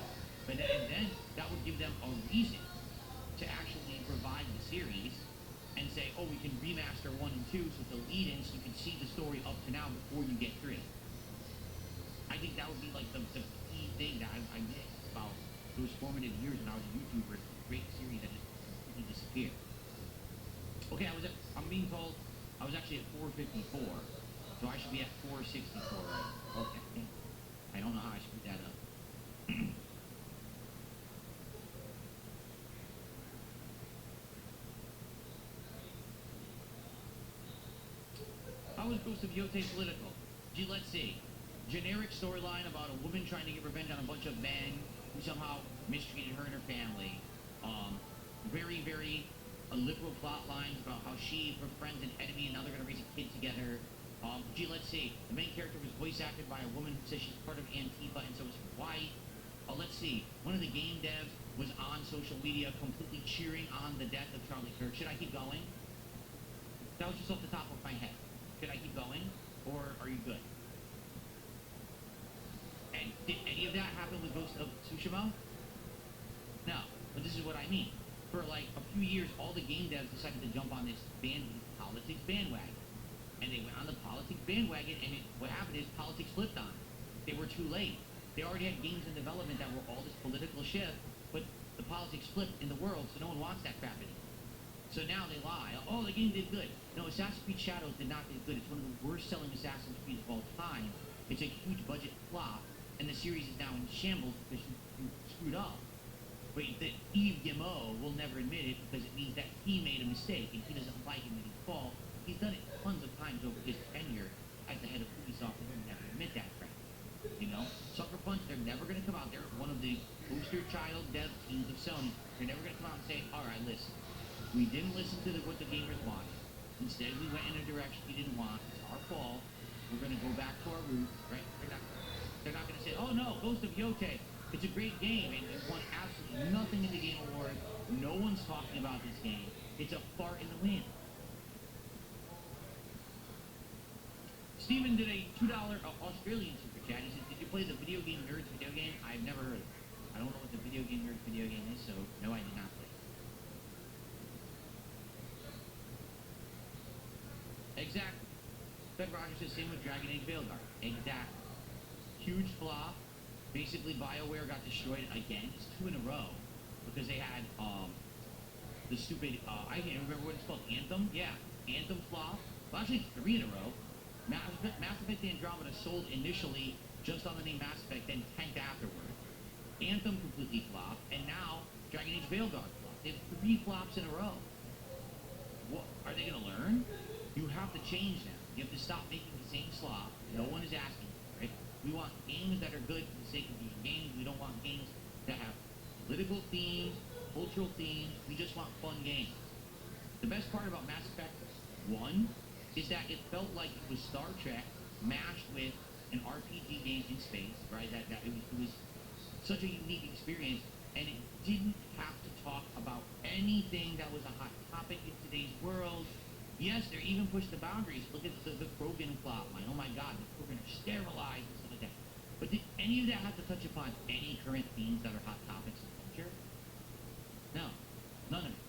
But then that would give them a reason to actually revive the series and say, oh, we can remaster 1 and 2 so the lead-in so you can see the story up to now before you get 3. I think that would be like the key thing that I miss about those formative years when I was a YouTuber. It's a great series that just completely disappeared. Okay, I'm being told I was actually at 454, so I should be at 464 right. Okay, I don't know how I screwed that up. How was Ghost of Yotei political? Gee, let's see. Generic storyline about a woman trying to get revenge on a bunch of men who somehow mistreated her and her family. Very, very liberal plot lines about how she, her friend's an enemy, and now they're going to raise a kid together. Gee, let's see. The main character was voice acted by a woman who says she's part of Antifa and so is white. Let's see. One of the game devs was on social media completely cheering on the death of Charlie Kirk. Should I keep going? That was just off the top of my head. Should I keep going? Or are you good? And did any of that happen with Ghost of Tsushima? No. But this is what I mean. For like a few years, all the game devs decided to jump on this politics bandwagon. And they went on the politics bandwagon, and what happened is politics flipped on it. They were too late. They already had games in development that were all this political shit, but the politics flipped in the world, so no one wants that crap anymore. So now they lie. Oh, the game did good. No, Assassin's Creed Shadows did not do good. It's one of the worst-selling Assassin's Creed of all time. It's a huge budget flop, and the series is now in shambles because you screwed up. But that Yves Guillemot will never admit it because it means that he made a mistake and he doesn't like admitting fault. He's done it tons of times over his tenure as the head of Ubisoft and he'll never admit that crap. You know? Sucker Punch, they're never going to come out. They're one of the poster child dev teams of Sony. They're never going to come out and say, all right, listen, we didn't listen to what the gamers wanted. Instead, we went in a direction we didn't want. It's our fault. We're going to go back to our roots, right? They're not going to say, oh no, Ghost of Yotei. It's a great game, and it won absolutely nothing in the Game Awards. No one's talking about this game. It's a fart in the wind. Steven did a $2 Australian super chat. He said, did you play the Video Game Nerds video game? I've never heard of it. I don't know what the Video Game Nerds video game is, so no, I did not play it. Exactly. Fred Rogers says, same with Dragon Age Veilguard. Exactly. Huge flop. Basically, BioWare got destroyed again. It's 2 in a row because they had the stupid. I can't remember what it's called. Anthem. Yeah, Anthem flop. Well, actually, 3 in a row. Mass Effect Andromeda sold initially just on the name Mass Effect, then tanked afterward. Anthem completely flopped, and now Dragon Age Veilguard flopped. They have 3 flops in a row. What are they going to learn? You have to change them. You have to stop making the same slop. No one is asking. We want games that are good for the sake of being games. We don't want games that have political themes, cultural themes. We just want fun games. The best part about Mass Effect 1 is that it felt like it was Star Trek mashed with an RPG game in space, right? That it was such a unique experience, and it didn't have to talk about anything that was a hot topic in today's world. Yes, they even pushed the boundaries. Look at the Krogan plot line. Oh my God, the Krogan are sterilized and stuff like that. But did any of that have to touch upon any current themes that are hot topics in culture? No, none of it.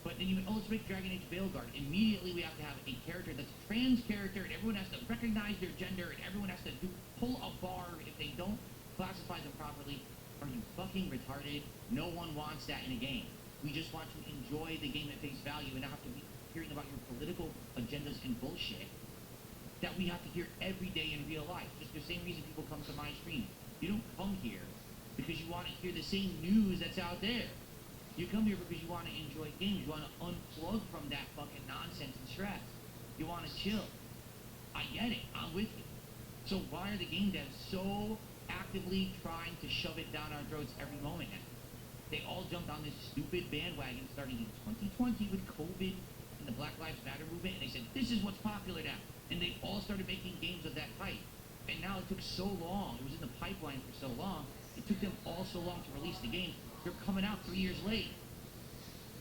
But then let's make Dragon Age Veilguard. Immediately we have to have a character that's a trans character, and everyone has to recognize their gender, and everyone has to pull a bar if they don't classify them properly. Are you fucking retarded? No one wants that in a game. We just want to enjoy the game at face value and not have to be hearing about your political agendas and bullshit that we have to hear every day in real life. Just the same reason people come to my stream. You don't come here because you want to hear the same news that's out there. You come here because you want to enjoy games. You want to unplug from that fucking nonsense and stress. You want to chill. I get it. I'm with you. So why are the game devs so actively trying to shove it down our throats every moment now? They all jumped on this stupid bandwagon starting in 2020 with COVID and the Black Lives Matter movement, and they said, this is what's popular now. And they all started making games of that type. And now it took so long, it was in the pipeline for so long, it took them all so long to release the game, they're coming out 3 years late.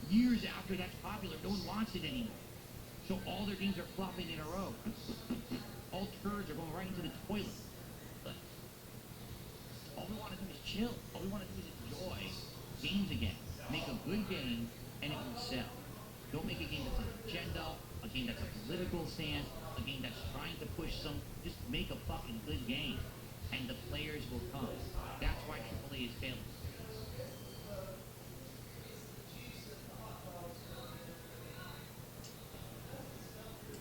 Years after that's popular, no one wants it anymore. So all their games are flopping in a row. All turds are going right into the toilet. But all we want to do is chill. All we want to do is enjoy games again. Make a good game, and it will sell. Don't make a game that's an agenda, a game that's a political stance, a game that's trying to push some. Just make a fucking good game, and the players will come. That's why AAA is failing.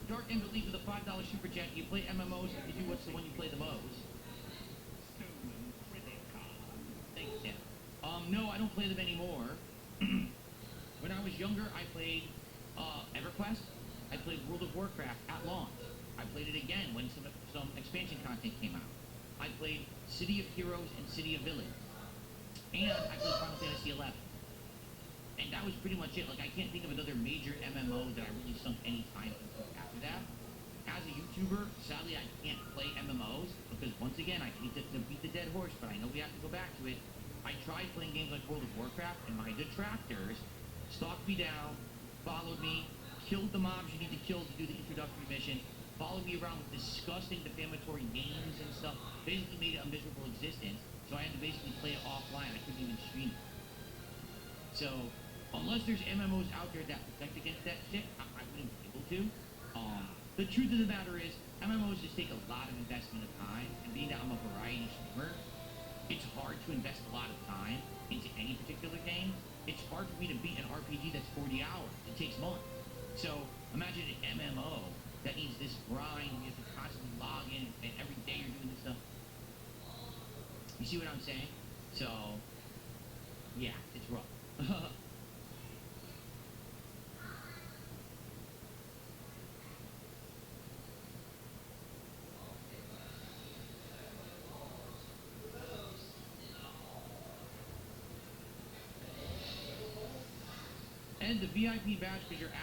Dark and Believe with a $5 super chat. You play MMOs, if you do, what's the one you play the most? Thanks, Tim. No, I don't play them anymore. When I was younger, I played EverQuest. I played World of Warcraft at launch. I played it again when some expansion content came out. I played City of Heroes and City of Villains. And I played Final Fantasy XI. And that was pretty much it. Like, I can't think of another major MMO that I really sunk any time into after that. As a YouTuber, sadly, I can't play MMOs because, once again, I hate to beat the dead horse, but I know we have to go back to it. I tried playing games like World of Warcraft, and my detractors stalked me down, followed me, killed the mobs you need to kill to do the introductory mission, followed me around with disgusting defamatory names and stuff, basically made it a miserable existence, so I had to basically play it offline. I couldn't even stream it. So, unless there's MMOs out there that protect against that shit, I wouldn't be able to. The truth of the matter is, MMOs just take a lot of investment of time, and being that I'm a variety streamer, it's hard to invest a lot of time into any particular game. It's hard for me to beat an RPG that's 40 hours. It takes months. So imagine an MMO that needs this grind. You have to constantly log in, and every day you're doing this stuff. You see what I'm saying? So, yeah, it's rough. And the VIP badge, because you're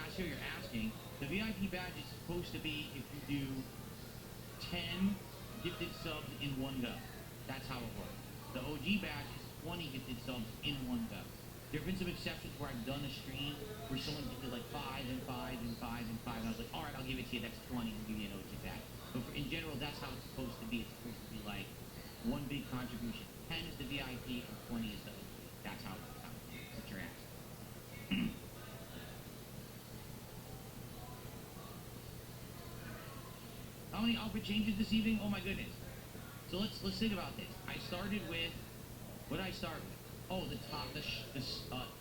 asking, the VIP badge is supposed to be if you do 10 gifted subs in one go. That's how it works. The OG badge is 20 gifted subs in one go. There have been some exceptions where I've done a stream where someone gifted like 5 and 5 and 5 and 5, and I was like, all right, I'll give it to you. That's 20. I'll give you an OG badge. But in general, that's how it's supposed to be. It's supposed to be like one big contribution. 10 is the VIP and 20 is the OG. That's how it works out. That's what you're asking. How many outfit changes this evening? Oh my goodness. So let's think about this. I started with, what did I start with? Oh, the top, the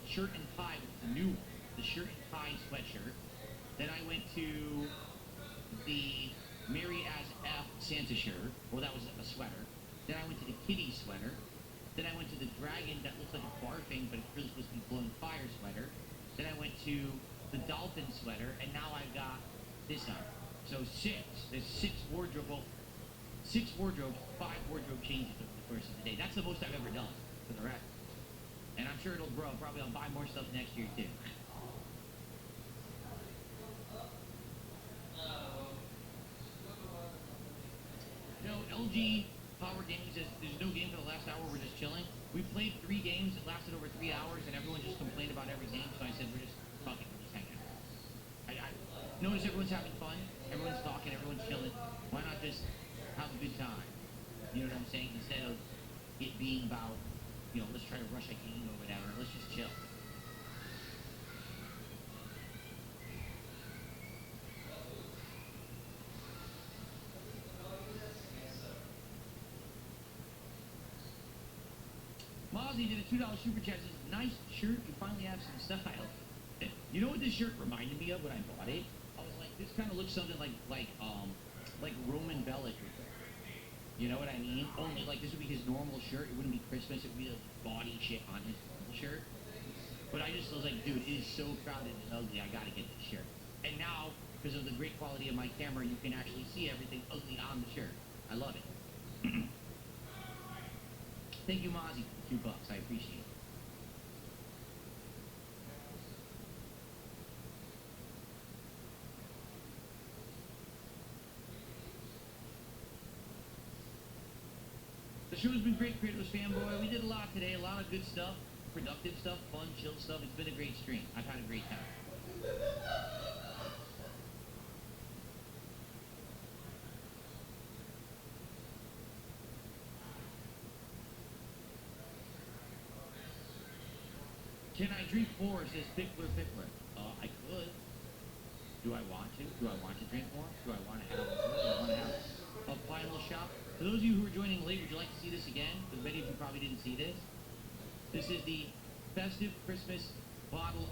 shirt and tie, the new one. The shirt and tie sweatshirt. Then I went to the Mary as F Santa shirt. Well, that was a sweater. Then I went to the kitty sweater. Then I went to the dragon that looks like a barfing, but it's really supposed to be blowing fire sweater. Then I went to the dolphin sweater, and now I've got this on. So there's 6 wardrobes, 5 wardrobe changes over the course of the day. That's the most I've ever done, for the record. And I'm sure it'll grow. Probably I'll buy more stuff next year, too. You know, LG Power Gaming says there's no game for the last hour. We're just chilling. We played 3 games that lasted over 3 hours, and everyone just complained about every game. So I said, we're just fucking, we're just hanging out. I notice everyone's having fun. Everyone's talking, everyone's chilling. Why not just have a good time? You know what I'm saying? Instead of it being about, let's try to rush a game or whatever. Let's just chill. Mozzie did a $2 super chat. Says, nice shirt. You finally have some style. You know what this shirt reminded me of when I bought it? I was like, this kind of looks something like Roman Bellic. You know what I mean? Only like this would be his normal shirt. It wouldn't be Christmas. It would be the body shit on his normal shirt. But I just was like, dude, it is so crowded and ugly. I gotta get this shirt. And now, because of the great quality of my camera, you can actually see everything ugly on the shirt. I love it. Thank you, Mozzie, for $2. I appreciate it. show's been great, Kratos fanboy. We did a lot today, a lot of good stuff, productive stuff, fun, chill stuff. It's been a great stream. I've had a great time. Can I drink more, says Pickler Pickler? I could. Do I want to? Do I want to drink more? Do I want to have more? Do I want to have a final shot? For those of you who are joining later, would you like to see this again? Because many of you probably didn't see this. This is the festive Christmas bottle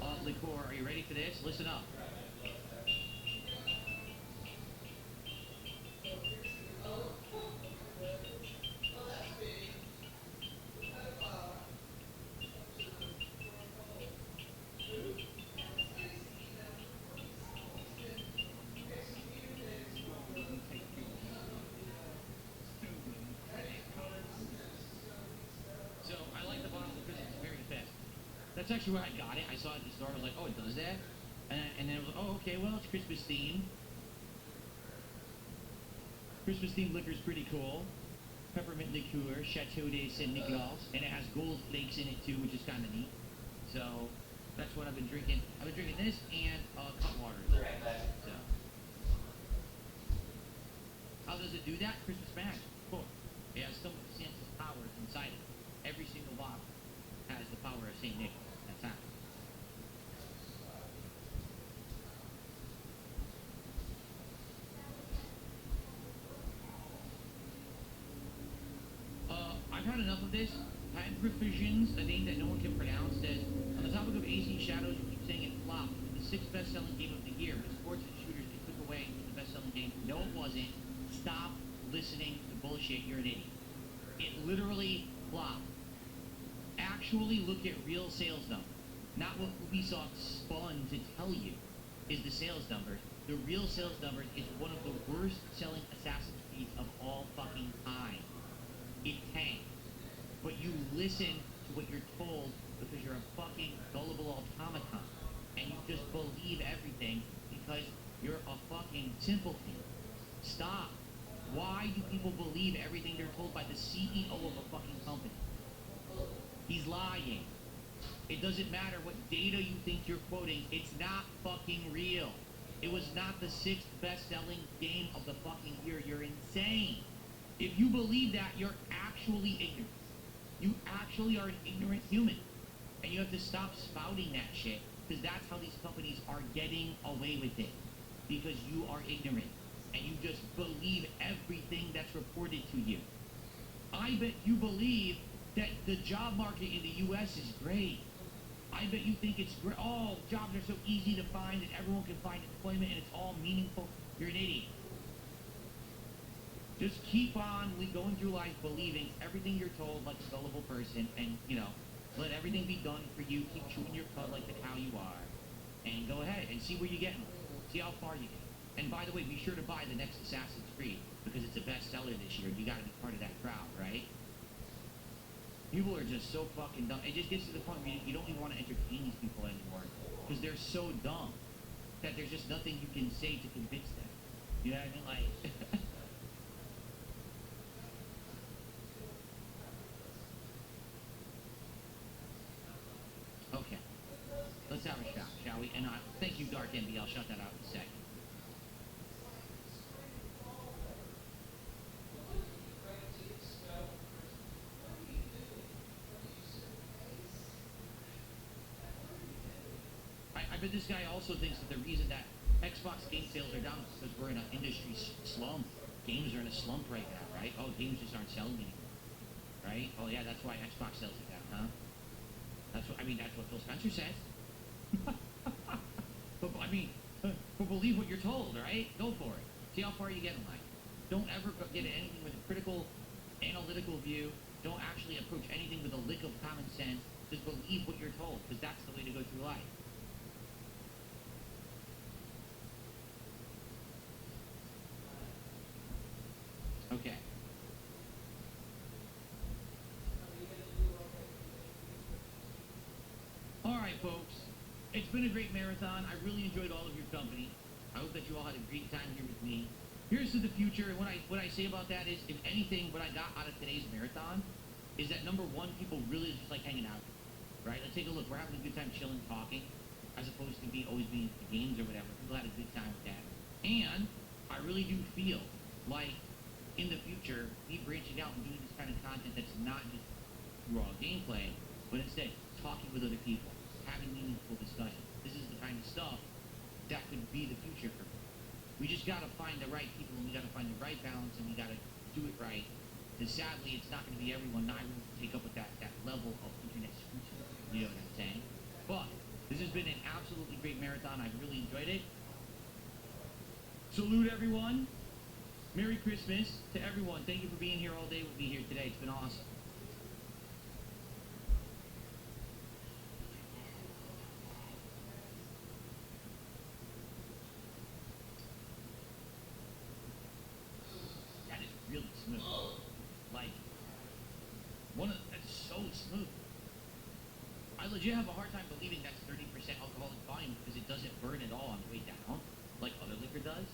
of liqueur. Are you ready for this? Listen up. So I like the bottle because it's very fast. That's actually where I got it. I saw it at the store. I was like, oh, it does that? And then it was, oh, okay, well, it's Christmas themed. Christmas themed liquor is pretty cool. Peppermint liqueur, Chateau de Saint Nicolas, and it has gold flakes in it too, which is kind of neat. So that's what I've been drinking. I've been drinking this and cut water. So how does it do that? Christmas magic. Cool. It has some of Santa's powers inside it. Every single bottle has the power of Saint Nicholas. That's how. I've had enough of this. Patent Provisions, a name that no one can pronounce, says, on the topic of AC Shadows, you keep saying it flopped. It was the 6th best-selling game of the year. The sports and shooters it took away from the best-selling game. No, it wasn't. Stop listening to bullshit. You're an idiot. It literally flopped. Actually look at real sales numbers. Not what Ubisoft spun to tell you is the sales numbers. The real sales numbers is one of the worst-selling Assassin's Creed of all fucking time. It tanked. But you listen to what you're told because you're a fucking gullible automaton. And you just believe everything because you're a fucking simpleton. Stop. Why do people believe everything they're told by the CEO of a fucking company? He's lying. It doesn't matter what data you think you're quoting. It's not fucking real. It was not the 6th best-selling game of the fucking year. You're insane. If you believe that, you're actually ignorant. You actually are an ignorant human. And you have to stop spouting that shit, because that's how these companies are getting away with it. Because you are ignorant. And you just believe everything that's reported to you. I bet you believe that the job market in the U.S. is great. I bet you think it's great. Oh, jobs are so easy to find and everyone can find employment and it's all meaningful. You're an idiot. Just keep on going through life believing everything you're told like a gullible person and, let everything be done for you. Keep chewing your cud like the cow you are. And go ahead and see where you get. See how far you get. And by the way, be sure to buy the next Assassin's Creed because it's a bestseller this year. You got to be part of that crowd, right? People are just so fucking dumb. It just gets to the point where you don't even want to entertain these people anymore because they're so dumb that there's just nothing you can say to convince them. You know what I mean? Like, okay. Let's have a shot, shall we? And thank you, Dark MB. I'll shut that out in a second. But this guy also thinks that the reason that Xbox game sales are down is because we're in an industry slump. Games are in a slump right now, right? Oh, games just aren't selling anymore, right? Oh yeah, that's why Xbox sales are down, huh? That's what Phil Spencer says. But believe what you're told, right? Go for it. See how far you get in life. Don't ever get anything with a critical, analytical view. Don't actually approach anything with a lick of common sense. Just believe what you're told, because that's the way to go through life. Okay. All right, folks. It's been a great marathon. I really enjoyed all of your company. I hope that you all had a great time here with me. Here's to the future, and what I say about that is, if anything, what I got out of today's marathon is that number one, people really just like hanging out, right? Let's take a look. We're having a good time chilling, talking, as opposed to always being at the games or whatever. People had a good time with that, and I really do feel like in the future, me branching out and doing this kind of content that's not just raw gameplay, but instead talking with other people, having meaningful discussions. This is the kind of stuff that could be the future for me. We just got to find the right people, and we got to find the right balance, and we got to do it right. And sadly, it's not going to be everyone not able to take up with that level of internet scrutiny. You know what I'm saying? But this has been an absolutely great marathon. I've really enjoyed it. Salute everyone. Merry Christmas to everyone. Thank you for being here all day with me here today. It's been awesome. That is really smooth. Like, that's so smooth. I legit have a hard time believing that's 30% alcoholic volume because it doesn't burn at all on the way down, like other liquor does.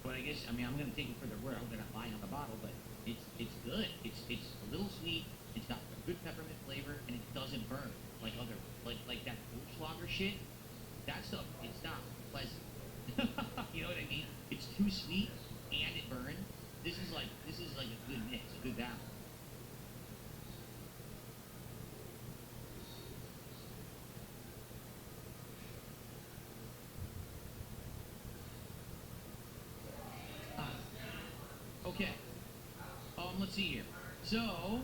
But I guess, I mean, I'm going to take it for their word. I'm going to lie on the bottle, but it's good. It's a little sweet. It's got a good peppermint flavor, and it doesn't burn like like that Goldschlager shit. That stuff, it's not pleasant. You know what I mean? It's too sweet and it burns. This is like a good mix, a good balance. Okay. Let's see here. So,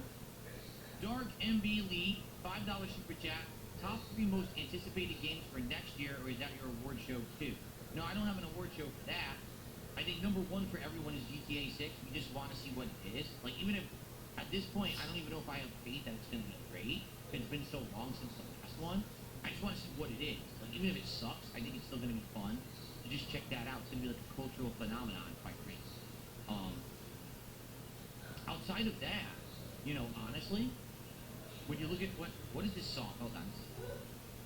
Dark MB Lee, $5 super chat. Top 3 most anticipated games for next year, or is that your award show too? No, I don't have an award show for that. I think number one for everyone is GTA 6. We just want to see what it is. Like, even if, at this point, I don't even know if I have faith that it's going to be great. It's been so long since the last one. I just want to see what it is. Like, even if it sucks, I think it's still going to be fun to just check that out. It's going to be like a cultural phenomenon, quite frankly. Outside of that, you know, honestly, when you look at what is this song? Hold on.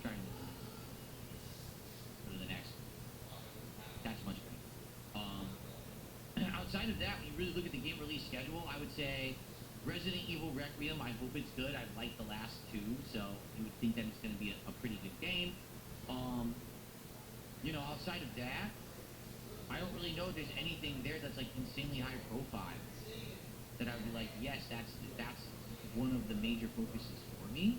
Try and go to the next. That's much better. Outside of that, when you really look at the game release schedule, I would say Resident Evil Requiem. I hope it's good. I like the last 2, so you would think that it's going to be a pretty good game. You know, outside of that, I don't really know if there's anything there that's like insanely high profile that I would be like, yes, that's one of the major focuses for me.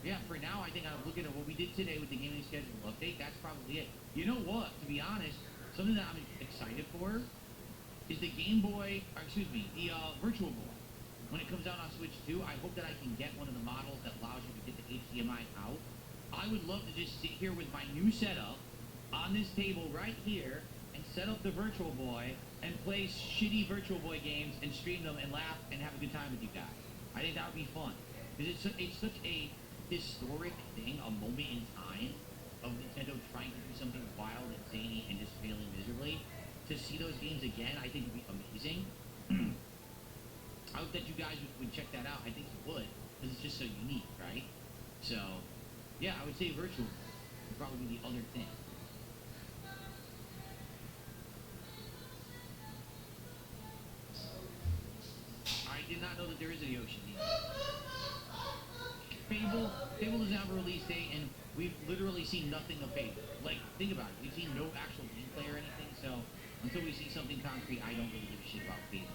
Yeah, for now, I think I'm looking at what we did today with the gaming schedule update. That's probably it. You know what? To be honest, something that I'm excited for is the Game Boy, or excuse me, the Virtual Boy. When it comes out on Switch 2, I hope that I can get one of the models that allows you to get the HDMI out. I would love to just sit here with my new setup on this table right here and set up the Virtual Boy and play shitty Virtual Boy games and stream them and laugh and have a good time with you guys. I think that would be fun. Because it's such a historic thing, a moment in time of Nintendo trying to do something wild and zany and just failing miserably. To see those games again, I think would be amazing. I hope that you guys would check that out. I think you would, because it's just so unique, right? So, yeah, I would say Virtual would probably be the other thing. I did not know that there is a Yoshi game. Fable doesn't have a release date, and we've literally seen nothing of Fable. Like, think about it. We've seen no actual gameplay or anything, so until we see something concrete, I don't really give a shit about Fable.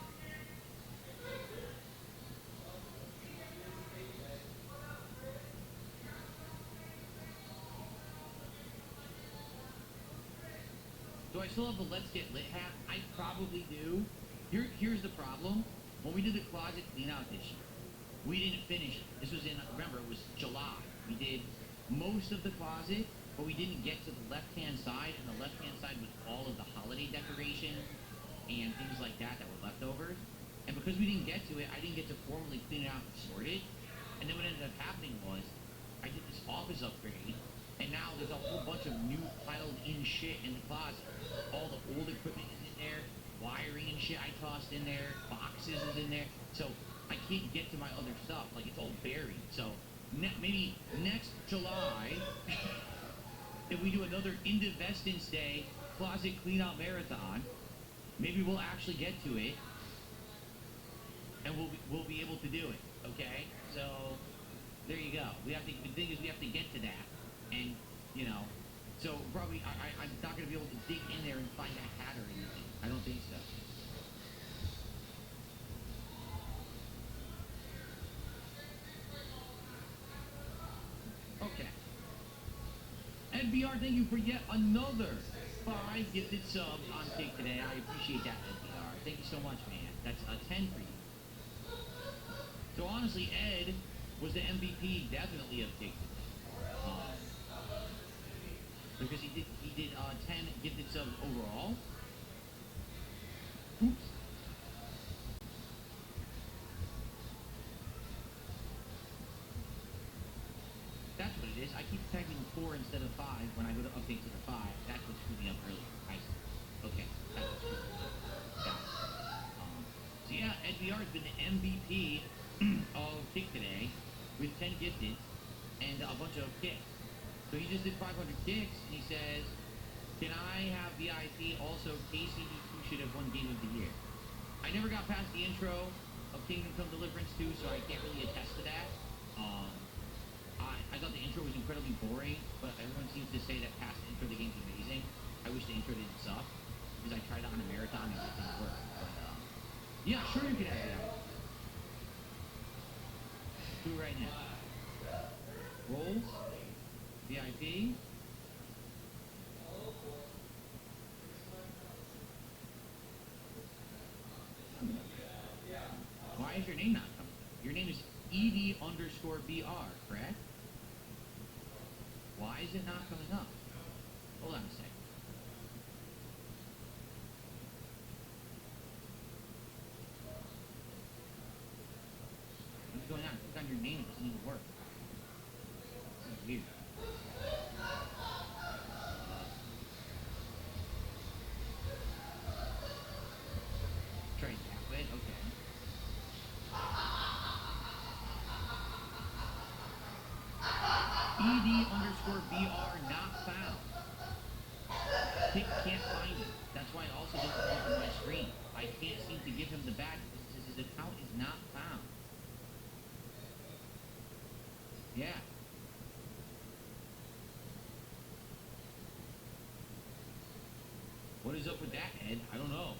Do I still have the Let's Get Lit hat? I probably do. Here's the problem. When we did the closet clean out this year, we didn't finish it. This was remember, it was July. We did most of the closet, but we didn't get to the left-hand side, and the left-hand side was all of the holiday decorations and things like that were leftovers. And because we didn't get to it, I didn't get to formally clean it out and sort it. And then what ended up happening was, I did this office upgrade, and now there's a whole bunch of new piled-in shit in the closet. All the old equipment is in there, wiring and shit I tossed in there, boxes is in there. So I can't get to my other stuff. Like, it's all buried. So maybe next July, if we do another Indivestance Day closet clean out marathon, maybe we'll actually get to it, and we'll be able to do it. Okay, so there you go. We have to. The thing is, we have to get to that, and you know, so probably I'm not going to be able to dig in there and find that hat or anything. I don't think so. Okay. NBR, thank you for yet another 5 gifted subs on Kick today. I appreciate that, NBR. Thank you so much, man. That's a 10 for you. So honestly, Ed was the MVP definitely of Kick today. Because he did 10 gifted subs overall. Oops. That's what it is. I keep typing 4 instead of 5 when I go to update to the 5. That's what screwed me up earlier. I see. Okay. That's what screwed me up. Got it. So yeah, NBR has been the MVP of Kick today with 10 gifted and a bunch of kicks. So he just did 500 kicks and he says, can I have VIP? Also, Casey, you two should have won Game of the Year. I never got past the intro of Kingdom Come Deliverance 2, so I can't really attest to that. I thought the intro was incredibly boring, but everyone seems to say that past the intro, the game's amazing. I wish the intro didn't suck, because I tried it on a marathon and it didn't work. But, yeah, sure you can have it out. Do it right now. Rolls, VIP. Why is your name not coming up? Your name is ED_BR, correct? Why is it not coming up? Hold on a second. What's going on? Click on your name, it doesn't even work. This is weird. Try that way, okay. ED_BR not found. Kick can't find him. That's why it also doesn't come up on my screen. I can't seem to give him the badge because his account is not found. Yeah. What is up with that, Ed? I don't know.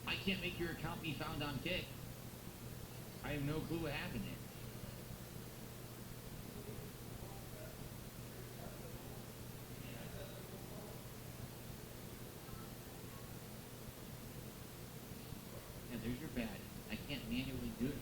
I can't make your account be found on Kick. I have no clue what happened there. Yeah, there's your badge. I can't manually do it.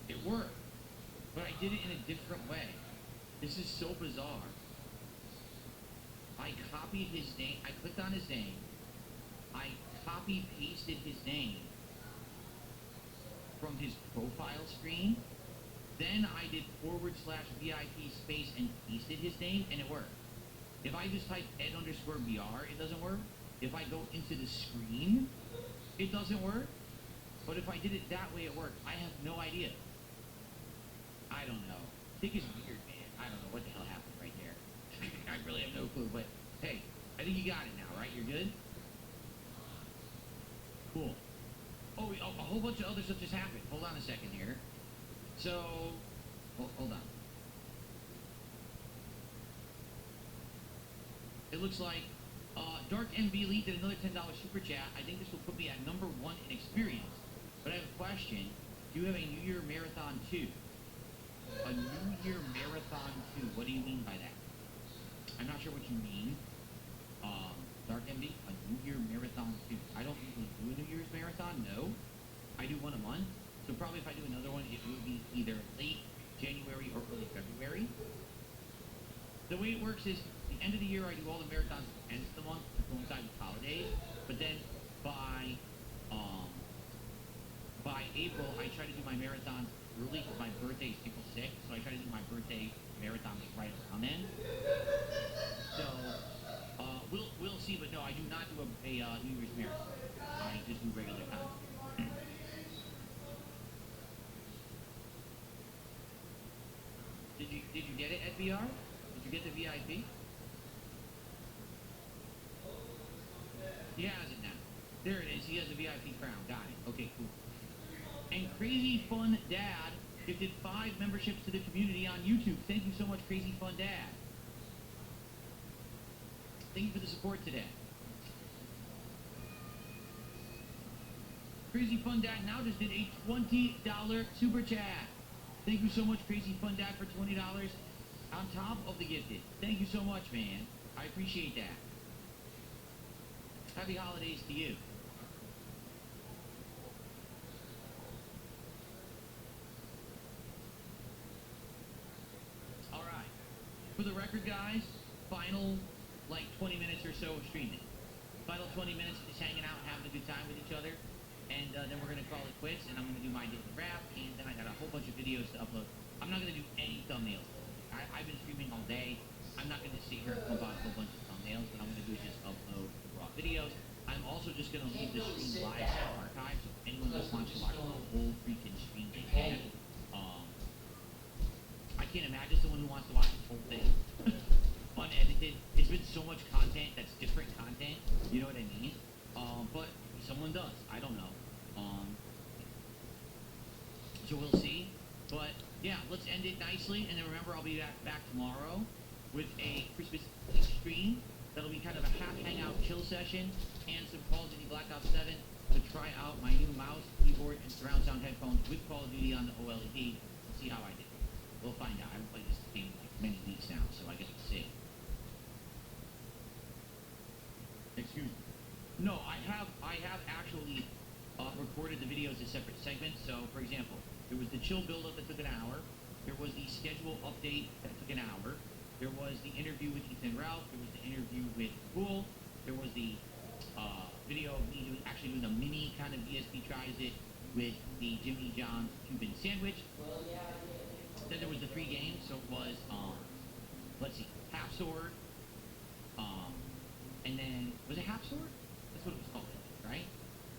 It worked, but I did it in a different way. This is so bizarre. I copied his name, I clicked on his name, I copy-pasted his name from his profile screen, then I did /VIP space and pasted his name, and it worked. If I just type Ed_BR, it doesn't work. If I go into the screen, it doesn't work. But if I did it that way, it worked. I have no idea. I don't know. I think it's weird, man. I don't know what the hell happened right there. I really have no clue, but hey, I think you got it now, right? You're good? Cool. Oh, a whole bunch of other stuff just happened. Hold on a second here. So, hold on. It looks like Dark MB Elite did another $10 super chat. I think this will put me at number 1 in experience. But I have a question. Do you have a New Year Marathon 2? A New Year Marathon 2. What do you mean by that? I'm not sure what you mean. Dark MD, a New Year Marathon 2. I don't usually do a New Year's Marathon, no. I do one a month. So probably if I do another one, it will be either late January or early February. The way it works is, the end of the year I do all the marathons at the end of the month to coincide with holidays. But then by April, I try to do my marathons early because my birthday is April 6th. So I try to do my birthday marathon like right around then. So we'll see, but no, I do not New Year's marathon. I just do regular content. Did you get it at VR? Did you get the VIP? He has it now. There it is. He has the VIP crown. Got it. Okay, cool. And Crazy Fun Dad gifted 5 memberships to the community on YouTube. Thank you so much, Crazy Fun Dad. Thank you for the support today. Crazy Fun Dad now just did a $20 super chat. Thank you so much, Crazy Fun Dad, for $20 on top of the gifted. Thank you so much, man. I appreciate that. Happy holidays to you. All right. For the record, guys, final, 20 minutes or so of streaming. Final 20 minutes of just hanging out, having a good time with each other. And then we're going to call it quits, and I'm going to do my daily wrap, and then I got a whole bunch of videos to upload. I'm not going to do any thumbnails. I've been streaming all day. I'm not going to sit here and pump out a whole bunch of thumbnails. What I'm going to do is just upload raw videos. I'm also just going to leave the stream live as archive, so if anyone just wants to watch the whole freaking stream, they can. I can't imagine someone who wants to watch this whole thing unedited. It's been so much content that's different content, you know what I mean? But someone does. I don't know. So we'll see. But yeah, let's end it nicely. And then remember, I'll be back tomorrow with a Christmas stream. That'll be kind of a half hangout chill session and some Call of Duty Black Ops 7 to try out my new mouse, keyboard, and surround sound headphones with Call of Duty on the OLED. We'll see how I did. We'll find out. I haven't played this game in many weeks now, so I guess we'll see. Excuse me. No, I have actually recorded the videos as separate segments. So, for example, there was the chill build-up that took an hour. There was the schedule update that took an hour. There was the interview with Ethan Ralph. There was the interview with Pool. There was the video of me actually doing a mini kind of ESP tries it with the Jimmy John's Cuban sandwich. Then there was the 3 games. So it was, let's see, Half Sword. And then, was it Half Sword? That's what it was called, right?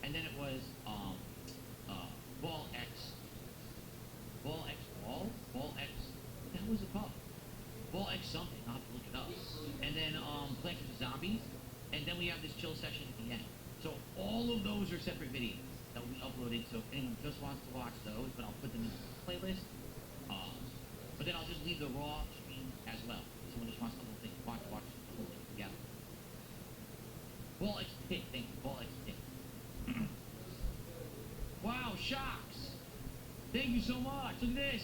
And then it was Ball X, what the hell was it called? Ball X something, I'll have to look it up. And then Plants vs. Zombies, and then we have this chill session at the end. So all of those are separate videos that will be uploaded, so if anyone just wants to watch those, but I'll put them in the playlist. But then I'll just leave the raw stream as well. If someone just wants the whole thing, watch the whole thing together. Ball X Pick, thank you, Ball X Pick. Wow, Shocks! Thank you so much, look at this!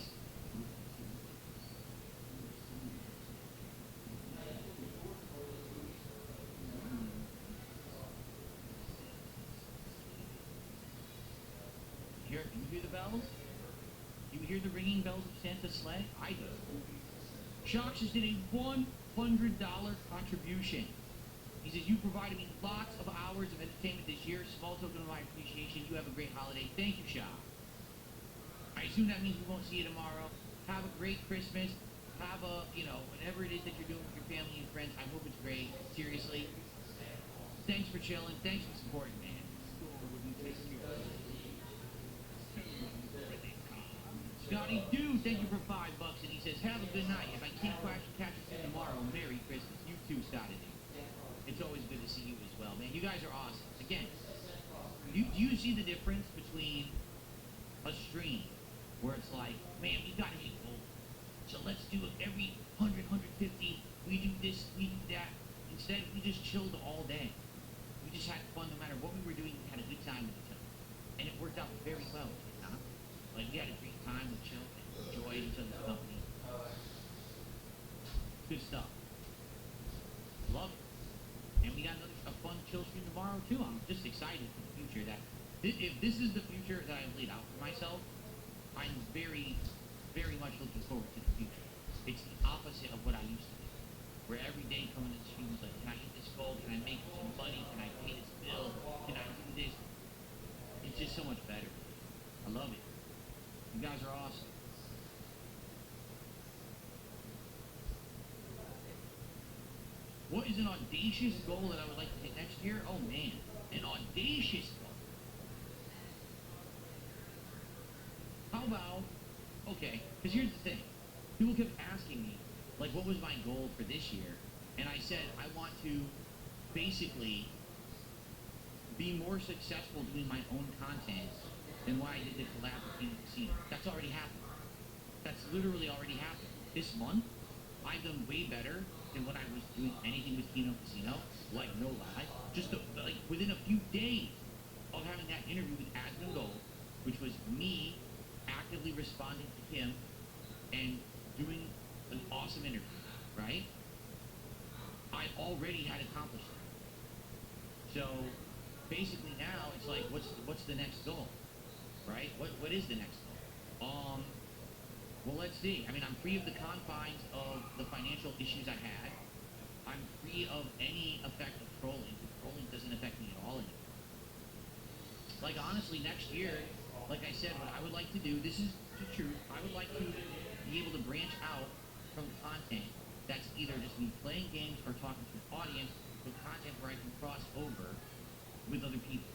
You hear the bells? You hear the ringing bells of Santa's sleigh? I do. Shocks just did a $100 contribution. He says, you provided me lots of hours of entertainment this year. Small token of my appreciation. You have a great holiday. Thank you, Shock. I assume that means we won't see you tomorrow. Have a great Christmas. Have a, whatever it is that you're doing with your family and friends. I hope it's great. Seriously. Thanks for chilling. Thanks for supporting, man. Scotty Dude, thank you for $5. And he says, have a good night. If I can't catch you tomorrow, Merry Christmas. You too, Scotty Dude. It's always good to see you as well, man. You guys are awesome. Again, do you see the difference between a stream where it's like, man, we gotta make gold, so let's do it every 100, 150, we do this, we do that. Instead, we just chilled all day. We just had fun no matter what we were doing. We had a good time with each other. And it worked out very well, did it not? Like, we had a great time, we chilled, and enjoyed each other's company. Good stuff. Love it. And we got a fun chill stream tomorrow too. I'm just excited for the future. That if this is the future that I've laid out for myself, I'm very, very much looking forward to the future. It's the opposite of what I used to do, where every day coming to the stream was like, can I eat this goal? Can I make some money? Can I pay this bill? Can I do this? It's just so much better. I love it. You guys are awesome. What is an audacious goal that I would like to hit next year? Oh man, an audacious goal. How about, okay, because here's the thing. People kept asking me, like, what was my goal for this year? And I said, I want to basically be more successful doing my own content than what I did to collab with Kino Casino. That's already happened. That's literally already happened. This month, I've done way better than when I was doing anything with Kino Casino. Like, no lie. Just like within a few days of having that interview with Asmongold, which was me actively responding to him and doing an awesome interview, right? I already had accomplished it. So basically now it's like, what's the next goal, right? What is the next goal? Well, let's see. I mean, I'm free of the confines of the financial issues I had. I'm free of any effect of trolling. Trolling doesn't affect me at all anymore. Like, honestly, next year, like I said, what I would like to do, this is the truth, I would like to be able to branch out from content that's either just me playing games or talking to an audience, to content where I can cross over with other people.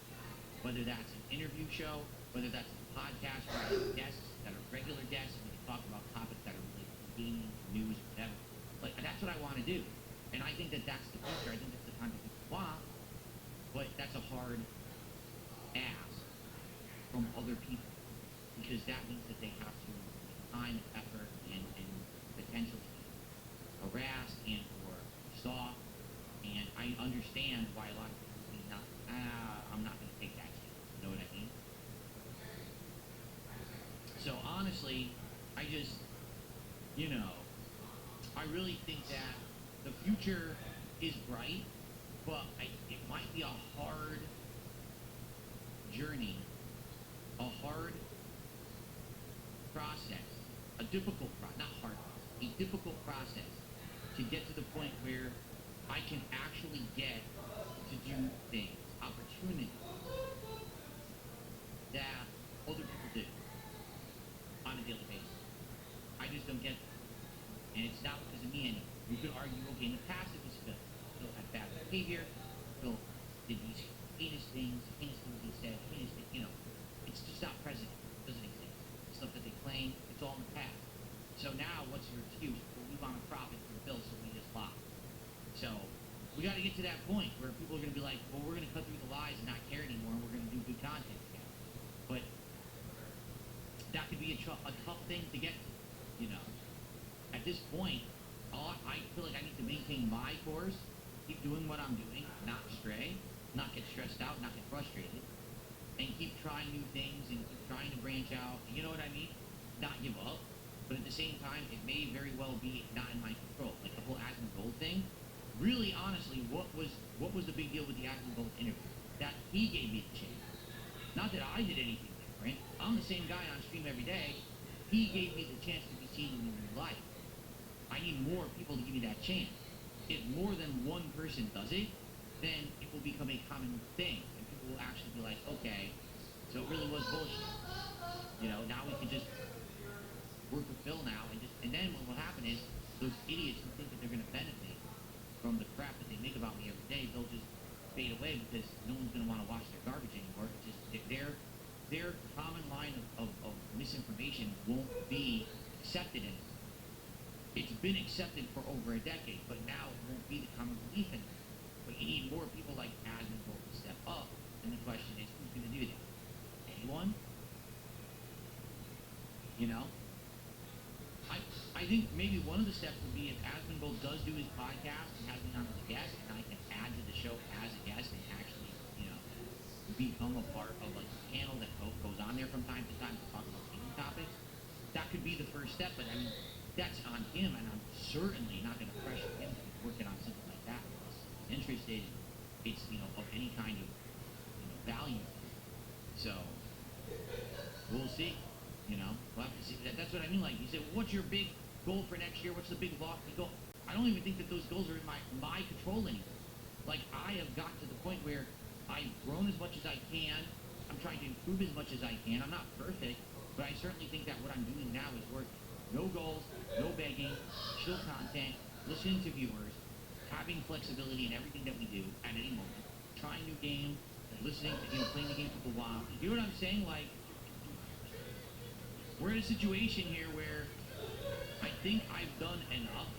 Whether that's an interview show, whether that's a podcast where I have guests that are regular guests and we can talk about topics that are related to gaming, news, whatever. Like, that's what I want to do. And I think that that's the future. I think that's the kind of people want, but that's a hard ask from other people because that means that they have to make time, effort, and potentially harassed and or stalked. And I understand why a lot of people say, not, I'm not going to take that chance. You know what I mean? So honestly, I just, I really think that the future is bright, but it might be a hard journey, a hard process, a difficult process, not hard, a difficult process to get to the point where I can actually get to do things, opportunities that other people do on a daily basis. I just don't get them. And it's not because of me anymore. You could argue, okay, in the past it was Phil. Phil had bad behavior. Phil did these heinous things he said, heinous things, it's just not present. It doesn't exist. Stuff that they claim, it's all in the past. So now, what's your excuse? Well, we want to profit from Phil, so we just lie. So we got to get to that point where people are going to be like, well, we're going to cut through the lies and not care anymore, and we're going to do good content together. But that could be a tough thing to get to, At this point, I feel like I need to maintain my course, keep doing what I'm doing, not stray, not get stressed out, not get frustrated, and keep trying new things and keep trying to branch out. You know what I mean? Not give up. But at the same time, it may very well be not in my control. Like the whole Asmongold thing. Really, honestly, what was the big deal with the Asmongold interview? That he gave me the chance. Not that I did anything different. I'm the same guy on stream every day. He gave me the chance to be seen in real life. I need more people to give me that chance. If more than one person does it, then it will become a common thing. And people will actually be like, okay, so it really was bullshit. Now we can just work with Phil now, and then what will happen is those idiots who think that they're going to benefit from the crap that they make about me every day, they'll just fade away because no one's going to want to watch their garbage anymore. It's just their common line of misinformation won't be accepted anymore. It's been accepted for over a decade, but now it won't be the common belief anymore. But you need more people like Asmongold to step up, and the question is, who's going to do that? Anyone? I think maybe one of the steps would be if Asmongold does do his podcast and has me on as a guest, and I can add to the show as a guest and actually, become a part of like a panel that goes on there from time to time to talk about gaming topics. That could be the first step, but I mean, that's on him, and I'm certainly not going to pressure him to be working on something like that unless he's interested in it's, of any kind of, value. So, we'll see. We'll have to see. That's what I mean. Like, you said, well, what's your big goal for next year? What's the big lofty goal? I don't even think that those goals are in my control anymore. Like, I have gotten to the point where I've grown as much as I can. I'm trying to improve as much as I can. I'm not perfect, but I certainly think that what I'm doing now is working. No goals, no begging, chill content, listening to viewers, having flexibility in everything that we do at any moment, trying new game, listening to, playing the game for a while. You know what I'm saying? Like, we're in a situation here where I think I've done enough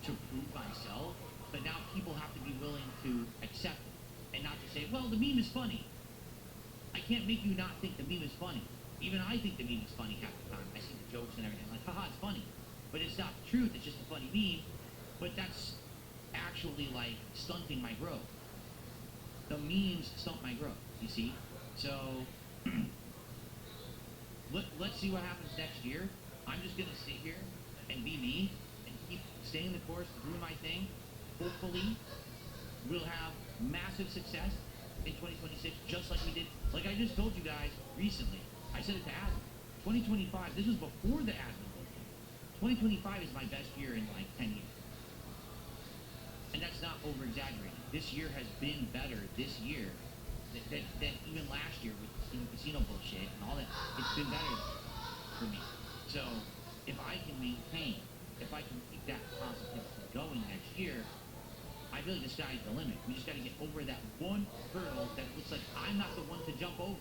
to prove myself, but now people have to be willing to accept it and not just say, well, the meme is funny. I can't make you not think the meme is funny. Even I think the meme is funny half the time. I see the jokes and everything. I'm like, haha, it's funny. But it's not the truth. It's just a funny meme. But that's actually, like, stunting my growth. The memes stunt my growth, you see? So, let's see what happens next year. I'm just going to sit here and be me and keep staying the course, doing my thing. Hopefully, we'll have massive success in 2026, just like we did. Like I just told you guys recently, I said it to Aslan. 2025, this was before the Aslan book. 2025 is my best year in like 10 years. And that's not over-exaggerating. This year has been better this year than even last year with casino bullshit and all that. It's been better for me. So if I can maintain, if I can keep that positivity going next year, I feel like the sky's the limit. We just got to get over that one hurdle that it looks like I'm not the one to jump over.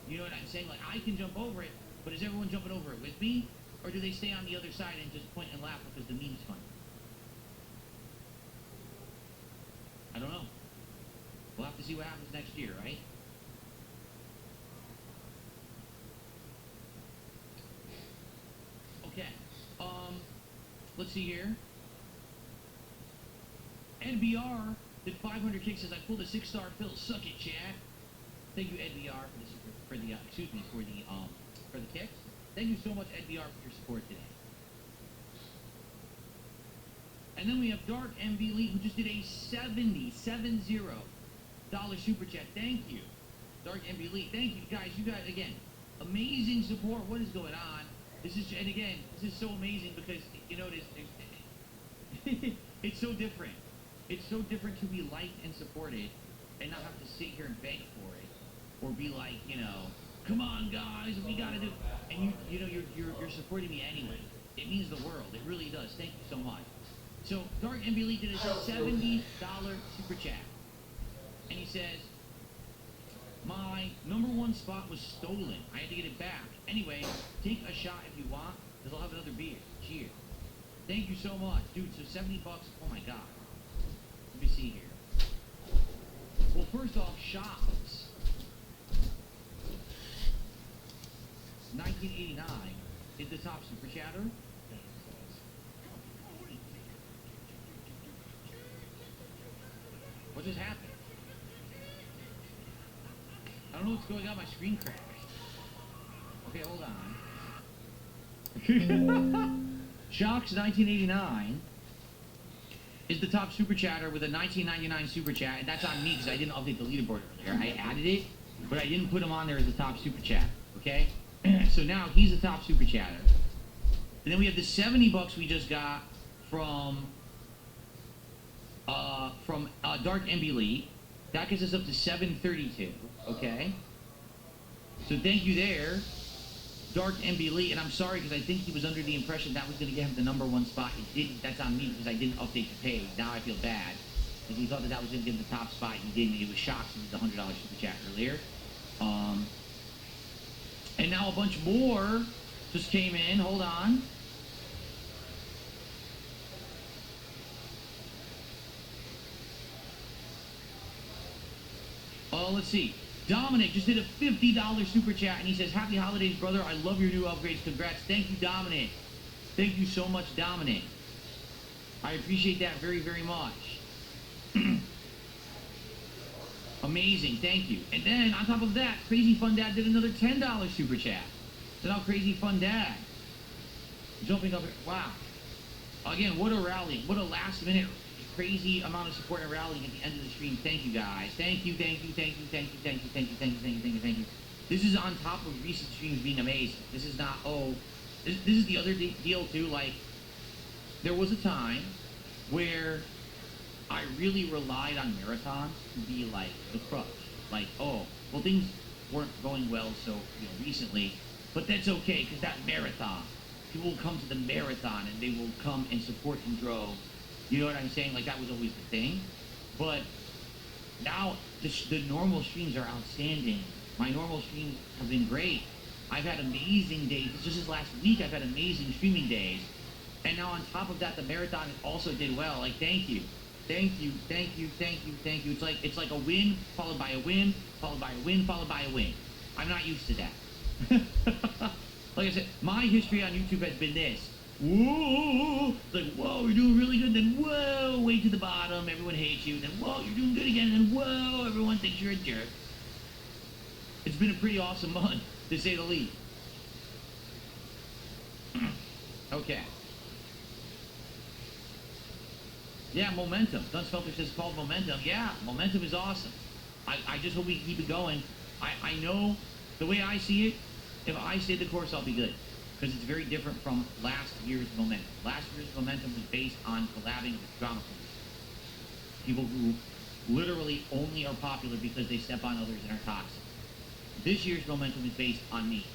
You know what I'm saying? Like, I can jump over it, but is everyone jumping over it with me? Or do they stay on the other side and just point and laugh because the meme's funny? I don't know. We'll have to see what happens next year, right? Okay. Let's see here. NBR did 500 kicks as I pulled a 6-star fill. Suck it, chat. Thank you, NBR, for the kicks. Thank you so much, NBR, for your support today. And then we have Dark MV Lee, who just did a $70 super chat. Thank you, Dark MV Lee. Thank you, guys. You guys, again, amazing support. What is going on? This is so amazing because, you know, it's so different. It's so different to be liked and supported and not have to sit here and beg for it or be like, come on, guys, we gotta do. And you're supporting me anyway. It means the world. It really does. Thank you so much. So Dark MB Lee did a $70 super chat, and he says, my #1 spot was stolen. I had to get it back. Anyway, take a shot if you want, because I'll have another beer. Cheers. Thank you so much, dude. So $70. Oh my God. Let me see here. Well, first off, shots. 1989 is the top super chatter. What just happened? I don't know what's going on. My screen crashed. Okay, hold on. Shocks 1989 is the top super chatter with a 1999 super chat, and that's on me because I didn't update the leaderboard earlier. I added it, but I didn't put him on there as the top super chat. Okay, so now he's the top super chatter, and then we have the $70 we just got from Dark MB Lee. That gets us up to 732. Okay, so thank you there, Dark MB Lee. And I'm sorry because I think he was under the impression that was going to get him the #1 spot. It didn't. That's on me because I didn't update the page. Now I feel bad because he thought that was going to get him the top spot. He didn't. It was Shocks with the $100 super chat earlier. And now a bunch more just came in. Hold on. Let's see. Dominic just did a $50 super chat, and he says, happy holidays, brother. I love your new upgrades. Congrats. Thank you, Dominic. Thank you so much, Dominic. I appreciate that very, very much. Amazing. Thank you. And then, on top of that, Crazy Fun Dad did another $10 super chat. So now Crazy Fun Dad jumping up here. Wow. Again, what a rally. What a last-minute crazy amount of support and rallying at the end of the stream. Thank you, guys. Thank you, thank you, thank you, thank you, thank you, thank you, thank you, thank you, thank you, thank you. This is on top of recent streams being amazing. This is not, this is the other deal, too. Like, there was a time where I really relied on marathons to be, like, the crutch. Like, well, things weren't going well so, recently, but that's okay, because that marathon, people will come to the marathon, and they will come and support in droves You know what I'm saying? Like that was always the thing. But now the normal streams are outstanding. My normal streams have been great. I've had amazing days. Just this last week, I've had amazing streaming days. And now on top of that, the marathon also did well. Like, thank you. Thank you, thank you, thank you, thank you. It's like a win, followed by a win, followed by a win, followed by a win. I'm not used to that. Like I said, my history on YouTube has been this. Whoa, like, whoa, you're doing really good, then whoa, way to the bottom, everyone hates you, then whoa, you're doing good again, and then whoa, everyone thinks you're a jerk. It's been a pretty awesome month, to say the least. Okay. Yeah, momentum. Dunsfelter says it's called momentum. Yeah, momentum is awesome. I just hope we can keep it going. I know the way I see it, if I stay the course, I'll be good. Because it's very different from last year's momentum. Last year's momentum was based on collabing with drama queens. People who literally only are popular because they step on others and are toxic. This year's momentum is based on me.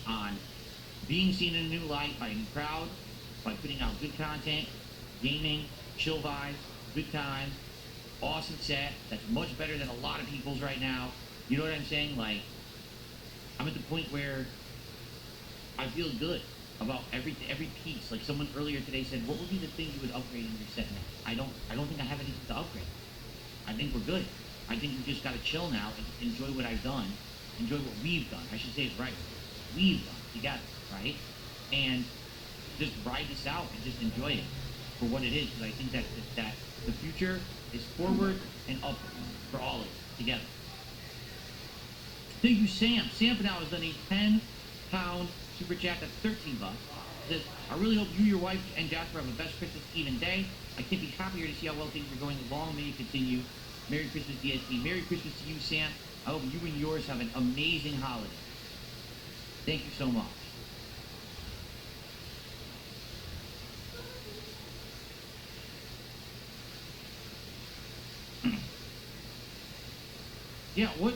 On being seen in a new light by a new crowd, by putting out good content, gaming, chill vibes, good time, awesome set that's much better than a lot of people's right now. You know what I'm saying? Like, I'm at the point where I feel good about every piece. Like someone earlier today said, what would be the thing you would upgrade in your set next? I don't think I have anything to upgrade. I think we're good. I think we just gotta chill now and enjoy what I've done. Enjoy what we've done. I should say it right. We've done together, right? And just ride this out and just enjoy it for what it is, because I think that the future is forward and upward for all of us together. Thank you, Sam. Sam for now has done a 10-pound super chat. That's 13 bucks. Says, I really hope you, your wife, and Jasper have the best Christmas Eve and day. I can't be happier to see how well things are going along. May you continue. Merry Christmas, DSP. Merry Christmas to you, Sam. I hope you and yours have an amazing holiday. Thank you so much. Yeah, what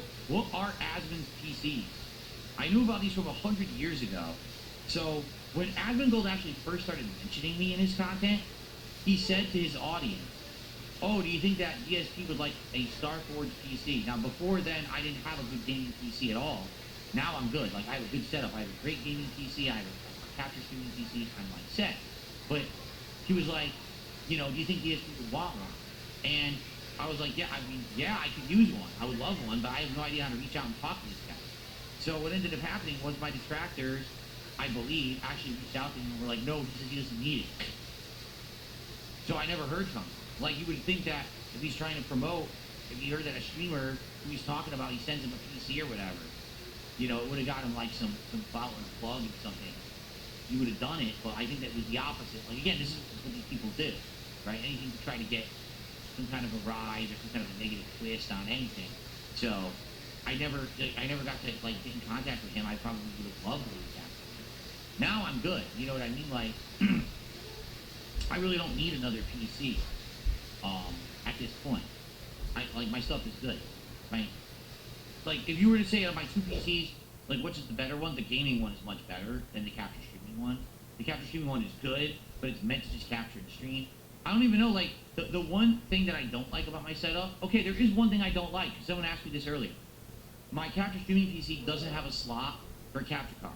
are Asmon's PCs? I knew about these from 100 years ago. So when Asmongold actually first started mentioning me in his content, he said to his audience, oh, do you think that ESP would like a Starforge PC? Now before then, I didn't have a good gaming PC at all. Now I'm good. Like I have a good setup. I have a great gaming PC. I have a capture streaming PC. I'm like set. But he was like, you know, do you think ESP would want one? And I was like, yeah, I mean, yeah, I could use one. I would love one, but I have no idea how to reach out and talk to this guy. So what ended up happening was my detractors, I believe, actually reached out to him and were like, no, he says he doesn't need it. So I never heard from him. Like, you would think that if he's trying to promote, if he heard that a streamer who he's talking about, he sends him a PC or whatever, you know, it would have got him, like, some clout and plug or something. He would have done it, but I think that was the opposite. Like, again, this is what these people do, right? Anything to try to get some kind of a rise or some kind of a negative twist on anything. So I never got to like get in contact with him. I probably would have loved to get in. Now I'm good. You know what I mean? Like I really don't need another PC at this point. Like my stuff is good. Right? Like if you were to say on my two PCs, like which is the better one? The gaming one is much better than the capture streaming one. The capture streaming one is good, but it's meant to just capture and stream. I don't even know, like, the one thing that I don't like about my setup, okay, there is one thing I don't like, because someone asked me this earlier. My capture streaming PC doesn't have a slot for a capture card.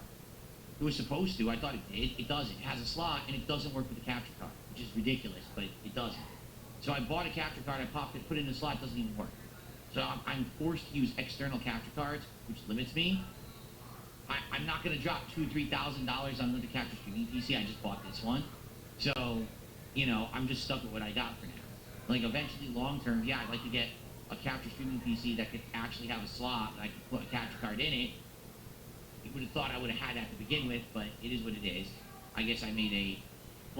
It was supposed to, I thought it did, it doesn't. It has a slot, and it doesn't work with the capture card, which is ridiculous, but it doesn't. So I bought a capture card, I popped it, put it in the slot, it doesn't even work. So I'm forced to use external capture cards, which limits me. I'm not going to drop $2,000 or $3,000 on another capture streaming PC, I just bought this one. So you know, I'm just stuck with what I got for now. Like, eventually, long term, yeah, I'd like to get a capture streaming PC that could actually have a slot and I could put a capture card in it. You would have thought I would have had that to begin with, but it is what it is. I guess I made a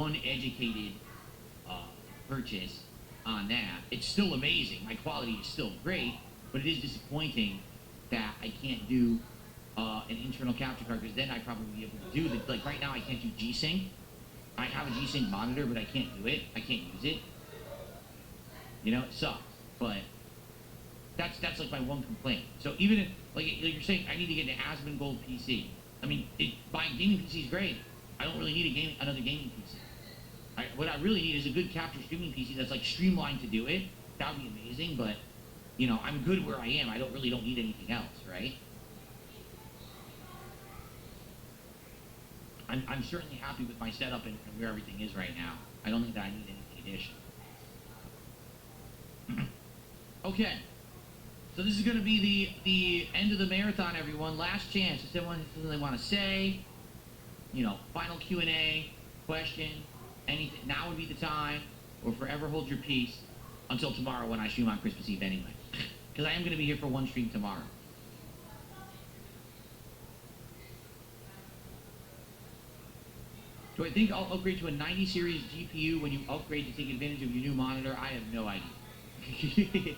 uneducated purchase on that. It's still amazing. My quality is still great, but it is disappointing that I can't do an internal capture card, because then I'd probably be able to do the, like right now I can't do G-Sync. I have a G-Sync monitor, but I can't do it. I can't use it. You know, it sucks. But that's like my one complaint. So even if, like you're saying, I need to get an Asmongold PC. I mean, buying gaming PC is great. I don't really need another gaming PC. What I really need is a good capture streaming PC that's like streamlined to do it. That would be amazing, but you know, I'm good where I am. I don't need anything else, right? I'm certainly happy with my setup and where everything is right now. I don't think that I need anything additional. Okay. So this is going to be the end of the marathon, everyone. Last chance. If someone has something they want to say, you know, final Q&A, question, anything. Now would be the time, or forever hold your peace until tomorrow when I stream on Christmas Eve anyway. Because I am going to be here for one stream tomorrow. Do I think I'll upgrade to a 90 series GPU when you upgrade to take advantage of your new monitor? I have no idea.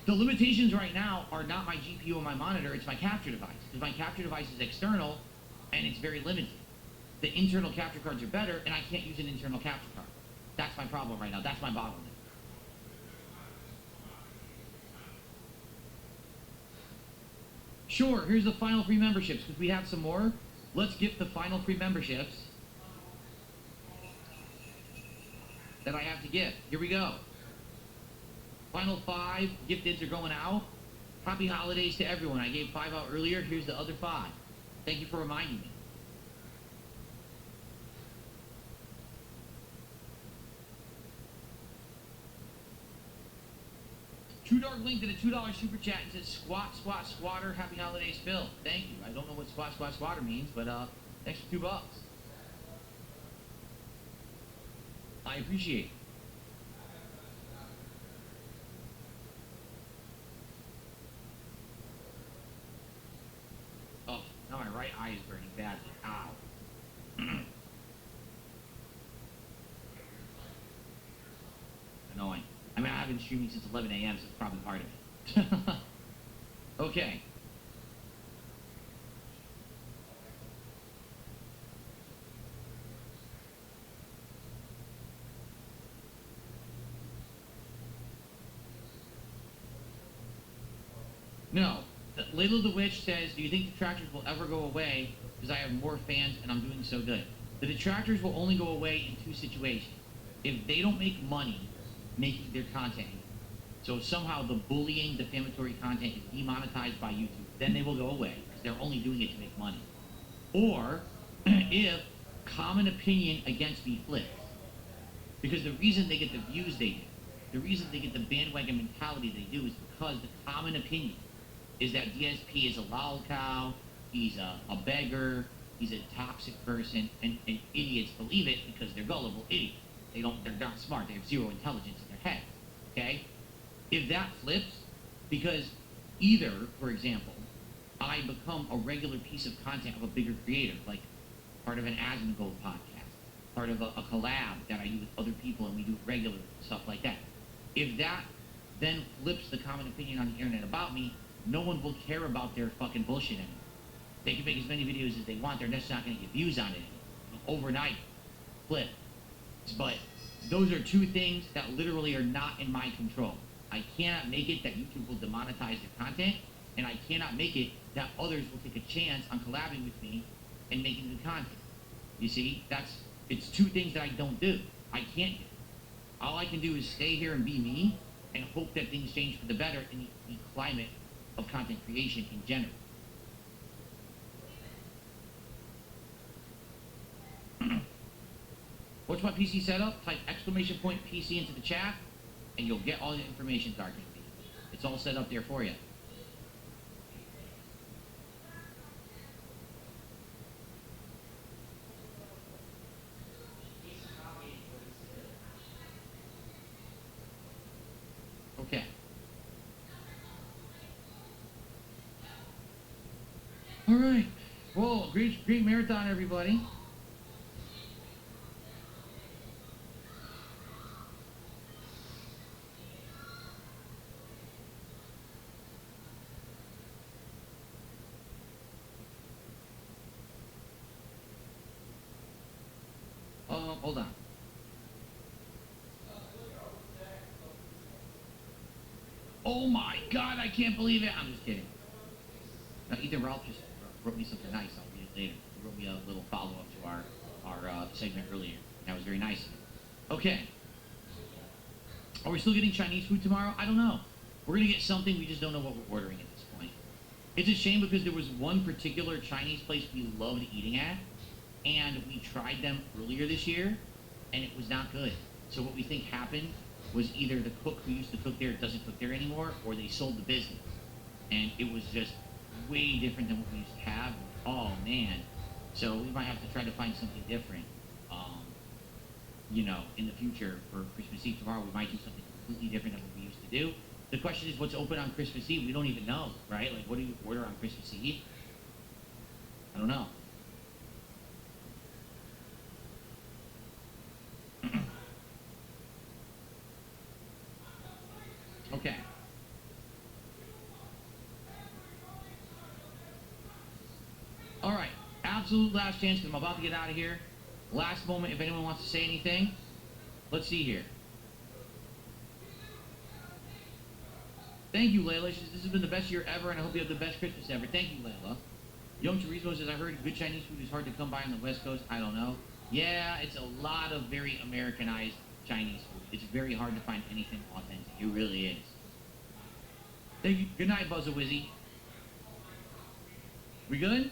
The limitations right now are not my GPU or my monitor, it's my capture device. Because my capture device is external and it's very limited. The internal capture cards are better and I can't use an internal capture card. That's my problem right now. That's my bottleneck. Sure, here's the final free memberships because we have some more. Let's get the final free memberships that I have to give. Here we go. Final 5 gifteds are going out. Happy holidays to everyone. I gave 5 out earlier. Here's the other 5. Thank you for reminding me. True Dark linked in a $2 super chat and says, "Squat, squat, squatter. Happy holidays, Phil." Thank you. I don't know what squat, squat, squatter means, but thanks for $2. I appreciate it. Oh, now my right eye is burning badly. Ow. Annoying. I mean, I've been streaming since 11 a.m., so it's probably part of it. Okay. No. Layla the Witch says, "Do you think detractors will ever go away because I have more fans and I'm doing so good?" The detractors will only go away in 2 situations. If they don't make money making their content, so somehow the bullying, defamatory content is demonetized by YouTube, then they will go away because they're only doing it to make money. Or if common opinion against me flips. Because the reason they get the views they do, the reason they get the bandwagon mentality they do is because the common opinion is that DSP is a lolcow, he's a beggar, he's a toxic person, and idiots believe it because they're gullible idiots. They're not smart, they have zero intelligence in their head, okay? If that flips, because either, for example, I become a regular piece of content of a bigger creator, like part of an Asmongold podcast, part of a collab that I do with other people and we do regular stuff like that. If that then flips the common opinion on the internet about me, no one will care about their fucking bullshit anymore. They can make as many videos as they want, they're just not going to get views on it anymore. Overnight, flip. But those are 2 things that literally are not in my control. I cannot make it that YouTube will demonetize their content, and I cannot make it that others will take a chance on collabing with me and making good content. You see, it's 2 things that I don't do. I can't do. All I can do is stay here and be me and hope that things change for the better in the climate of content creation in general. What's my PC setup? Type !PC into the chat and you'll get all the information, Dark Envy. It's all set up there for you. Okay. All right. Well, great marathon, everybody. Hold on. Oh my God, I can't believe it. I'm just kidding. No, Ethan Ralph just wrote me something nice. I'll read it later. He wrote me a little follow-up to our segment earlier. That was very nice of him. Okay. Are we still getting Chinese food tomorrow? I don't know. We're gonna get something. We just don't know what we're ordering at this point. It's a shame because there was one particular Chinese place we loved eating at, and we tried them earlier this year, and it was not good. So what we think happened was either the cook who used to cook there doesn't cook there anymore, or they sold the business. And it was just way different than what we used to have. Oh man. So we might have to try to find something different. In the future for Christmas Eve tomorrow, we might do something completely different than what we used to do. The question is, what's open on Christmas Eve? We don't even know, right? Like, what do you order on Christmas Eve? I don't know. Okay. All right. Absolute last chance because I'm about to get out of here. Last moment if anyone wants to say anything. Let's see here. Thank you, Layla. She says, this has been the best year ever, and I hope you have the best Christmas ever. Thank you, Layla. Young Chorizo says, I heard good Chinese food is hard to come by on the West Coast. I don't know. Yeah, it's a lot of very Americanized Chinese food. It's very hard to find anything authentic. It really is. Thank you. Good night, Buzzer Wizzy. We good?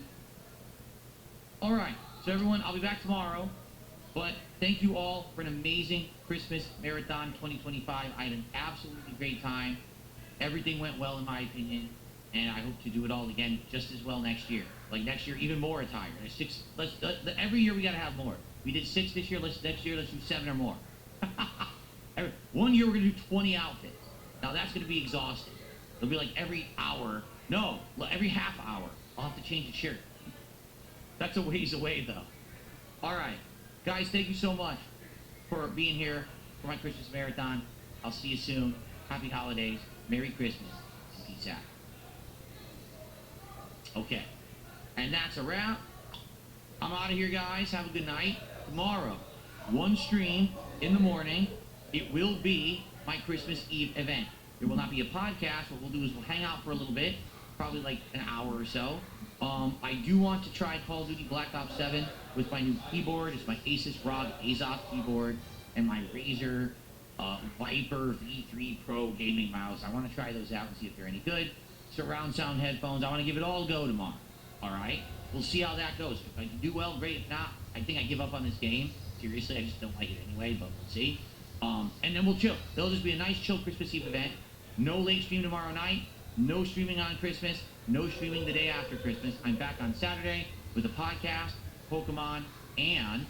All right. So, everyone, I'll be back tomorrow. But thank you all for an amazing Christmas Marathon 2025. I had an absolutely great time. Everything went well, in my opinion. And I hope to do it all again just as well next year. Like next year, even more attire. Every year we got to have more. We did 6 this year. Next year, let's do 7 or more. One year, we're going to do 20 outfits. Now, that's going to be exhausting. It'll be like every hour. No, every half hour. I'll have to change the shirt. That's a ways away, though. All right. Guys, thank you so much for being here for my Christmas Marathon. I'll see you soon. Happy holidays. Merry Christmas. And peace out. Okay. And that's a wrap. I'm out of here, guys. Have a good night. Tomorrow, one stream in the morning. It will be my Christmas Eve event. There will not be a podcast. What we'll do is we'll hang out for a little bit, probably like an hour or so. I do want to try Call of Duty Black Ops 7 with my new keyboard. It's my Asus ROG Azoth keyboard and my Razer Viper V3 Pro gaming mouse. I want to try those out and see if they're any good. Surround sound headphones. I want to give it all a go tomorrow. All right? We'll see how that goes. If I can do well, great. If not, I think I give up on this game. Seriously, I just don't like it anyway, but we'll see. And then we'll chill. It'll just be a nice, chill Christmas Eve event. No late stream tomorrow night. No streaming on Christmas. No streaming the day after Christmas. I'm back on Saturday with a podcast, Pokemon, and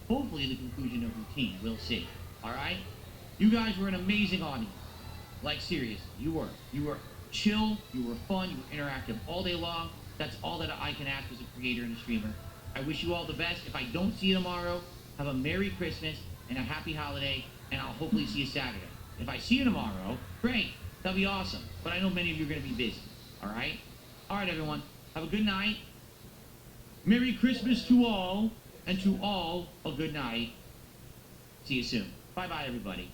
hopefully the conclusion of routine. We'll see. All right? You guys were an amazing audience. Like, seriously, you were. You were chill. You were fun. You were interactive all day long. That's all that I can ask as a creator and a streamer. I wish you all the best. If I don't see you tomorrow, have a Merry Christmas and a Happy Holiday, and I'll hopefully see you Saturday. If I see you tomorrow, great. That'll be awesome. But I know many of you are going to be busy. All right? All right, everyone. Have a good night. Merry Christmas to all, and to all a good night. See you soon. Bye-bye, everybody.